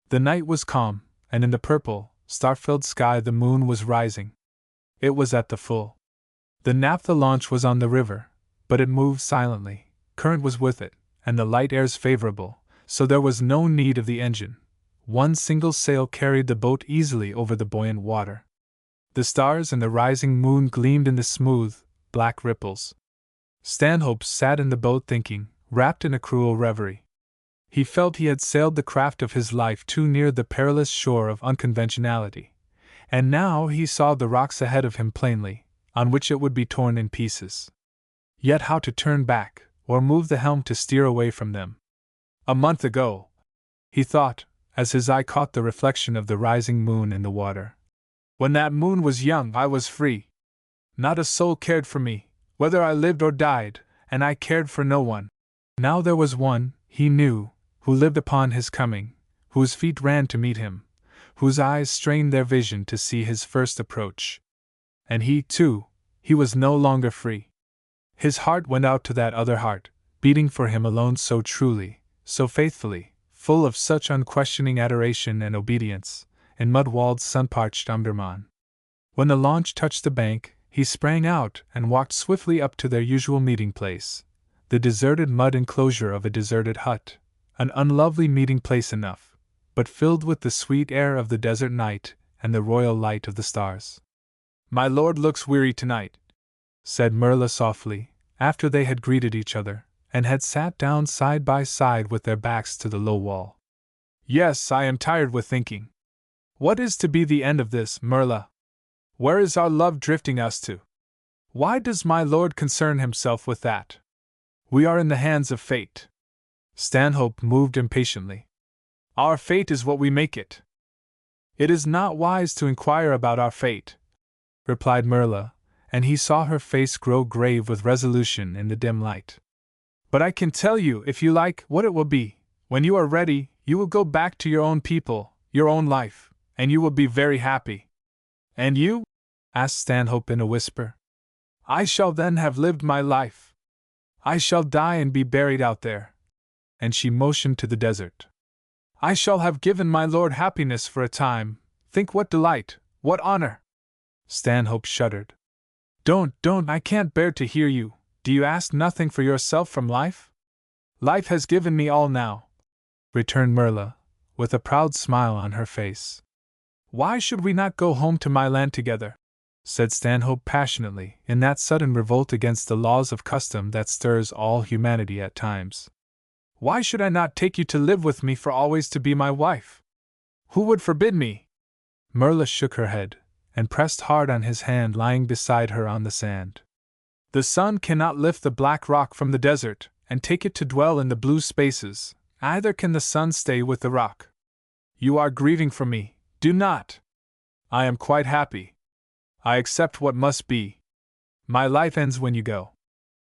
The night was calm, and in the purple, star-filled sky the moon was rising. It was at the full. The naphtha launch was on the river, but it moved silently, current was with it, and the light airs favorable, so there was no need of the engine. One single sail carried the boat easily over the buoyant water. The stars and the rising moon gleamed in the smooth, black ripples. Stanhope sat in the boat thinking, wrapped in a cruel reverie. He felt he had sailed the craft of his life too near the perilous shore of unconventionality, and now he saw the rocks ahead of him plainly, on which it would be torn in pieces. Yet how to turn back, or move the helm to steer away from them? A month ago, he thought, as his eye caught the reflection of the rising moon in the water. When that moon was young, I was free. Not a soul cared for me, whether I lived or died, and I cared for no one. Now there was one, he knew, who lived upon his coming, whose feet ran to meet him, whose eyes strained their vision to see his first approach. And he, too, he was no longer free. His heart went out to that other heart, beating for him alone so truly, so faithfully, full of such unquestioning adoration and obedience, in mud-walled, sun-parched Omdurman. When the launch touched the bank, he sprang out and walked swiftly up to their usual meeting place, the deserted mud enclosure of a deserted hut, an unlovely meeting place enough, but filled with the sweet air of the desert night and the royal light of the stars. My lord looks weary tonight, said Merla softly, after they had greeted each other, and had sat down side by side with their backs to the low wall. Yes, I am tired with thinking. What is to be the end of this, Merla? Where is our love drifting us to? Why does my lord concern himself with that? We are in the hands of fate. Stanhope moved impatiently. Our fate is what we make it. It is not wise to inquire about our fate, replied Merla, and he saw her face grow grave with resolution in the dim light. But I can tell you, if you like, what it will be. When you are ready, you will go back to your own people, your own life, and you will be very happy. And you? Asked Stanhope in a whisper. I shall then have lived my life. I shall die and be buried out there. And she motioned to the desert. I shall have given my lord happiness for a time. Think what delight, what honor. Stanhope shuddered. Don't, I can't bear to hear you. Do you ask nothing for yourself from life? Life has given me all now, returned Merla, with a proud smile on her face. Why should we not go home to my land together? Said Stanhope passionately, in that sudden revolt against the laws of custom that stirs all humanity at times. Why should I not take you to live with me for always to be my wife? Who would forbid me? Merla shook her head, and pressed hard on his hand lying beside her on the sand. The sun cannot lift the black rock from the desert, and take it to dwell in the blue spaces, either can the sun stay with the rock. You are grieving for me, do not. I am quite happy. I accept what must be. My life ends when you go.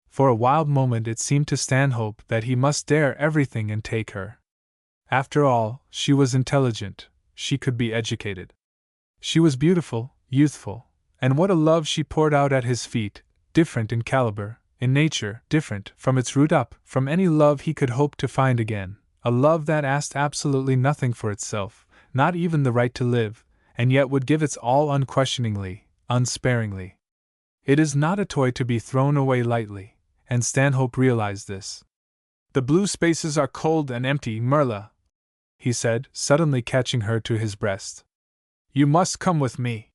For a wild moment it seemed to Stanhope that he must dare everything and take her. After all, she was intelligent, she could be educated. She was beautiful, youthful, and what a love she poured out at his feet, different in caliber, in nature, different, from its root up, from any love he could hope to find again, a love that asked absolutely nothing for itself, not even the right to live, and yet would give its all unquestioningly, unsparingly. It is not a toy to be thrown away lightly, and Stanhope realized this. The blue spaces are cold and empty, Merla, he said, suddenly catching her to his breast. You must come with me.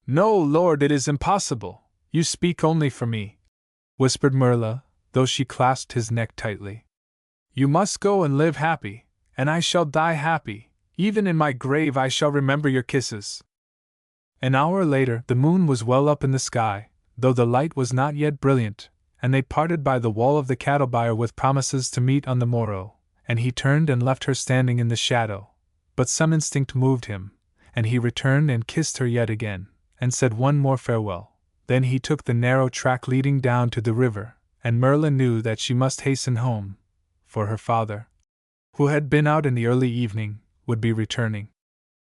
No, Lord, it is impossible. You speak only for me, whispered Merla, though she clasped his neck tightly. You must go and live happy, and I shall die happy. Even in my grave I shall remember your kisses. An hour later the moon was well up in the sky, though the light was not yet brilliant, and they parted by the wall of the cattle byre with promises to meet on the morrow, and he turned and left her standing in the shadow. But some instinct moved him, and he returned and kissed her yet again, and said one more farewell. Then he took the narrow track leading down to the river, and Merla knew that she must hasten home, for her father, who had been out in the early evening, would be returning.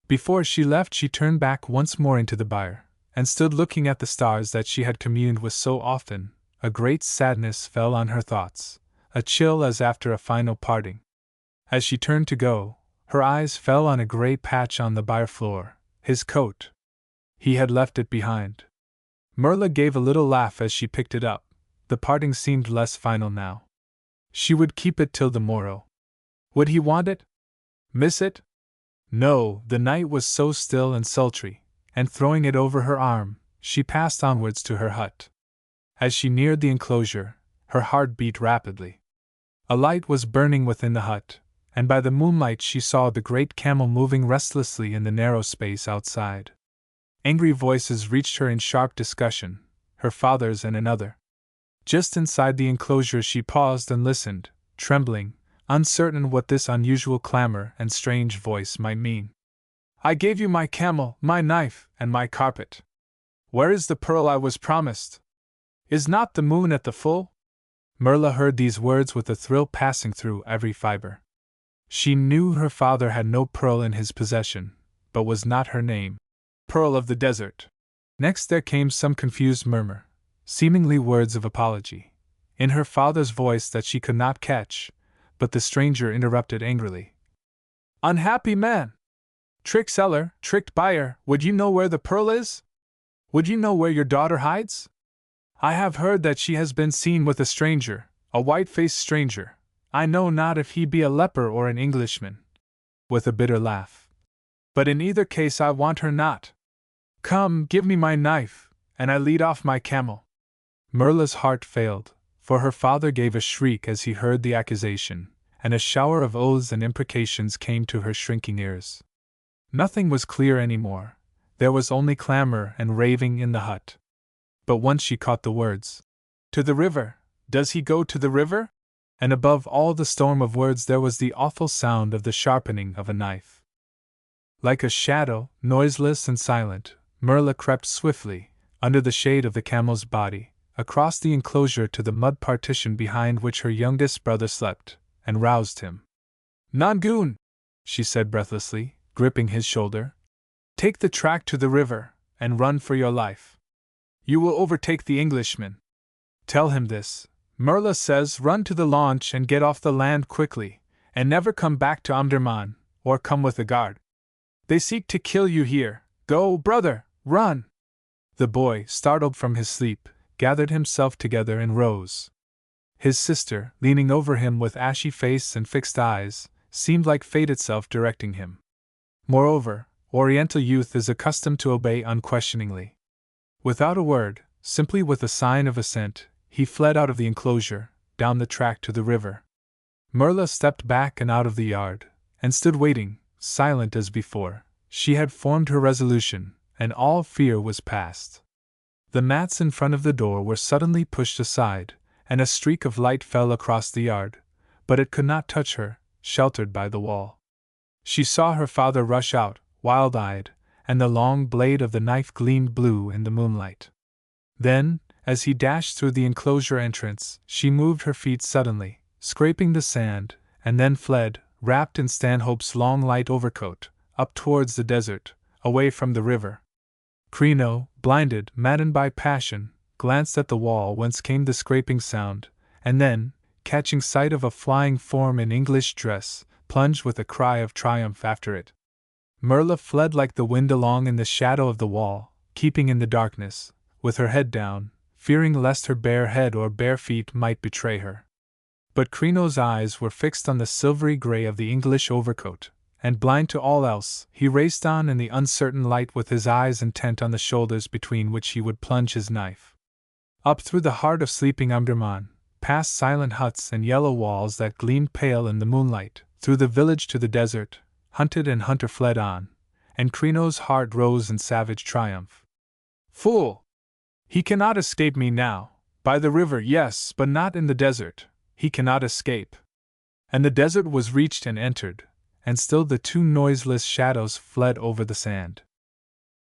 Before she left she turned back once more into the byre, and stood looking at the stars that she had communed with so often. A great sadness fell on her thoughts, a chill as after a final parting. As she turned to go, her eyes fell on a grey patch on the byre floor, his coat. He had left it behind. Merla gave a little laugh as she picked it up. The parting seemed less final now. She would keep it till the morrow. Would he want it? Miss it? No, the night was so still and sultry, and throwing it over her arm, she passed onwards to her hut. As she neared the enclosure, her heart beat rapidly. A light was burning within the hut, and by the moonlight she saw the great camel moving restlessly in the narrow space outside. Angry voices reached her in sharp discussion, her father's and another. Just inside the enclosure she paused and listened, trembling, uncertain what this unusual clamor and strange voice might mean. I gave you my camel, my knife, and my carpet. Where is the pearl I was promised? Is not the moon at the full? Merla heard these words with a thrill passing through every fiber. She knew her father had no pearl in his possession, but was not her name. Pearl of the desert. Next there came some confused murmur, seemingly words of apology, in her father's voice that she could not catch, but the stranger interrupted angrily. Unhappy man! Trick seller, tricked buyer, would you know where the pearl is? Would you know where your daughter hides? I have heard that she has been seen with a stranger, a white-faced stranger. I know not if he be a leper or an Englishman. With a bitter laugh. But in either case I want her not. Come, give me my knife, and I lead off my camel. Merla's heart failed, for her father gave a shriek as he heard the accusation, and a shower of oaths and imprecations came to her shrinking ears. Nothing was clear any more. There was only clamor and raving in the hut. But once she caught the words. To the river, does he go to the river? And above all the storm of words there was the awful sound of the sharpening of a knife. Like a shadow, noiseless and silent, Merla crept swiftly, under the shade of the camel's body, across the enclosure to the mud partition behind which her youngest brother slept, and roused him. Nangoon, she said breathlessly, gripping his shoulder. Take the track to the river, and run for your life. You will overtake the Englishman. Tell him this. Merla says run to the launch and get off the land quickly, and never come back to Omdurman, or come with a guard. They seek to kill you here. Go, brother, run! The boy, startled from his sleep, gathered himself together and rose. His sister, leaning over him with ashy face and fixed eyes, seemed like fate itself directing him. Moreover, Oriental youth is accustomed to obey unquestioningly. Without a word, simply with a sign of assent, he fled out of the enclosure, down the track to the river. Merla stepped back and out of the yard, and stood waiting, silent as before. She had formed her resolution, and all fear was past. The mats in front of the door were suddenly pushed aside, and a streak of light fell across the yard, but it could not touch her, sheltered by the wall. She saw her father rush out, wild-eyed, and the long blade of the knife gleamed blue in the moonlight. Then, as he dashed through the enclosure entrance, she moved her feet suddenly, scraping the sand, and then fled, wrapped in Stanhope's long light overcoat, up towards the desert, away from the river. Crino, blinded, maddened by passion, glanced at the wall whence came the scraping sound, and then, catching sight of a flying form in English dress, plunged with a cry of triumph after it. Merla fled like the wind along in the shadow of the wall, keeping in the darkness, with her head down, fearing lest her bare head or bare feet might betray her. But Crino's eyes were fixed on the silvery gray of the English overcoat, and blind to all else, he raced on in the uncertain light with his eyes intent on the shoulders between which he would plunge his knife. Up through the heart of sleeping Omdurman, past silent huts and yellow walls that gleamed pale in the moonlight, through the village to the desert, hunted and hunter fled on, and Crino's heart rose in savage triumph. Fool! He cannot escape me now. By the river, yes, but not in the desert. He cannot escape. And the desert was reached and entered, and still the two noiseless shadows fled over the sand.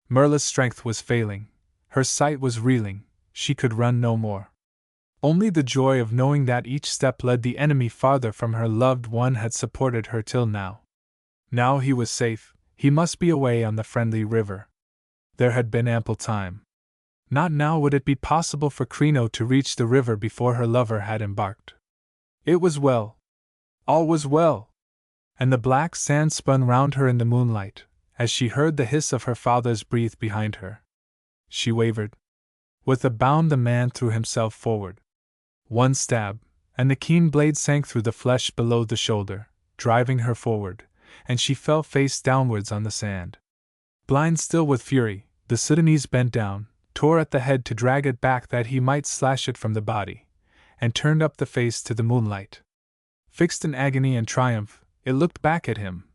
Merla's strength was failing, her sight was reeling, she could run no more. Only the joy of knowing that each step led the enemy farther from her loved one had supported her till now. Now he was safe, he must be away on the friendly river. There had been ample time. Not now would it be possible for Crino to reach the river before her lover had embarked. It was well. All was well. And the black sand spun round her in the moonlight, as she heard the hiss of her father's breath behind her. She wavered. With a bound the man threw himself forward. One stab, and the keen blade sank through the flesh below the shoulder, driving her forward, and she fell face downwards on the sand. Blind still with fury, the Sudanese bent down, tore at the head to drag it back that he might slash it from the body, and turned up the face to the moonlight. Fixed in agony and triumph, it looked back at him,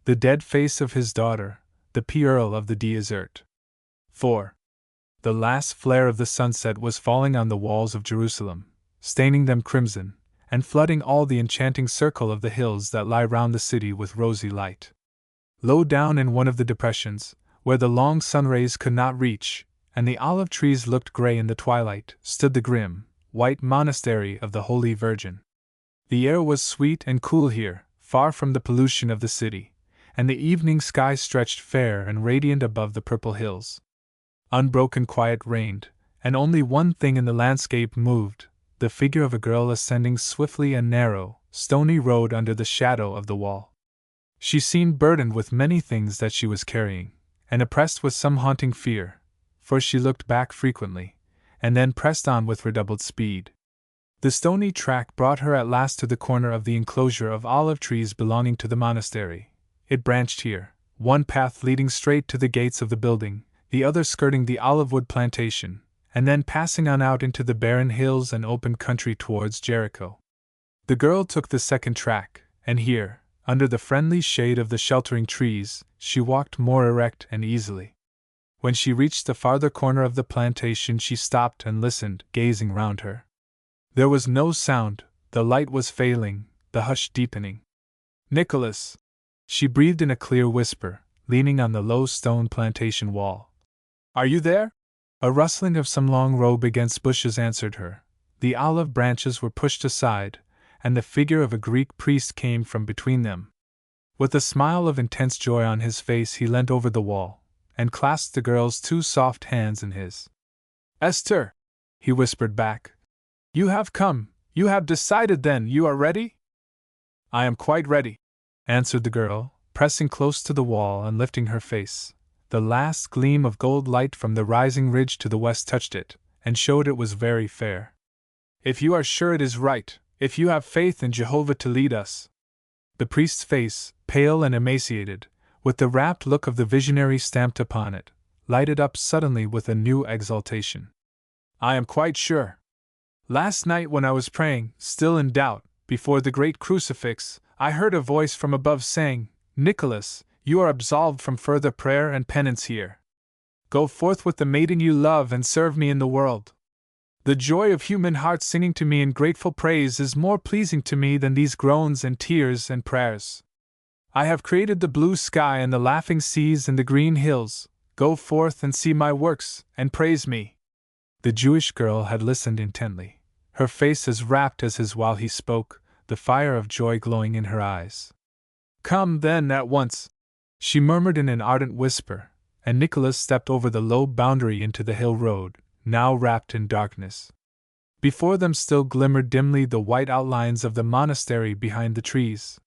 the dead face of his daughter, the Earl of the Desert. 4. The last flare of the sunset was falling on the walls of Jerusalem, staining them crimson, and flooding all the enchanting circle of the hills that lie round the city with rosy light. Low down in one of the depressions, where the long sunrays could not reach, and the olive trees looked gray in the twilight, stood the grim, white monastery of the Holy Virgin. The air was sweet and cool here, far from the pollution of the city, and the evening sky stretched fair and radiant above the purple hills. Unbroken quiet reigned, and only one thing in the landscape moved, the figure of a girl ascending swiftly a narrow, stony road under the shadow of the wall. She seemed burdened with many things that she was carrying, and oppressed with some haunting fear, for she looked back frequently, and then pressed on with redoubled speed. The stony track brought her at last to the corner of the enclosure of olive trees belonging to the monastery. It branched here, one path leading straight to the gates of the building, the other skirting the olive wood plantation, and then passing on out into the barren hills and open country towards Jericho. The girl took the second track, and here, under the friendly shade of the sheltering trees, she walked more erect and easily. When she reached the farther corner of the plantation, she stopped and listened, gazing round her. There was no sound, the light was failing, the hush deepening. "Nicholas!" she breathed in a clear whisper, leaning on the low stone plantation wall. "Are you there?" A rustling of some long robe against bushes answered her. The olive branches were pushed aside, and the figure of a Greek priest came from between them. With a smile of intense joy on his face, he leant over the wall, and clasped the girl's two soft hands in his. "Esther!" he whispered back. "You have come, you have decided then, you are ready?" "I am quite ready," answered the girl, pressing close to the wall and lifting her face. The last gleam of gold light from the rising ridge to the west touched it, and showed it was very fair. "If you are sure it is right, if you have faith in Jehovah to lead us." The priest's face, pale and emaciated, with the rapt look of the visionary stamped upon it, lighted up suddenly with a new exultation. "I am quite sure. Last night when I was praying, still in doubt, before the great crucifix, I heard a voice from above saying, 'Nicholas, you are absolved from further prayer and penance here. Go forth with the maiden you love and serve me in the world.' The joy of human hearts singing to me in grateful praise is more pleasing to me than these groans and tears and prayers. I have created the blue sky and the laughing seas and the green hills. Go forth and see my works, and praise me." The Jewish girl had listened intently, her face as rapt as his while he spoke, the fire of joy glowing in her eyes. "Come, then, at once," she murmured in an ardent whisper, and Nicholas stepped over the low boundary into the hill road, now wrapped in darkness. Before them still glimmered dimly the white outlines of the monastery behind the trees.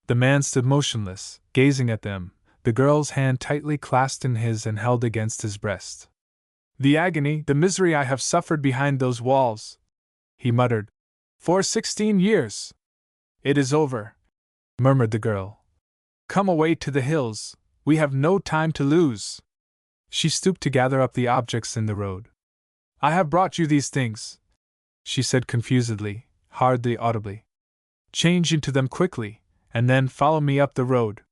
The man stood motionless, gazing at them, the girl's hand tightly clasped in his and held against his breast. "The agony, the misery I have suffered behind those walls," he muttered, "for 16 years! It is over," murmured the girl. "Come away to the hills, we have no time to lose." She stooped to gather up the objects in the road. "I have brought you these things," she said confusedly, hardly audibly. "Change into them quickly, and then follow me up the road.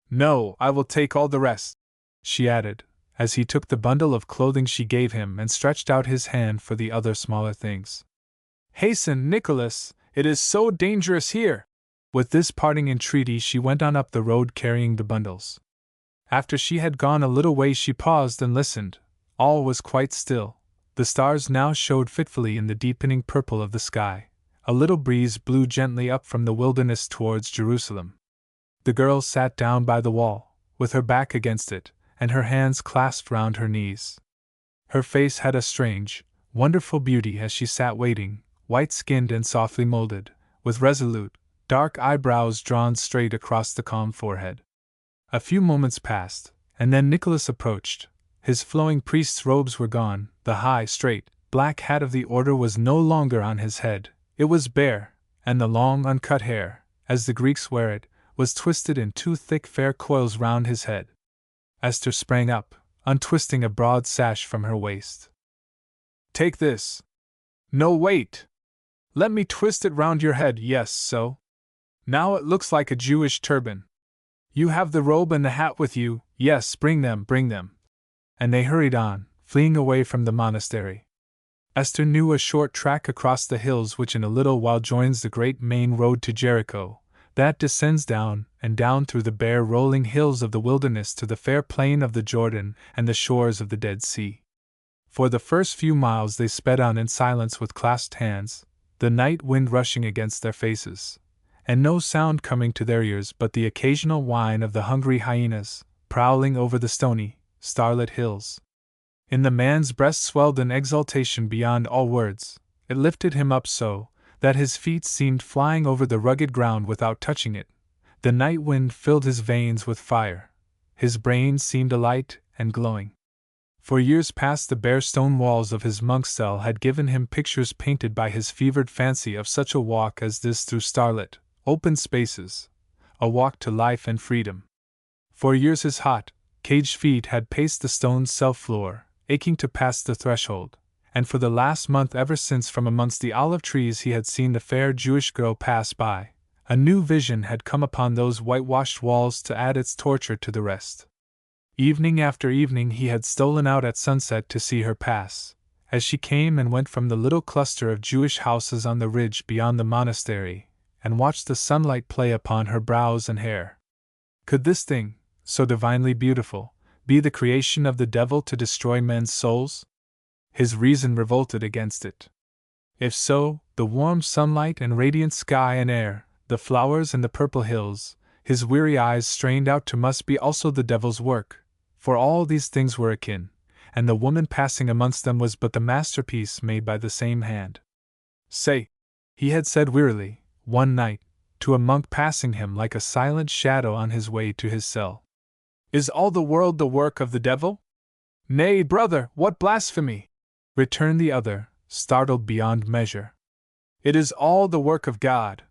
No, I will take all the rest," she added, as he took the bundle of clothing she gave him and stretched out his hand for the other smaller things. "Hasten, Nicholas, it is so dangerous here!" With this parting entreaty she went on up the road carrying the bundles. After she had gone a little way she paused and listened. All was quite still. The stars now showed fitfully in the deepening purple of the sky. A little breeze blew gently up from the wilderness towards Jerusalem. The girl sat down by the wall, with her back against it, and her hands clasped round her knees. Her face had a strange, wonderful beauty as she sat waiting, white-skinned and softly molded, with resolute, dark eyebrows drawn straight across the calm forehead. A few moments passed, and then Nicholas approached. His flowing priest's robes were gone, the high, straight, black hat of the order was no longer on his head, it was bare, and the long, uncut hair, as the Greeks wear it, was twisted in two thick fair coils round his head. Esther sprang up, untwisting a broad sash from her waist. "Take this." "No, wait! Let me twist it round your head, yes, so. Now it looks like a Jewish turban. You have the robe and the hat with you, yes, bring them, bring them." And they hurried on, fleeing away from the monastery. Esther knew a short track across the hills which in a little while joins the great main road to Jericho, that descends down and down through the bare rolling hills of the wilderness to the fair plain of the Jordan and the shores of the Dead Sea. For the first few miles they sped on in silence with clasped hands, the night wind rushing against their faces, and no sound coming to their ears but the occasional whine of the hungry hyenas, prowling over the stony, starlit hills. In the man's breast swelled an exultation beyond all words. It lifted him up so that his feet seemed flying over the rugged ground without touching it. The night wind filled his veins with fire. His brain seemed alight and glowing. For years past the bare stone walls of his monk's cell had given him pictures painted by his fevered fancy of such a walk as this through starlit, open spaces, a walk to life and freedom. For years his hot, caged feet had paced the stone cell floor, aching to pass the threshold, and for the last month ever since from amongst the olive trees he had seen the fair Jewish girl pass by, a new vision had come upon those whitewashed walls to add its torture to the rest. Evening after evening he had stolen out at sunset to see her pass, as she came and went from the little cluster of Jewish houses on the ridge beyond the monastery, and watched the sunlight play upon her brows and hair. Could this thing, so divinely beautiful, be the creation of the devil to destroy men's souls? His reason revolted against it. If so, the warm sunlight and radiant sky and air, the flowers and the purple hills, his weary eyes strained out to must be also the devil's work, for all these things were akin, and the woman passing amongst them was but the masterpiece made by the same hand. "Say," he had said wearily, one night, to a monk passing him like a silent shadow on his way to his cell. Is all the world the work of the devil? Nay, brother, what blasphemy! Returned the other, startled beyond measure. It is all the work of God.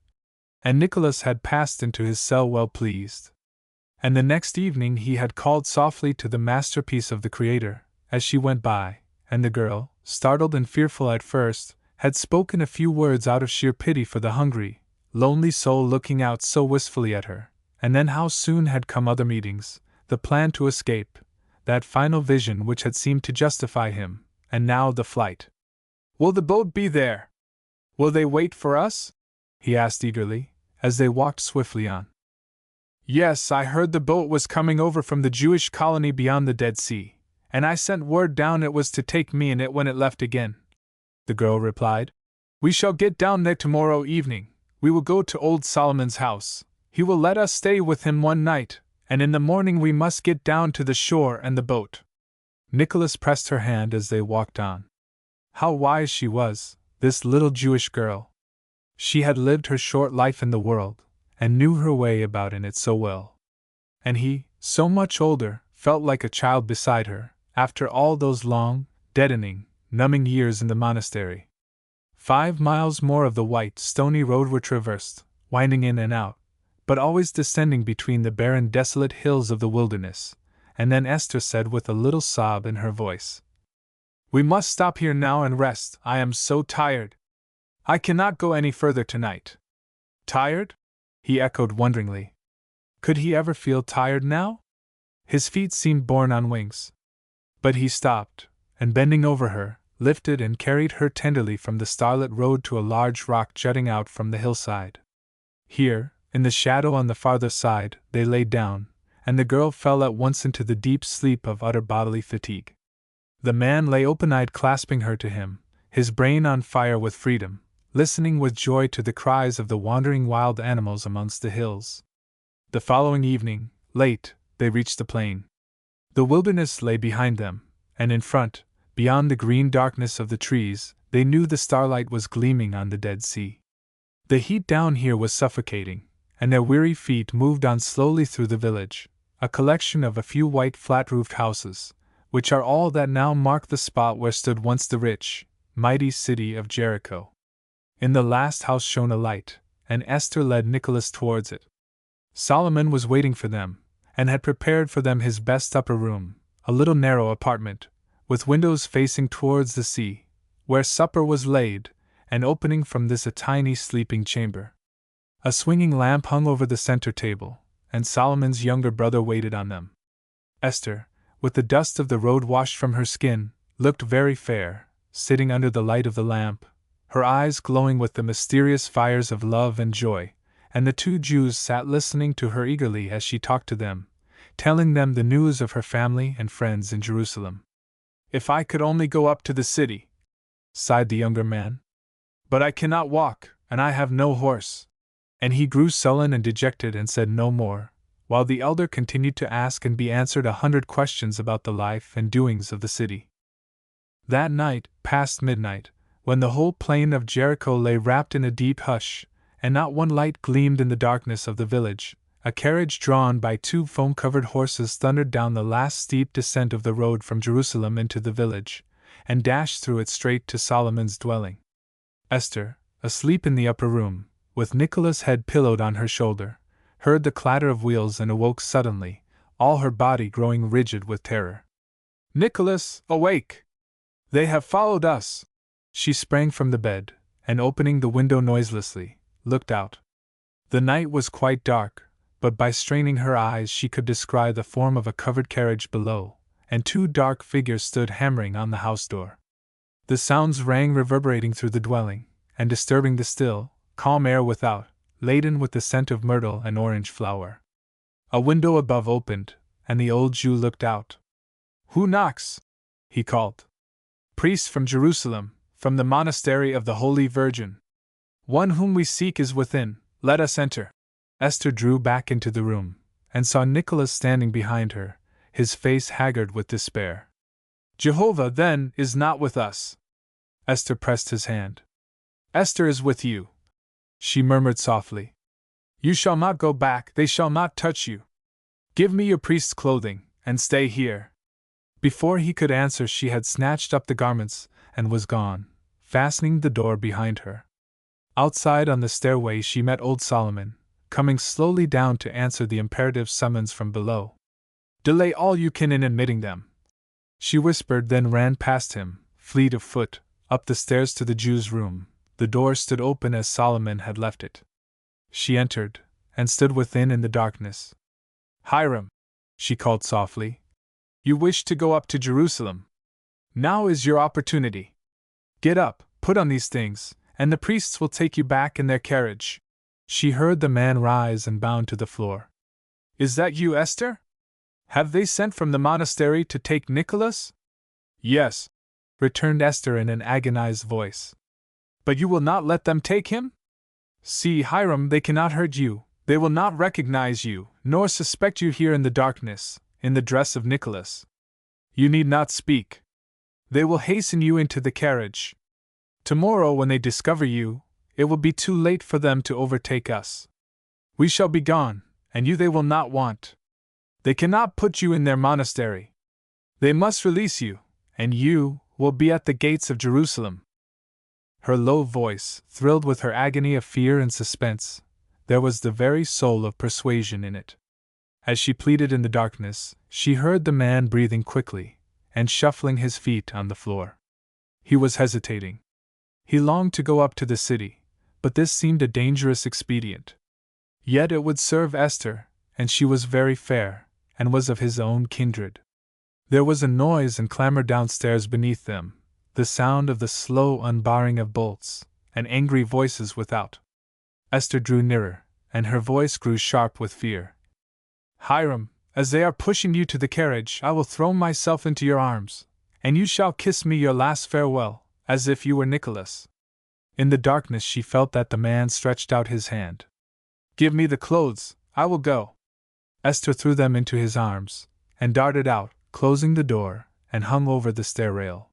And Nicholas had passed into his cell well pleased. And the next evening he had called softly to the masterpiece of the Creator, as she went by, and the girl, startled and fearful at first, had spoken a few words out of sheer pity for the hungry, lonely soul looking out so wistfully at her, and then how soon had come other meetings, the plan to escape, that final vision which had seemed to justify him, and now the flight. Will the boat be there? Will they wait for us? He asked eagerly, as they walked swiftly on. Yes, I heard the boat was coming over from the Jewish colony beyond the Dead Sea, and I sent word down it was to take me in it when it left again, the girl replied. We shall get down there tomorrow evening. We will go to old Solomon's house. He will let us stay with him one night, and in the morning we must get down to the shore and the boat. Nicholas pressed her hand as they walked on. How wise she was, this little Jewish girl. She had lived her short life in the world, and knew her way about in it so well. And he, so much older, felt like a child beside her, after all those long, deadening, numbing years in the monastery. 5 miles more of the white, stony road were traversed, winding in and out, but always descending between the barren, desolate hills of the wilderness, and then Esther said with a little sob in her voice, We must stop here now and rest. I am so tired. I cannot go any further tonight. Tired? He echoed wonderingly. Could he ever feel tired now? His feet seemed borne on wings. But he stopped, and bending over her, lifted and carried her tenderly from the starlit road to a large rock jutting out from the hillside. Here, in the shadow on the farther side, they lay down, and the girl fell at once into the deep sleep of utter bodily fatigue. The man lay open-eyed clasping her to him, his brain on fire with freedom, listening with joy to the cries of the wandering wild animals amongst the hills. The following evening, late, they reached the plain. The wilderness lay behind them, and in front, beyond the green darkness of the trees, they knew the starlight was gleaming on the Dead Sea. The heat down here was suffocating, and their weary feet moved on slowly through the village, a collection of a few white flat-roofed houses, which are all that now mark the spot where stood once the rich, mighty city of Jericho. In the last house shone a light, and Esther led Nicholas towards it. Solomon was waiting for them, and had prepared for them his best upper room, a little narrow apartment, with windows facing towards the sea, where supper was laid, and opening from this a tiny sleeping chamber. A swinging lamp hung over the center table, and Solomon's younger brother waited on them. Esther, with the dust of the road washed from her skin, looked very fair, sitting under the light of the lamp, her eyes glowing with the mysterious fires of love and joy, and the 2 Jews sat listening to her eagerly as she talked to them, telling them the news of her family and friends in Jerusalem. If I could only go up to the city, sighed the younger man. But I cannot walk, and I have no horse. And he grew sullen and dejected and said no more, while the elder continued to ask and be answered 100 questions about the life and doings of the city. That night, past midnight, when the whole plain of Jericho lay wrapped in a deep hush, and not one light gleamed in the darkness of the village, a carriage drawn by 2 foam-covered horses thundered down the last steep descent of the road from Jerusalem into the village, and dashed through it straight to Solomon's dwelling. Esther, asleep in the upper room, with Nicholas' head pillowed on her shoulder, heard the clatter of wheels and awoke suddenly, all her body growing rigid with terror. Nicholas, awake! They have followed us! She sprang from the bed, and opening the window noiselessly, looked out. The night was quite dark, but by straining her eyes she could descry the form of a covered carriage below, and 2 dark figures stood hammering on the house door. The sounds rang reverberating through the dwelling, and disturbing the still, calm air without, laden with the scent of myrtle and orange flower. A window above opened, and the old Jew looked out. Who knocks? He called. Priest from Jerusalem, from the monastery of the Holy Virgin. One whom we seek is within, let us enter. Esther drew back into the room, and saw Nicholas standing behind her, his face haggard with despair. Jehovah, then, is not with us. Esther pressed his hand. Esther is with you, she murmured softly. You shall not go back, they shall not touch you. Give me your priest's clothing, and stay here. Before he could answer, she had snatched up the garments and was gone, fastening the door behind her. Outside on the stairway she met old Solomon, coming slowly down to answer the imperative summons from below. Delay all you can in admitting them, she whispered, then ran past him, fleet of foot, up the stairs to the Jew's room. The door stood open as Solomon had left it. She entered, and stood within in the darkness. Hiram, she called softly. You wish to go up to Jerusalem. Now is your opportunity. Get up, put on these things, and the priests will take you back in their carriage. She heard the man rise and bound to the floor. Is that you, Esther? Have they sent from the monastery to take Nicholas? Yes, returned Esther in an agonized voice. But you will not let them take him? See, Hiram, they cannot hurt you, they will not recognize you, nor suspect you here in the darkness, in the dress of Nicholas. You need not speak. They will hasten you into the carriage. Tomorrow, when they discover you, it will be too late for them to overtake us. We shall be gone, and you they will not want. They cannot put you in their monastery. They must release you, and you will be at the gates of Jerusalem. Her low voice thrilled with her agony of fear and suspense. There was the very soul of persuasion in it. As she pleaded in the darkness, she heard the man breathing quickly, and shuffling his feet on the floor. He was hesitating. He longed to go up to the city, but this seemed a dangerous expedient. Yet it would serve Esther, and she was very fair, and was of his own kindred. There was a noise and clamor downstairs beneath them, the sound of the slow unbarring of bolts, and angry voices without. Esther drew nearer, and her voice grew sharp with fear. Hiram, as they are pushing you to the carriage, I will throw myself into your arms, and you shall kiss me your last farewell, as if you were Nicholas. In the darkness she felt that the man stretched out his hand. Give me the clothes, I will go. Esther threw them into his arms, and darted out, closing the door, and hung over the stair rail.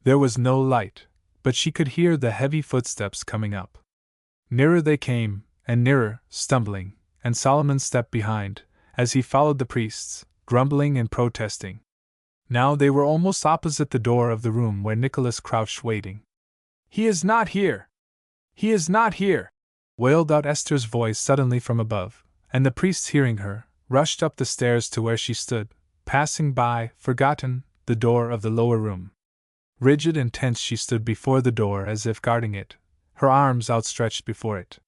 There was no light, but she could hear the heavy footsteps coming up. Nearer they came, and nearer, stumbling, and Solomon stepped behind, as he followed the priests, grumbling and protesting. Now they were almost opposite the door of the room where Nicholas crouched waiting. He is not here! He is not here! Wailed out Esther's voice suddenly from above, and the priests, hearing her, rushed up the stairs to where she stood, passing by, forgotten, the door of the lower room. Rigid and tense she stood before the door as if guarding it, her arms outstretched before it.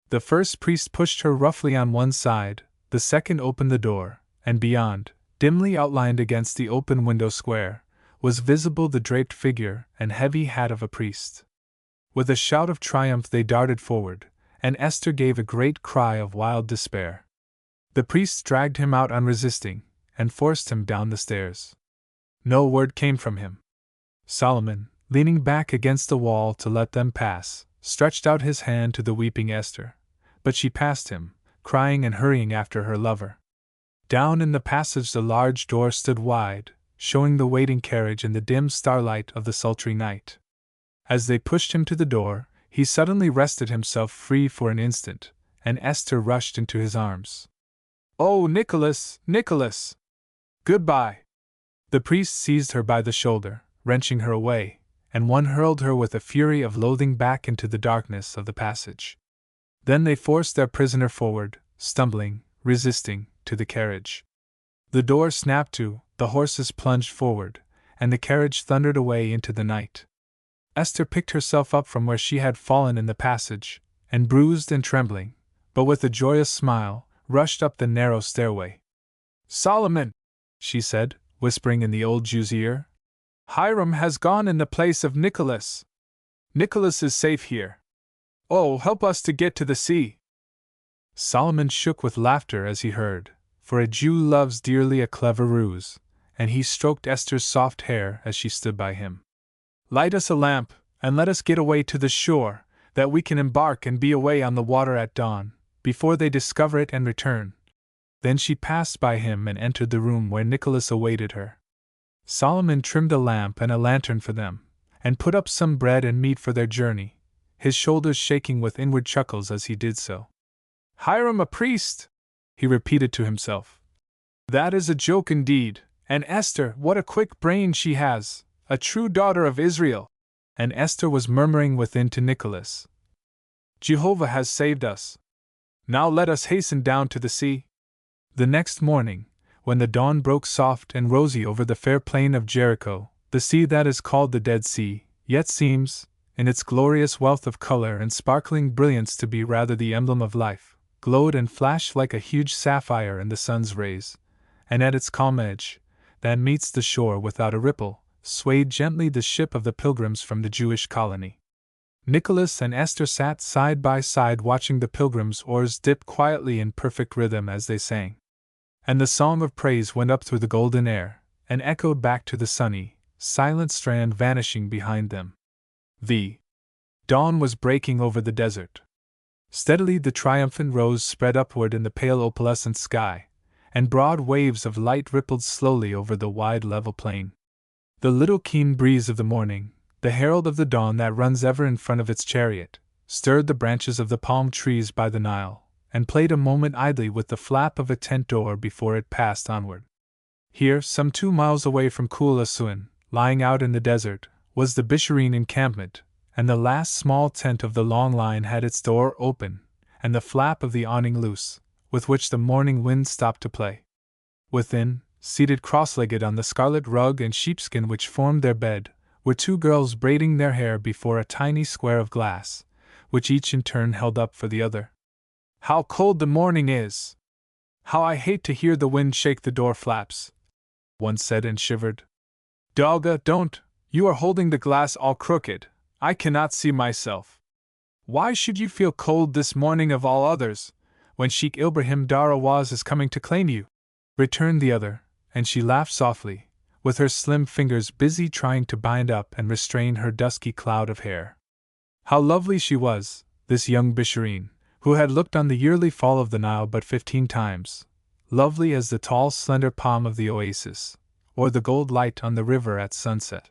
The first priest pushed her roughly on one side, the second opened the door, and beyond, dimly outlined against the open window square, was visible the draped figure and heavy hat of a priest. With a shout of triumph they darted forward, and Esther gave a great cry of wild despair. The priests dragged him out unresisting, and forced him down the stairs. No word came from him. Solomon, leaning back against the wall to let them pass, stretched out his hand to the weeping Esther, but she passed him, crying and hurrying after her lover. Down in the passage the large door stood wide, showing the waiting carriage in the dim starlight of the sultry night. As they pushed him to the door, he suddenly wrested himself free for an instant, and Esther rushed into his arms. "Oh, Nicholas, Nicholas! Goodbye!" The priest seized her by the shoulder, wrenching her away, and one hurled her with a fury of loathing back into the darkness of the passage. Then they forced their prisoner forward, stumbling, resisting, to the carriage. The door snapped to, the horses plunged forward, and the carriage thundered away into the night. Esther picked herself up from where she had fallen in the passage, and bruised and trembling, but with a joyous smile, rushed up the narrow stairway. "Solomon," she said, whispering in the old Jew's ear, "Hiram has gone in the place of Nicholas. Nicholas is safe here. Oh, help us to get to the sea." Solomon shook with laughter as he heard, for a Jew loves dearly a clever ruse, and he stroked Esther's soft hair as she stood by him. "Light us a lamp, and let us get away to the shore, that we can embark and be away on the water at dawn, before they discover it and return." Then she passed by him and entered the room where Nicholas awaited her. Solomon trimmed a lamp and a lantern for them, and put up some bread and meat for their journey, his shoulders shaking with inward chuckles as he did so. "Hiram a priest!" he repeated to himself. That is a joke indeed, and Esther, what a quick brain she has, a true daughter of Israel. And Esther was murmuring within to Nicholas, Jehovah has saved us. Now let us hasten down to the sea. The next morning, when the dawn broke soft and rosy over the fair plain of Jericho, the sea that is called the Dead Sea, yet seems, in its glorious wealth of color and sparkling brilliance to be rather the emblem of life, glowed and flashed like a huge sapphire in the sun's rays, and at its calm edge, that meets the shore without a ripple, swayed gently the ship of the pilgrims from the Jewish colony. Nicholas and Esther sat side by side watching the pilgrims' oars dip quietly in perfect rhythm as they sang. And the song of praise went up through the golden air, and echoed back to the sunny, silent strand vanishing behind them. The dawn was breaking over the desert. Steadily the triumphant rose spread upward in the pale opalescent sky, and broad waves of light rippled slowly over the wide level plain. The little keen breeze of the morning, the herald of the dawn that runs ever in front of its chariot, stirred the branches of the palm trees by the Nile, and played a moment idly with the flap of a tent door before it passed onward. Here, some 2 miles away from Kul Asuan, lying out in the desert, was the Bishareen encampment, and the last small tent of the long line had its door open, and the flap of the awning loose, with which the morning wind stopped to play. Within, seated cross-legged on the scarlet rug and sheepskin which formed their bed, were 2 girls braiding their hair before a tiny square of glass, which each in turn held up for the other. How cold the morning is! How I hate to hear the wind shake the door flaps, one said and shivered. Dolga, don't, you are holding the glass all crooked, I cannot see myself. Why should you feel cold this morning of all others, when Sheikh Ibrahim Darawaz is coming to claim you? Returned the other, and she laughed softly, with her slim fingers busy trying to bind up and restrain her dusky cloud of hair. How lovely she was, this young Bishareen, who had looked on the yearly fall of the Nile but 15 times, lovely as the tall slender palm of the oasis, or the gold light on the river at sunset.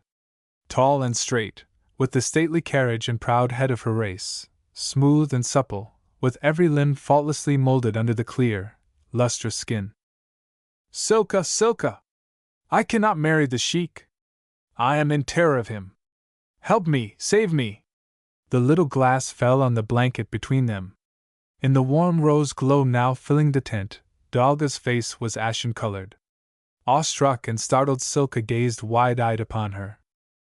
Tall and straight, with the stately carriage and proud head of her race, smooth and supple, with every limb faultlessly molded under the clear, lustrous skin. Silka, Silka! I cannot marry the sheik. I am in terror of him. Help me, save me! The little glass fell on the blanket between them. In the warm rose glow now filling the tent, Dolga's face was ashen-colored. Awestruck and startled Silka gazed wide-eyed upon her.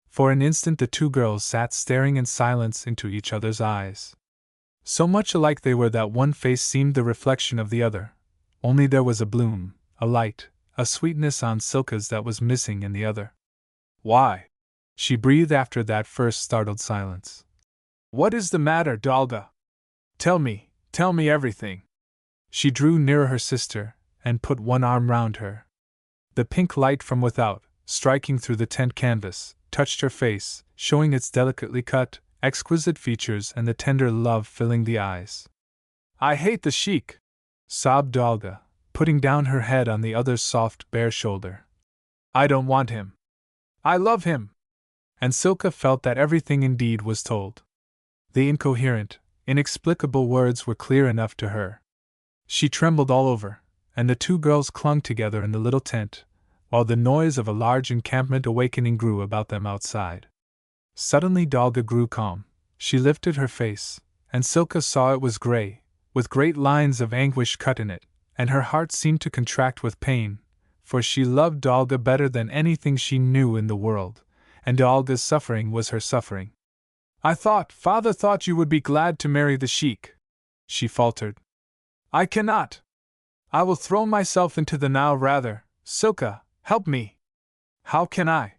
For an instant the 2 girls sat staring in silence into each other's eyes. So much alike they were that one face seemed the reflection of the other, only there was a bloom, a light, a sweetness on Silka's that was missing in the other. Why? She breathed after that first startled silence. What is the matter, Dolga? Tell me everything. She drew nearer her sister, and put one arm round her. The pink light from without, striking through the tent canvas, touched her face, showing its delicately cut, exquisite features and the tender love filling the eyes. I hate the sheik, sobbed Dolga, putting down her head on the other's soft, bare shoulder. I don't want him. I love him. And Silka felt that everything indeed was told. The incoherent, inexplicable words were clear enough to her. She trembled all over, and the 2 girls clung together in the little tent, while the noise of a large encampment awakening grew about them outside. Suddenly Dolga grew calm. She lifted her face, and Silka saw it was gray, with great lines of anguish cut in it, and her heart seemed to contract with pain, for she loved Dolga better than anything she knew in the world, and Dolga's suffering was her suffering. Father thought you would be glad to marry the sheik, she faltered. I cannot. I will throw myself into the Nile rather. Silka, help me. How can I?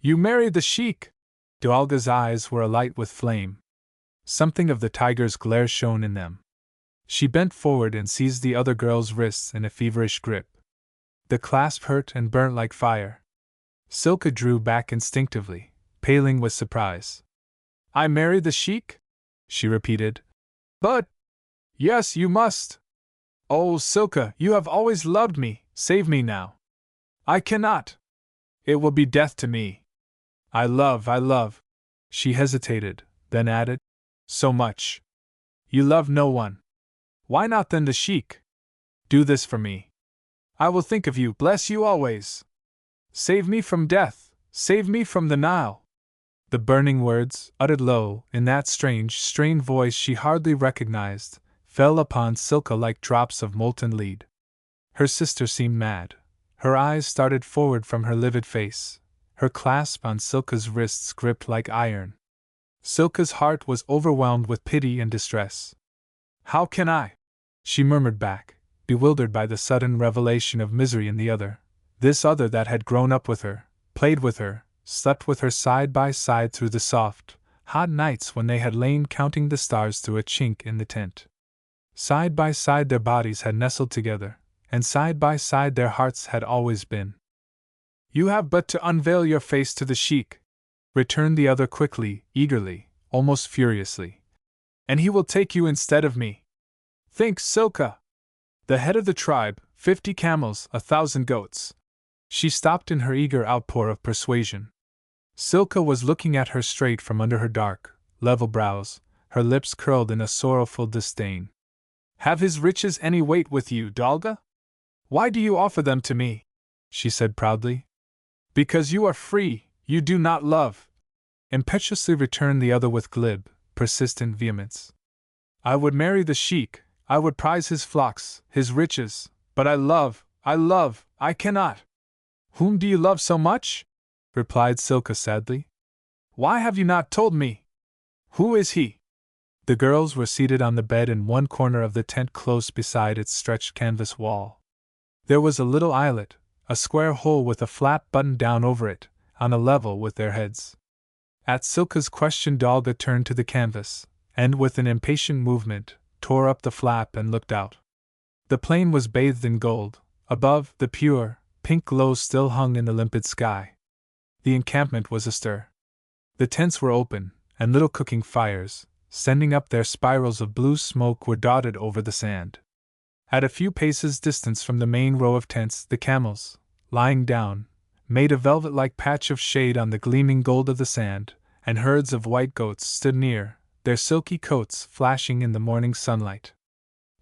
You marry the sheik! Dolga's eyes were alight with flame. Something of the tiger's glare shone in them. She bent forward and seized the other girl's wrists in a feverish grip. The clasp hurt and burnt like fire. Silka drew back instinctively, paling with surprise. I marry the sheik? She repeated. But… Yes, you must. Oh, Silka, you have always loved me, save me now. I cannot. It will be death to me. I love. She hesitated, then added, so much. You love no one. Why not then the sheik? Do this for me. I will think of you, bless you always. Save me from death, save me from the Nile. The burning words, uttered low, in that strange, strained voice she hardly recognized, fell upon Silka like drops of molten lead. Her sister seemed mad. Her eyes started forward from her livid face, her clasp on Silka's wrists gripped like iron. Silka's heart was overwhelmed with pity and distress. How can I? She murmured back, bewildered by the sudden revelation of misery in the other, this other that had grown up with her, played with her, slept with her side by side through the soft, hot nights when they had lain counting the stars through a chink in the tent. Side by side their bodies had nestled together, and side by side their hearts had always been. You have but to unveil your face to the sheik, returned the other quickly, eagerly, almost furiously, and he will take you instead of me. Think, Silka! The head of the tribe, 50 camels, 1,000 goats. She stopped in her eager outpour of persuasion. Silka was looking at her straight from under her dark, level brows, her lips curled in a sorrowful disdain. Have his riches any weight with you, Dalga? Why do you offer them to me? She said proudly. Because you are free, you do not love, impetuously returned the other with glib, persistent vehemence. I would marry the sheik, I would prize his flocks, his riches, but I cannot. Whom do you love so much? Replied Silka sadly. Why have you not told me? Who is he? The girls were seated on the bed in one corner of the tent close beside its stretched canvas wall. There was a little eyelet, a square hole with a flap buttoned down over it, on a level with their heads. At Silka's question Dalga turned to the canvas, and with an impatient movement, tore up the flap and looked out. The plain was bathed in gold. Above, the pure, pink glow still hung in the limpid sky. The encampment was astir. The tents were open, and little cooking fires, sending up their spirals of blue smoke, were dotted over the sand. At a few paces' distance from the main row of tents, the camels, lying down, made a velvet-like patch of shade on the gleaming gold of the sand, and herds of white goats stood near, their silky coats flashing in the morning sunlight.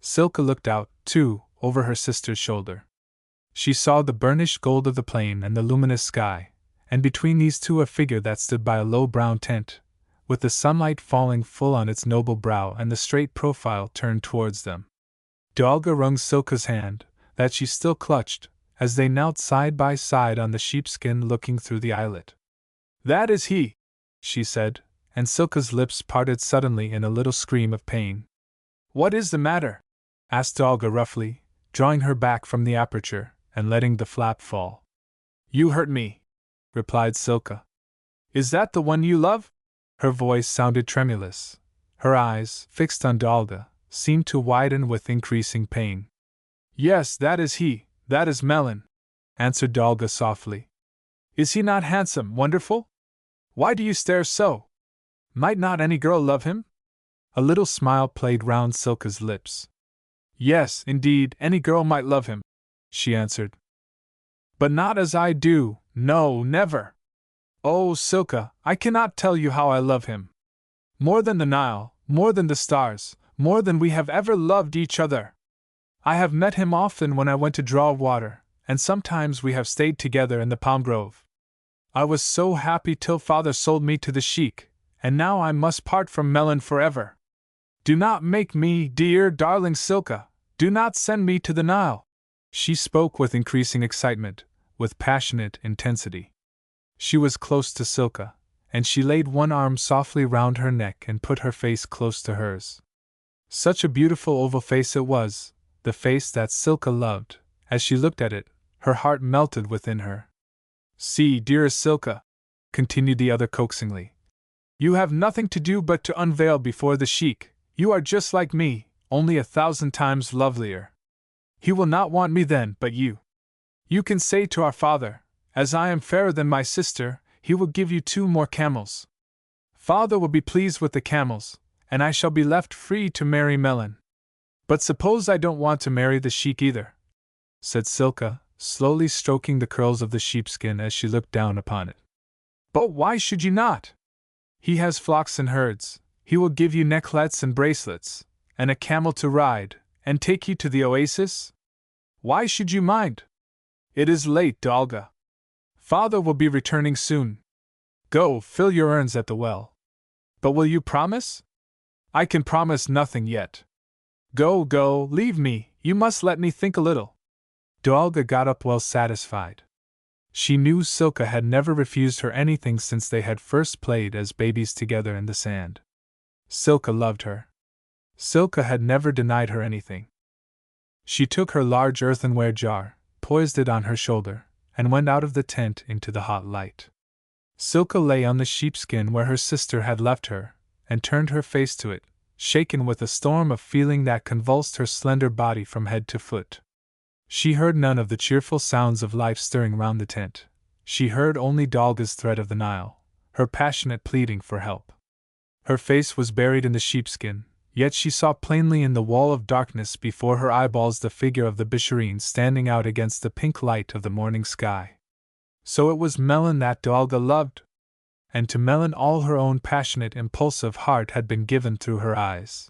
Silka looked out, too, over her sister's shoulder. She saw the burnished gold of the plain and the luminous sky, and between these two a figure that stood by a low brown tent, with the sunlight falling full on its noble brow and the straight profile turned towards them. Dalga wrung Silka's hand, that she still clutched, as they knelt side by side on the sheepskin looking through the eyelet. That is he, she said, and Silka's lips parted suddenly in a little scream of pain. What is the matter? Asked Dalga roughly, drawing her back from the aperture, and letting the flap fall. You hurt me, replied Silka. Is that the one you love? Her voice sounded tremulous. Her eyes, fixed on Dalga, seemed to widen with increasing pain. Yes, that is he, that is Melon, answered Dalga softly. Is he not handsome, wonderful? Why do you stare so? Might not any girl love him? A little smile played round Silka's lips. Yes, indeed, any girl might love him, she answered. But not as I do, no, never. Oh, Silka, I cannot tell you how I love him. More than the Nile, more than the stars, more than we have ever loved each other. I have met him often when I went to draw water, and sometimes we have stayed together in the palm grove. I was so happy till father sold me to the sheik, and now I must part from Melon forever. Do not make me, dear, darling Silka, do not send me to the Nile. She spoke with increasing excitement, with passionate intensity. She was close to Silka, and she laid one arm softly round her neck and put her face close to hers. Such a beautiful oval face it was, the face that Silka loved. As she looked at it, her heart melted within her. See, dearest Silka, continued the other coaxingly, you have nothing to do but to unveil before the sheik. You are just like me, only 1,000 times lovelier. He will not want me then, but you. You can say to our father, as I am fairer than my sister, he will give you 2 more camels. Father will be pleased with the camels, and I shall be left free to marry Melon. But suppose I don't want to marry the sheik either, said Silka, slowly stroking the curls of the sheepskin as she looked down upon it. But why should you not? He has flocks and herds, he will give you necklets and bracelets, and a camel to ride, and take you to the oasis? Why should you mind? It is late, Dolga. Father will be returning soon. Go, fill your urns at the well. But will you promise? I can promise nothing yet. Go, go, leave me, you must let me think a little. Dolga got up well satisfied. She knew Silka had never refused her anything since they had first played as babies together in the sand. Silka loved her. Silka had never denied her anything. She took her large earthenware jar, poised it on her shoulder, and went out of the tent into the hot light. Silka lay on the sheepskin where her sister had left her, and turned her face to it, shaken with a storm of feeling that convulsed her slender body from head to foot. She heard none of the cheerful sounds of life stirring round the tent. She heard only Dolga's thread of the Nile, her passionate pleading for help. Her face was buried in the sheepskin, yet she saw plainly in the wall of darkness before her eyeballs the figure of the Bishareen standing out against the pink light of the morning sky. So it was Melon that Dolga loved? And to Melon all her own passionate, impulsive heart had been given through her eyes.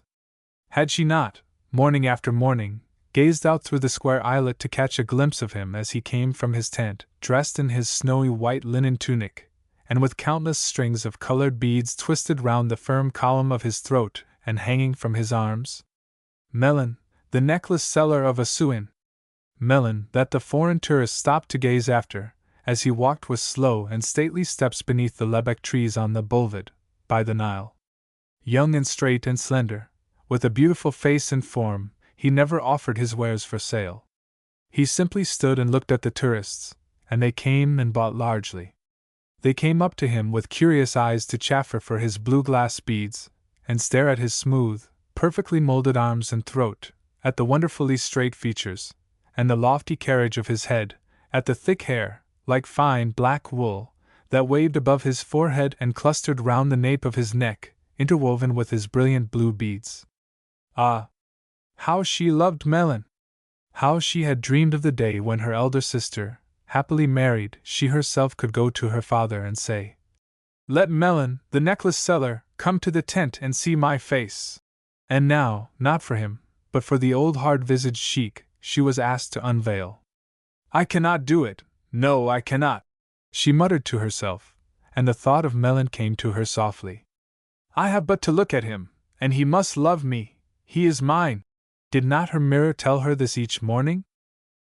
Had she not, morning after morning, gazed out through the square islet to catch a glimpse of him as he came from his tent, dressed in his snowy white linen tunic, and with countless strings of colored beads twisted round the firm column of his throat and hanging from his arms? Melon, the necklace seller of Asuin. Melon, that the foreign tourist stopped to gaze after, as he walked with slow and stately steps beneath the lebbek trees on the boulevard, by the Nile. Young and straight and slender, with a beautiful face and form, he never offered his wares for sale. He simply stood and looked at the tourists, and they came and bought largely. They came up to him with curious eyes to chaffer for his blue glass beads, and stare at his smooth, perfectly molded arms and throat, at the wonderfully straight features, and the lofty carriage of his head, at the thick hair, like fine black wool, that waved above his forehead and clustered round the nape of his neck, interwoven with his brilliant blue beads. Ah! How she loved Melon! How she had dreamed of the day when her elder sister, happily married, she herself could go to her father and say, "Let Melon, the necklace seller, come to the tent and see my face." And now, not for him, but for the old hard-visaged sheik, she was asked to unveil. "I cannot do it, no, I cannot," she muttered to herself, and the thought of Melon came to her softly. "I have but to look at him, and he must love me, he is mine." Did not her mirror tell her this each morning?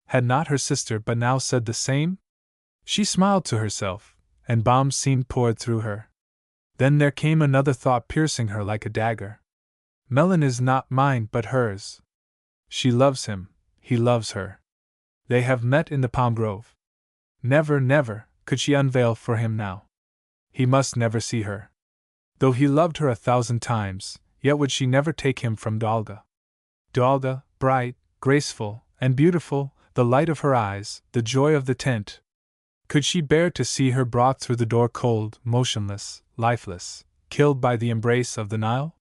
Had not her sister but now said the same? She smiled to herself, and balm seemed poured through her. Then there came another thought piercing her like a dagger. Melon is not mine but hers. She loves him, he loves her. They have met in the palm grove. Never, never, could she unveil for him now. He must never see her. Though he loved her 1,000 times, yet would she never take him from Dolga. Dolga, bright, graceful, and beautiful, the light of her eyes, the joy of the tent. Could she bear to see her brought through the door cold, motionless, lifeless, killed by the embrace of the Nile?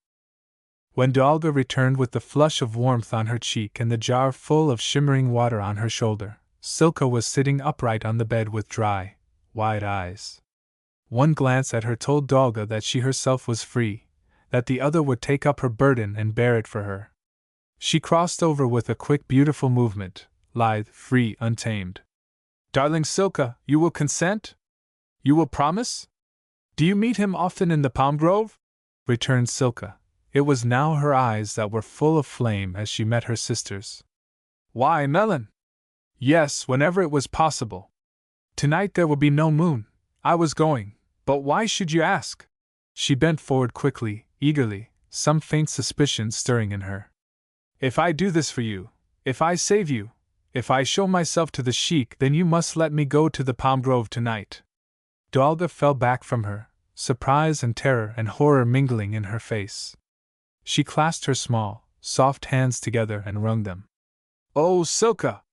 When Dolga returned with the flush of warmth on her cheek and the jar full of shimmering water on her shoulder, Silka was sitting upright on the bed with dry, wide eyes. One glance at her told Dolga that she herself was free, that the other would take up her burden and bear it for her. She crossed over with a quick, beautiful movement, lithe, free, untamed. "Darling Silka, you will consent? You will promise? Do you meet him often in the palm grove?" returned Silka. It was now her eyes that were full of flame as she met her sister's. "Why, Melon? Yes, whenever it was possible. Tonight there will be no moon. I was going, but why should you ask?" She bent forward quickly, eagerly, some faint suspicion stirring in her. "If I do this for you, if I save you, if I show myself to the sheik, then you must let me go to the palm grove tonight." Dolga fell back from her, surprise and terror and horror mingling in her face. She clasped her small, soft hands together and wrung them. "Oh, Silka!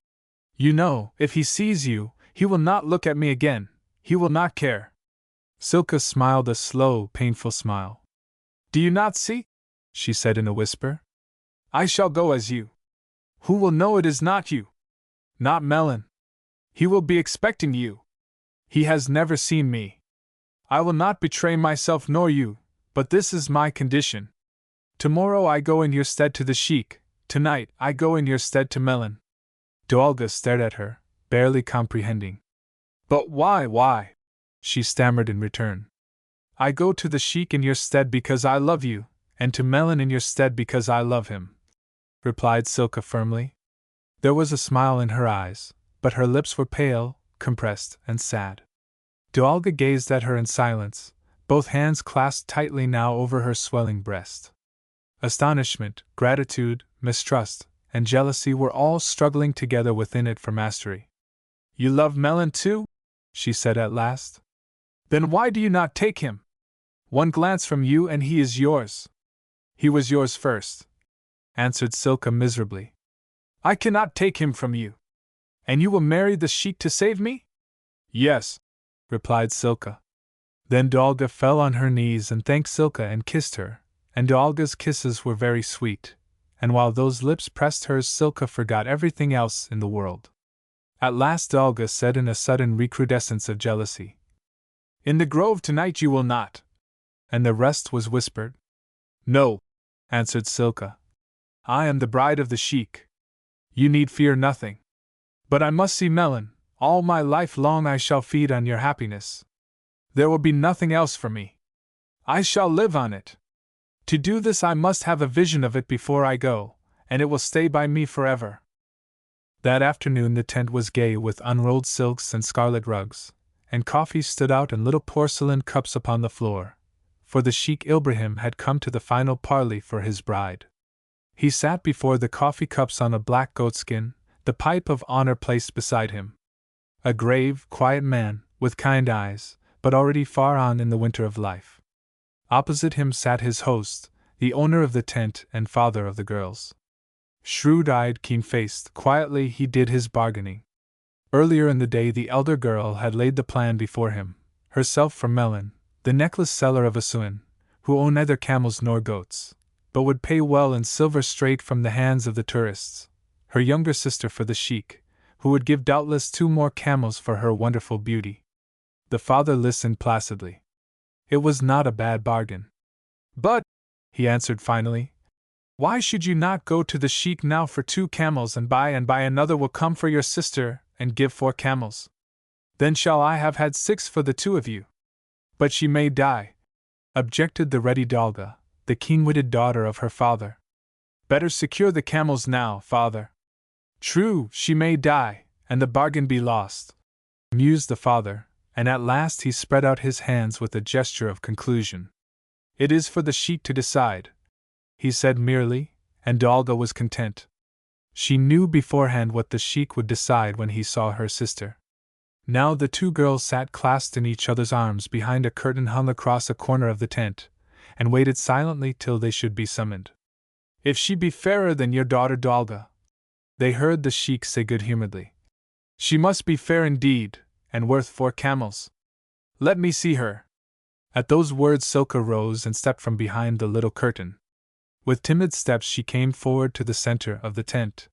You know, if he sees you, he will not look at me again, he will not care." Silka smiled a slow, painful smile. "Do you not see?" she said in a whisper. "I shall go as you. Who will know it is not you? Not Melon. He will be expecting you. He has never seen me. I will not betray myself nor you, but this is my condition. Tomorrow I go in your stead to the sheik, tonight I go in your stead to Melon." Dolga stared at her, barely comprehending. But why? She stammered in return. I go to the sheik in your stead because I love you, and to Melon in your stead because I love him, replied Silka firmly. There was a smile in her eyes, but her lips were pale, compressed, and sad. Dolga gazed at her in silence, both hands clasped tightly now over her swelling breast. Astonishment, gratitude, mistrust, and jealousy were all struggling together within it for mastery. You love Melon too? She said at last. Then why do you not take him? One glance from you and he is yours. He was yours first, answered Silka miserably. I cannot take him from you. And you will marry the sheik to save me? Yes, replied Silka. Then Dolga fell on her knees and thanked Silka and kissed her, and Dolga's kisses were very sweet, and while those lips pressed hers Silka forgot everything else in the world. At last Dolga said in a sudden recrudescence of jealousy, In the grove tonight you will not. And the rest was whispered. No, answered Silka. I am the bride of the sheik. You need fear nothing. But I must see Melon. All my life long I shall feed on your happiness. There will be nothing else for me. I shall live on it. To do this I must have a vision of it before I go, and it will stay by me forever. That afternoon the tent was gay with unrolled silks and scarlet rugs, and coffee stood out in little porcelain cups upon the floor, for the Sheik Ibrahim had come to the final parley for his bride. He sat before the coffee cups on a black goatskin, the pipe of honor placed beside him. A grave, quiet man, with kind eyes, but already far on in the winter of life. Opposite him sat his host, the owner of the tent and father of the girls. Shrewd-eyed, keen-faced, quietly he did his bargaining. Earlier in the day the elder girl had laid the plan before him, herself for Melon, the necklace seller of Asuan, who owned neither camels nor goats, but would pay well in silver straight from the hands of the tourists, her younger sister for the sheik, who would give doubtless 2 more camels for her wonderful beauty. The father listened placidly. It was not a bad bargain. But, he answered finally, why should you not go to the sheik now for 2 camels and buy another will come for your sister and give 4 camels? Then shall I have had 6 for the 2 of you. But she may die, objected the ready Dolga, the keen-witted daughter of her father. Better secure the camels now, father. True, she may die, and the bargain be lost, mused the father, and at last he spread out his hands with a gesture of conclusion. It is for the sheik to decide, he said merely, and Dolga was content. She knew beforehand what the sheik would decide when he saw her sister. Now the 2 girls sat clasped in each other's arms behind a curtain hung across a corner of the tent, and waited silently till they should be summoned. If she be fairer than your daughter Dolga, they heard the sheik say good-humoredly. She must be fair indeed, and worth 4 camels. Let me see her. At those words Silka rose and stepped from behind the little curtain. With timid steps she came forward to the center of the tent.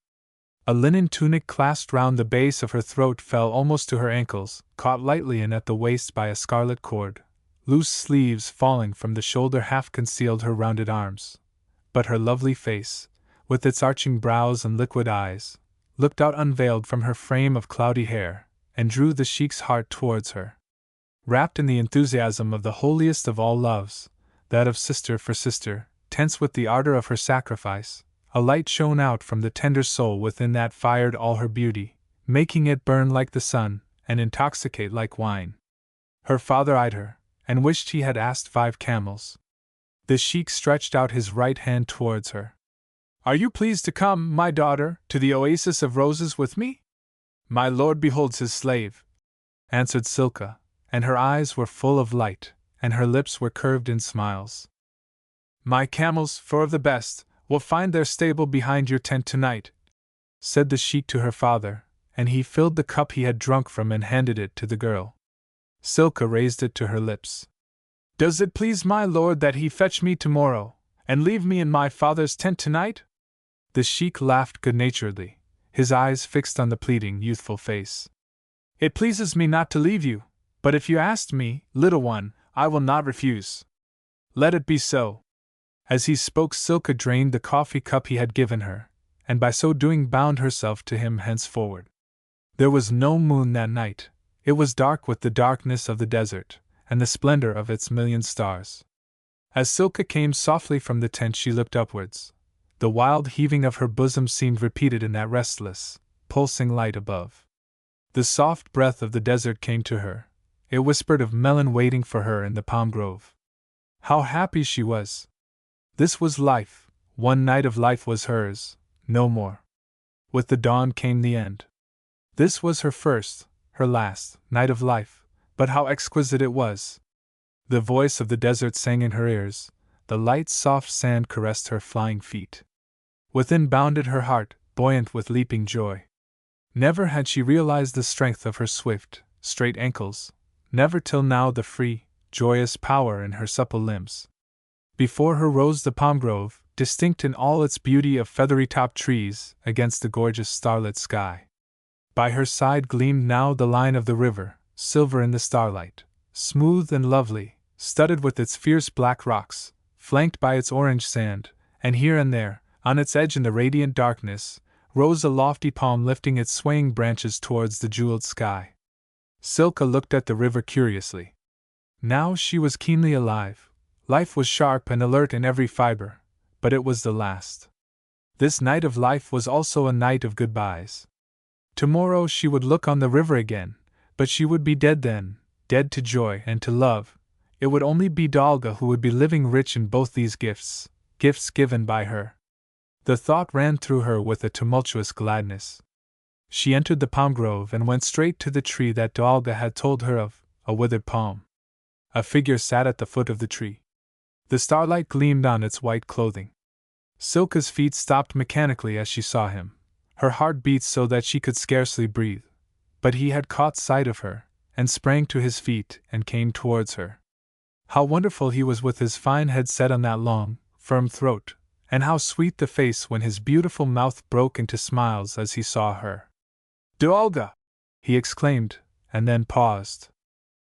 A linen tunic clasped round the base of her throat fell almost to her ankles, caught lightly in at the waist by a scarlet cord. Loose sleeves falling from the shoulder half concealed her rounded arms. But her lovely face, with its arching brows and liquid eyes, looked out unveiled from her frame of cloudy hair, and drew the sheik's heart towards her. Wrapped in the enthusiasm of the holiest of all loves, that of sister for sister, tense with the ardor of her sacrifice, a light shone out from the tender soul within that fired all her beauty, making it burn like the sun, and intoxicate like wine. Her father eyed her, and wished he had asked 5 camels. The sheik stretched out his right hand towards her. Are you pleased to come, my daughter, to the oasis of roses with me? My lord beholds his slave, answered Silka, and her eyes were full of light, and her lips were curved in smiles. My camels, 4 of the best, will find their stable behind your tent tonight, said the sheik to her father, and he filled the cup he had drunk from and handed it to the girl. Silka raised it to her lips. Does it please my lord that he fetch me tomorrow, and leave me in my father's tent tonight? The sheik laughed good-naturedly, his eyes fixed on the pleading, youthful face. It pleases me not to leave you, but if you asked me, little one, I will not refuse. Let it be so. As he spoke Silka drained the coffee cup he had given her, and by so doing bound herself to him henceforward. There was no moon that night. It was dark with the darkness of the desert, and the splendor of its million stars. As Silka came softly from the tent, she looked upwards. The wild heaving of her bosom seemed repeated in that restless, pulsing light above. The soft breath of the desert came to her. It whispered of melon waiting for her in the palm grove. How happy she was! This was life. One night of life was hers, no more. With the dawn came the end. This was her first, her last, night of life, but how exquisite it was! The voice of the desert sang in her ears, the light soft sand caressed her flying feet. Within bounded her heart, buoyant with leaping joy. Never had she realized the strength of her swift, straight ankles, never till now the free, joyous power in her supple limbs. Before her rose the palm grove, distinct in all its beauty of feathery-topped trees against the gorgeous starlit sky. By her side gleamed now the line of the river, silver in the starlight, smooth and lovely, studded with its fierce black rocks, flanked by its orange sand, and here and there, on its edge in the radiant darkness, rose a lofty palm lifting its swaying branches towards the jeweled sky. Silka looked at the river curiously. Now she was keenly alive. Life was sharp and alert in every fiber, but it was the last. This night of life was also a night of goodbyes. Tomorrow she would look on the river again, but she would be dead then, dead to joy and to love. It would only be Dolga who would be living rich in both these gifts, gifts given by her. The thought ran through her with a tumultuous gladness. She entered the palm grove and went straight to the tree that Dolga had told her of, a withered palm. A figure sat at the foot of the tree. The starlight gleamed on its white clothing. Silka's feet stopped mechanically as she saw him. Her heart beat so that she could scarcely breathe. But he had caught sight of her, and sprang to his feet and came towards her. How wonderful he was with his fine head set on that long, firm throat, and how sweet the face when his beautiful mouth broke into smiles as he saw her. "Dolga!" he exclaimed, and then paused.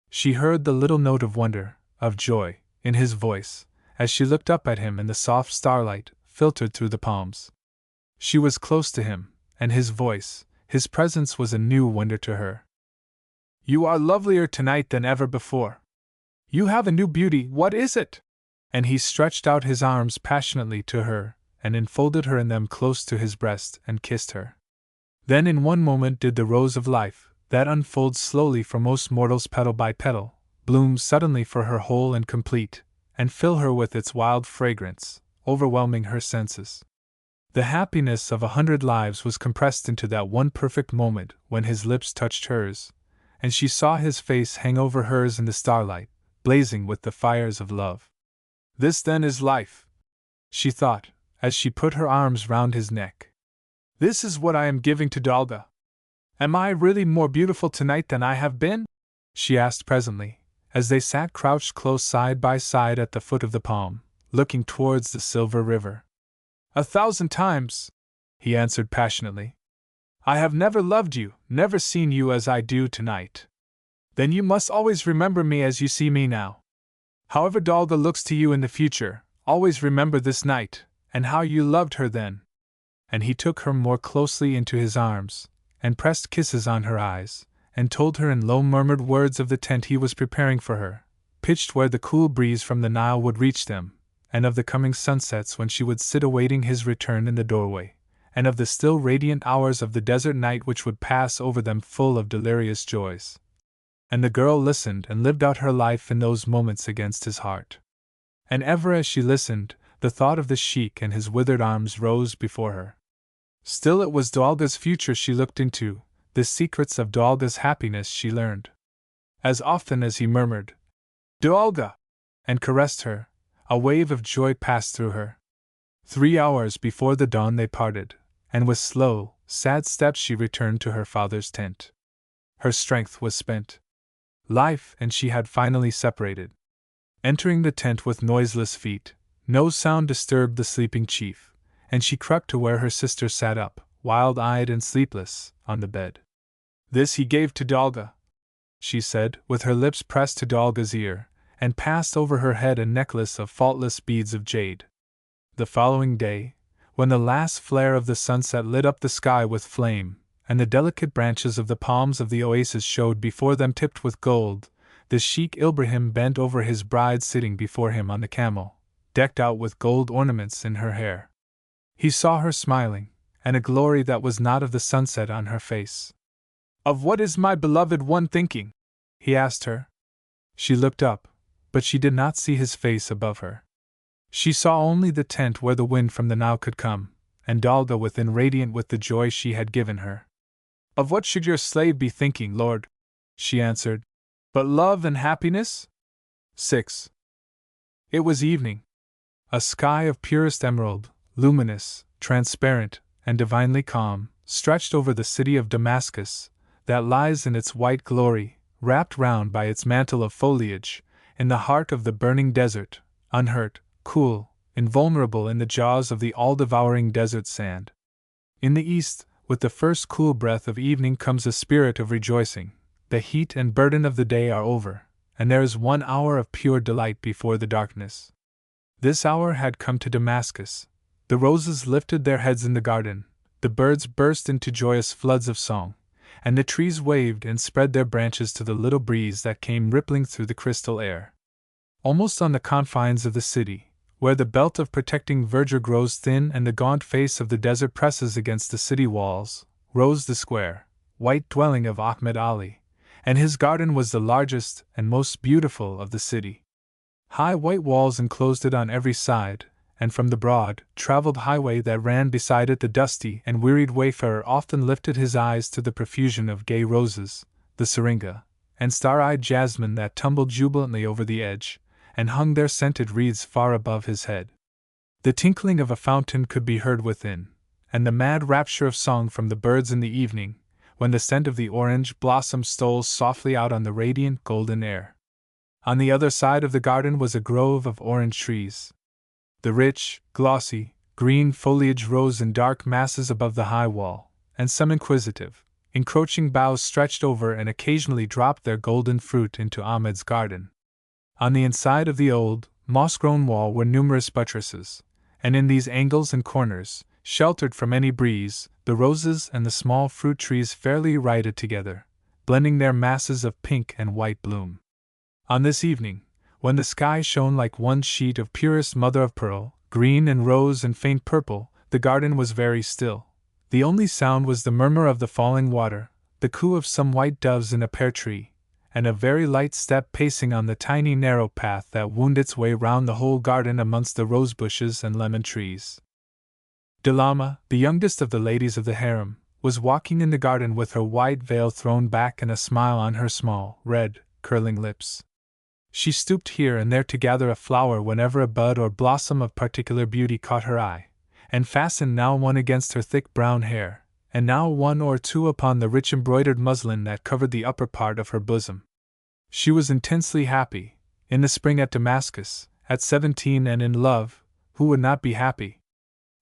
She heard the little note of wonder, of joy, in his voice, as she looked up at him in the soft starlight, filtered through the palms. She was close to him, and his voice, his presence was a new wonder to her. "You are lovelier tonight than ever before. You have a new beauty, what is it?" And he stretched out his arms passionately to her, and enfolded her in them close to his breast, and kissed her. Then in one moment did the rose of life, that unfolds slowly for most mortals petal by petal, bloom suddenly for her whole and complete, and fill her with its wild fragrance, overwhelming her senses. The happiness of 100 lives was compressed into that one perfect moment when his lips touched hers, and she saw his face hang over hers in the starlight, blazing with the fires of love. "This then is life," she thought, as she put her arms round his neck. "This is what I am giving to Dolga. Am I really more beautiful tonight than I have been?" she asked presently, as they sat crouched close side by side at the foot of the palm, looking towards the silver river. "1,000 times," he answered passionately. "I have never loved you, never seen you as I do tonight. Then you must always remember me as you see me now. However Dolga looks to you in the future, always remember this night, and how you loved her then." And he took her more closely into his arms, and pressed kisses on her eyes, and told her in low murmured words of the tent he was preparing for her, pitched where the cool breeze from the Nile would reach them, and of the coming sunsets when she would sit awaiting his return in the doorway, and of the still radiant hours of the desert night which would pass over them full of delirious joys. And the girl listened and lived out her life in those moments against his heart. And ever as she listened, the thought of the sheik and his withered arms rose before her. Still it was Dolga's future she looked into, the secrets of Dolga's happiness she learned. As often as he murmured, "Dolga!" and caressed her, a wave of joy passed through her. 3 hours before the dawn they parted, and with slow, sad steps she returned to her father's tent. Her strength was spent. Life and she had finally separated. Entering the tent with noiseless feet, no sound disturbed the sleeping chief, and she crept to where her sister sat up, wild-eyed and sleepless, on the bed. "This he gave to Dolga," she said, with her lips pressed to Dolga's ear, and passed over her head a necklace of faultless beads of jade. The following day, when the last flare of the sunset lit up the sky with flame, and the delicate branches of the palms of the oasis showed before them tipped with gold, the Sheikh Ibrahim bent over his bride sitting before him on the camel, decked out with gold ornaments in her hair. He saw her smiling, and a glory that was not of the sunset on her face. "Of what is my beloved one thinking?" he asked her. She looked up, but she did not see his face above her. She saw only the tent where the wind from the Nile could come, and Dalga within radiant with the joy she had given her. "Of what should your slave be thinking, Lord?" she answered. "But love and happiness?" 6. It was evening. A sky of purest emerald, luminous, transparent, and divinely calm, stretched over the city of Damascus, that lies in its white glory, wrapped round by its mantle of foliage, in the heart of the burning desert, unhurt, cool, invulnerable in the jaws of the all-devouring desert sand. In the east, with the first cool breath of evening comes a spirit of rejoicing. The heat and burden of the day are over, and there is 1 hour of pure delight before the darkness. This hour had come to Damascus. The roses lifted their heads in the garden, the birds burst into joyous floods of song, and the trees waved and spread their branches to the little breeze that came rippling through the crystal air. Almost on the confines of the city, where the belt of protecting verdure grows thin and the gaunt face of the desert presses against the city walls, rose the square, white dwelling of Ahmed Ali, and his garden was the largest and most beautiful of the city. High white walls enclosed it on every side, and from the broad, traveled highway that ran beside it the dusty and wearied wayfarer often lifted his eyes to the profusion of gay roses, the syringa, and star-eyed jasmine that tumbled jubilantly over the edge, and hung their scented wreaths far above his head. The tinkling of a fountain could be heard within, and the mad rapture of song from the birds in the evening, when the scent of the orange blossom stole softly out on the radiant golden air. On the other side of the garden was a grove of orange trees. The rich, glossy, green foliage rose in dark masses above the high wall, and some inquisitive, encroaching boughs stretched over and occasionally dropped their golden fruit into Ahmed's garden. On the inside of the old, moss-grown wall were numerous buttresses, and in these angles and corners, sheltered from any breeze, the roses and the small fruit trees fairly rioted together, blending their masses of pink and white bloom. On this evening, when the sky shone like one sheet of purest mother-of-pearl, green and rose and faint purple, the garden was very still. The only sound was the murmur of the falling water, the coo of some white doves in a pear tree, and a very light step pacing on the tiny narrow path that wound its way round the whole garden amongst the rose bushes and lemon trees. Delama, the youngest of the ladies of the harem, was walking in the garden with her white veil thrown back and a smile on her small, red, curling lips. She stooped here and there to gather a flower whenever a bud or blossom of particular beauty caught her eye, and fastened now one against her thick brown hair, and now one or two upon the rich embroidered muslin that covered the upper part of her bosom. She was intensely happy, in the spring at Damascus, at 17 and in love. Who would not be happy?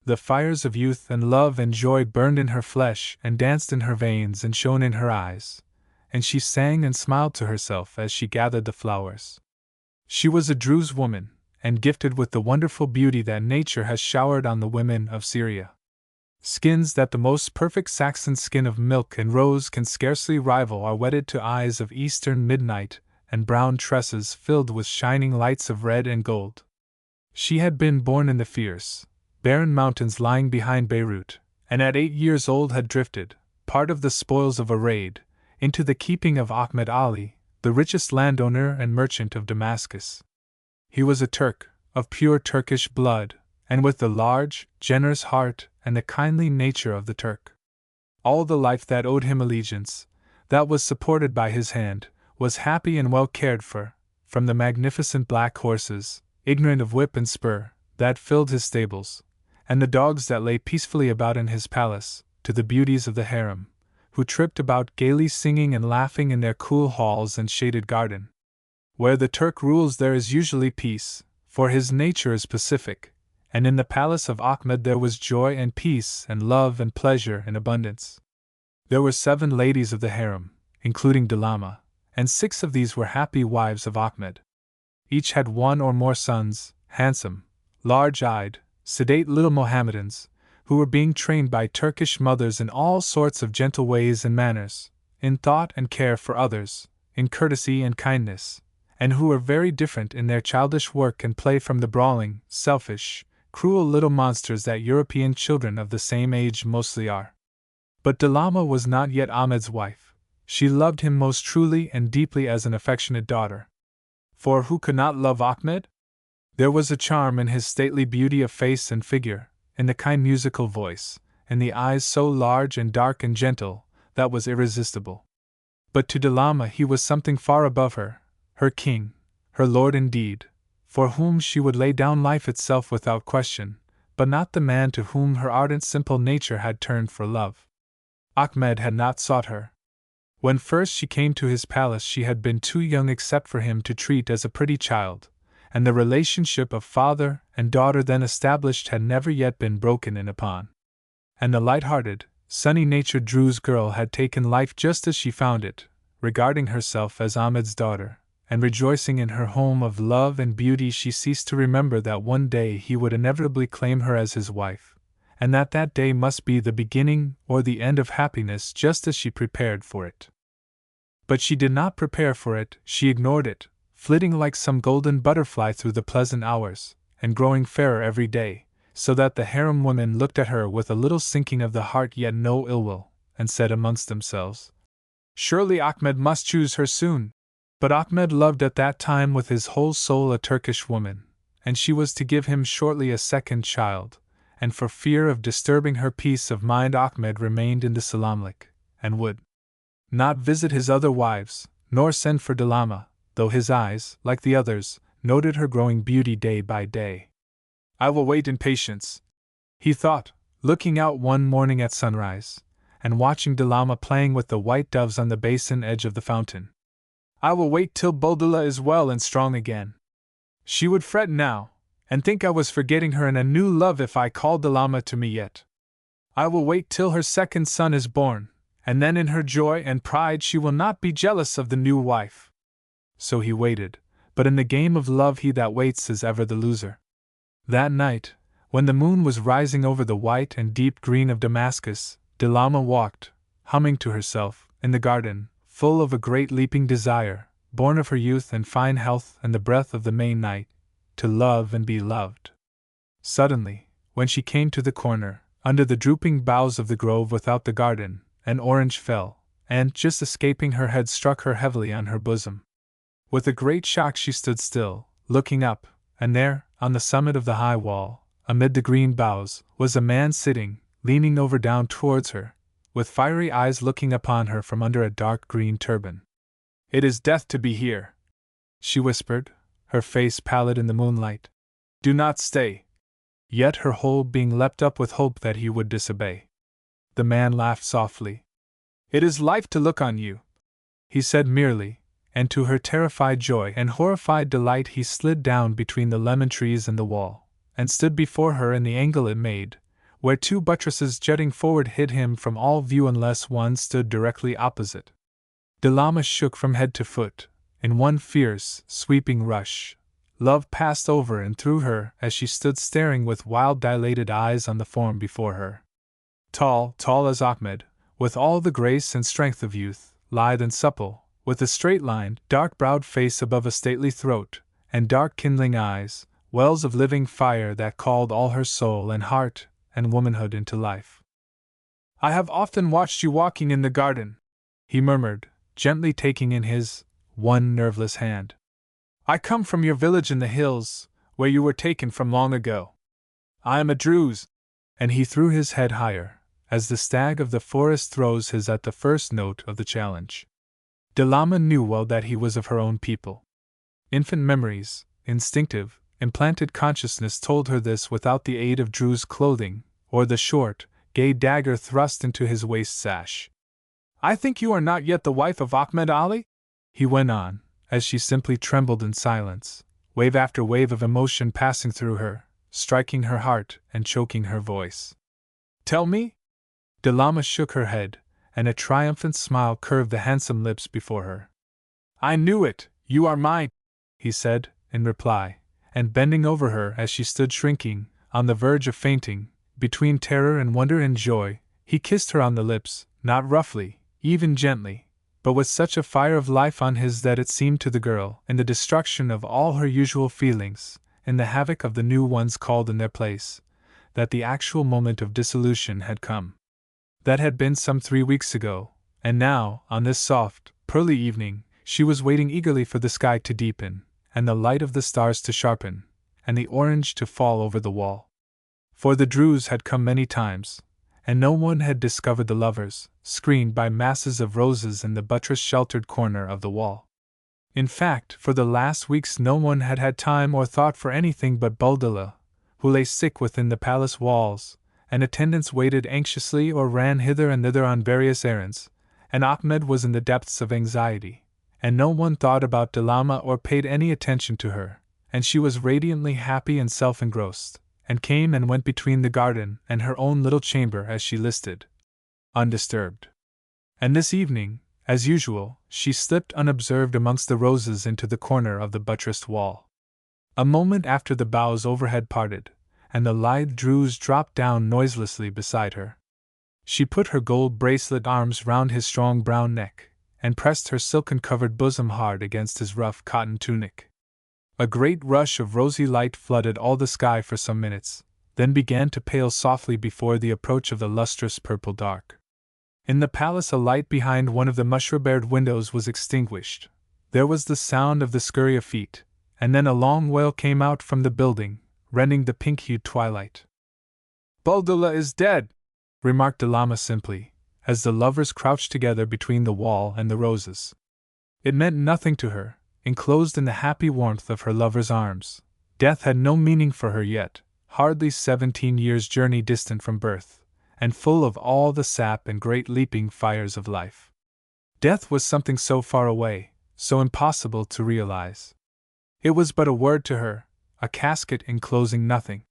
The fires of youth and love and joy burned in her flesh and danced in her veins and shone in her eyes, and she sang and smiled to herself as she gathered the flowers. She was a Druze woman, and gifted with the wonderful beauty that nature has showered on the women of Syria. Skins that the most perfect Saxon skin of milk and rose can scarcely rival are wedded to eyes of eastern midnight, and brown tresses filled with shining lights of red and gold. She had been born in the fierce, barren mountains lying behind Beirut, and at 8 years old had drifted, part of the spoils of a raid, into the keeping of Ahmed Ali, the richest landowner and merchant of Damascus. He was a Turk, of pure Turkish blood, and with the large, generous heart and the kindly nature of the Turk. All the life that owed him allegiance, that was supported by his hand, was happy and well cared for, from the magnificent black horses, ignorant of whip and spur, that filled his stables, and the dogs that lay peacefully about in his palace, to the beauties of the harem, who tripped about gaily singing and laughing in their cool halls and shaded garden. Where the Turk rules there is usually peace, for his nature is pacific, and in the palace of Ahmed there was joy and peace and love and pleasure in abundance. There were 7 ladies of the harem, including Delama, and 6 of these were happy wives of Ahmed. Each had 1 or more sons, handsome, large-eyed, sedate little Mohammedans, who were being trained by Turkish mothers in all sorts of gentle ways and manners, in thought and care for others, in courtesy and kindness, and who were very different in their childish work and play from the brawling, selfish, cruel little monsters that European children of the same age mostly are. But Delama was not yet Ahmed's wife. She loved him most truly and deeply as an affectionate daughter. For who could not love Ahmed? There was a charm in his stately beauty of face and figure, in the kind musical voice, in the eyes so large and dark and gentle, that was irresistible. But to Delama he was something far above her, her king, her lord indeed, for whom she would lay down life itself without question, but not the man to whom her ardent simple nature had turned for love. Ahmed had not sought her. When first she came to his palace she had been too young except for him to treat as a pretty child, and the relationship of father and daughter then established had never yet been broken in upon. And the light-hearted, sunny-natured Druze girl had taken life just as she found it, regarding herself as Ahmed's daughter, and rejoicing in her home of love and beauty. She ceased to remember that one day he would inevitably claim her as his wife, and that that day must be the beginning or the end of happiness just as she prepared for it. But she did not prepare for it, she ignored it, flitting like some golden butterfly through the pleasant hours, and growing fairer every day, so that the harem women looked at her with a little sinking of the heart yet no ill will, and said amongst themselves, "Surely Ahmed must choose her soon." But Ahmed loved at that time with his whole soul a Turkish woman, and she was to give him shortly a second child, and for fear of disturbing her peace of mind Ahmed remained in the Salamlik, and would not visit his other wives, nor send for Delama, though his eyes, like the others, noted her growing beauty day by day. "I will wait in patience," he thought, looking out one morning at sunrise, and watching Delama playing with the white doves on the basin edge of the fountain. "I will wait till Buldula is well and strong again. She would fret now, and think I was forgetting her in a new love if I called Delama to me yet. I will wait till her second son is born, and then in her joy and pride she will not be jealous of the new wife." So he waited, but in the game of love he that waits is ever the loser. That night, when the moon was rising over the white and deep green of Damascus, Delama walked, humming to herself, in the garden, full of a great leaping desire, born of her youth and fine health and the breath of the May night, to love and be loved. Suddenly, when she came to the corner, under the drooping boughs of the grove without the garden, an orange fell, and, just escaping her head, struck her heavily on her bosom. With a great shock she stood still, looking up, and there, on the summit of the high wall, amid the green boughs, was a man sitting, leaning over down towards her, with fiery eyes looking upon her from under a dark green turban. "It is death to be here," she whispered, her face pallid in the moonlight. "Do not stay." Yet her whole being leapt up with hope that he would disobey. The man laughed softly. "It is life to look on you," he said merely, and to her terrified joy and horrified delight he slid down between the lemon trees and the wall, and stood before her in the angle it made, where two buttresses jutting forward hid him from all view unless one stood directly opposite. Delama shook from head to foot. In one fierce, sweeping rush, love passed over and through her as she stood staring with wild dilated eyes on the form before her. Tall as Ahmed, with all the grace and strength of youth, lithe and supple, with a straight-lined, dark-browed face above a stately throat, and dark kindling eyes, wells of living fire that called all her soul and heart and womanhood into life. "I have often watched you walking in the garden," he murmured, gently taking in his one nerveless hand. "I come from your village in the hills, where you were taken from long ago. I am a Druze," and he threw his head higher, as the stag of the forest throws his at the first note of the challenge. Delama knew well that he was of her own people. Infant memories, instinctive, implanted consciousness told her this without the aid of Druze clothing, or the short, gay dagger thrust into his waist sash. "I think you are not yet the wife of Ahmed Ali?" he went on, as she simply trembled in silence, wave after wave of emotion passing through her, striking her heart and choking her voice. "Tell me?" Delama shook her head, and a triumphant smile curved the handsome lips before her. "I knew it, you are mine," he said, in reply, and bending over her as she stood shrinking, on the verge of fainting, between terror and wonder and joy, he kissed her on the lips, not roughly, even gently, but with such a fire of life on his that it seemed to the girl, in the destruction of all her usual feelings, in the havoc of the new ones called in their place, that the actual moment of dissolution had come. That had been some 3 weeks ago, and now, on this soft, pearly evening, she was waiting eagerly for the sky to deepen, and the light of the stars to sharpen, and the orange to fall over the wall. For the Drews had come many times, and no one had discovered the lovers, screened by masses of roses in the buttress-sheltered corner of the wall. In fact, for the last weeks no one had had time or thought for anything but Buldellah, who lay sick within the palace walls, and attendants waited anxiously or ran hither and thither on various errands, and Ahmed was in the depths of anxiety, and no one thought about Delama or paid any attention to her, and she was radiantly happy and self-engrossed, and came and went between the garden and her own little chamber as she listed, undisturbed. And this evening, as usual, she slipped unobserved amongst the roses into the corner of the buttressed wall. A moment after the boughs overhead parted, and the lithe Drews dropped down noiselessly beside her. She put her gold bracelet arms round his strong brown neck, and pressed her silken-covered bosom hard against his rough cotton tunic. A great rush of rosy light flooded all the sky for some minutes, then began to pale softly before the approach of the lustrous purple dark. In the palace a light behind one of the mushroom-barred windows was extinguished. There was the sound of the scurry of feet, and then a long wail came out from the building, rending the pink-hued twilight. "Buldellah is dead," remarked Delama simply, as the lovers crouched together between the wall and the roses. It meant nothing to her, enclosed in the happy warmth of her lover's arms. Death had no meaning for her yet, hardly 17 years' journey distant from birth, and full of all the sap and great leaping fires of life. Death was something so far away, so impossible to realize. It was but a word to her, a casket enclosing nothing.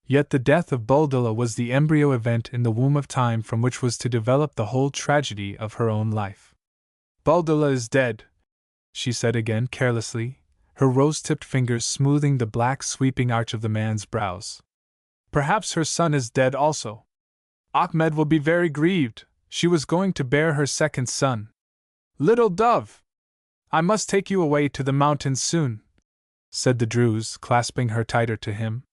Yet the death of Buldellah was the embryo event in the womb of time from which was to develop the whole tragedy of her own life. "Buldellah is dead," she said again carelessly, her rose-tipped fingers smoothing the black sweeping arch of the man's brows. "Perhaps her son is dead also. Ahmed will be very grieved. She was going to bear her second son. Little dove! I must take you away to the mountains soon," said the Drews, clasping her tighter to him.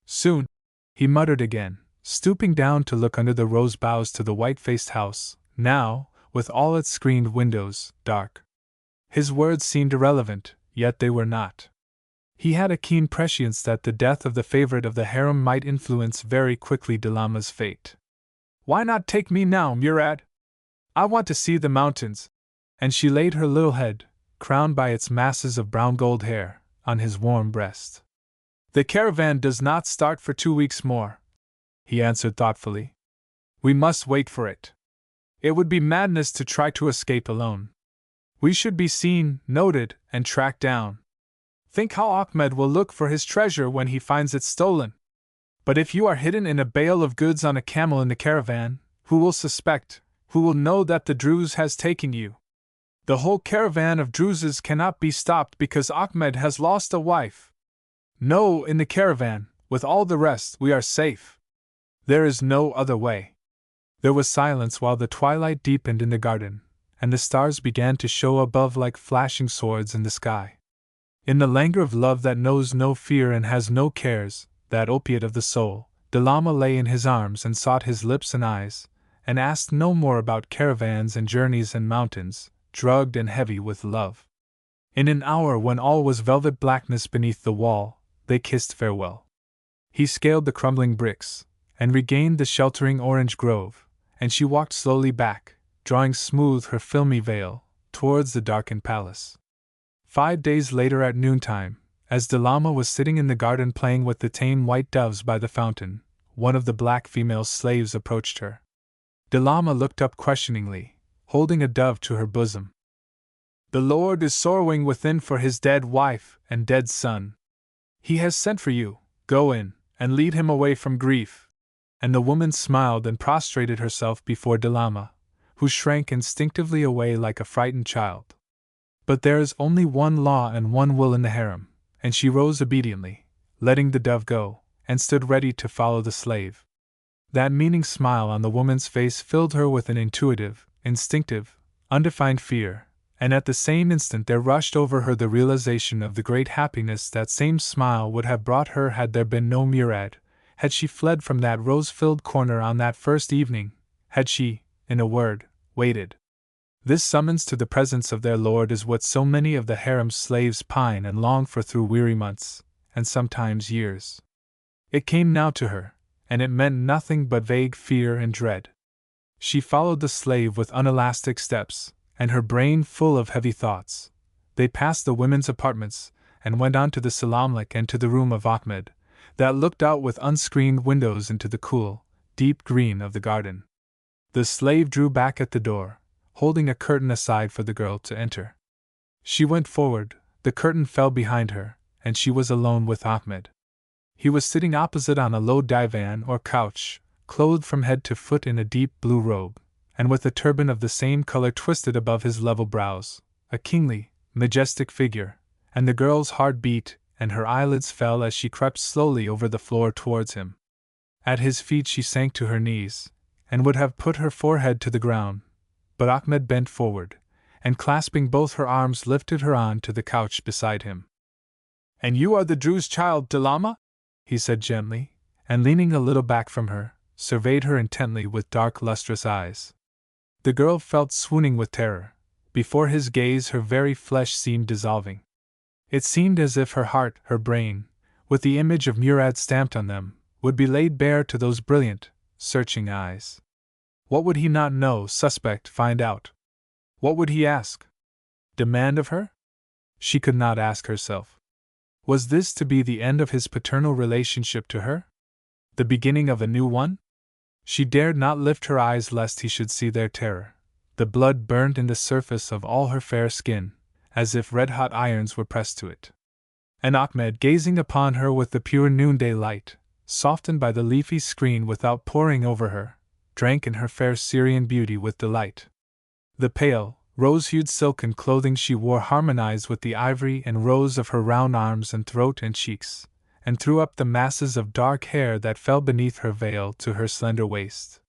"Soon," he muttered again, stooping down to look under the rose boughs to the white-faced house, now, with all its screened windows, dark. His words seemed irrelevant, yet they were not. He had a keen prescience that the death of the favorite of the harem might influence very quickly Delama's fate. "Why not take me now, Murad? I want to see the mountains," and she laid her little head, crowned by its masses of brown gold hair, on his warm breast. "The caravan does not start for 2 weeks more," he answered thoughtfully. "We must wait for it. It would be madness to try to escape alone. We should be seen, noted, and tracked down. Think how Ahmed will look for his treasure when he finds it stolen. But if you are hidden in a bale of goods on a camel in the caravan, who will suspect, who will know that the Druze has taken you? The whole caravan of Druzes cannot be stopped because Ahmed has lost a wife. No, in the caravan, with all the rest, we are safe. There is no other way." There was silence while the twilight deepened in the garden, and the stars began to show above like flashing swords in the sky. In the languor of love that knows no fear and has no cares, that opiate of the soul, Delama lay in his arms and sought his lips and eyes, and asked no more about caravans and journeys and mountains, drugged and heavy with love. In an hour when all was velvet blackness beneath the wall, they kissed farewell. He scaled the crumbling bricks, and regained the sheltering orange grove, and she walked slowly back, drawing smooth her filmy veil, towards the darkened palace. 5 days later at noontime, as Delama was sitting in the garden playing with the tame white doves by the fountain, one of the black female slaves approached her. Delama looked up questioningly, holding a dove to her bosom. "The Lord is sorrowing within for his dead wife and dead son. He has sent for you. Go in, and lead him away from grief." And the woman smiled and prostrated herself before Delama, who shrank instinctively away like a frightened child. But there is only one law and one will in the harem, and she rose obediently, letting the dove go, and stood ready to follow the slave. That meaning smile on the woman's face filled her with an intuitive, instinctive, undefined fear, and at the same instant there rushed over her the realization of the great happiness that same smile would have brought her had there been no Murad, had she fled from that rose-filled corner on that first evening, had she, in a word, waited. This summons to the presence of their lord is what so many of the harem's slaves pine and long for through weary months, and sometimes years. It came now to her, and it meant nothing but vague fear and dread. She followed the slave with unelastic steps, and her brain full of heavy thoughts. They passed the women's apartments, and went on to the Salamlik and to the room of Ahmed, that looked out with unscreened windows into the cool, deep green of the garden. The slave drew back at the door, holding a curtain aside for the girl to enter. She went forward, the curtain fell behind her, and she was alone with Ahmed. He was sitting opposite on a low divan or couch, clothed from head to foot in a deep blue robe, and with a turban of the same color twisted above his level brows, a kingly, majestic figure, and the girl's heart beat, and her eyelids fell as she crept slowly over the floor towards him. At his feet she sank to her knees, and would have put her forehead to the ground, but Ahmed bent forward, and clasping both her arms lifted her on to the couch beside him. "And you are the Drew's child, Delama?" he said gently, and leaning a little back from her, surveyed her intently with dark lustrous eyes. The girl felt swooning with terror. Before his gaze her very flesh seemed dissolving. It seemed as if her heart, her brain, with the image of Murad stamped on them, would be laid bare to those brilliant, searching eyes. What would he not know, suspect, find out? What would he ask? Demand of her? She could not ask herself. Was this to be the end of his paternal relationship to her? The beginning of a new one? She dared not lift her eyes lest he should see their terror. The blood burned in the surface of all her fair skin, as if red-hot irons were pressed to it. And Ahmed, gazing upon her with the pure noonday light, softened by the leafy screen without pouring over her, drank in her fair Syrian beauty with delight. The pale, rose-hued silken clothing she wore harmonized with the ivory and rose of her round arms and throat and cheeks, and threw up the masses of dark hair that fell beneath her veil to her slender waist.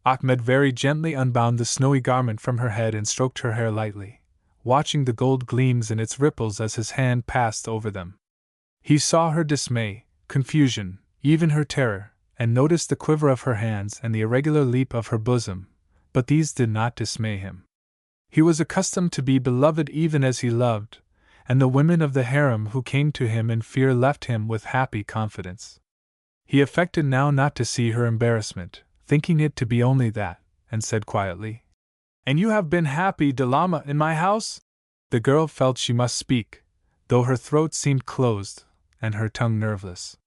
Ahmed very gently unbound the snowy garment from her head and stroked her hair lightly, watching the gold gleams in its ripples as his hand passed over them. He saw her dismay, confusion, even her terror, and noticed the quiver of her hands and the irregular leap of her bosom, but these did not dismay him. He was accustomed to be beloved even as he loved, and the women of the harem who came to him in fear left him with happy confidence. He affected now not to see her embarrassment, thinking it to be only that, and said quietly, "And you have been happy, Delama, in my house?" The girl felt she must speak, though her throat seemed closed, and her tongue nerveless.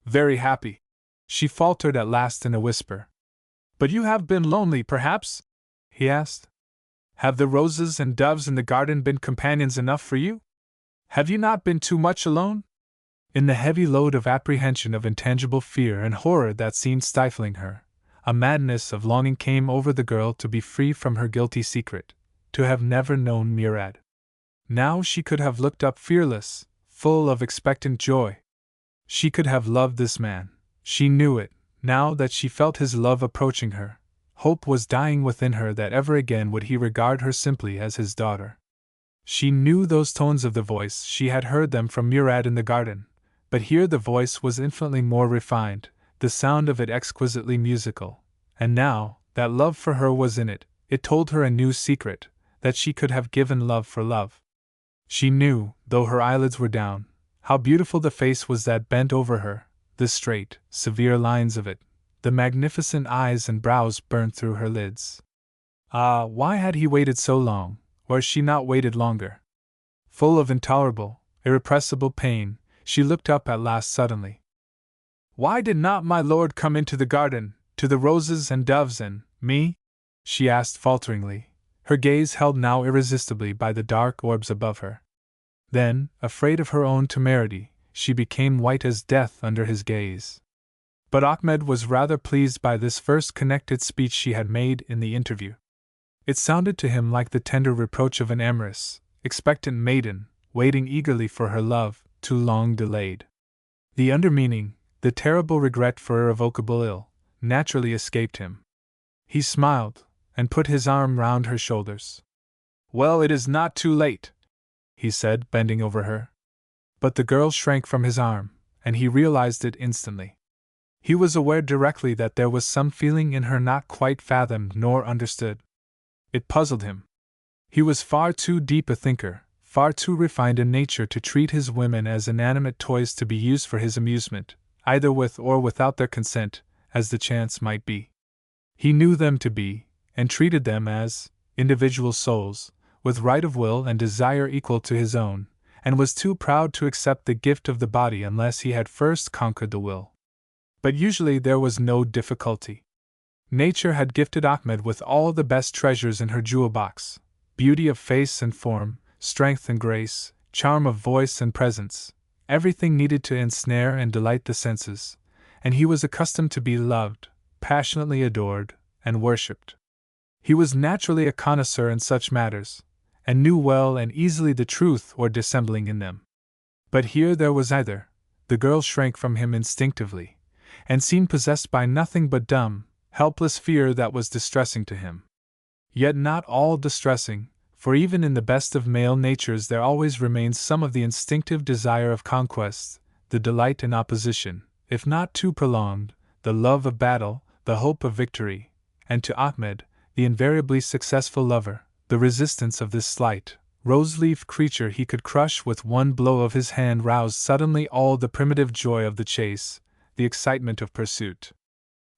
"Very happy," she faltered at last in a whisper. "But you have been lonely, perhaps?" he asked. "Have the roses and doves in the garden been companions enough for you? Have you not been too much alone?" In the heavy load of apprehension, of intangible fear and horror that seemed stifling her, a madness of longing came over the girl to be free from her guilty secret, to have never known Murad. Now she could have looked up fearless, full of expectant joy. She could have loved this man. She knew it, now that she felt his love approaching her. Hope was dying within her that ever again would he regard her simply as his daughter. She knew those tones of the voice, she had heard them from Murad in the garden, but here the voice was infinitely more refined, the sound of it exquisitely musical, and now, that love for her was in it, it told her a new secret, that she could have given love for love. She knew, though her eyelids were down, how beautiful the face was that bent over her, the straight, severe lines of it, the magnificent eyes and brows burnt through her lids. Ah, why had he waited so long, or had she not waited longer? Full of intolerable, irrepressible pain, she looked up at last suddenly. "Why did not my lord come into the garden, to the roses and doves and me?" she asked falteringly, her gaze held now irresistibly by the dark orbs above her. Then, afraid of her own temerity, she became white as death under his gaze. But Ahmed was rather pleased by this first connected speech she had made in the interview. It sounded to him like the tender reproach of an amorous, expectant maiden, waiting eagerly for her love, too long delayed. The undermeaning, the terrible regret for irrevocable ill, naturally escaped him. He smiled, and put his arm round her shoulders. "Well, it is not too late," he said, bending over her. But the girl shrank from his arm, and he realized it instantly. He was aware directly that there was some feeling in her not quite fathomed nor understood. It puzzled him. He was far too deep a thinker, far too refined in nature to treat his women as inanimate toys to be used for his amusement, either with or without their consent, as the chance might be. He knew them to be, and treated them as, individual souls, with right of will and desire equal to his own, and was too proud to accept the gift of the body unless he had first conquered the will. But usually there was no difficulty. Nature had gifted Ahmed with all the best treasures in her jewel box: beauty of face and form, strength and grace, charm of voice and presence, everything needed to ensnare and delight the senses, and he was accustomed to be loved, passionately adored, and worshipped. He was naturally a connoisseur in such matters, and knew well and easily the truth or dissembling in them. But here there was either. The girl shrank from him instinctively, and seemed possessed by nothing but dumb, helpless fear that was distressing to him. Yet not all distressing, for even in the best of male natures there always remains some of the instinctive desire of conquest, the delight in opposition, if not too prolonged, the love of battle, the hope of victory, and to Ahmed, the invariably successful lover, the resistance of this slight, rose-leaf creature he could crush with one blow of his hand roused suddenly all the primitive joy of the chase, the excitement of pursuit.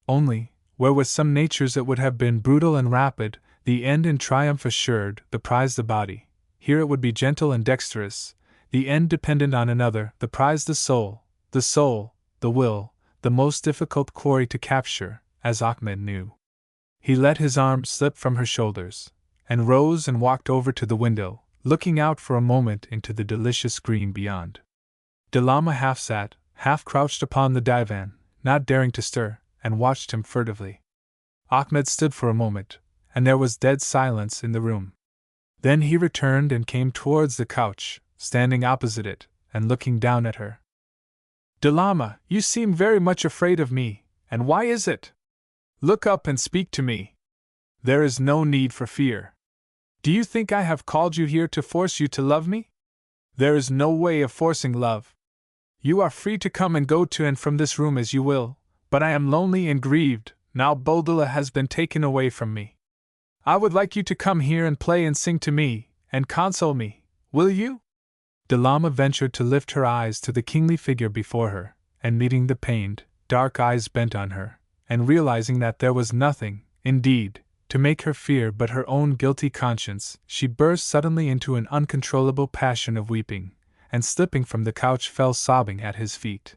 Only, where with some natures it would have been brutal and rapid, the end in triumph assured, the prize the body, here it would be gentle and dexterous, the end dependent on another, the prize the soul, the will, the most difficult quarry to capture, as Ahmed knew. He let his arm slip from her shoulders, and rose and walked over to the window, looking out for a moment into the delicious green beyond. Delama half sat, half crouched upon the divan, not daring to stir, and watched him furtively. Ahmed stood for a moment, and there was dead silence in the room. Then he returned and came towards the couch, standing opposite it, and looking down at her. "Delama, you seem very much afraid of me, and why is it? Look up and speak to me. There is no need for fear. Do you think I have called you here to force you to love me? There is no way of forcing love. You are free to come and go to and from this room as you will, but I am lonely and grieved, now Boldula has been taken away from me. I would like you to come here and play and sing to me, and console me, will you?" Delama ventured to lift her eyes to the kingly figure before her, and meeting the pained, dark eyes bent on her, and realizing that there was nothing, indeed, to make her fear but her own guilty conscience, she burst suddenly into an uncontrollable passion of weeping, and slipping from the couch fell sobbing at his feet.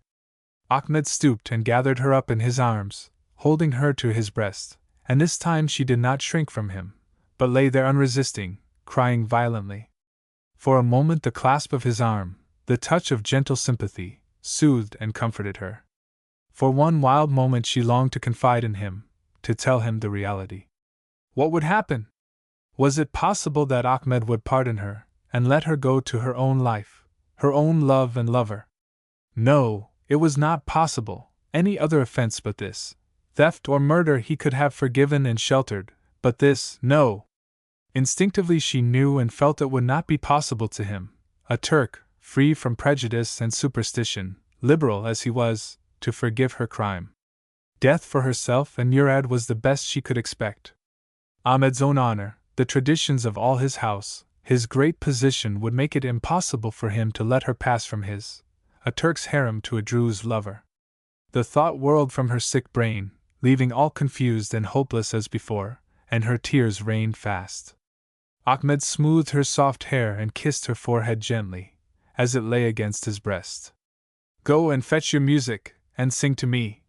Ahmed stooped and gathered her up in his arms, holding her to his breast, and this time she did not shrink from him, but lay there unresisting, crying violently. For a moment the clasp of his arm, the touch of gentle sympathy, soothed and comforted her. For one wild moment she longed to confide in him, to tell him the reality. What would happen? Was it possible that Ahmed would pardon her, and let her go to her own life, her own love and lover? No, it was not possible. Any other offense but this, theft or murder, he could have forgiven and sheltered, but this, no. Instinctively she knew and felt it would not be possible to him, a Turk, free from prejudice and superstition, liberal as he was, to forgive her crime. Death for herself and Murad was the best she could expect. Ahmed's own honor, the traditions of all his house, his great position would make it impossible for him to let her pass from his, a Turk's harem, to a Druz lover. The thought whirled from her sick brain, leaving all confused and hopeless as before, and her tears rained fast. Ahmed smoothed her soft hair and kissed her forehead gently, as it lay against his breast. "Go and fetch your music, and sing to me,"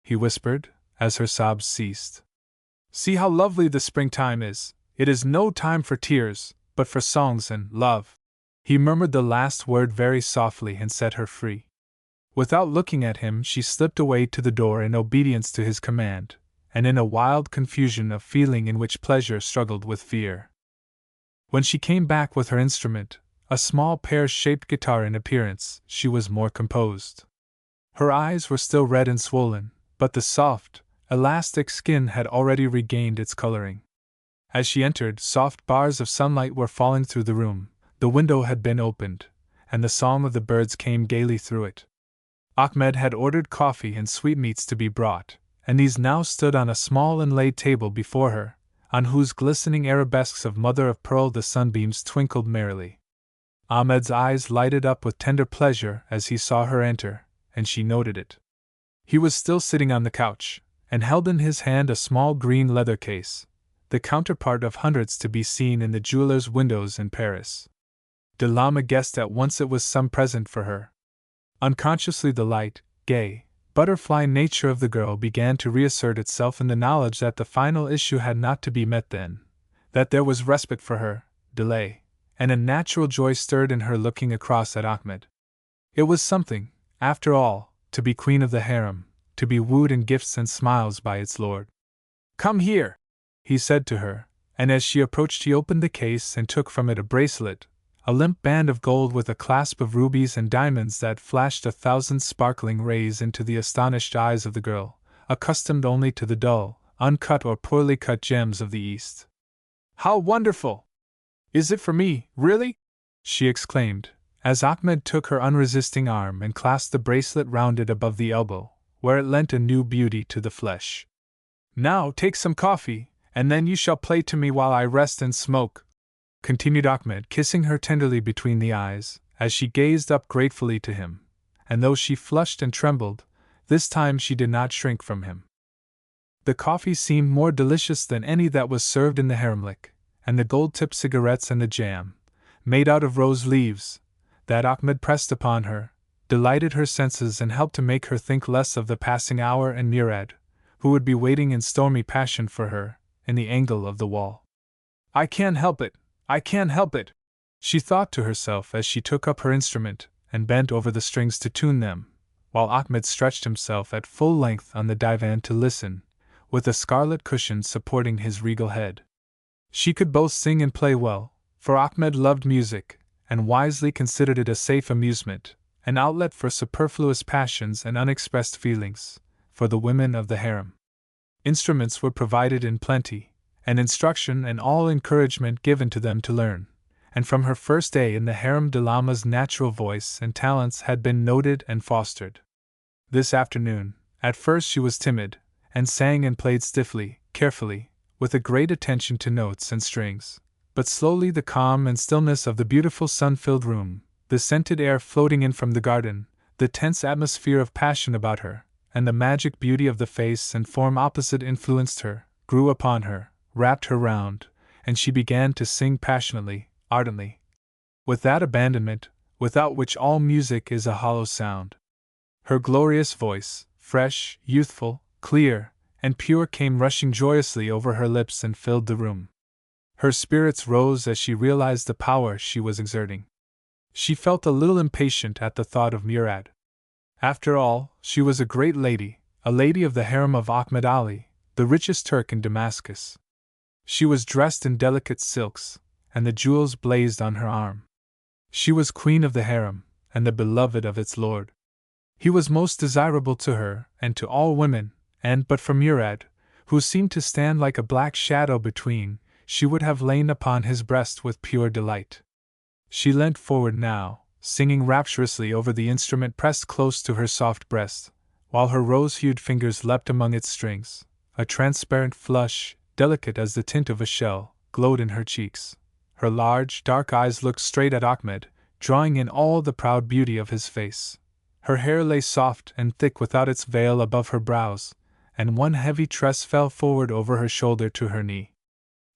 he whispered, as her sobs ceased. "See how lovely the springtime is. It is no time for tears, but for songs and love." He murmured the last word very softly and set her free. Without looking at him, she slipped away to the door in obedience to his command, and in a wild confusion of feeling in which pleasure struggled with fear. When she came back with her instrument, a small pear-shaped guitar in appearance, she was more composed. Her eyes were still red and swollen, but the soft, elastic skin had already regained its coloring. As she entered, soft bars of sunlight were falling through the room, the window had been opened, and the song of the birds came gaily through it. Ahmed had ordered coffee and sweetmeats to be brought, and these now stood on a small inlaid table before her, on whose glistening arabesques of mother of pearl the sunbeams twinkled merrily. Ahmed's eyes lighted up with tender pleasure as he saw her enter, and she noted it. He was still sitting on the couch, and held in his hand a small green leather case, the counterpart of hundreds to be seen in the jewelers' windows in Paris. De Lama guessed at once it was some present for her. Unconsciously the light, gay, butterfly nature of the girl began to reassert itself in the knowledge that the final issue had not to be met then, that there was respite for her, delay, and a natural joy stirred in her looking across at Ahmed. It was something, after all, to be queen of the harem, to be wooed in gifts and smiles by its lord. "Come here," he said to her, and as she approached he opened the case and took from it a bracelet, a limp band of gold with a clasp of rubies and diamonds that flashed 1,000 sparkling rays into the astonished eyes of the girl, accustomed only to the dull, uncut or poorly cut gems of the East. "How wonderful! Is it for me, really?" she exclaimed, as Ahmed took her unresisting arm and clasped the bracelet round it above the elbow, where it lent a new beauty to the flesh. "Now take some coffee, and then you shall play to me while I rest and smoke," continued Ahmed, kissing her tenderly between the eyes, as she gazed up gratefully to him, and though she flushed and trembled, this time she did not shrink from him. The coffee seemed more delicious than any that was served in the haremlik, and the gold-tipped cigarettes and the jam, made out of rose leaves, that Ahmed pressed upon her, delighted her senses and helped to make her think less of the passing hour and Murad, who would be waiting in stormy passion for her, in the angle of the wall. "I can't help it, I can't help it," she thought to herself as she took up her instrument and bent over the strings to tune them, while Ahmed stretched himself at full length on the divan to listen, with a scarlet cushion supporting his regal head. She could both sing and play well, for Ahmed loved music, and wisely considered it a safe amusement, an outlet for superfluous passions and unexpressed feelings, for the women of the harem. Instruments were provided in plenty, and instruction and all encouragement given to them to learn, and from her first day in the harem de Lama's natural voice and talents had been noted and fostered. This afternoon, at first she was timid, and sang and played stiffly, carefully, with a great attention to notes and strings, but slowly the calm and stillness of the beautiful sun-filled room, the scented air floating in from the garden, the tense atmosphere of passion about her, and the magic beauty of the face and form opposite influenced her, grew upon her, wrapped her round, and she began to sing passionately, ardently, with that abandonment, without which all music is a hollow sound. Her glorious voice, fresh, youthful, clear, and pure, came rushing joyously over her lips and filled the room. Her spirits rose as she realized the power she was exerting. She felt a little impatient at the thought of Murad. After all, she was a great lady, a lady of the harem of Ahmed Ali, the richest Turk in Damascus. She was dressed in delicate silks, and the jewels blazed on her arm. She was queen of the harem, and the beloved of its lord. He was most desirable to her and to all women, and but for Murad, who seemed to stand like a black shadow between, she would have lain upon his breast with pure delight. She leant forward now, singing rapturously over the instrument pressed close to her soft breast, while her rose-hued fingers leapt among its strings. A transparent flush, delicate as the tint of a shell, glowed in her cheeks. Her large, dark eyes looked straight at Ahmed, drawing in all the proud beauty of his face. Her hair lay soft and thick without its veil above her brows, and one heavy tress fell forward over her shoulder to her knee.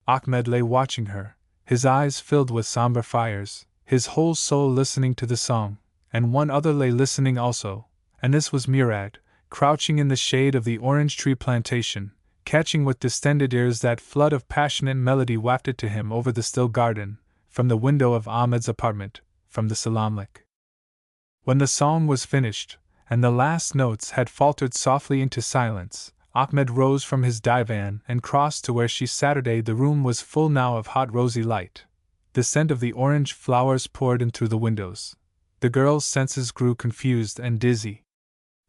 Ahmed lay watching her, his eyes filled with somber fires, his whole soul listening to the song, and one other lay listening also, and this was Murad, crouching in the shade of the orange tree plantation, catching with distended ears that flood of passionate melody wafted to him over the still garden, from the window of Ahmed's apartment, from the salamlik. When the song was finished, and the last notes had faltered softly into silence, Ahmed rose from his divan and crossed to where she sat. The room was full now of hot rosy light. The scent of the orange flowers poured in through the windows. The girl's senses grew confused and dizzy.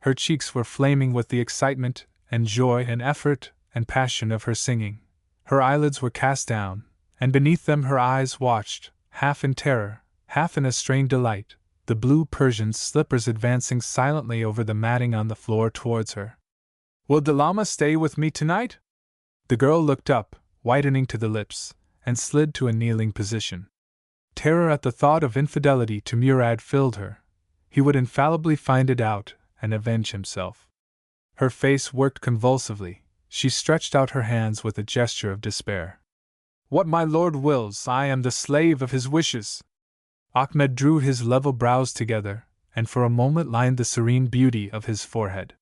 Her cheeks were flaming with the excitement and joy and effort and passion of her singing. Her eyelids were cast down, and beneath them her eyes watched, half in terror, half in a strained delight, the blue Persian slippers advancing silently over the matting on the floor towards her. "Will Dalama stay with me tonight?" The girl looked up, whitening to the lips, and slid to a kneeling position. Terror at the thought of infidelity to Murad filled her. He would infallibly find it out and avenge himself. Her face worked convulsively. She stretched out her hands with a gesture of despair. "What my lord wills, I am the slave of his wishes." Ahmed drew his level brows together, and for a moment lined the serene beauty of his forehead.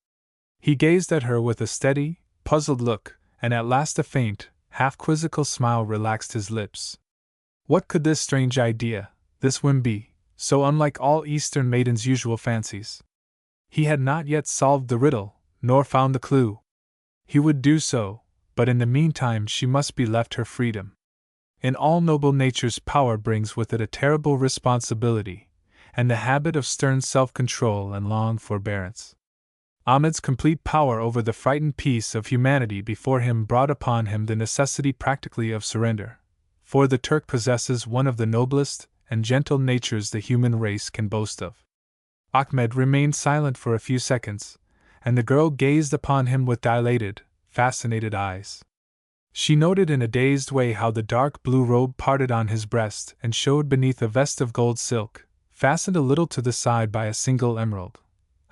He gazed at her with a steady, puzzled look, and at last a faint, half-quizzical smile relaxed his lips. What could this strange idea, this whim be, so unlike all Eastern maidens' usual fancies? He had not yet solved the riddle, nor found the clue. He would do so, but in the meantime she must be left her freedom. In all noble nature's power brings with it a terrible responsibility, and the habit of stern self-control and long forbearance. Ahmed's complete power over the frightened peace of humanity before him brought upon him the necessity practically of surrender, for the Turk possesses one of the noblest and gentle natures the human race can boast of. Ahmed remained silent for a few seconds, and the girl gazed upon him with dilated, fascinated eyes. She noted in a dazed way how the dark blue robe parted on his breast and showed beneath a vest of gold silk, fastened a little to the side by a single emerald.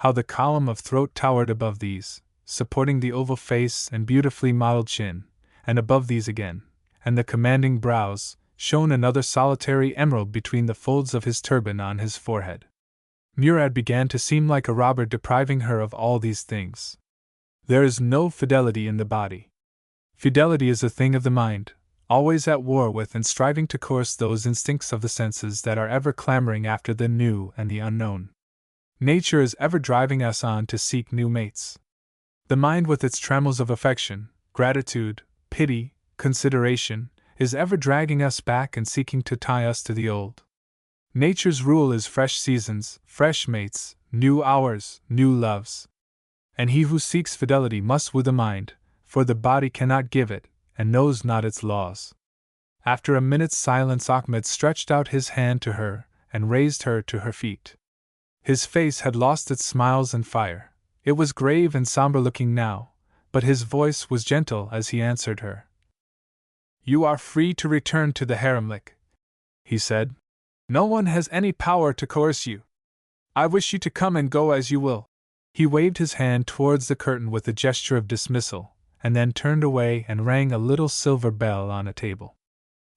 How the column of throat towered above these, supporting the oval face and beautifully modeled chin, and above these again, and the commanding brows, shone another solitary emerald between the folds of his turban on his forehead. Murad began to seem like a robber depriving her of all these things. There is no fidelity in the body. Fidelity is a thing of the mind, always at war with and striving to coerce those instincts of the senses that are ever clamoring after the new and the unknown. Nature is ever driving us on to seek new mates. The mind with its trammels of affection, gratitude, pity, consideration, is ever dragging us back and seeking to tie us to the old. Nature's rule is fresh seasons, fresh mates, new hours, new loves. And he who seeks fidelity must woo the mind, for the body cannot give it, and knows not its laws. After a minute's silence, Ahmed stretched out his hand to her, and raised her to her feet. His face had lost its smiles and fire. It was grave and somber-looking now, but his voice was gentle as he answered her. "You are free to return to the haremlik," he said. "No one has any power to coerce you. I wish you to come and go as you will." He waved his hand towards the curtain with a gesture of dismissal, and then turned away and rang a little silver bell on a table.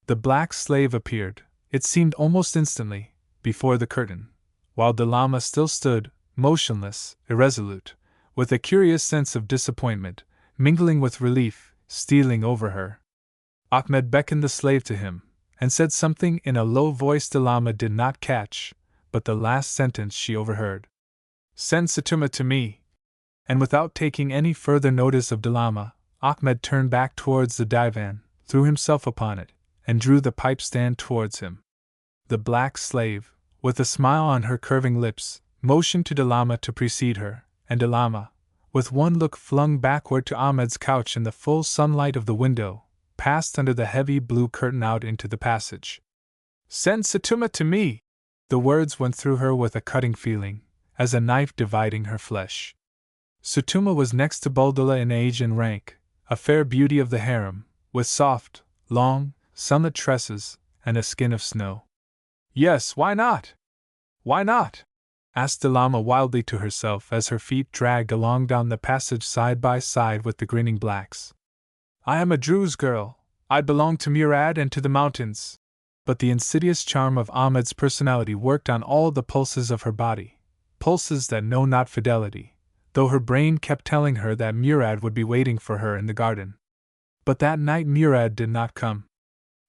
The black slave appeared, it seemed almost instantly, before the curtain, while Dalama still stood, motionless, irresolute, with a curious sense of disappointment, mingling with relief, stealing over her. Ahmed beckoned the slave to him, and said something in a low voice Dalama did not catch, but the last sentence she overheard. "Send Satuma to me." And without taking any further notice of Dalama, Ahmed turned back towards the divan, threw himself upon it, and drew the pipe stand towards him. The black slave, with a smile on her curving lips, motioned to Dalama to precede her, and Dalama, with one look flung backward to Ahmed's couch in the full sunlight of the window, passed under the heavy blue curtain out into the passage. "Send Satuma to me!" The words went through her with a cutting feeling, as a knife dividing her flesh. Satuma was next to Buldula in age and rank, a fair beauty of the harem, with soft, long, sunlit tresses, and a skin of snow. "Yes, why not? Why not?" asked Dalama wildly to herself as her feet dragged along down the passage side by side with the grinning blacks. "I am a Druze girl, I belong to Murad and to the mountains." But the insidious charm of Ahmed's personality worked on all the pulses of her body, pulses that know not fidelity, though her brain kept telling her that Murad would be waiting for her in the garden. But that night Murad did not come.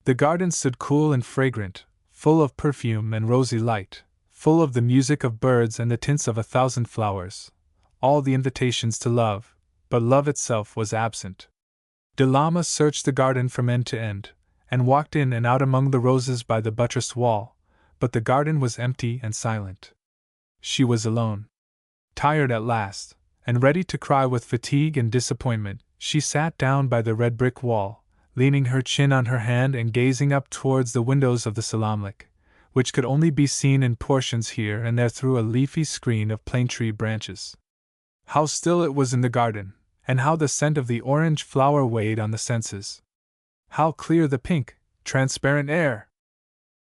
The garden stood cool and fragrant, full of perfume and rosy light, full of the music of birds and the tints of 1,000 flowers, all the invitations to love, but love itself was absent. Dalama searched the garden from end to end, and walked in and out among the roses by the buttressed wall, but the garden was empty and silent. She was alone. Tired at last, and ready to cry with fatigue and disappointment, she sat down by the red brick wall, leaning her chin on her hand and gazing up towards the windows of the Salamlik, which could only be seen in portions here and there through a leafy screen of plane tree branches. How still it was in the garden, and how the scent of the orange flower weighed on the senses. How clear the pink, transparent air!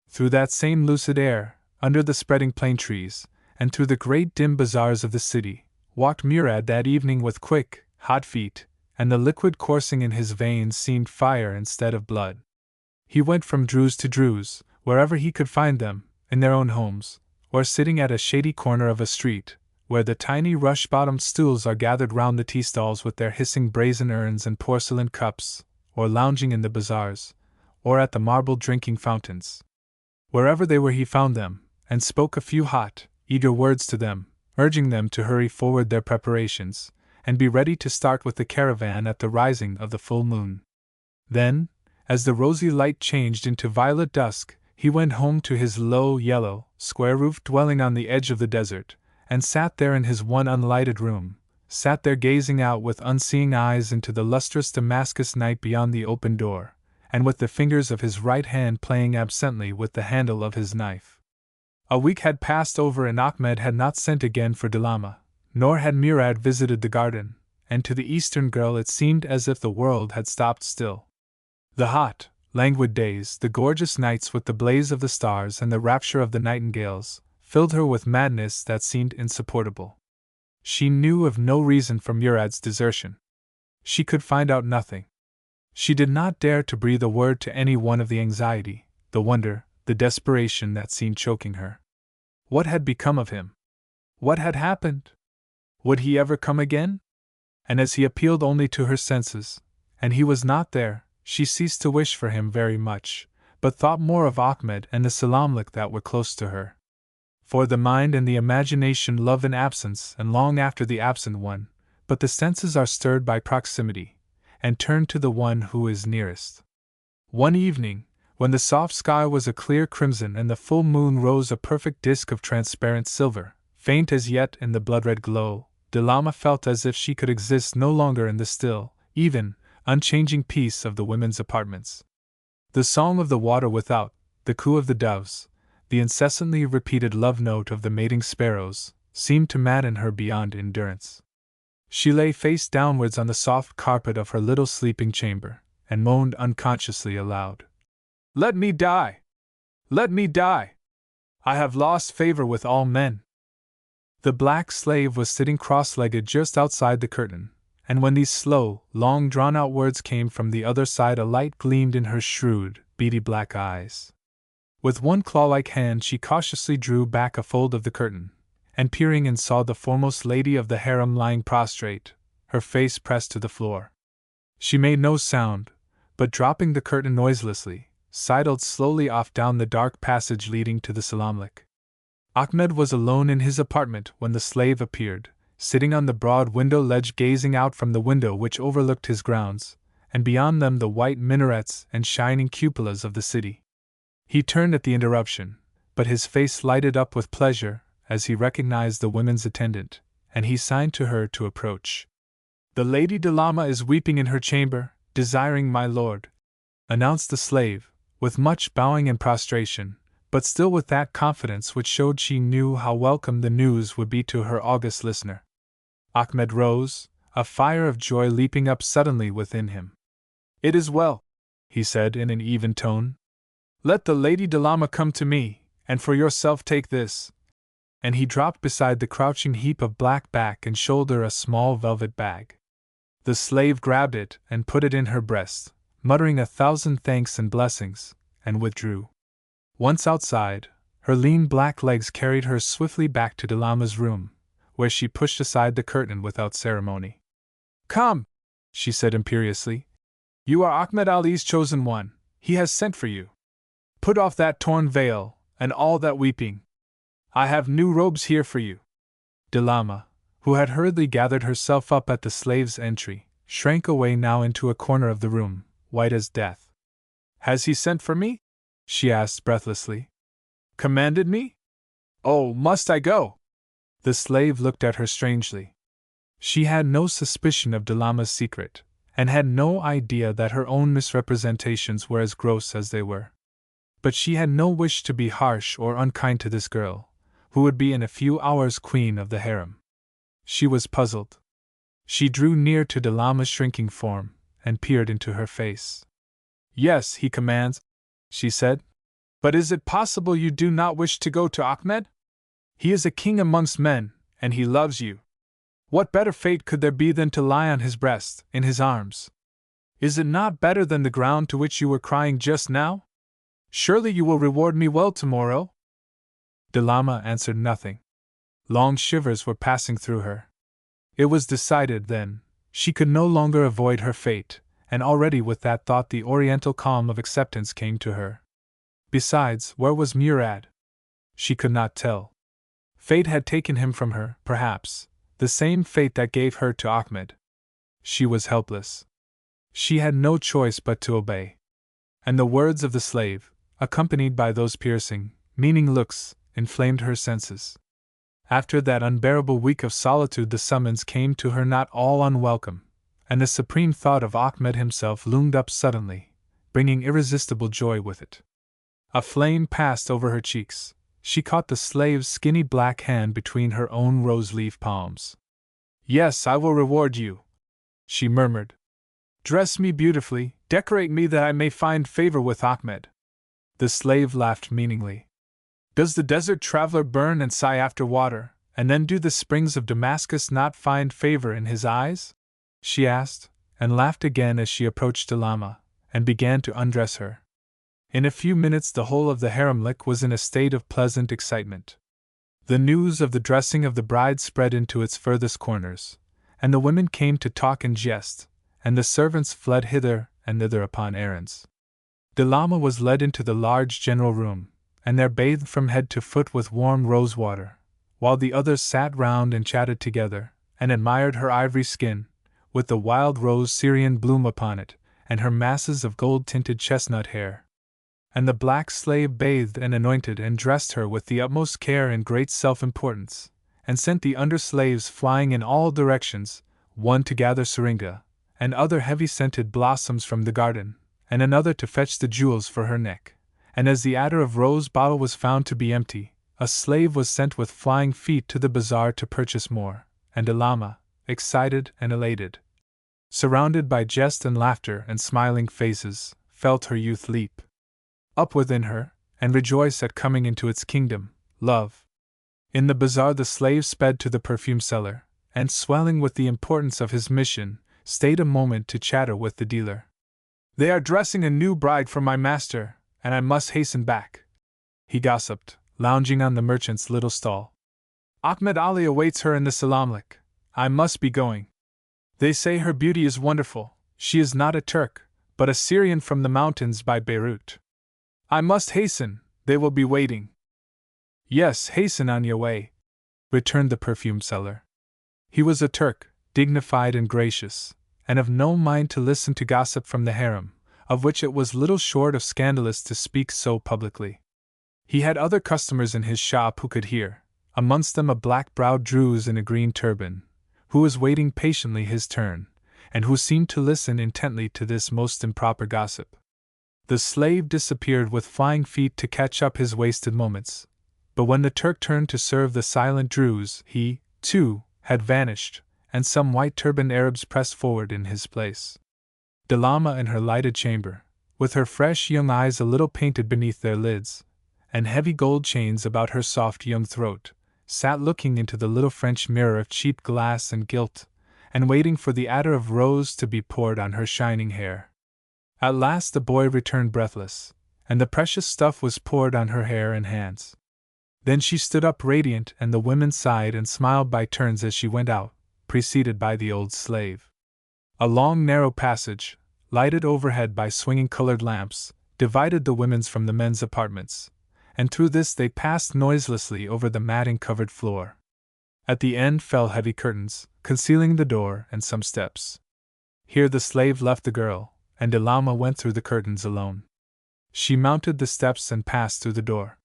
Through that same lucid air, under the spreading plane trees, and through the great dim bazaars of the city, walked Murad that evening with quick, hot feet, and the liquid coursing in his veins seemed fire instead of blood. He went from Druze to Druze, wherever he could find them, in their own homes, or sitting at a shady corner of a street, where the tiny rush-bottomed stools are gathered round the tea-stalls with their hissing brazen urns and porcelain cups, or lounging in the bazaars, or at the marble drinking fountains. Wherever they were he found them, and spoke a few hot, eager words to them, urging them to hurry forward their preparations, and be ready to start with the caravan at the rising of the full moon. Then, as the rosy light changed into violet dusk, he went home to his low, yellow, square-roofed dwelling on the edge of the desert, and sat there in his one unlighted room, sat there gazing out with unseeing eyes into the lustrous Damascus night beyond the open door, and with the fingers of his right hand playing absently with the handle of his knife. A week had passed over and Ahmed had not sent again for Dilama, nor had Murad visited the garden, and to the Eastern girl it seemed as if the world had stopped still. The hot, languid days, the gorgeous nights with the blaze of the stars and the rapture of the nightingales, filled her with madness that seemed insupportable. She knew of no reason for Murad's desertion. She could find out nothing. She did not dare to breathe a word to any one of the anxiety, the wonder, the desperation that seemed choking her. What had become of him? What had happened? Would he ever come again? And as he appealed only to her senses, and he was not there, she ceased to wish for him very much, but thought more of Ahmed and the Salamlik that were close to her. For the mind and the imagination love in absence and long after the absent one, but the senses are stirred by proximity, and turn to the one who is nearest. One evening, when the soft sky was a clear crimson and the full moon rose a perfect disk of transparent silver, faint as yet in the blood-red glow, Dilama felt as if she could exist no longer in the still, even, unchanging peace of the women's apartments. The song of the water without, the coo of the doves, the incessantly repeated love note of the mating sparrows, seemed to madden her beyond endurance. She lay face downwards on the soft carpet of her little sleeping chamber, and moaned unconsciously aloud. "Let me die! Let me die! I have lost favor with all men." The black slave was sitting cross-legged just outside the curtain, and when these slow, long drawn-out words came from the other side a light gleamed in her shrewd, beady black eyes. With one claw-like hand she cautiously drew back a fold of the curtain, and peering in saw the foremost lady of the harem lying prostrate, her face pressed to the floor. She made no sound, but dropping the curtain noiselessly, sidled slowly off down the dark passage leading to the Salamlik. Ahmed was alone in his apartment when the slave appeared, sitting on the broad window ledge gazing out from the window which overlooked his grounds, and beyond them the white minarets and shining cupolas of the city. He turned at the interruption, but his face lighted up with pleasure as he recognized the women's attendant, and he signed to her to approach. "The Lady Dilama is weeping in her chamber, desiring my lord," announced the slave, with much bowing and prostration, but still with that confidence which showed she knew how welcome the news would be to her august listener. Ahmed rose, a fire of joy leaping up suddenly within him. "It is well," he said in an even tone. "Let the Lady Dilama come to me, and for yourself take this." And he dropped beside the crouching heap of black back and shoulder a small velvet bag. The slave grabbed it and put it in her breast, muttering 1,000 thanks and blessings, and withdrew. Once outside, her lean black legs carried her swiftly back to Dilama's room, where she pushed aside the curtain without ceremony. "Come," she said imperiously. "You are Ahmed Ali's chosen one. He has sent for you. Put off that torn veil, and all that weeping. I have new robes here for you." Dilama, who had hurriedly gathered herself up at the slave's entry, shrank away now into a corner of the room, white as death. "Has he sent for me?" she asked breathlessly. "Commanded me? Oh, must I go?" The slave looked at her strangely. She had no suspicion of Delama's secret, and had no idea that her own misrepresentations were as gross as they were. But she had no wish to be harsh or unkind to this girl, who would be in a few hours queen of the harem. She was puzzled. She drew near to Delama's shrinking form, and peered into her face. "Yes, he commands," she said. "But is it possible you do not wish to go to Ahmed? He is a king amongst men, and he loves you. What better fate could there be than to lie on his breast, in his arms? Is it not better than the ground to which you were crying just now? Surely you will reward me well tomorrow?" Delama answered nothing. Long shivers were passing through her. It was decided, then, she could no longer avoid her fate, and already with that thought the oriental calm of acceptance came to her. Besides, where was Murad? She could not tell. Fate had taken him from her, perhaps, the same fate that gave her to Ahmed. She was helpless. She had no choice but to obey. And the words of the slave, accompanied by those piercing, meaning looks, inflamed her senses. After that unbearable week of solitude the summons came to her not all unwelcome, and the supreme thought of Ahmed himself loomed up suddenly, bringing irresistible joy with it. A flame passed over her cheeks. She caught the slave's skinny black hand between her own rose-leaf palms. "Yes, I will reward you," she murmured. "Dress me beautifully, decorate me that I may find favor with Ahmed." The slave laughed meaningly. "Does the desert traveler burn and sigh after water, and then do the springs of Damascus not find favor in his eyes?" she asked, and laughed again as she approached Delama, and began to undress her. In a few minutes the whole of the haremlik was in a state of pleasant excitement. The news of the dressing of the bride spread into its furthest corners, and the women came to talk and jest, and the servants fled hither and thither upon errands. Delama was led into the large general room, and there bathed from head to foot with warm rose water, while the others sat round and chatted together, and admired her ivory skin, with the wild rose Syrian bloom upon it, and her masses of gold-tinted chestnut hair. And the black slave bathed and anointed and dressed her with the utmost care and great self-importance, and sent the under-slaves flying in all directions, one to gather syringa, and other heavy-scented blossoms from the garden, and another to fetch the jewels for her neck. And as the attar of rose bottle was found to be empty, a slave was sent with flying feet to the bazaar to purchase more, and Delama, excited and elated, surrounded by jest and laughter and smiling faces, felt her youth leap up within her, and rejoice at coming into its kingdom, love. In the bazaar the slave sped to the perfume seller, and swelling with the importance of his mission, stayed a moment to chatter with the dealer. "They are dressing a new bride for my master, and I must hasten back," he gossiped, lounging on the merchant's little stall. "Ahmed Ali awaits her in the salamlik. I must be going. They say her beauty is wonderful. She is not a Turk, but a Syrian from the mountains by Beirut. I must hasten, they will be waiting." "Yes, hasten on your way," returned the perfume seller. He was a Turk, dignified and gracious, and of no mind to listen to gossip from the harem, of which it was little short of scandalous to speak so publicly. He had other customers in his shop who could hear, amongst them a black-browed Druze in a green turban, who was waiting patiently his turn, and who seemed to listen intently to this most improper gossip. The slave disappeared with flying feet to catch up his wasted moments, but when the Turk turned to serve the silent Druze, he, too, had vanished, and some white-turbaned Arabs pressed forward in his place. Delama in her lighted chamber, with her fresh young eyes a little painted beneath their lids, and heavy gold chains about her soft young throat, sat looking into the little French mirror of cheap glass and gilt, and waiting for the attar of rose to be poured on her shining hair. At last the boy returned breathless, and the precious stuff was poured on her hair and hands. Then she stood up radiant, and the women sighed and smiled by turns as she went out, preceded by the old slave. A long narrow passage, lighted overhead by swinging colored lamps, divided the women's from the men's apartments, and through this they passed noiselessly over the matting-covered floor. At the end fell heavy curtains, concealing the door and some steps. Here the slave left the girl, and Delama went through the curtains alone. She mounted the steps and passed through the door.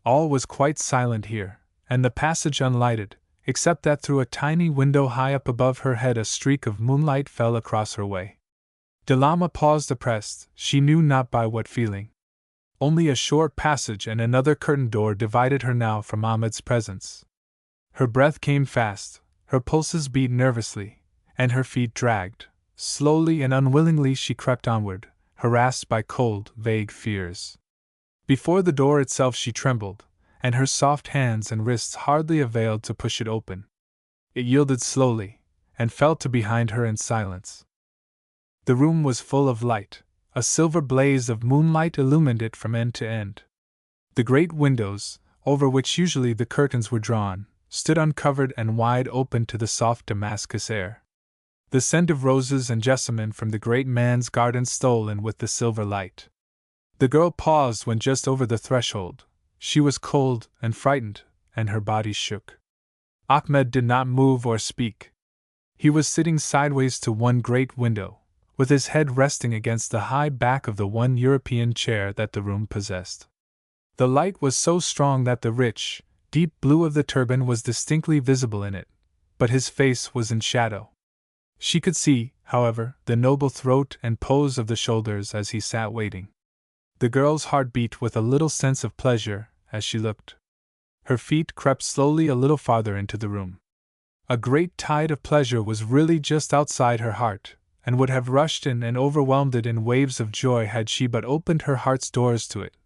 All was quite silent here, and the passage unlighted, except that through a tiny window high up above her head a streak of moonlight fell across her way. Delama paused oppressed, she knew not by what feeling. Only a short passage and another curtained door divided her now from Ahmed's presence. Her breath came fast, her pulses beat nervously, and her feet dragged. Slowly and unwillingly she crept onward, harassed by cold, vague fears. Before the door itself she trembled, and her soft hands and wrists hardly availed to push it open. It yielded slowly, and fell to behind her in silence. The room was full of light, a silver blaze of moonlight illumined it from end to end. The great windows, over which usually the curtains were drawn, stood uncovered and wide open to the soft Damascus air. The scent of roses and jessamine from the great man's garden stole in with the silver light. The girl paused when just over the threshold. She was cold and frightened, and her body shook. Ahmed did not move or speak. He was sitting sideways to one great window, with his head resting against the high back of the one European chair that the room possessed. The light was so strong that the rich, deep blue of the turban was distinctly visible in it, but his face was in shadow. She could see, however, the noble throat and pose of the shoulders as he sat waiting. The girl's heart beat with a little sense of pleasure as she looked. Her feet crept slowly a little farther into the room. A great tide of pleasure was really just outside her heart, and would have rushed in and overwhelmed it in waves of joy had she but opened her heart's doors to it.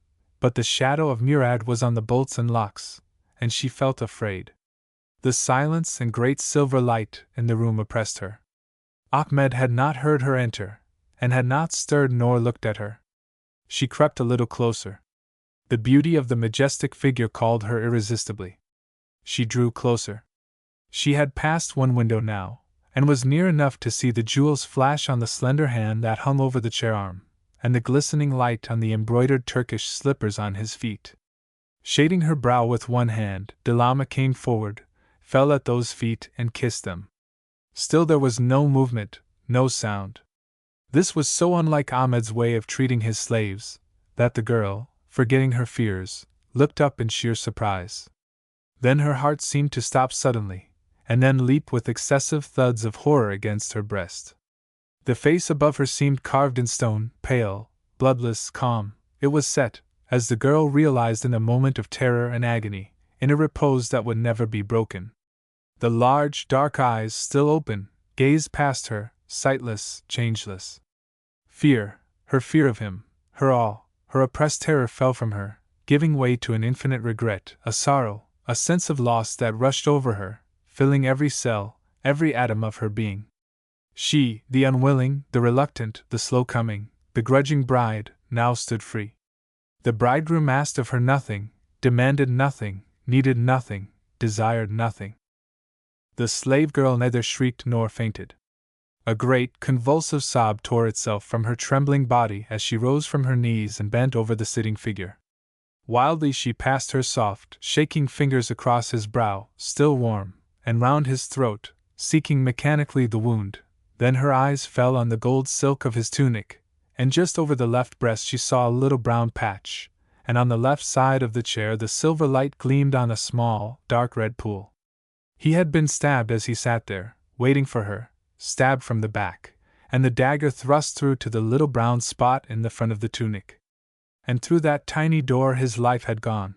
But the shadow of Murad was on the bolts and locks, and she felt afraid. The silence and great silver light in the room oppressed her. Ahmed had not heard her enter, and had not stirred nor looked at her. She crept a little closer. The beauty of the majestic figure called her irresistibly. She drew closer. She had passed one window now, and was near enough to see the jewels flash on the slender hand that hung over the chair arm, and the glistening light on the embroidered Turkish slippers on his feet. Shading her brow with one hand, Delama came forward, fell at those feet and kissed them. Still there was no movement, no sound. This was so unlike Ahmed's way of treating his slaves, that the girl, forgetting her fears, looked up in sheer surprise. Then her heart seemed to stop suddenly, and then leap with excessive thuds of horror against her breast. The face above her seemed carved in stone, pale, bloodless, calm. It was set, as the girl realized in a moment of terror and agony, in a repose that would never be broken. The large, dark eyes, still open, gazed past her, sightless, changeless. Fear, her fear of him, her awe, her oppressed terror fell from her, giving way to an infinite regret, a sorrow, a sense of loss that rushed over her, filling every cell, every atom of her being. She, the unwilling, the reluctant, the slow-coming, the grudging bride, now stood free. The bridegroom asked of her nothing, demanded nothing, needed nothing, desired nothing. The slave girl neither shrieked nor fainted. A great, convulsive sob tore itself from her trembling body as she rose from her knees and bent over the sitting figure. Wildly she passed her soft, shaking fingers across his brow, still warm, and round his throat, seeking mechanically the wound. Then her eyes fell on the gold silk of his tunic, and just over the left breast she saw a little brown patch, and on the left side of the chair the silver light gleamed on a small, dark red pool. He had been stabbed as he sat there, waiting for her, stabbed from the back, and the dagger thrust through to the little brown spot in the front of the tunic. And through that tiny door his life had gone.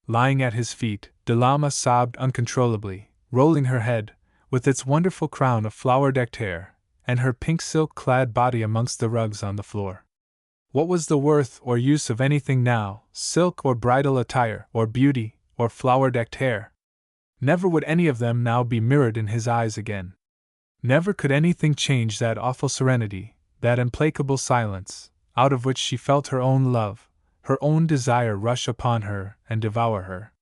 Lying at his feet, Delama sobbed uncontrollably, rolling her head, with its wonderful crown of flower-decked hair, and her pink silk-clad body amongst the rugs on the floor. What was the worth or use of anything now, silk or bridal attire, or beauty, or flower-decked hair? Never would any of them now be mirrored in his eyes again. Never could anything change that awful serenity, that implacable silence, out of which she felt her own love, her own desire rush upon her and devour her.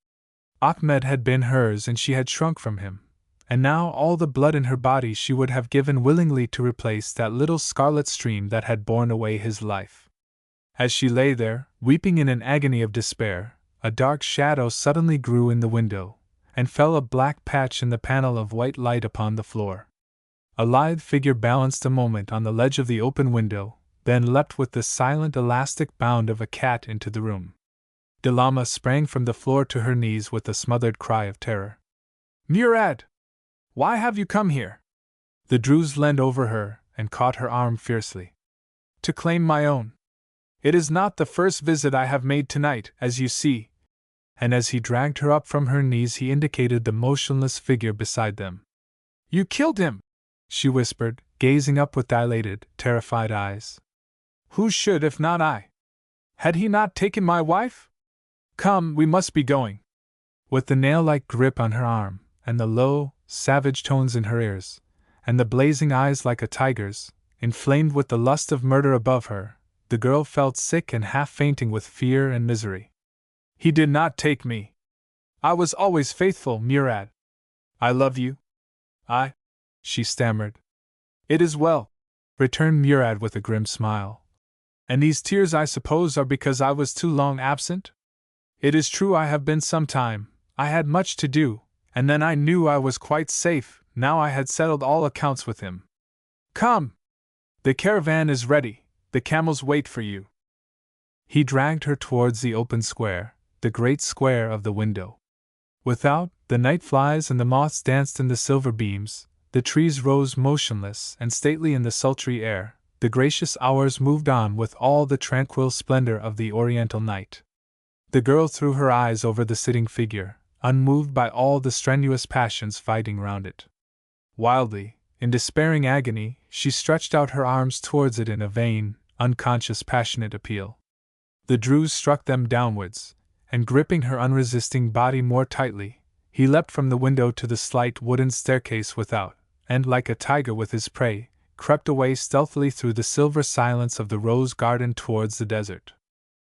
Ahmed had been hers and she had shrunk from him, and now all the blood in her body she would have given willingly to replace that little scarlet stream that had borne away his life. As she lay there, weeping in an agony of despair, a dark shadow suddenly grew in the window, and fell a black patch in the panel of white light upon the floor. A lithe figure balanced a moment on the ledge of the open window, then leapt with the silent elastic bound of a cat into the room. Delama sprang from the floor to her knees with a smothered cry of terror. Murad! Why have you come here? The Druze leaned over her and caught her arm fiercely. To claim my own. It is not the first visit I have made tonight, as you see. And as he dragged her up from her knees, he indicated the motionless figure beside them. You killed him, she whispered, gazing up with dilated, terrified eyes. Who should if not I? Had he not taken my wife? Come, we must be going. With the nail-like grip on her arm, and the low, savage tones in her ears, and the blazing eyes like a tiger's, inflamed with the lust of murder above her, the girl felt sick and half-fainting with fear and misery. He did not take me. I was always faithful, Murad. I love you. She stammered. It is well, returned Murad with a grim smile. And these tears, I suppose, are because I was too long absent? It is true I have been some time, I had much to do, and then I knew I was quite safe, now I had settled all accounts with him. Come! The caravan is ready, the camels wait for you. He dragged her towards the open square, the great square of the window. Without, the night flies and the moths danced in the silver beams, the trees rose motionless and stately in the sultry air, the gracious hours moved on with all the tranquil splendor of the oriental night. The girl threw her eyes over the sitting figure, unmoved by all the strenuous passions fighting round it. Wildly, in despairing agony, she stretched out her arms towards it in a vain, unconscious, passionate appeal. The Druze struck them downwards, and gripping her unresisting body more tightly, he leapt from the window to the slight wooden staircase without, and, like a tiger with his prey, crept away stealthily through the silver silence of the rose garden towards the desert.